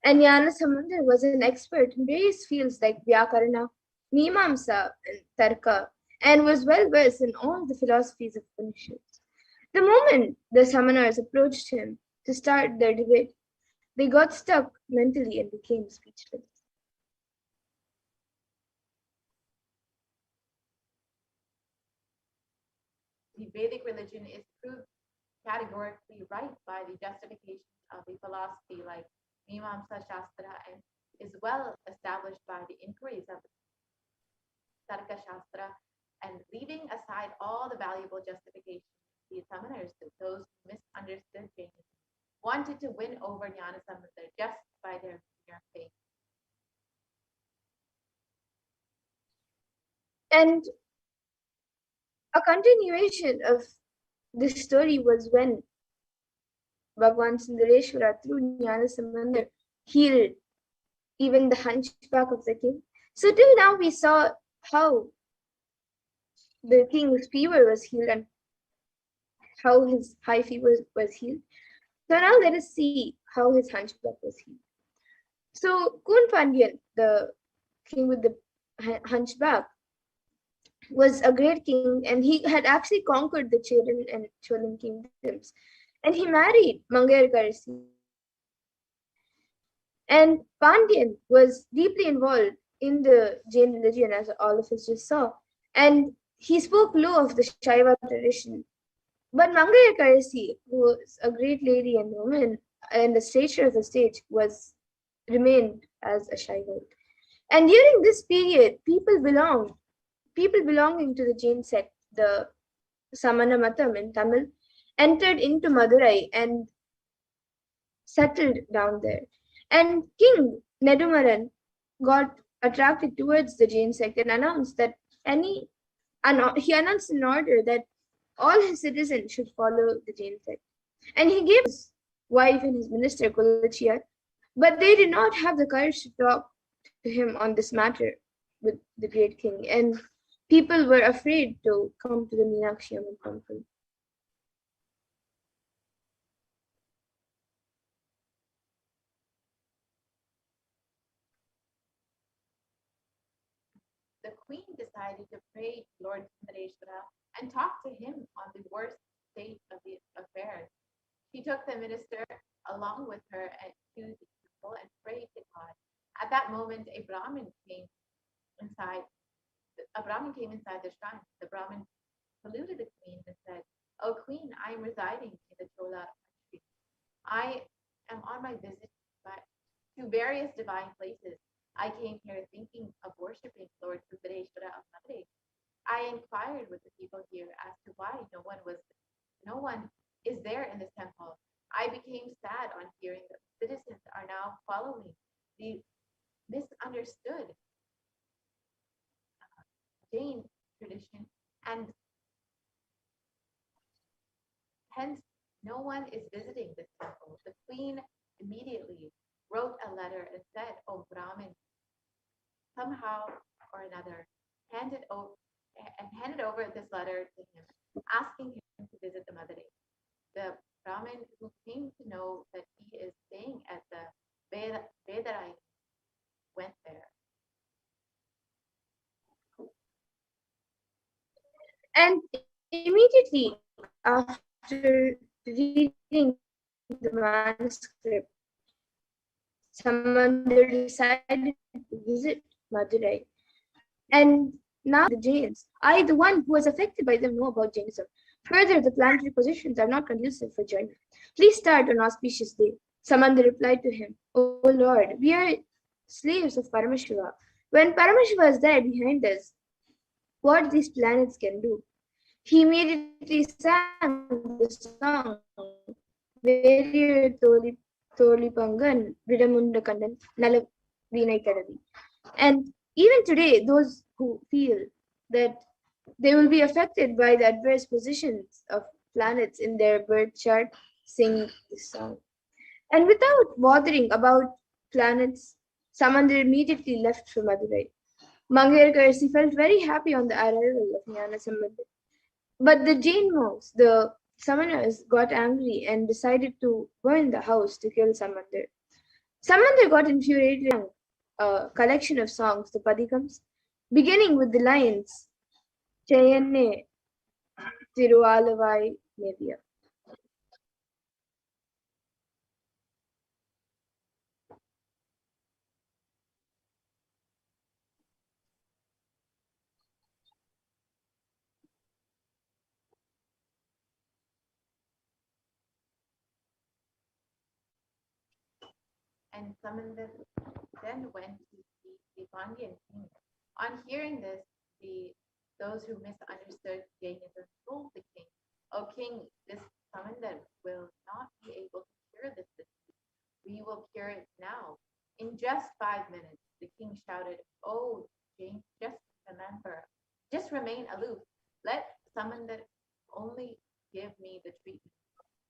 F: And Jnanasamanda was an expert in various fields like Vyakarana, Mimamsa, and Tarka, and was well versed in all the philosophies of Upanishads. The moment the summoners approached him to start their debate, they got stuck mentally and became speechless.
G: The Vedic religion is proved categorically right by the justifications of the philosophy like Mimamsa Shastra, and is well established by the inquiries of Tarka Shastra, and leaving aside all the valuable justifications, the summoners, those who misunderstood Jainism, wanted to win over Jnanasamanda just by their mere faith.
F: And a continuation of this story was when Bhagwan Sundareshwara through Jnanasamanda healed even the hunchback of the king. So till now we saw how the king's fever was healed and how his high fever was healed. So now let us see how his hunchback was healed. So Kun Pandyan, the king with the hunchback, was a great king, and he had actually conquered the Cheran and Cholan kingdoms. And he married Mangayar Karasi. And Pandyan was deeply involved in the Jain religion, as all of us just saw. And he spoke low of the Shaiva tradition. But Mangayar Karasi, who was a great lady and woman, and the stature of the stage remained as a Shaivite. And during this period, people belonging to the Jain sect, the Samana Matam in Tamil, entered into Madurai and settled down there. And King Nedumaran got attracted towards the Jain sect and announced he announced an order that all his citizens should follow the Jain sect. And he gave his wife and his minister Kulachiyar, but they did not have the courage to talk to him on this matter with the great king. And people were afraid to come to the Meenakshi Amman temple.
G: The queen decided to pray Lord Sundareshwara and talk to him on the worst state of the affairs. She took the minister along with her to the temple and prayed to God. At that moment, a Brahmin came inside the shrine. The Brahmin saluted the queen and said, "O queen, I am residing in the Chola country. I am on my visit to various divine places. I came here thinking of worshiping Lord Sundareshwara of Madurai. I inquired with the people here as to why no one is there in this temple. I became sad on hearing that citizens are now following the misunderstood Jain tradition, and no one is visiting this temple. The queen immediately wrote a letter and said, "Oh, Brahmin, somehow or another, handed over this letter to him, asking him to visit the Mother. The Brahmin who came to know that he is staying at the Vedarai went there.
F: And immediately after reading the manuscript, Samandar decided to visit Madurai. And now the Jains, I, the one who was affected by them, know about Jainism. Further, the planetary positions are not conducive for journey. Please start on auspicious day. Samandar replied to him, O Lord, we are slaves of Paramashiva. When Paramashiva is there behind us, what these planets can do. He immediately sang the song, Very Toli Pangan, Vidamunda Kandan, Nala Vinay Kadavi. And even today, those who feel that they will be affected by the adverse positions of planets in their birth chart sing this song. And without bothering about planets, Samandar immediately left for Madurai. Mangerkarsi felt very happy on the arrival of Jnana Sambandar. But the Jain monks, the summoners, got angry and decided to burn the house to kill Samandar. Samandar got infuriated and a collection of songs, the Padikams, beginning with the lines Chayenne Tiruvalavai Nevia.
G: And Samandar then went to see the Pandyan king. On hearing this, those who misunderstood Jainism told the king, "O king, this Samandar will not be able to cure this disease. We will cure it now." In just 5 minutes, the king shouted, "Oh, Jain, just remain aloof. Let Samandar only give me the treatment."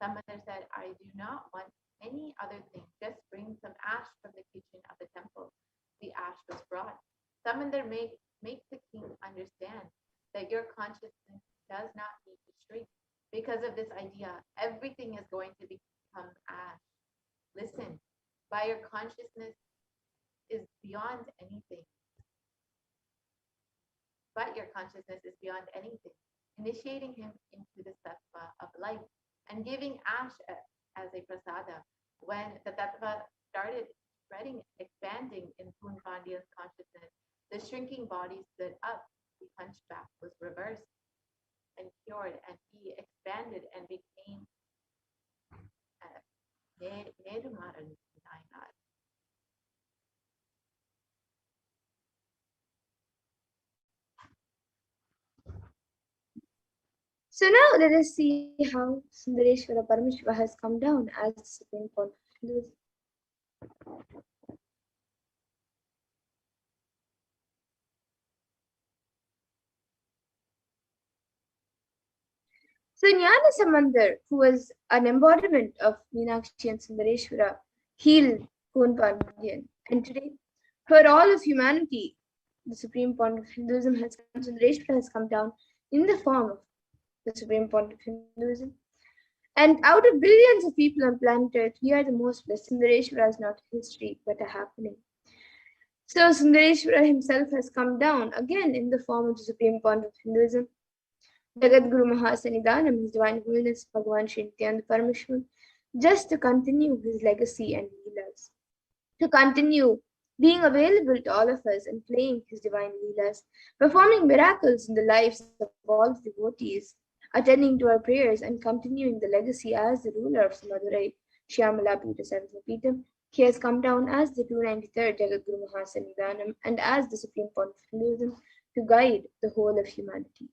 G: Samandar said, "I do not want any other thing. Just bring some ash from the kitchen of the temple." The ash was brought. Samandar make the king understand that your consciousness does not need to shrink. Because of this idea, everything is going to become ash. Listen, by your consciousness is beyond anything. But your consciousness is beyond anything. Initiating him into the sattva of life and giving ash as a prasada. When the tattva started spreading, expanding in Poon Pandya's consciousness, the shrinking body stood up, the hunchback was reversed and cured, and he expanded and became Nedumaran Nayanar.
F: So now let us see how Sundareshwara Paramashiva has come down as the Supreme Court of Hinduism. So Jnana Samandar, who was an embodiment of Meenakshi and Sundareshwara, healed Poon Pandyan. And today, for all of humanity, the Supreme Point of Hinduism has come, Sundareshwara has come down in the form of the Supreme Point of Hinduism. And out of billions of people on planet Earth, we are the most blessed. Sundareshwara is not a history, but a happening. So Sundareshwara himself has come down again in the form of the Supreme Point of Hinduism. Jagadguru Mahasanidanam, His Divine Holiness Bhagavan Sri Nithyananda Paramashivam, just to continue his legacy and leelas, to continue being available to all of us and playing his divine leelas, performing miracles in the lives of all the devotees, attending to our prayers and continuing the legacy as the ruler of Madurai, Shyamala Pita Sarvapeetam. He has come down as the 293rd Jagadguru Mahasanidanam and as the Supreme Point of Hinduism to guide the whole of humanity.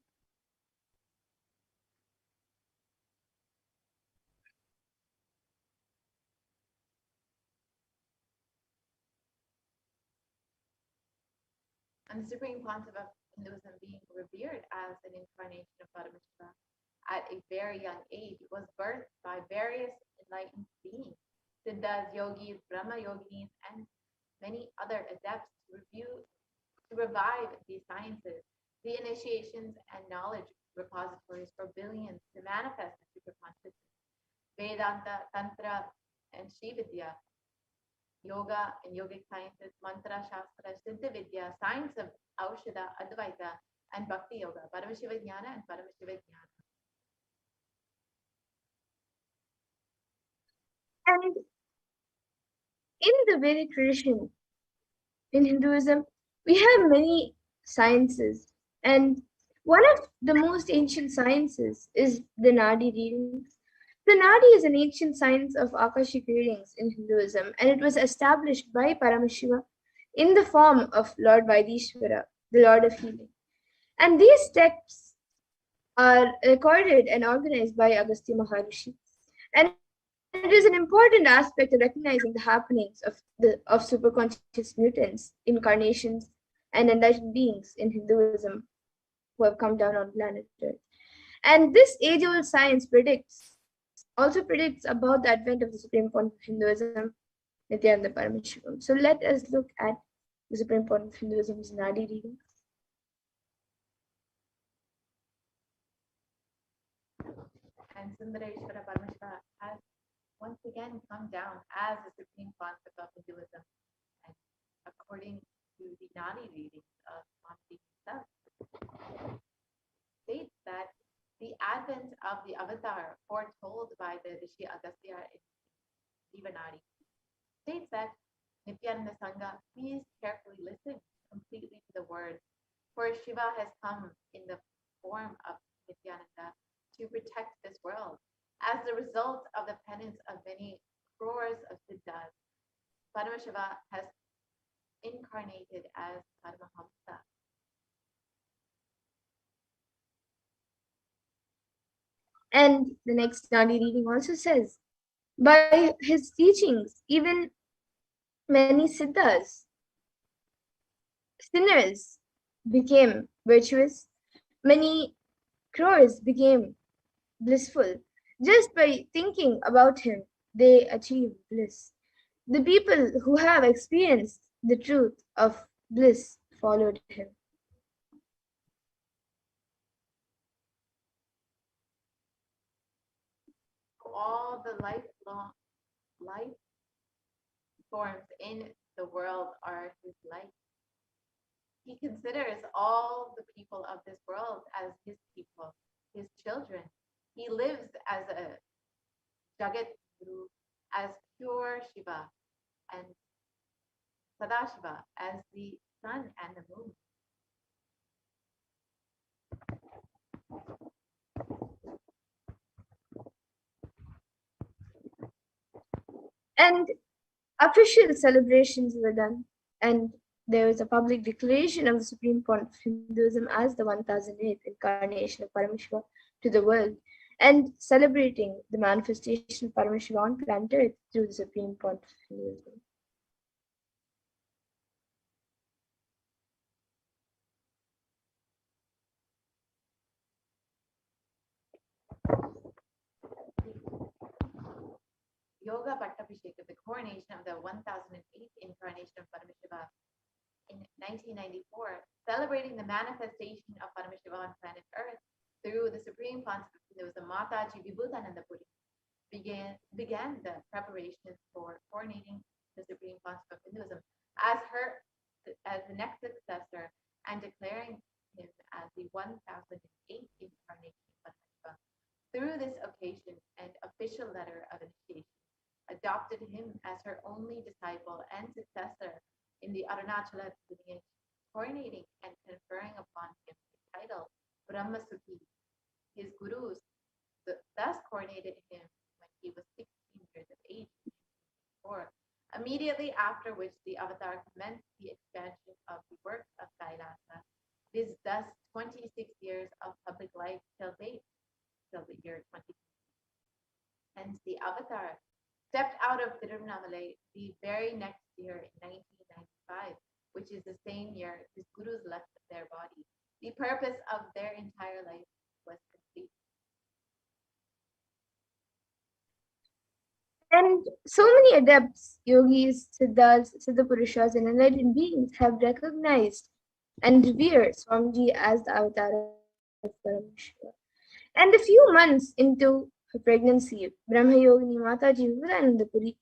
G: And the Supreme Pontiff of Hinduism being revered as an incarnation of Paramashiva, at a very young age, was birthed by various enlightened beings, Siddhas, yogis, Brahma yoginis, and many other adepts to revive these sciences, the initiations and knowledge repositories for billions to manifest the super consciousness. Vedanta, Tantra, and Shividya, yoga and yogic sciences, mantra, shastra, siddha vidya, science of Aushadha, Advaita, and Bhakti Yoga, Paramashivoham and Paramashivoham.
F: And in the Vedic tradition, in Hinduism, we have many sciences, and one of the most ancient sciences is the Nadi readings. The Nadi is an ancient science of Akashic readings in Hinduism, and it was established by Paramashiva in the form of Lord Vaidishvara, the Lord of Healing. And these texts are recorded and organized by Agastya Maharishi. And it is an important aspect of recognizing the happenings of superconscious mutants, incarnations, and enlightened beings in Hinduism who have come down on planet Earth. And this age-old science also predicts about the advent of the supreme point of Hinduism, Nithyananda Paramashivam. So let us look at the supreme point of Hinduism's Nadi readings.
G: And Sundareshwara Paramashiva has once again come down as the supreme concept of Hinduism. And according to the Nadi readings of Swamiji himself, states that the advent of the avatar foretold by the Rishi Agastya in Jivanadi states that Nithyananda Sangha, please carefully listen completely to the words, for Shiva has come in the form of Nithyananda to protect this world. As the result of the penance of many crores of siddhas, Paramashiva has incarnated as Paramahamsa.
F: And the next Nadi reading also says, by his teachings, even many siddhas, sinners, became virtuous, many crores became blissful. Just by thinking about him, they achieve bliss. The people who have experienced the truth of bliss followed him.
G: All the life forms in the world are his light. He considers all the people of this world as his people, his children. He lives as a Jagat Guru, as pure Shiva, and Sadashiva as the sun and the moon.
F: And official celebrations were done, and there was a public declaration of the supreme point of Hinduism as the 1008th incarnation of Paramashiva to the world, and celebrating the manifestation of Paramashiva on planet Earth through the supreme point of Hinduism.
G: Yoga Pattabhisheka, the coronation of the 1008th incarnation of Paramashiva in 1994, celebrating the manifestation of Paramashiva on planet Earth through the supreme concept of Hinduism, Mataji Vibhutananda Puri began the preparations for coronating the supreme concept of Hinduism as the next successor and declaring him as the 1008th incarnation of Paramashiva. Through this occasion and official letter of initiation, adopted him as her only disciple and successor in the Arunachala lineage, coronating and conferring upon him the title Brahmasukhi. His gurus thus coronated him when he was 16 years of age, immediately after which the avatar commenced the expansion of the work of Kailasa. It is thus 26 years of public life till date, till the year 2020. Hence the avatar stepped out of Tiruvannamalai the very next year in 1995, which is the same year his gurus left their body. The purpose of their entire life was complete.
F: And so many adepts, yogis, siddhas, siddhapurushas, and enlightened beings have recognized and revered Swamiji as the avatar of Paramashiva. And a few months into her pregnancy, Brahma Yogini Mataji Vivekanandapuri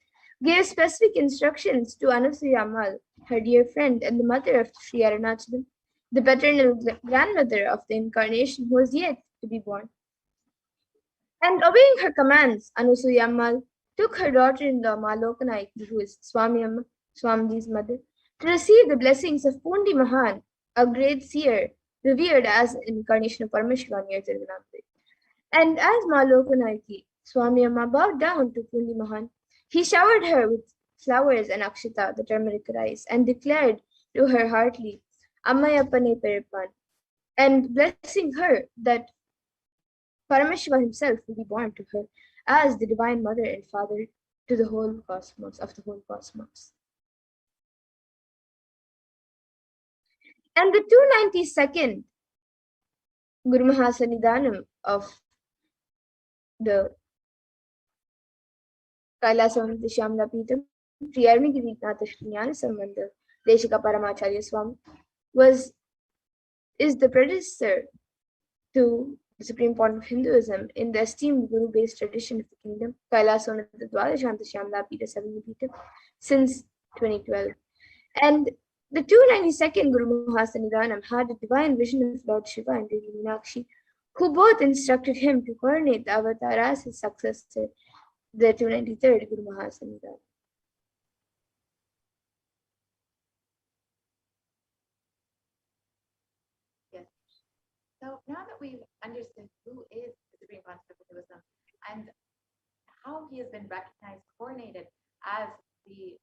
F: gave specific instructions to Anasuya Ammal, her dear friend and the mother of Sri Arunachalam, the paternal grandmother of the incarnation who was yet to be born. And obeying her commands, Anasuya Ammal took her daughter-in-law Malokanayaki, who is Swami Amma, Swamiji's mother, to receive the blessings of Pundi Mahan, a great seer revered as an incarnation of Paramashiva near Tiruvannamalai. And as Malokanayaki, Swami Amma bowed down to Pundi Mahan, he showered her with flowers and akshita, the turmeric rice, and declared to her heartily, Ammayapane Peripan, and blessing her that Paramashiva himself will be born to her as the divine mother and father to the whole cosmos, of the whole cosmos. And the 292nd Guru Mahasannidhanam of the Kailasam Shyamla Peetham, Sri Arunagirinath Jnana Sambandha Deshika Paramacharya Swami is the predecessor to the supreme point of Hinduism in the esteemed Guru-based tradition of the kingdom, Kailasam Dwadashanta Shyamla Peetha Savinipeetham, since 2012. And the 292nd Guru Mahasannidhanam had a divine vision of Lord Shiva and Devi Meenakshi, who both instructed him to coronate the avatar as his successor, the 293rd Guru Mahasannidhanam.
G: Yes. So now that we've understood who is the Supreme Concept of Hinduism and how he has been recognized, coronated as the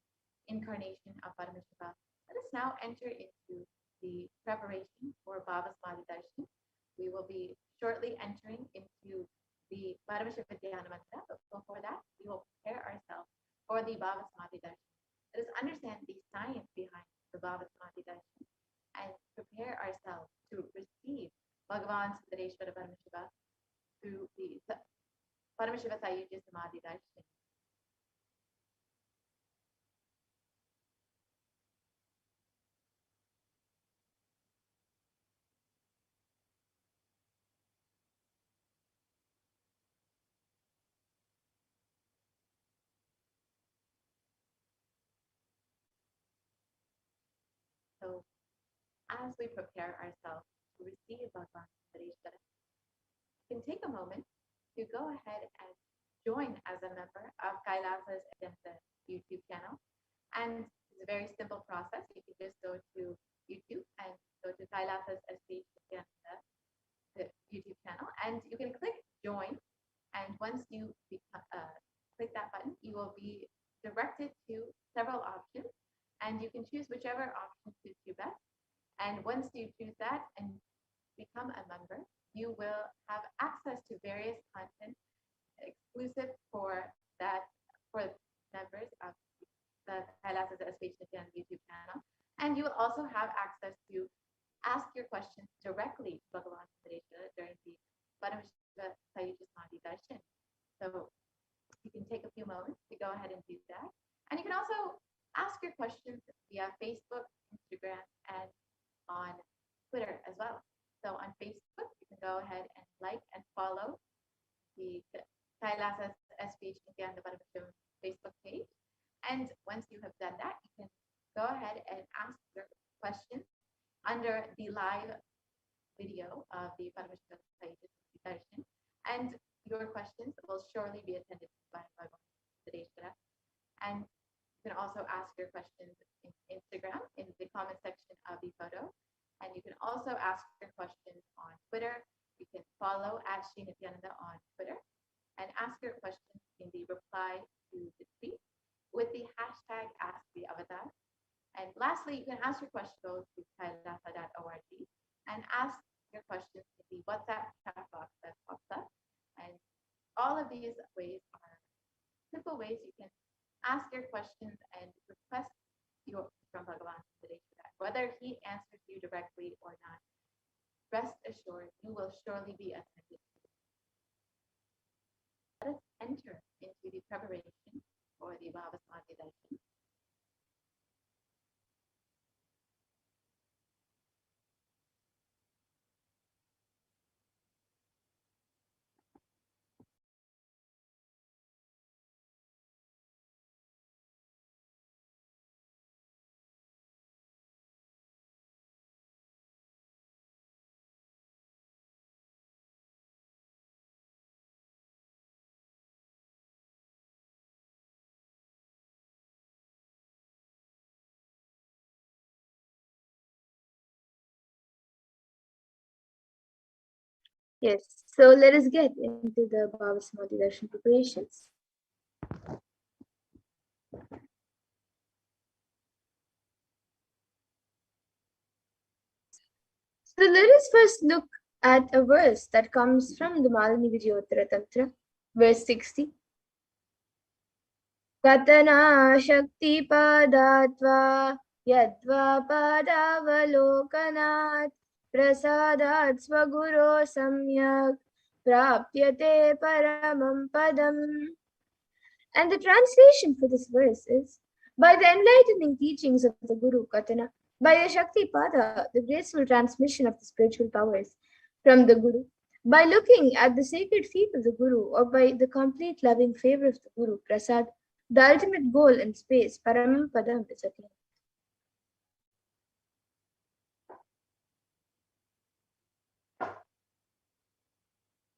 G: incarnation of Paramashiva, let us now enter into the preparation for Bhava Samadhi Darshan. We will be shortly entering into the Paramashiva Dhyana Mantra, but before that, we will prepare ourselves for the Bhava Samadhi Darshan. Let us understand the science behind the Bhava Samadhi Darshan and prepare ourselves to receive Bhagavan Sudareshwara Paramashiva through the Paramashiva Sayujya Samadhi Darshan. So, as we prepare ourselves to receive Bhagavan Sudareshwara, you can take a moment to go ahead and join as a member of Kailasa's Agenda YouTube channel. And it's a very simple process. You can just go to YouTube and go to Kailasa's HDH Nithyananda, the YouTube channel, and you can click join. And once you click that button, you will be directed to several options, and you can choose whichever option suits you best. And once you choose that and become a member, you will have access to various content exclusive for members of the Kailasa's HDH Nithyananda YouTube channel. And you will also have access to ask your questions directly to Bhagavan Sudareshwara during the Paramashiva Sayujya Samadhi Darshan. So you can take a few moments to go ahead and do that. And you can also ask your questions via Facebook, Instagram, and on Twitter as well. So on Facebook, you can go ahead and like and follow the Kailasa's HDH Nithyananda Paramashivam Facebook page. And once you have done that, you can go ahead and ask your questions under the live video of the Paramashiva Sayujya Darshan. And your questions will surely be attended to by Bhagavan Sudareshwara. And you can also ask your questions in Instagram in the comment section of the photo. And you can also ask your questions on Twitter. You can follow @Sri Nithyananda on Twitter and ask your questions in the reply to the tweet with the hashtag #AskTheAvatar. And lastly, you can ask your questions to kailasa.org and ask your questions in the WhatsApp chat box that pops up. And all of these ways are simple ways you can ask your questions and request from Bhagavan Sudareshwara. Whether he answers you directly or not, rest assured you will surely be attended to. Let us enter into the preparation for the Bhava Samadhi Darshan.
F: Yes, so let us get into the Bhava Samadhi Darshan preparations. So let us first look at a verse that comes from the Malini Vijayottara Tantra, verse 60. Katana Shakti Padatva Yadva Padavalokanat Prasadat Swaguro Samyak Prapyate Paramam Padam. And the translation for this verse is, by the enlightening teachings of the Guru Katana, by the Shakti Pada, the graceful transmission of the spiritual powers from the Guru, by looking at the sacred feet of the Guru, or by the complete loving favor of the Guru, Prasad, the ultimate goal in space, Paramam Padam, is attained.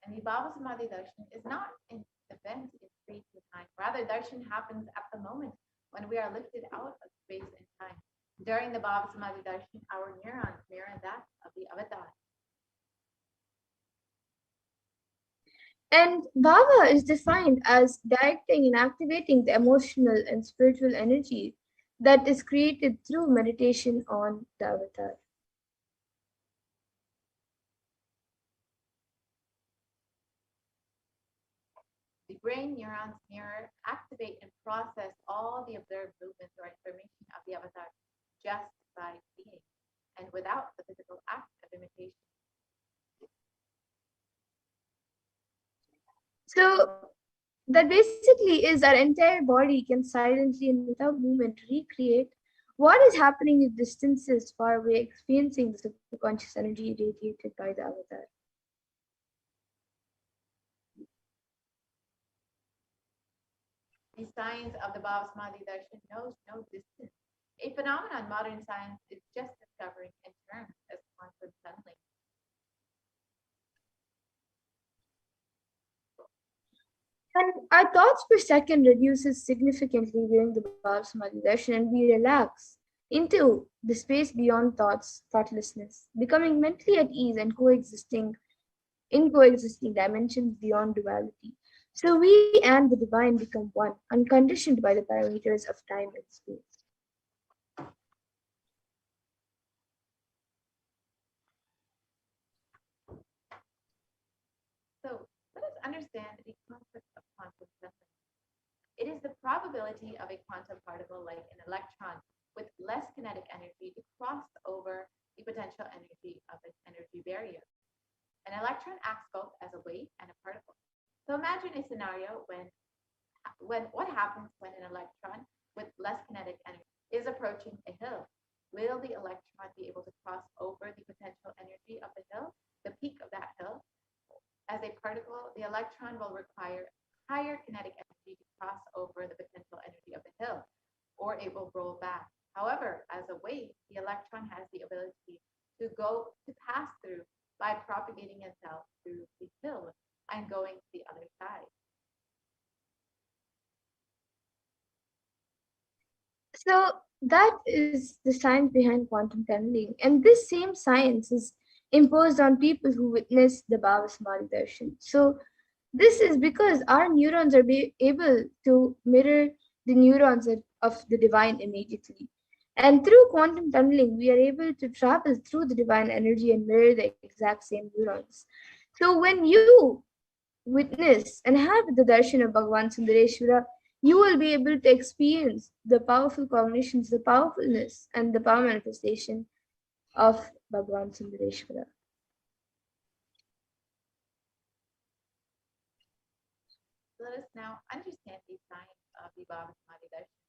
G: And the Bhava Samadhi Darshan is not an event in space and time. Rather, darshan happens at the moment when we are lifted out of space and time. During the Bhava Samadhi Darshan, our neurons mirror that of the avatar.
F: And Bhava is defined as directing and activating the emotional and spiritual energy that is created through meditation on the avatar.
G: The brain neurons mirror, activate, and process all the observed movements or information of the avatar just by seeing and without the physical act of imitation.
F: So that basically is our entire body can silently and without movement recreate what is happening at distances far away, experiencing the subconscious energy radiated by the avatar.
G: The science of the Bhava Samadhi Darshan knows no distance. A phenomenon modern science is just discovering in terms as quantum tunneling.
F: And our thoughts per second reduces significantly during the Bhava Samadhi Darshan, and we relax into the space beyond thoughts, thoughtlessness, becoming mentally at ease and coexisting dimensions beyond duality. So we and the divine become one, unconditioned by the parameters of time and space.
G: So let us understand the concept of quantum tunneling. It is the probability of a quantum particle like an electron with less kinetic energy to cross over the potential energy of an energy barrier. An electron acts both as a wave and a particle. So imagine a scenario when what happens when an electron with less kinetic energy is approaching a hill. Will the electron be able to cross over the potential energy of the hill, the peak of that hill? As a particle, the electron will require higher kinetic energy to cross over the potential energy of the hill, or it will roll back. However, as a wave, the electron has the ability to pass through by propagating itself through the hill and going to the other side.
F: So that is the science behind quantum tunneling. And this same science is imposed on people who witness the Bhava Samadhi Darshan. So this is because our neurons are able to mirror the neurons of the divine immediately. And through quantum tunneling, we are able to travel through the divine energy and mirror the exact same neurons. So when you witness and have the darshan of Bhagavan Sundareshwara, you will be able to experience the powerful cognitions, the powerfulness, and the power manifestation of Bhagavan Sundareshwara.
G: Let us now understand these signs of the Bhava Samadhi Darshan.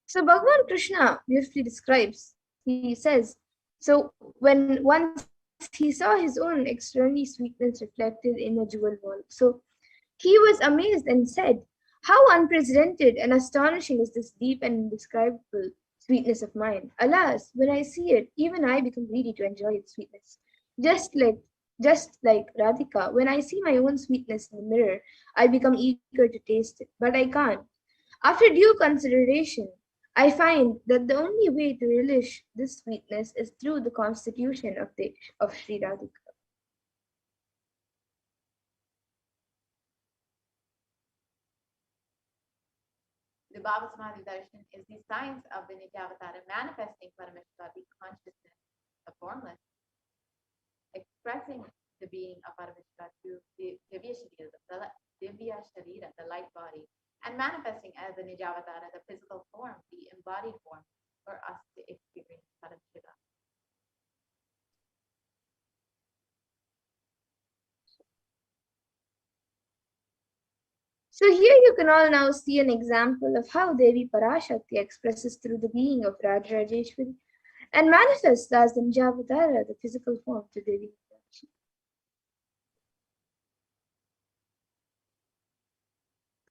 F: So Bhagavan Krishna beautifully describes, he says, so when once he saw his own extraordinary sweetness reflected in a jewel world, so he was amazed and said, how unprecedented and astonishing is this deep and indescribable sweetness of mine. Alas, when I see it, even I become greedy to enjoy its sweetness. Just like Radhika, when I see my own sweetness in the mirror, I become eager to taste it, but I can't. After due consideration, I find that the only way to relish this sweetness is through the constitution of Sri Radhika.
G: The Bhava Samadhi Darshan is the science of the Nityavatara manifesting Paramashiva, the consciousness, the formless, expressing the being of Paramashiva through the Divya Sharira, the light body, and manifesting as the Nijavatara, the physical form, the embodied form, for us to experience Paramashiva.
F: So here you can all now see an example of how Devi Parashakti expresses through the being of Rajarajeshwari and manifests as the Nijavatara, the physical form, to Devi.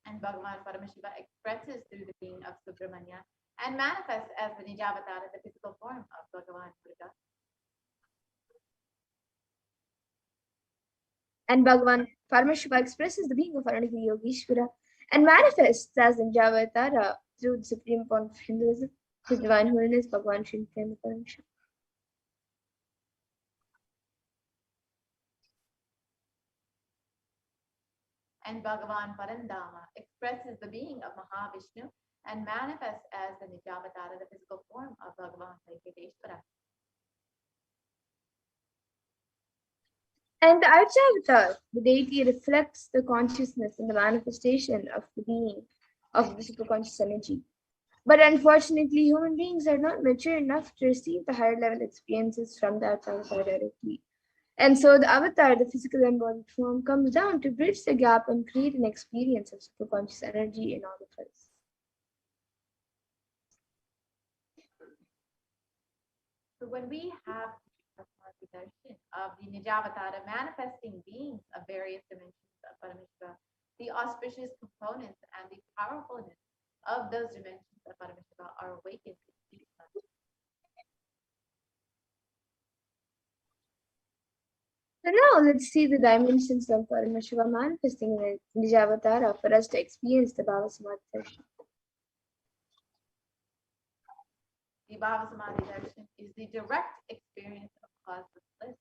G: And Bhagavan Paramashiva expresses through the being of Subramanya and manifests as the Nijavatara, the physical form of Bhagavan Buddha.
F: And Bhagavan Paramashiva expresses the being of Aranagiri Yogeshwara and manifests as the Nijavatara through the supreme form of Hinduism, His Divine Holiness Bhagavan Sri Nithyananda Paramashivam.
G: And Bhagavan Parandama expresses the being of Mahavishnu and manifests as the Nijavatara, the physical form of Bhagavan Venkateshwara.
F: And the Archavatar, the deity, reflects the consciousness and the manifestation of the being of the superconscious energy. But unfortunately, human beings are not mature enough to receive the higher level experiences from the Archavatar directly. And so the avatar, the physical embodied form, comes down to bridge the gap and create an experience of superconscious energy in all of us.
G: So when we have the darshan of the Nijavatara manifesting beings of various dimensions of Paramashiva, the auspicious components and the powerfulness of those dimensions of Paramashiva are awakened in each of us.
F: So now let's see the dimensions of Paramashiva manifesting in Nijavatara for us to experience the Bhava Samadhi darshan.
G: The Bhava Samadhi darshan is the direct experience of causeless bliss.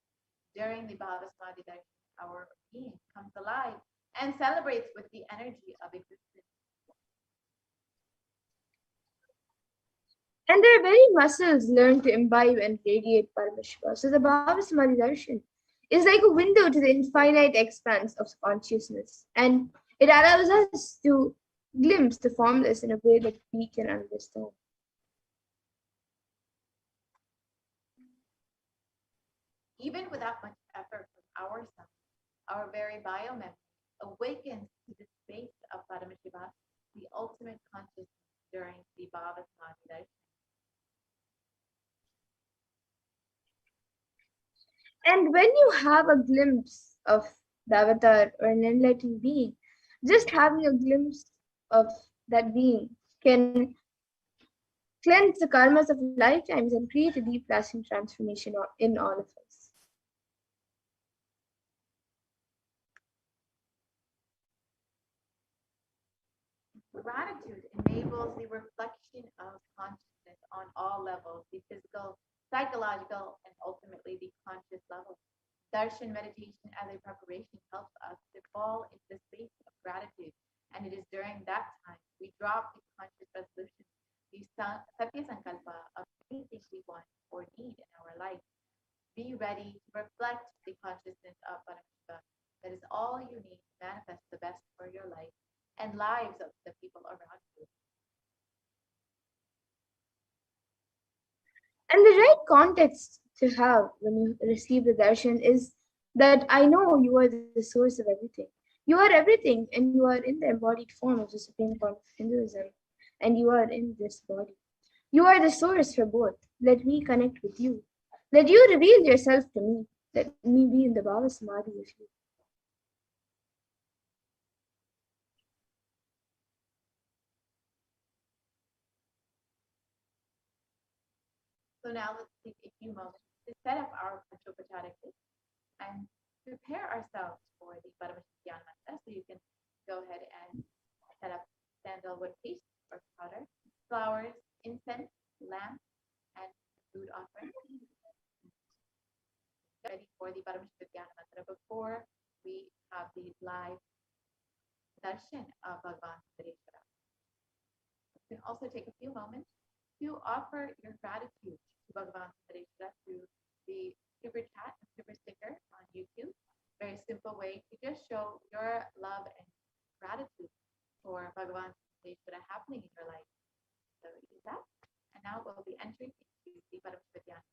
G: During the Bhava Samadhi darshan, our being comes alive and celebrates with the energy of existence.
F: And their very muscles learn to imbibe and radiate Paramashiva. So the Bhava Samadhi darshan is like a window to the infinite expanse of consciousness. And it allows us to glimpse the formless in a way that we can understand.
G: Even without much effort from ourselves, our very biomemory awakens to the space of Paramashiva, the ultimate consciousness during the Bhava Samadhi darshan.
F: And when you have a glimpse of the avatar or an enlightened being, just having a glimpse of that being can cleanse the karmas of lifetimes and create a deep lasting transformation in all of us.
G: Gratitude enables the reflection of consciousness on all levels, the physical, psychological, and ultimately the conscious level. Darshan meditation as a preparation helps us to fall into the space of gratitude, and it is during that time we drop the conscious resolution, the Satya Sankalpa of anything we want or need in our life. Be ready to reflect the consciousness of Paramashiva. That is all you need to manifest the best for your life and lives of the people around you.
F: And the right context to have when you receive the darshan is that I know you are the source of everything. You are everything, and you are in the embodied form of the supreme form of Hinduism, and you are in this body. You are the source for both. Let me connect with you. Let you reveal yourself to me. Let me be in the Bhava Samadhi with you.
G: So now let's take a few moments to set up our Panchopacharic list and prepare ourselves for the Paramashivoham mantra. So you can go ahead and set up sandalwood paste or powder, flowers, incense, lamp, and food offering. Ready for the Paramashivoham mantra before we have the live darshan of Bhagavan Sareshwara. You can also take a few moments to offer your gratitude to Bhagavan Sareshwara through the super chat and super sticker on YouTube. Very simple way to just show your love and gratitude for Bhagavan Sareshwara happening in your life. So use that. And now we'll be entering into the Paramashivoham.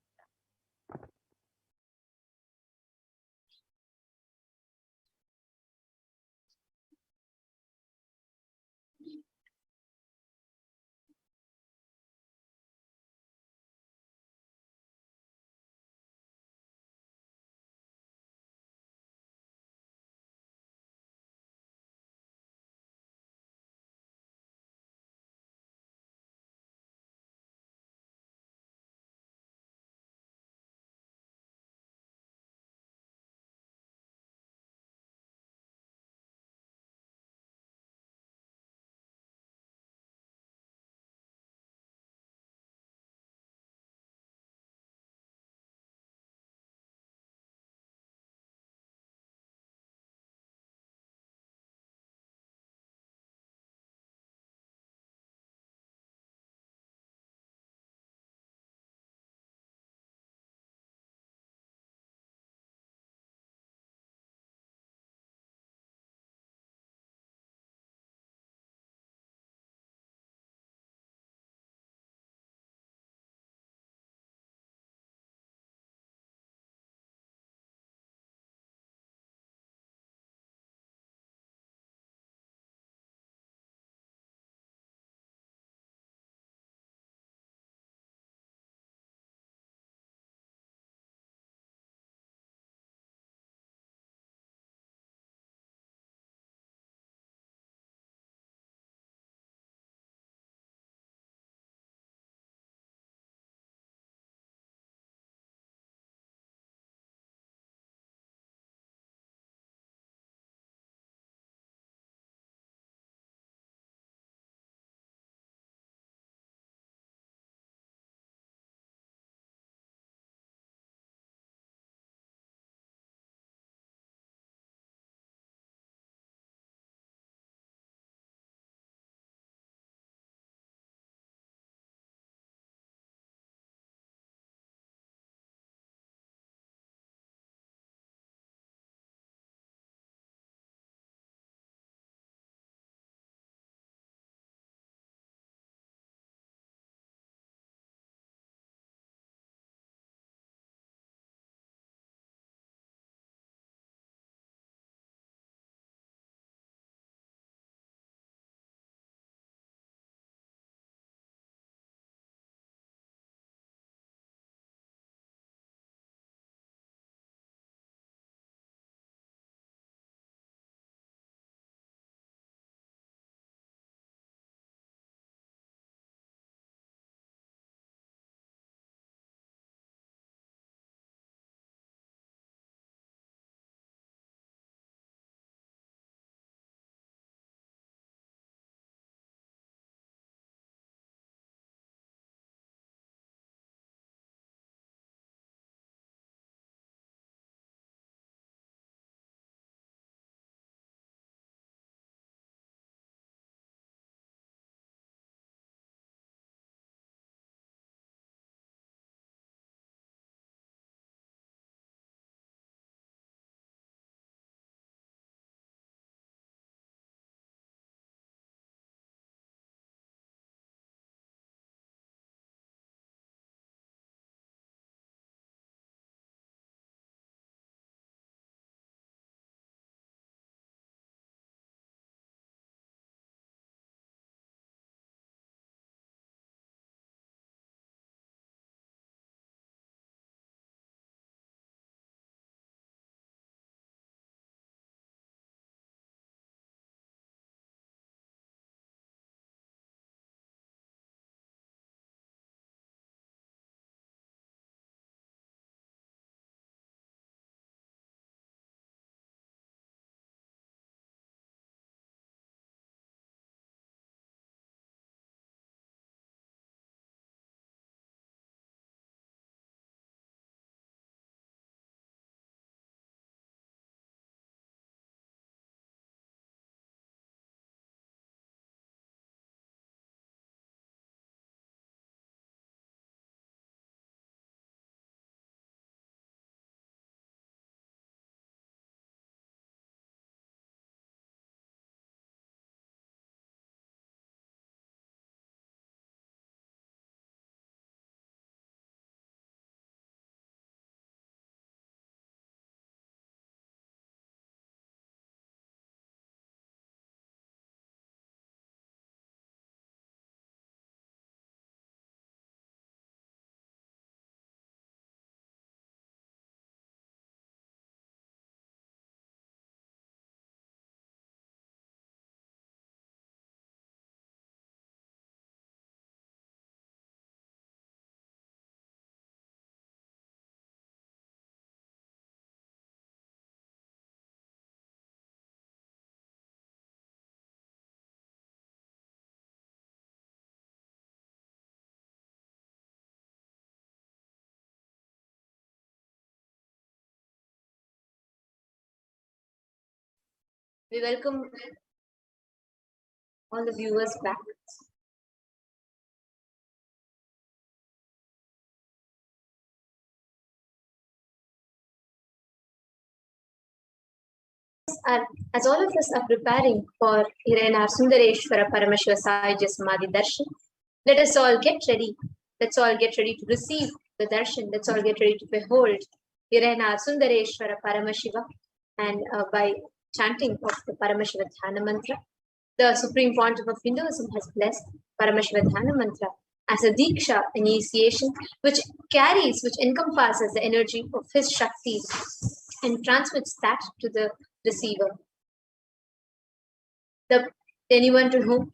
C: We welcome all the viewers back. As all of us are preparing for Irena Sundareshwara Paramashiva Sahaja Samadhi Darshan, let us all get ready. Let's all get ready to receive the darshan. Let's all get ready to behold Irena Sundareshwara Paramashiva. And by chanting of the Paramashiva Dhyana Mantra, the Supreme Pontiff of Hinduism has blessed Paramashiva Dhyana Mantra as a Diksha initiation, which encompasses the energy of his Shaktis and transmits that to the receiver. Anyone to whom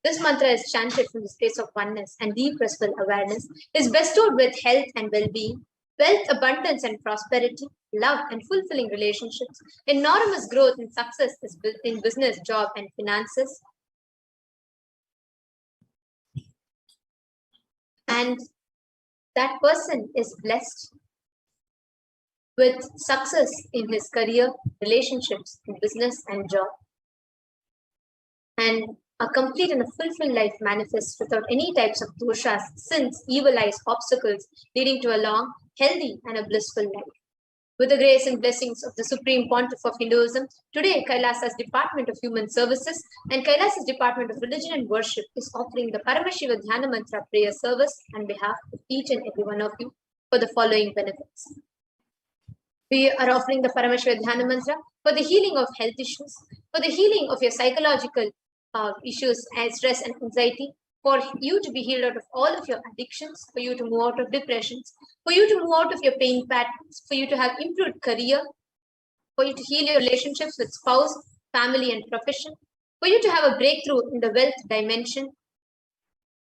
C: this mantra is chanted from the space of oneness and deep restful awareness is bestowed with health and well-being, wealth, abundance and prosperity, love and fulfilling relationships, enormous growth and success in business, job and finances. And that person is blessed with success in his career, relationships, in business and job. And a complete and a fulfilled life manifests without any types of doshas, sins, evil eyes, obstacles, leading to a long, healthy and a blissful life. With the grace and blessings of the Supreme Pontiff of Hinduism, today Kailasa's Department of Human Services and Kailasa's Department of Religion and Worship is offering the Paramashiva Dhyana Mantra prayer service on behalf of each and every one of you for the following benefits. We are offering the Paramashiva Dhyana Mantra for the healing of health issues, for the healing of your psychological issues and stress and anxiety, for you to be healed out of all of your addictions, for you to move out of depressions, for you to move out of your pain patterns, for you to have improved career, for you to heal your relationships with spouse, family and profession, for you to have a breakthrough in the wealth dimension,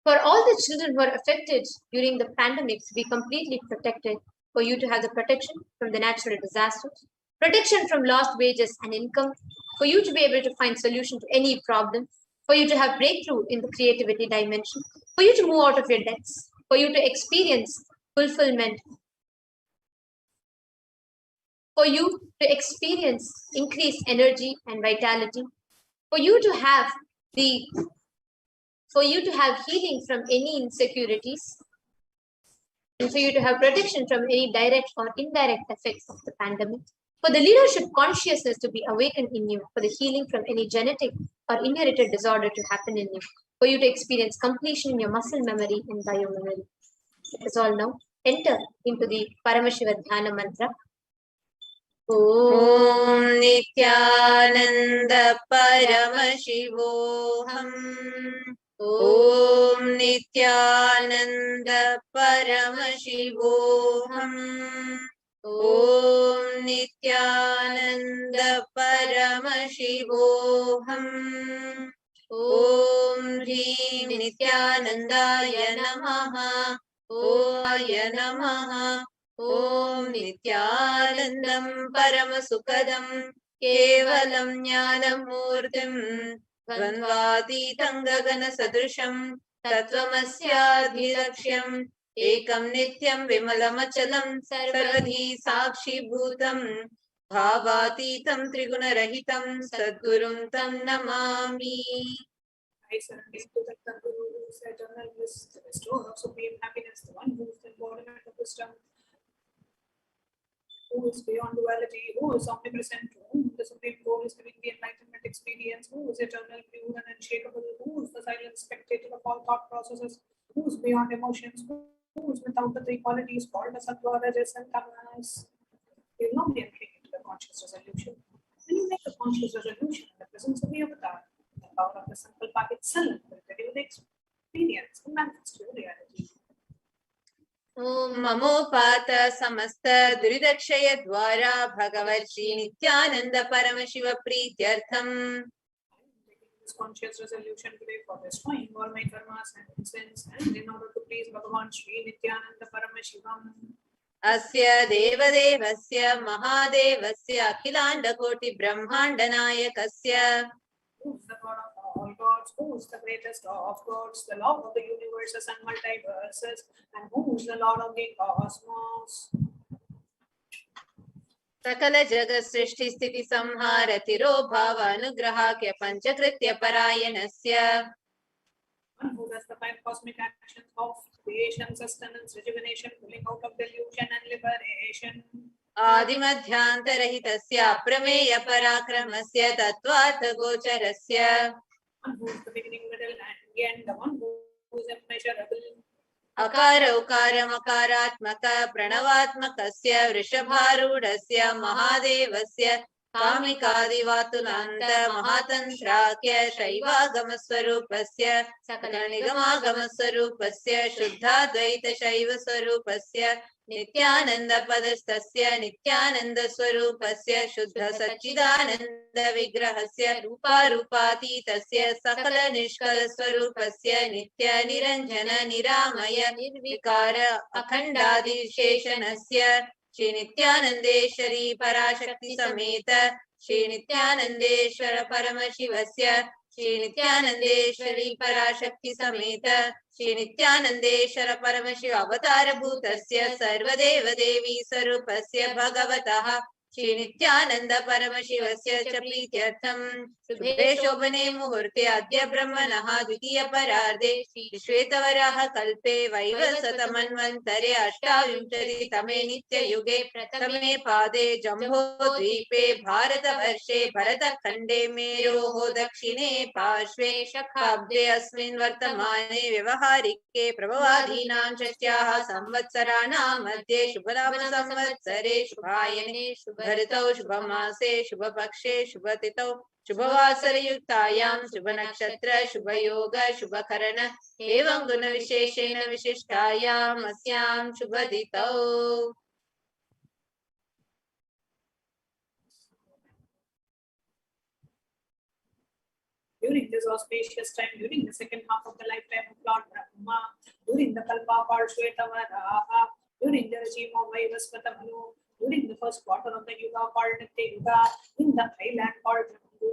C: for all the children who are affected during the pandemic to be completely protected, for you to have the protection from the natural disasters, protection from lost wages and income, for you to be able to find solution to any problem, for you to have breakthrough in the creativity dimension, for you to move out of your debts, for you to experience fulfillment, for you to experience increased energy and vitality, for you to have healing from any insecurities, and for you to have protection from any direct or indirect effects of the pandemic, for the leadership consciousness to be awakened in you, for the healing from any genetic or inherited disorder to happen in you, for you to experience completion in your muscle memory and biomemory. Let us all now enter into the Paramashiva Dhyana Mantra. Om Nithyananda Paramashivoham. Om Nithyananda Paramashivoham. Om Nithyananda Paramashivoham. Om Hrim Nithyanandaya Namaha. Om Namaha. Om Nithyanandam Paramasukadam Kevalam Jnanamurtim Dvandvatitam Gagana Sadrisham Tattvamasyaadhirakshyam Ekam Nityam Vimalamachalam Sarvadhi Sakshi Bhutam Bhavatitam Triguna-rahitam Sadgurum Tam Namami.
T: I surrender to the Guru, whose eternal bliss, the restorer of supreme happiness, the one who is the embodiment of wisdom, who is beyond duality, who is omnipresent, to whom the supreme goal is giving the enlightenment experience, who is eternal, pure and unshakable, who is the silent spectator of all thought processes, who is beyond emotions, who is without the three qualities called as Sattva, Rajas and Tamas. You will not be entering into the conscious resolution. When you make a conscious resolution in the presence of the avatar, the power of the Sankalpa itself will give you the experience and manifest your reality.
B: Om Mamopata Samasta Duridakshaya Dwara Bhagavarshi Nithyananda Paramashiva Prityartham.
T: This conscious resolution today for destroying all my karmas and sins, and in order to please Bhagavan Shri Nithyananda Paramashivam.
B: Asya Devadevasya Mahadevasya Akhilanda Koti Brahmanda Nayakasya.
T: Who is the God of all gods? Who is the greatest of gods? The Lord of the universes and multiverses, and who is the Lord of the cosmos?
G: सकल जगत सृष्टि स्थिति संहार तिरोभाव अनुग्रहाख्य पंचकृत्य परायणस्य
T: one who does the five cosmic actions of creation, sustenance, rejuvenation, pulling out of delusion and liberation.
G: आदिमध्यांतरहितस्य अप्रमेय पराक्रमस्य तत्त्वार्थ गोचरस्य
T: one who is the beginning, middle and end, the one who is immeasurable.
G: अकार उकार मकारात्मक प्रणवात्मकस्य वृषभारूढस्य महादेवस्य कामिकादिवातुलान्त महातन्त्राख्य शैवागमस्वरूपस्य सकलनिगमागमस्वरूपस्य शुद्धाद्वैतशैवस्वरूपस्य नित्यानन्दपदस्थस्य नित्यानन्दस्वरूपस्य शुद्ध सच्चिदानन्द विग्रहस्य रूपारूपातीतस्य सकलनिष्कलस्वरूपस्य नित्य निरञ्जन निरामय निर्विकार अखण्डादिशेषणस्य श्री नित्यानन्देश्वरी पराशक्ति समेत श्री नित्यानन्देश्वर परमशिवस्य श्री नित्यानन्देश्वरी पराशक्ति समेत श्री नित्यानन्देश्वर परमशिव अवतार भूतस्य सर्वदेव देवी स्वरूपस्य भगवतः श्री नित्यानंद परमशिवस्य च प्रीत्यर्थं शुभे शोभने मुहूर्ते अद्य ब्रह्मणः द्वितीय परार्धे श्री श्वेतवराह कल्पे वैवस्वतमन्वन्तरे अष्टाविंशतितमे नित्ययुगे प्रथमे पादे जम्बोद्वीपे भारतवर्षे भरतखण्डे मेरोः दक्षिणे पार्श्वे शखाब्दे अस्मिन् वर्तमाने व्यवहारिके प्रभवादीनां षष्ट्याः संवत्सराणां मध्ये शुभलाभ संवत्सरे शुभायने शुभऋतौ शुभमासे शुभपक्षे शुभतिथौ शुभवासरयुक्तायां शुभनक्षत्र शुभयोग शुभकरण एवं गुणविशेषेण विशिष्टायाम् अस्यां शुभतिथौ
T: During this auspicious time, during the second half of the lifetime of Lord Brahma, during the Kalpa called Shvetavaraha, during the regime of Vaivasvatamanu, during the first quarter of the Yuga called Nitya Yuga, in the island called Jambu,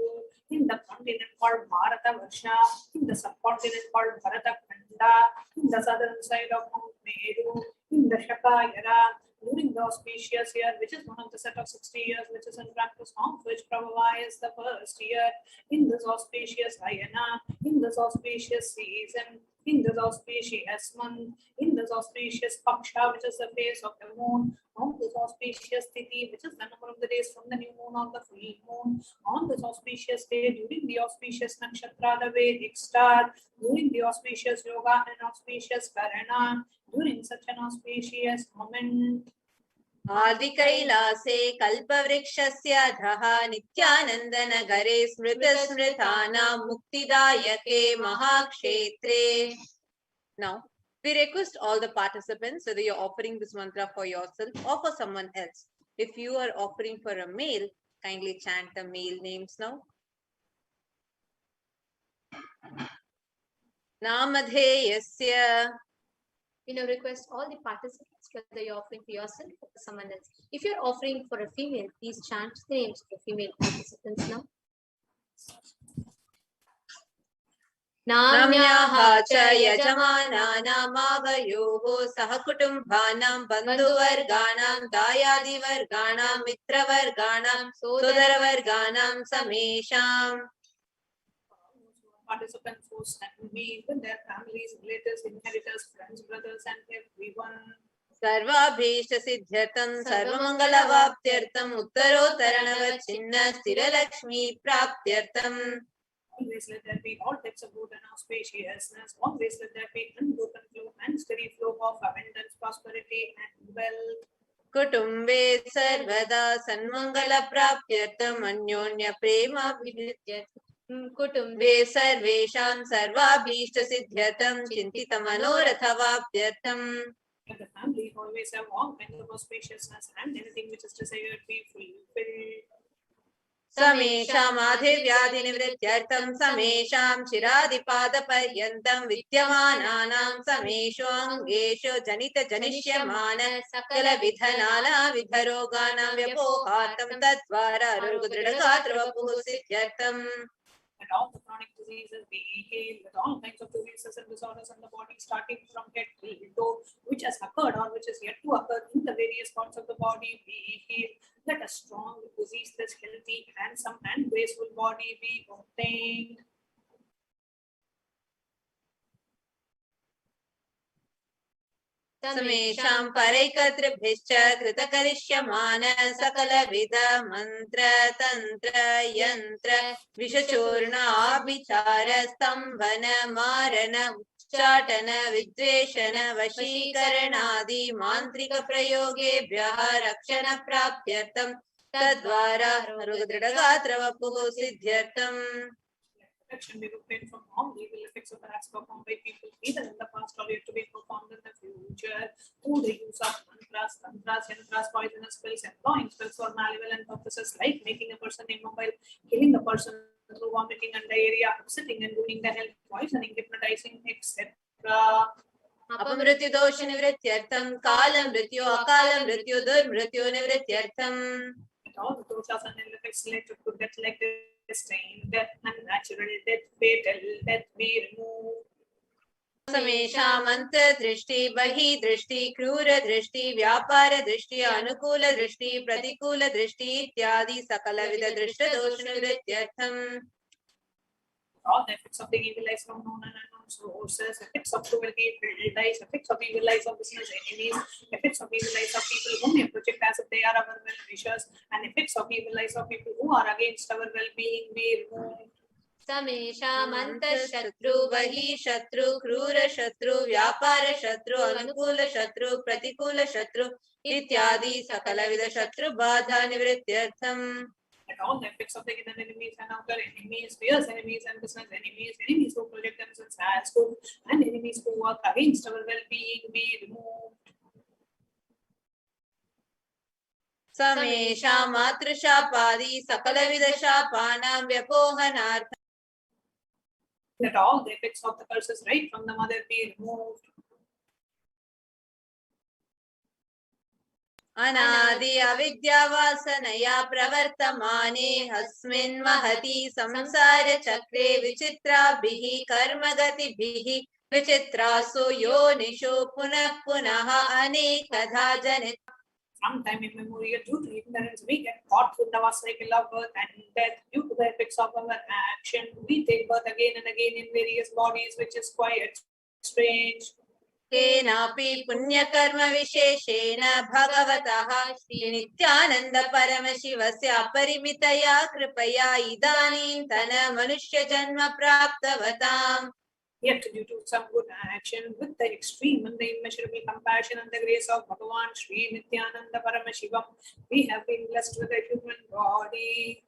T: in the continent called Bharata Varsha, in the subcontinent called Bharata Khanda, in the southern side of Mount Meru, in the Shakayara, during the auspicious year, which is one of the set of 60 years, which is in practice of which Prabhupada is the first year, in this auspicious Ayana, in this auspicious season, in this auspicious month, in this auspicious Paksha, which is the phase of the moon, on this auspicious Tithi, which is the number of the days from the new moon or the full moon, on this auspicious day, during the auspicious Nakshatra, the Vedic star, during the auspicious Yoga and auspicious Karana, during such an auspicious moment.
G: आदिकैलासे कल्पवृक्षस्य अधः नित्यानन्दनगरे स्मृतस्मृतानां मुक्तिदायके महाक्षेत्रे. Now, we request all the participants, whether you're offering this mantra for yourself or for someone else. If you are offering for a male, kindly chant the male names now. Namadheyasya.
C: You know, request all the participants, whether you're offering for yourself or for someone else. If you're offering for a female, please chant the names of the female participants now.
G: नाम्याः च यजमानानामावयोः सहकुटुम्बानां बन्धुवर्गाणां दायादिवर्गाणां मित्रवर्गाणां सोदरवर्गाणां समेषाम्.
T: Participants who stand me with their families, relatives, inheritors, friends, brothers, and everyone.
G: सर्वाभीष्टसिद्ध्यर्थं सर्वमङ्गलवाप्त्यर्थम् उत्तरोत्तरणवच्छिन्न स्थिरलक्ष्मी प्राप्त्यर्थम्.
T: Always let there be all types of good and auspiciousness. Always let there be unbroken flow and steady flow of abundance, prosperity, and wealth.
G: कुटुम्बे सर्वदा सन्मङ्गलप्राप्त्यर्थम् अन्योन्यप्रेमाभिवृद्ध्यर्थम्. कुटुम्बे सर्वेषां सर्वाभीष्टसिद्ध्यर्थं चिन्तितमनोरथवाप्त्यर्थम्.
T: Let the family always have all kinds of auspiciousness and anything which is desired be fulfilled.
G: समेषामाधिव्याधिनिवृत्त्यर्थं समेषां शिरादिपादपर्यन्तं विद्यमानानां समेषु अङ्गेषु जनितजनिष्यमान सकलविधनानाविधरोगाणां व्यपोहार्थं तद्वारा रोगदृढगात्रवपुः सिद्ध्यर्थम्.
T: Let all the chronic diseases be healed, with all kinds of diseases and disorders in the body, starting from head till toe, which has occurred or which is yet to occur in the various parts of the body, be healed. Let a strong, diseaseless, healthy, handsome, and graceful body be obtained.
U: समेषां परैकर्तृभिश्च कृतकरिष्यमान सकलविध मन्त्र तन्त्र यन्त्र विषचूर्णाभिचार स्तम्भन मारन उच्चाटन विद्वेषण वशीकरणादि मान्त्रिक प्रयोगेभ्यः रक्षण प्राप्त्यर्थं तद्वारा दृढगात्रवपुः सिद्ध्यर्थम्.
T: Protection be obtained from all evil effects of acts performed by people either in the past or yet to be performed in the future through the use of mantras, tantras, yantras, poisonous spells, employing spells for malevolent purposes like making a person immobile, killing a person through vomiting and diarrhea, upsetting and ruining the health, poisoning, hypnotizing, etc.
U: अपमृत्यु दोष निवृत्त्यर्थं काल मृत्यु अकाल मृत्यु दुर्मृत्यु निवृत्त्यर्थं.
T: All the doshas and ill effects related to death like destined death, unnatural death, fatal death be removed.
U: समेषाम् अन्तर्दृष्टि बहिर्दृष्टि क्रूर दृष्टि व्यापार दृष्टि अनुकूल दृष्टि प्रतिकूल दृष्टि इत्यादि सकलविध दृष्ट दोष निवृत्त्यर्थम्.
T: All the effects of the evil eyes from known and unknown sources, effects of cruelty, filled eyes, effects of evil eyes of business enemies, effects of evil eyes of people whom we project as if they are our well-wishers, and effects of evil eyes of people who are against our well-being be removed.
U: समेषाम् अन्तःशत्रु बहिःशत्रु क्रूर शत्रु व्यापार शत्रु अनुकूल शत्रु प्रतिकूल शत्रु इत्यादि सकलविध शत्रु बाधा निवृत्त्यर्थम्.
T: And all the effects of the hidden enemies and outer enemies, fierce enemies and business enemies, enemies who project themselves as good, and enemies who work against our well-being be removed.
U: समेषां मातृशापादि सकलविध शापानां व्यपोहनार्थम्.
T: Let all the effects of the curses right from the mother be removed.
U: अनादि अविद्यावासनया प्रवर्तमाने अस्मिन् महति संसार चक्रे विचित्राभिः कर्मगतिभिः विचित्रासु योनिषु पुनः पुनः अनेकधा जनित.
T: Sometime immemorial, due to ignorance, we get caught in the vast cycle of birth and death. Due to the effects of our action, we take birth again and again in various bodies, which is quite strange.
U: केनापि पुण्यकर्म विशेषेण भगवतः श्री नित्यानंद परमशिवस्य अपरिमितया कृपया इदानीन्तन मनुष्य जन्म प्राप्तवताम्.
T: Yet, due to some good action, with the extreme and the immeasurable compassion and the grace of Bhagavan Sri Nithyananda Paramashivam, we have been blessed with a human body.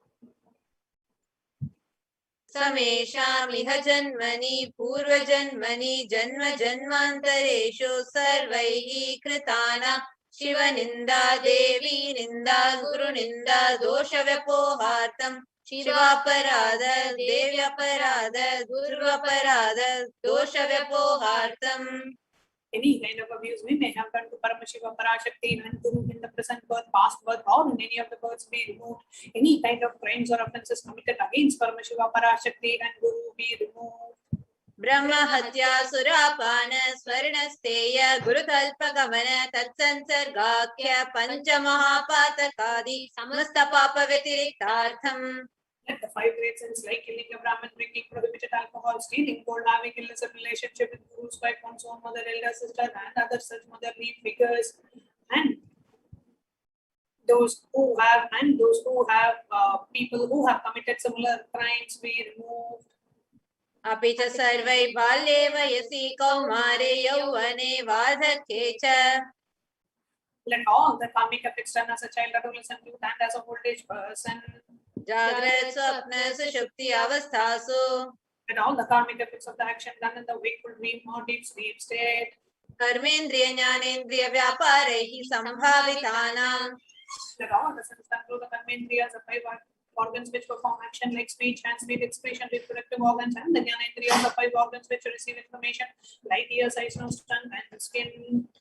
U: समेषामिह जन्मनि पूर्वजन्मनि जन्म जन्मान्तरेषु सर्वैः कृतानां शिवनिन्दा देवी निन्दा गुरुनिन्दा दोषव्यपोहार्थं शिवापराध देव्यापराध गुरुवपराध दोषव्यपोहार्थम्.
T: Any kind of abuse we may have done to Paramashiva, Parashakti, and Guru in the present birth, past birth, or in any of the births be removed. Any kind of crimes or offences committed against Paramashiva, Parashakti, and Guru be removed.
U: ब्रह्म हत्या सुरापान स्वर्णस्तेय गुरुकल्पगमन तत्संसर्गाख्य पंचमहापातकादि समस्त पाप व्यतिरिक्तार्थम्.
T: Let the 5 great sins like killing a Brahmin, drinking prohibited alcohol, stealing gold, having illicit relationship with Guru's wife, one's own mother, elder sister, and other such motherly figures, and those who have people who have committed similar crimes be removed.
U: अपि च सर्वै बाल्ये वयसि कौमारे यौवने वार्धक्ये च.
T: Let all the karmic effects done as a child, adolescent, youth, and as a old age person.
U: जाग्रत स्वप्न सुषुप्ति अवस्थासु.
T: Let all the karmic effects of the action done in the wakeful dream or deep sleep state.
U: कर्मेन्द्रिय ज्ञानेन्द्रिय व्यापारैः संभावितानां.
T: Let all the senses done through the karmendriyas, the 5 organs which perform action like speech, hand, speech, expression, reproductive organs, and the jnanendriyas, the 5 organs which receive information like ears, eyes, nose, tongue, and skin.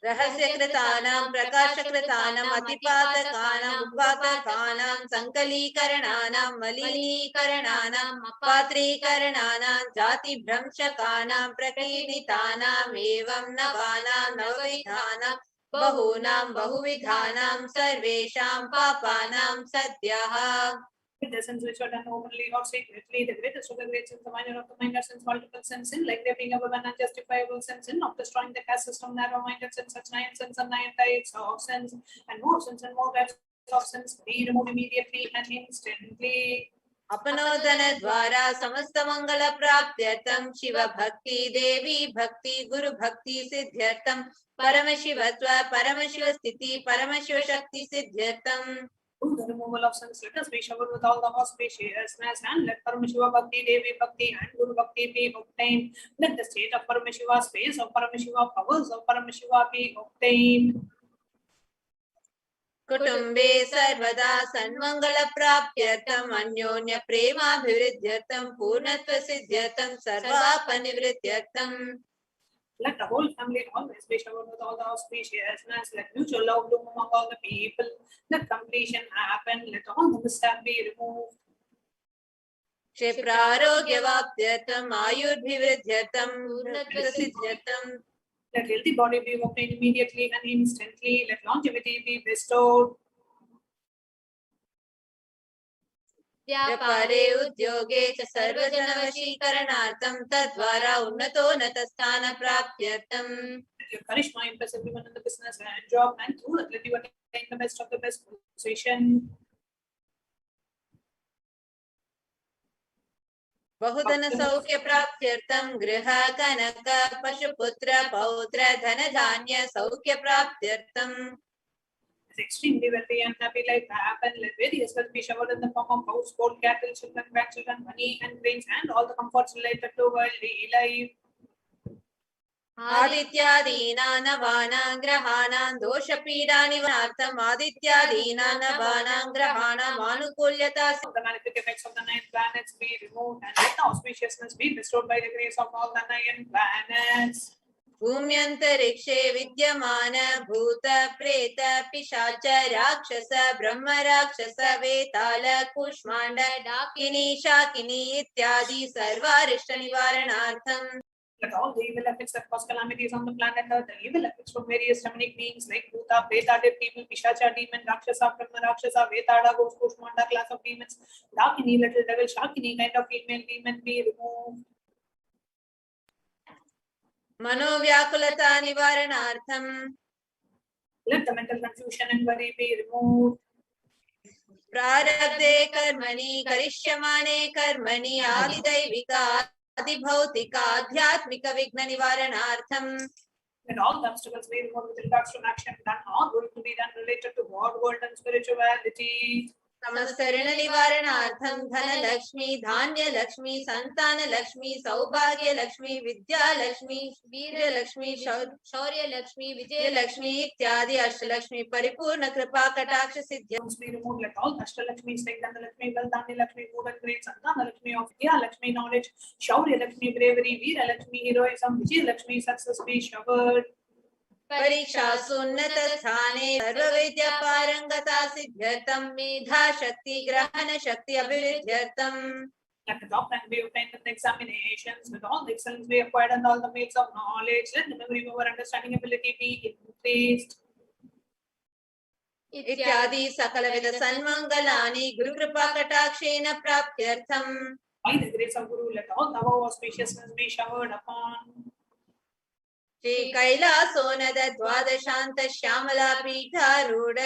U: रहस्यकृतानां प्रकाशकृतानां अतिपातकानां उपातकानां संकलीकरणानां मलिनीकरणानां पात्रीकरणानां जातिभ्रंशकानां प्रकीर्णितानां एवं नवानां नवविधानां bahunam bahuvidhanam sarvesham papanam satyah.
T: With the sins which are done openly or secretly, the greatest of the great sins, the minor of the minor sins, multiple sins, sin, like there being above an unjustifiable sins, sin of destroying the caste system, narrow-minded sins, such 9 sins and 9 types of sins, and more types of sins, be removed immediately and instantly.
U: अपनोदन द्वारा समस्त मंगल प्राप्त्यर्थम शिव भक्ति देवी भक्ति गुरु भक्ति सिद्ध्यर्थम परमशिवत्व परमशिव स्थिति परमशिव शक्ति सिद्ध्यर्थम.
T: Through the removal of sins, let us be showered with all the auspiciousness, and let Paramashiva Bhakti, Devi Bhakti, and Guru Bhakti be obtained. Let the state of Paramashiva, space of Paramashiva, powers of Paramashiva be obtained.
U: कुटुंबे सर्वदा सन्मंगल प्राप्त्यर्थम अन्योन्य प्रेमाभिवृद्ध्यर्थम पूर्णत्व सिद्ध्यर्थम सर्वापनिवृत्त्यर्थम.
T: Let the whole family always be showered with all the auspiciousness. Let mutual love bloom among all the people. Let completion happen. Let all the mishap be removed.
U: क्षिप्रारोग्यवाप्त्यर्थम आयुर्भिवृद्ध्यर्थम पूर्णत्व सिद्ध्यर्थम.
T: Let healthy body be obtained immediately and instantly. Let longevity be bestowed.
U: व्यापारे उद्योगे च सर्वजनवशीकरणार्थं तद्वारा उन्नतोन्नतस्थान प्राप्त्यर्थं.
T: Your charisma impress everyone in the business and job, and through it let you attain the best of the best position.
U: बहुधन सौख्य प्राप्त्यर्थं गृह कनक पशुपुत्र पौत्र धन धान्य सौख्य प्राप्त्यर्थं.
T: Extremely wealthy and happy life happen. Let various wealth be showered in the form of house, gold, cattle, children, grandchildren, money, and grains, and all the comforts related to worldly life.
U: आदित्यादीना नवानां ग्रहाणां दोषपीडानिवारणार्थम् आदित्यादीना नवानां ग्रहाणाम् आनुकूल्यता.
T: The malefic effects of the 9 planets be removed, and let the auspiciousness be bestowed by the grace of all the 9 planets.
U: भूम्यन्तरिक्षे विद्यमान भूत प्रेत पिशाच राक्षस ब्रह्म राक्षस वेताल कूष्माण्ड डाकिनी शाकिनी इत्यादि सर्वारिष्ट निवारणार्थम्.
T: Let all the evil effects that cause calamities on the planet Earth, the evil effects from various demonic beings like Bhuta, Preta, dead people, Pishacha, demon, Rakshasa, Brahma, Rakshasa, Vetada, ghost, Kushmanda, class of demons, Dakini, little devil, Shakini, kind of female demon be removed.
U: मनोव्याकुलता निवारणार्थम्.
T: Let the mental confusion and worry be removed.
U: प्रारब्धे कर्मणि करिष्यमाणे कर्मणि आदिदैविक आदिभौतिक आध्यात्मिक विघ्न निवारणार्थम्.
T: Let all the obstacles be removed with regards to action done or going to be done related to God, world, and spirituality.
U: समस्त ऋण निवारणार्थं धन लक्ष्मी धान्य लक्ष्मी संतान लक्ष्मी सौभाग्य लक्ष्मी विद्या लक्ष्मी वीर लक्ष्मी शौर्य लक्ष्मी विजय लक्ष्मी इत्यादि अष्टलक्ष्मी परिपूर्ण कृपा कटाक्ष सिद्ध्य.
T: Be removed. Let all the Ashtalakshmis like Dhanalakshmi, Valdhani Lakshmi, good and great, Santana Lakshmi of Vidya Lakshmi knowledge, Shaurya Lakshmi bravery, Veera Lakshmi heroism, Vijay Lakshmi success be showered.
U: परीक्षासु उन्नत स्थाने सर्वविद्या पारंगता सिद्ध्यर्थं मेधा शक्ति ग्रहण शक्ति अभिवृद्ध्यर्थं.
T: Let the top rank be obtained in the examinations, with all the excellence be acquired and all the means of knowledge. Let the memory power, understanding ability be increased.
U: इत्यादि सकलविध सन्मंगलानि गुरु कृपा कटाक्षेन प्राप्त्यर्थं.
T: By the grace of Guru, let all the above auspiciousness be showered upon.
U: Shri कैलासोनद द्वादशांत Shyamala पीठारूढ़.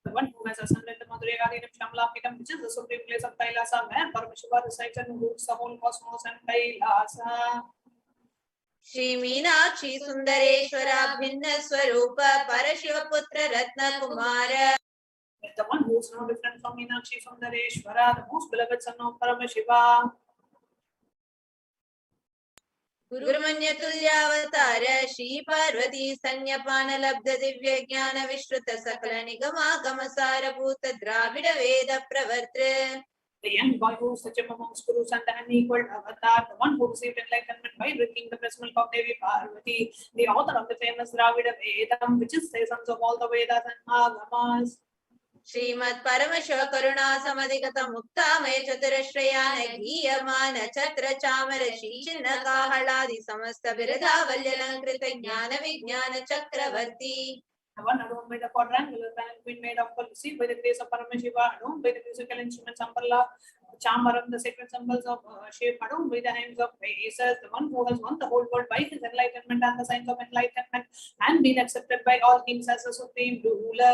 T: The one who has ascended the Madhurya Gadinam Shamla Pitam, which is the supreme place of Kailasa, where Paramashiva resides and rules the whole cosmos and Kailasa.
U: Shri Meenakshi सुंदरेश्वरा भिन्न स्वरूप परशिव पुत्र रत्न Kumar.
T: The one who is no different from Meenakshi Sundareshwara, the most beloved son of Paramashiva.
U: गुरुमन्य तुल्यावतार Shri Parvati स्तन्यपान लब्ध दिव्य ज्ञान विश्रुत सकल निगमागम सारभूत द्राविड वेद प्रवर्त्र.
T: The young boy who is such amongst Gurus and the unequaled avatar, the one who received enlightenment by drinking the breast milk of Devi Parvati, the author of the famous Dravida Vedam, which is the essence of all the Vedas and Agamas.
U: Shrimad Paramshiva करुणा समधिगत मुक्तामय चतुरश्रयान गीयमान छत्र चामर शीर्षिन्न काहलादि समस्त बिरधावल्यलंकृत ज्ञान विज्ञान चक्रवर्ती.
T: The one adorned by the quadrangular palanquin made of received by the grace of Paramashiva, adorned by the musical instruments umbrella, chamaram, the sacred symbols of shape, adorned by the hands of Jesus, the one who has won the whole world by his enlightenment and the signs of enlightenment, and been accepted by all kings as a supreme ruler.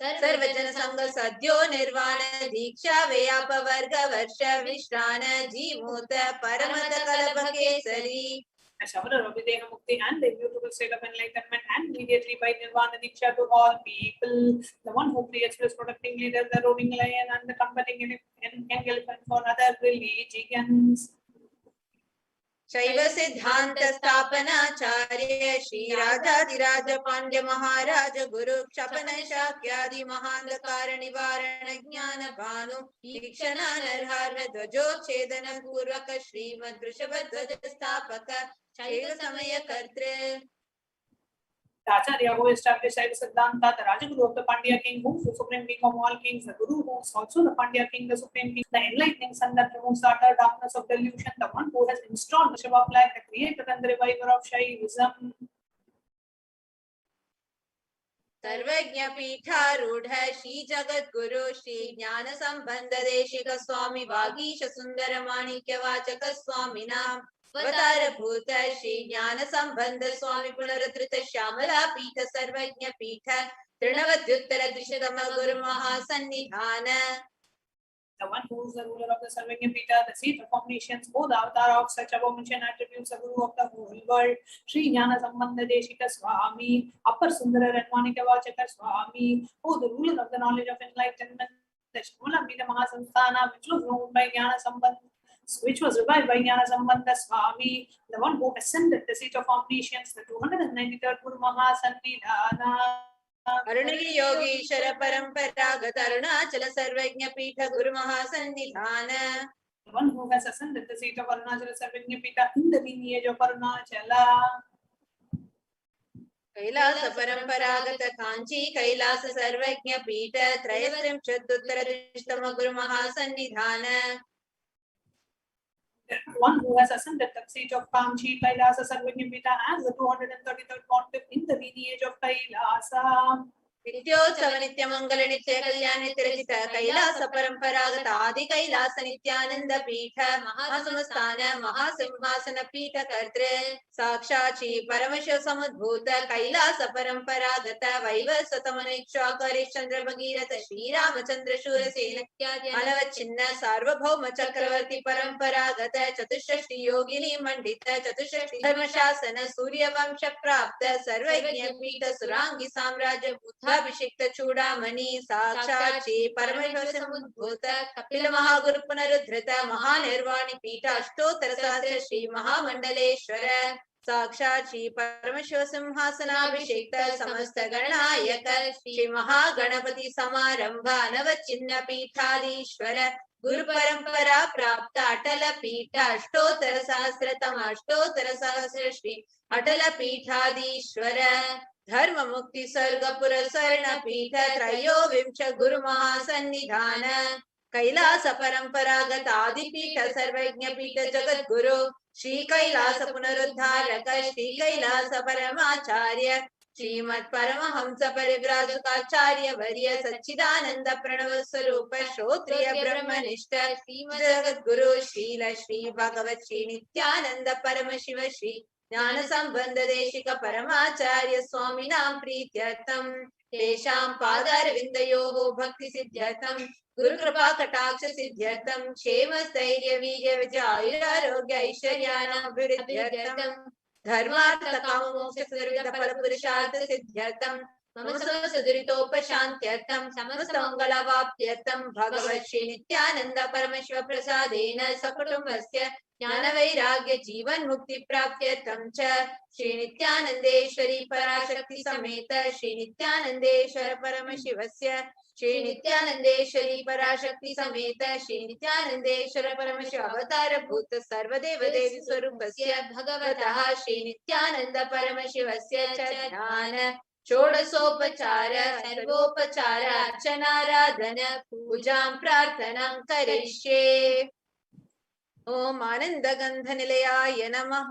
U: सर्वजन संग सद्यो निर्वाण दीक्षा व्याप वर्ग वर्ष विश्रान Jimuta परमत कलभ Kesari.
T: A shower of Videha Mukti and the immutable state of enlightenment, and immediately by Nirvana Diksha to all people. The one who creates this protecting leader, the roaming lion, and the comforting elephant for other religions.
U: शैव सिद्धांत स्थापनाचार्य श्री राजाधिराज पांड्य महाराज गुरु क्षपन शाक्यादि महांधकार निवारण ज्ञान भानु ईक्षण नरहार ध्वजोच्छेदन पूर्वक श्रीमद् वृषभ ध्वज स्थापक शैव समय कर्तृ.
T: The Acharya who established Shaiva Siddhanta, the Rajaguru of the Pandya king, who is the supreme king of all kings, the Guru who is also the Pandya king, the supreme king, the enlightening sun that removes the utter darkness of delusion, the one who has installed the Shiva flag, the creator and the reviver of Shaivism.
U: सर्वज्ञ पीठारूढ़ श्री जगत गुरु श्री ज्ञान संबंध देशिक स्वामी वागीश सुंदर माणिक्य वाचक स्वामी नाम अवतार भूत श्री ज्ञान संबंध स्वामी पुनरुद्धृत श्यामला पीठ सर्वज्ञ पीठ तृणवद्युत्तर द्विशतम गुरु महासन्निधान.
T: The one who is the ruler of the Sarvagya Pita, the seat of omniscience, who the avatar of such abomination attributes, the Guru of the whole world, Sri Jnana Sambandha Deshika Swami, Upper Sundara Ranmanika Vachaka Swami, who the ruler of the knowledge of enlightenment, the Shmula Pita Mahasamsthana, which was known by Jnana Sambandha, which was revived by Jnana Sambandha Swami, the one who ascended the seat of omniscience, the 293rd Guru Mahasannidhana.
U: अरुणगिरि Yogeshwar परंपरागत अरुणाचल सर्वज्ञ पीठ गुरु महासन्निधान.
T: The one who has ascended the seat of Arunachala Sarvagya Pita in the lineage of Arunachala.
U: Kailash परंपरागत कांची कैलास सर्वज्ञ पीठ त्रयस्त्रिंशदुत्तर द्विशतम गुरु महासन्निधान.
T: One who has ascended the seat of Kamchi, Kailasa Sarvagya Pita as the 233rd pontiff in the lineage of Kailasa.
U: नित्योत्सव नित्य मंगल नित्य कल्याण नित्यरचित कैलास परंपरागत आदि कैलास नित्यानंद पीठ महासंस्थान महासिंहासन पीठ कर्तृ साक्षात् श्री परमशिव समुद्भूत कैलास परंपरागत वैवस्वत मनीक्षाकरि चंद्र भगीरथ श्री रामचंद्र शूरसेन अनवच्छिन्न सार्वभौम चक्रवर्ती परंपरागत चतुष्षष्टि योगिनी मंडित चतुष्षष्टि धर्मशासन सूर्य वंश प्राप्त सर्वज्ञ पीठ सुरांगी साम्राज्य अभिषिक्त चूड़ामणि साक्षात् श्री परमेश्वर समुद्भूत कपिल महागुरु पुनरुद्धृत महानिर्वाणी पीठ अष्टोत्तर सहस्र श्री महामंडलेश्वर साक्षात् श्री परमेश्वर सिंहासनाभिषिक्त समस्त गणनायक श्री महागणपति समारंभ नवचिन्ह पीठाधीश्वर गुरु परंपरा प्राप्त अटल पीठ अष्टोत्तर सहस्रतम अष्टोत्तर सहस्र श्री अटल पीठाधीश्वर धर्म मुक्ति स्वर्ग पुरस्सरण पीठ त्रयोविंश गुरु महासन्निधान कैलास परंपरागत आदि पीठ सर्वज्ञ पीठ जगत गुरु श्री कैलास पुनरुद्धारक श्री कैलास परमाचार्य श्रीमत् परमहंस परिव्राजकाचार्य वर्य सच्चिदानंद प्रणव स्वरूप श्रोत्रिय ब्रह्मनिष्ठ श्रीमद् जगत गुरु श्रील श्री भगवत श्री नित्यानंद परमशिव श्री ज्ञान संबंध देशिक परमाचार्य स्वामिनां प्रीत्यर्थम तेषां पादारविन्दयोः भक्ति सिद्ध्यर्थम गुरु कृपा कटाक्ष सिद्ध्यर्थम क्षेम स्थैर्य वीर्य विजय आयुरारोग्य ऐश्वर्याणाभिवृद्ध्यर्थम धर्मार्थ काम मोक्ष फल पुरुषार्थ सिद्ध्यर्थम मम सुदुरितोपशान्त्यर्थम समस्त मंगलावाप्त्यर्थम भगवत् श्री नित्यानंद परमशिव प्रसादेन सकुटुम्बस्य ज्ञान वैराग्य जीवन मुक्ति प्राप्त्यर्थम च श्री नित्यानंदेश्वरी पराशक्ति समेत श्री नित्यानंदेश्वर परमशिवस्य श्री नित्यानंदेश्वरी पराशक्ति समेत श्री नित्यानंदेश्वर परमशिव अवतार भूत सर्वदेव देवी स्वरूपस्य भगवतः श्री नित्यानंद परमशिवस्य च ध्यान षोडशोपचार सर्वोपचार अर्चनाराधन पूजां प्रार्थनां करिष्ये. ॐ आनन्दगन्धनिलयाय नमः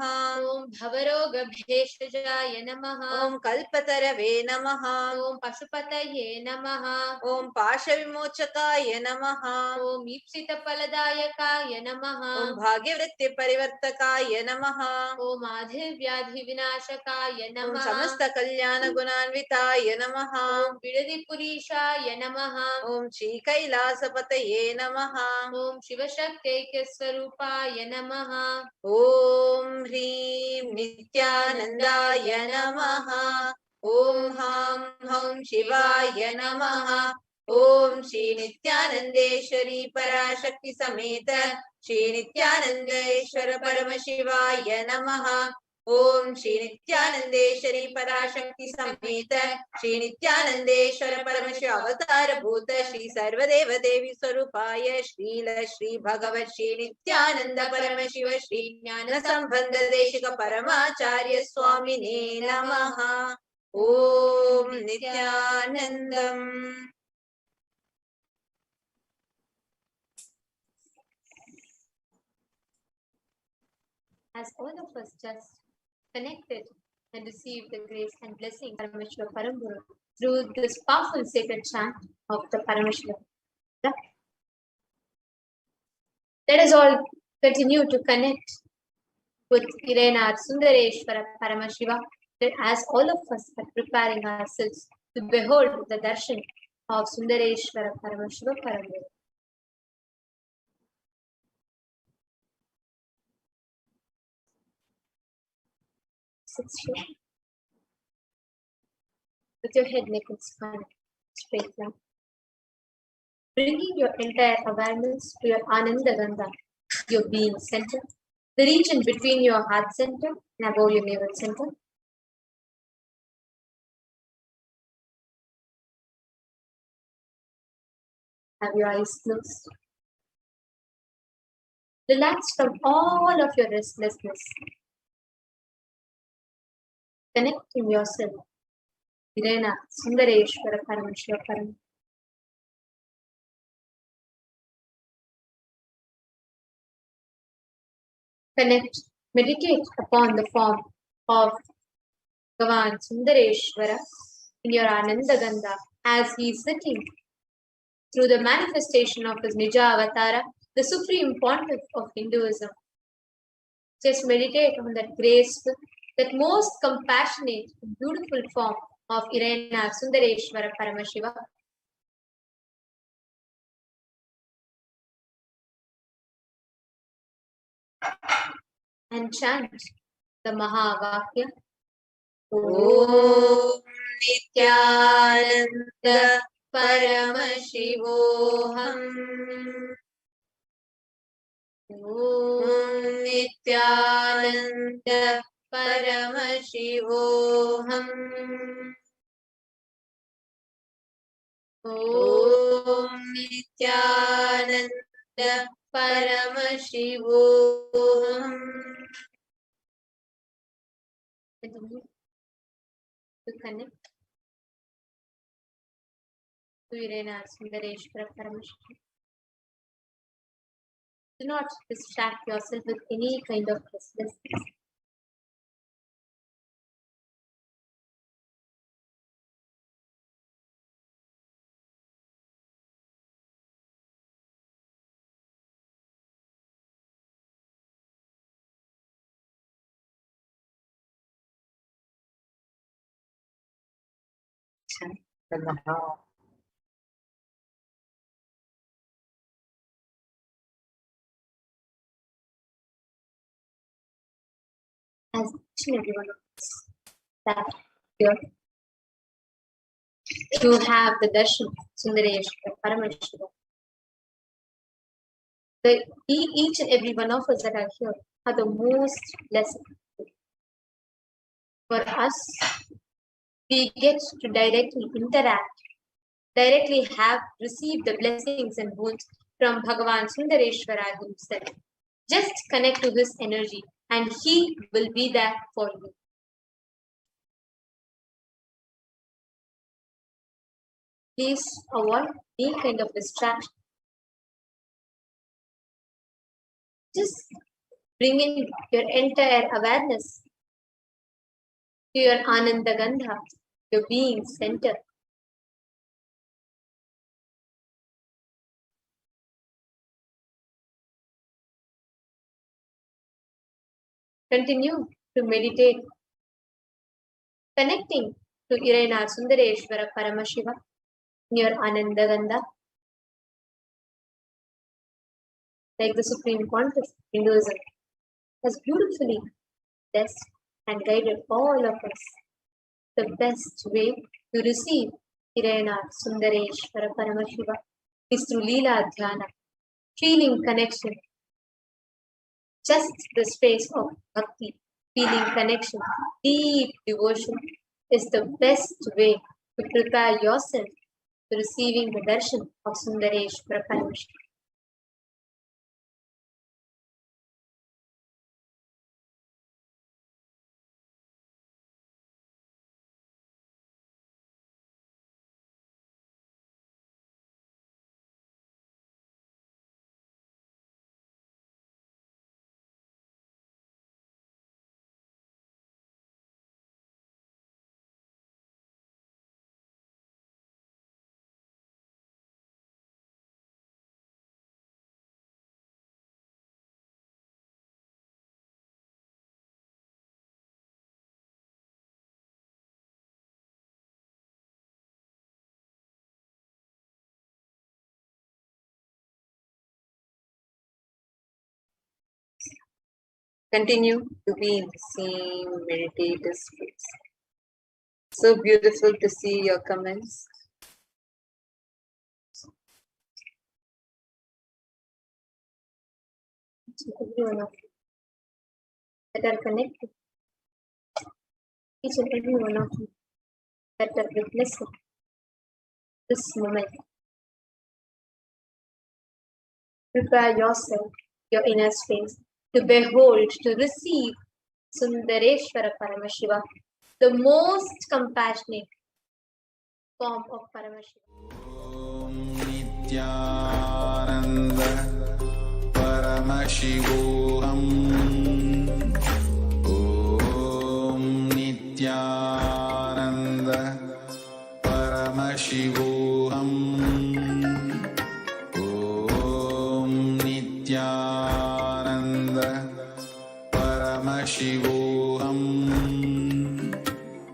C: ॐ भवरोगभेषजाय नमः
U: ॐ कल्पतरवे नमः
C: ॐ पशुपतये नमः
U: ॐ पाशविमोचकाय नमः
C: ॐ ईप्सितफलदायकाय नमः
U: ॐ भाग्यवृत्तिपरिवर्तकाय नमः
C: ॐ आधिर्व्याधिविनाशकाय
U: ॐ
C: नमः
U: समस्तकल्याणगुणान्विताय नमः
C: ॐ विडदिपुरीशाय नमः
U: ॐ श्रीकैलासपतये नमः
C: ॐ शिवशक्त्यैक्यस्वरूपाय नमः
U: ॐ ह्रीं नित्यानन्दाय नमः ॐ हां हौं शिवाय नमः ॐ श्री नित्यानन्देश्वरी पराशक्ति समेत श्री नित्यानन्देश्वर परमशिवाय नमः ॐ श्री नित्यानन्देश्वरी पराशक्ति समेत श्री नित्यानन्देश्वर परमशिव अवतार भूत श्री सर्वदेव देवी स्वरूपाय श्रील श्री भगवत श्री नित्यानंद परमशिव श्री ज्ञान संबंध देशिक परमाचार्य स्वामिने नमः ॐ नित्यानन्दम्
C: As all of us just connected and received the grace and blessing of Paramashiva Paramburu through this powerful sacred chant of the Paramashiva. Let us all continue to connect with Irena Sundareshwara Paramashiva, as all of us are preparing ourselves to behold the darshan of Sundareshwara Paramashiva Paramburu. Sit straight. With your head, neck, and spine straight line. Bringing your entire awareness to your Ananda Ganga, your being center, the region between your heart center and above your navel center. Have your eyes closed. Relax from all of your restlessness. Connecting yourself. Irena Sundareshwara Paramashiva Param. Connect, meditate upon the form of Bhagavan Sundareshwara in your Ananda Ganga as he is sitting through the manifestation of his Nija Avatara, the supreme pontiff of Hinduism. Just meditate on that graceful, that most compassionate, beautiful form of Irena Sundareshwara Paramashiva. And chant the Mahavakya.
U: ॐ नित्यानन्द परमशिवोऽहम् ॐ नित्यानन्द परमशिवोऽहम् ॐ नित्यानन्द परमशिवोऽहम्
C: Continue to connect to Irena Sundareshwara Paramashiva. Do not distract yourself with any kind of restlessness. As each and every one of us that here to have the darshan of Sundareshwara Paramashiva. Each and every one of us that are here are the most blessed. For us, we get to directly interact, directly have received the blessings and boons from Bhagavan Sundareshwara himself. Just connect to his energy and he will be there for you. Please avoid any kind of distraction.
U: Just bring in your entire awareness to your Ananda Gandha, your being center. Continue to meditate, connecting to Irena Sundareshwara Paramashiva in your Ananda Gandha. Like the Supreme Context, Hinduism has beautifully blessed and guided all of us. The best way to receive Irena Sundareshwara Paramashiva is through Leela Dhyana, feeling connection. Just the space of bhakti, feeling connection, deep devotion is the best way to prepare yourself to receiving the darshan of Sundareshwara Paramashiva. Continue to be in the same meditative space. So beautiful to see your comments. To everyone of you that are connected, each and every one of you that are witnessing this moment. Prepare yourself, your inner space, to behold, to receive Sundareshwara Paramashiva, the most compassionate form of Paramashiva.
L: Nithyananda Paramashivoham. Om Nithyananda Paramashivoham. Om Nithyananda Paramashivoham.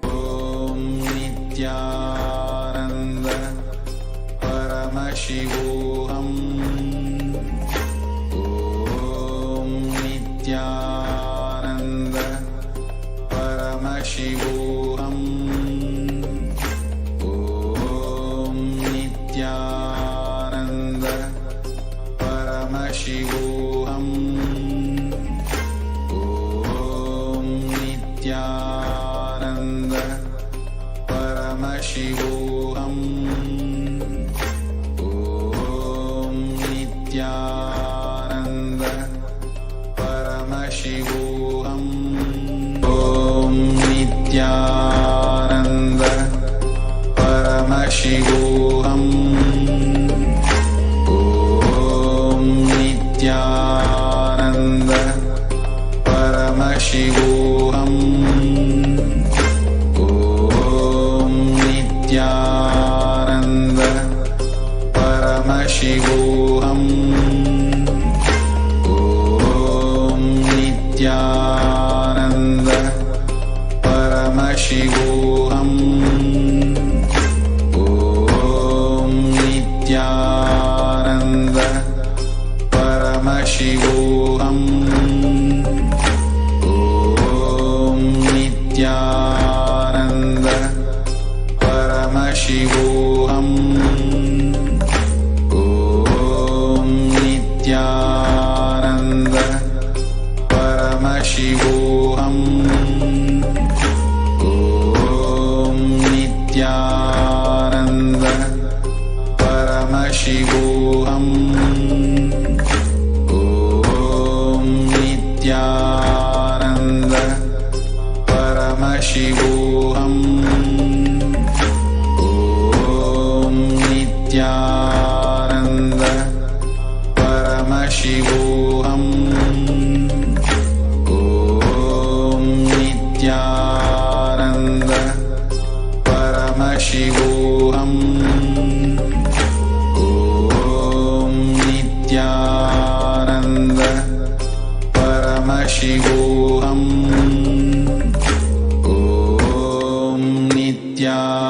L: Om Nithyananda Paramashivoham. Om Nithyananda Paramashivoham. Om Nithyananda Paramashivoham. Om Nithyananda Paramashivoham. Om Nithyananda Paramashivoham. Om Nithyananda Paramashivoham. Om Nithyananda Paramashivoham. Om Nithyananda Paramashivoham. Om Nithyananda Paramashivoham. Om Nithyananda Paramashivoham. Om Nithyananda Paramashivoham. Om Nithyananda Paramashivoham. Om Nithyananda Paramashivoham. Om Nithyananda Paramashivoham. Om Nithyananda Paramashivoham. Paramashivoham. Om Nithyananda Paramashivoham. Om Nithyananda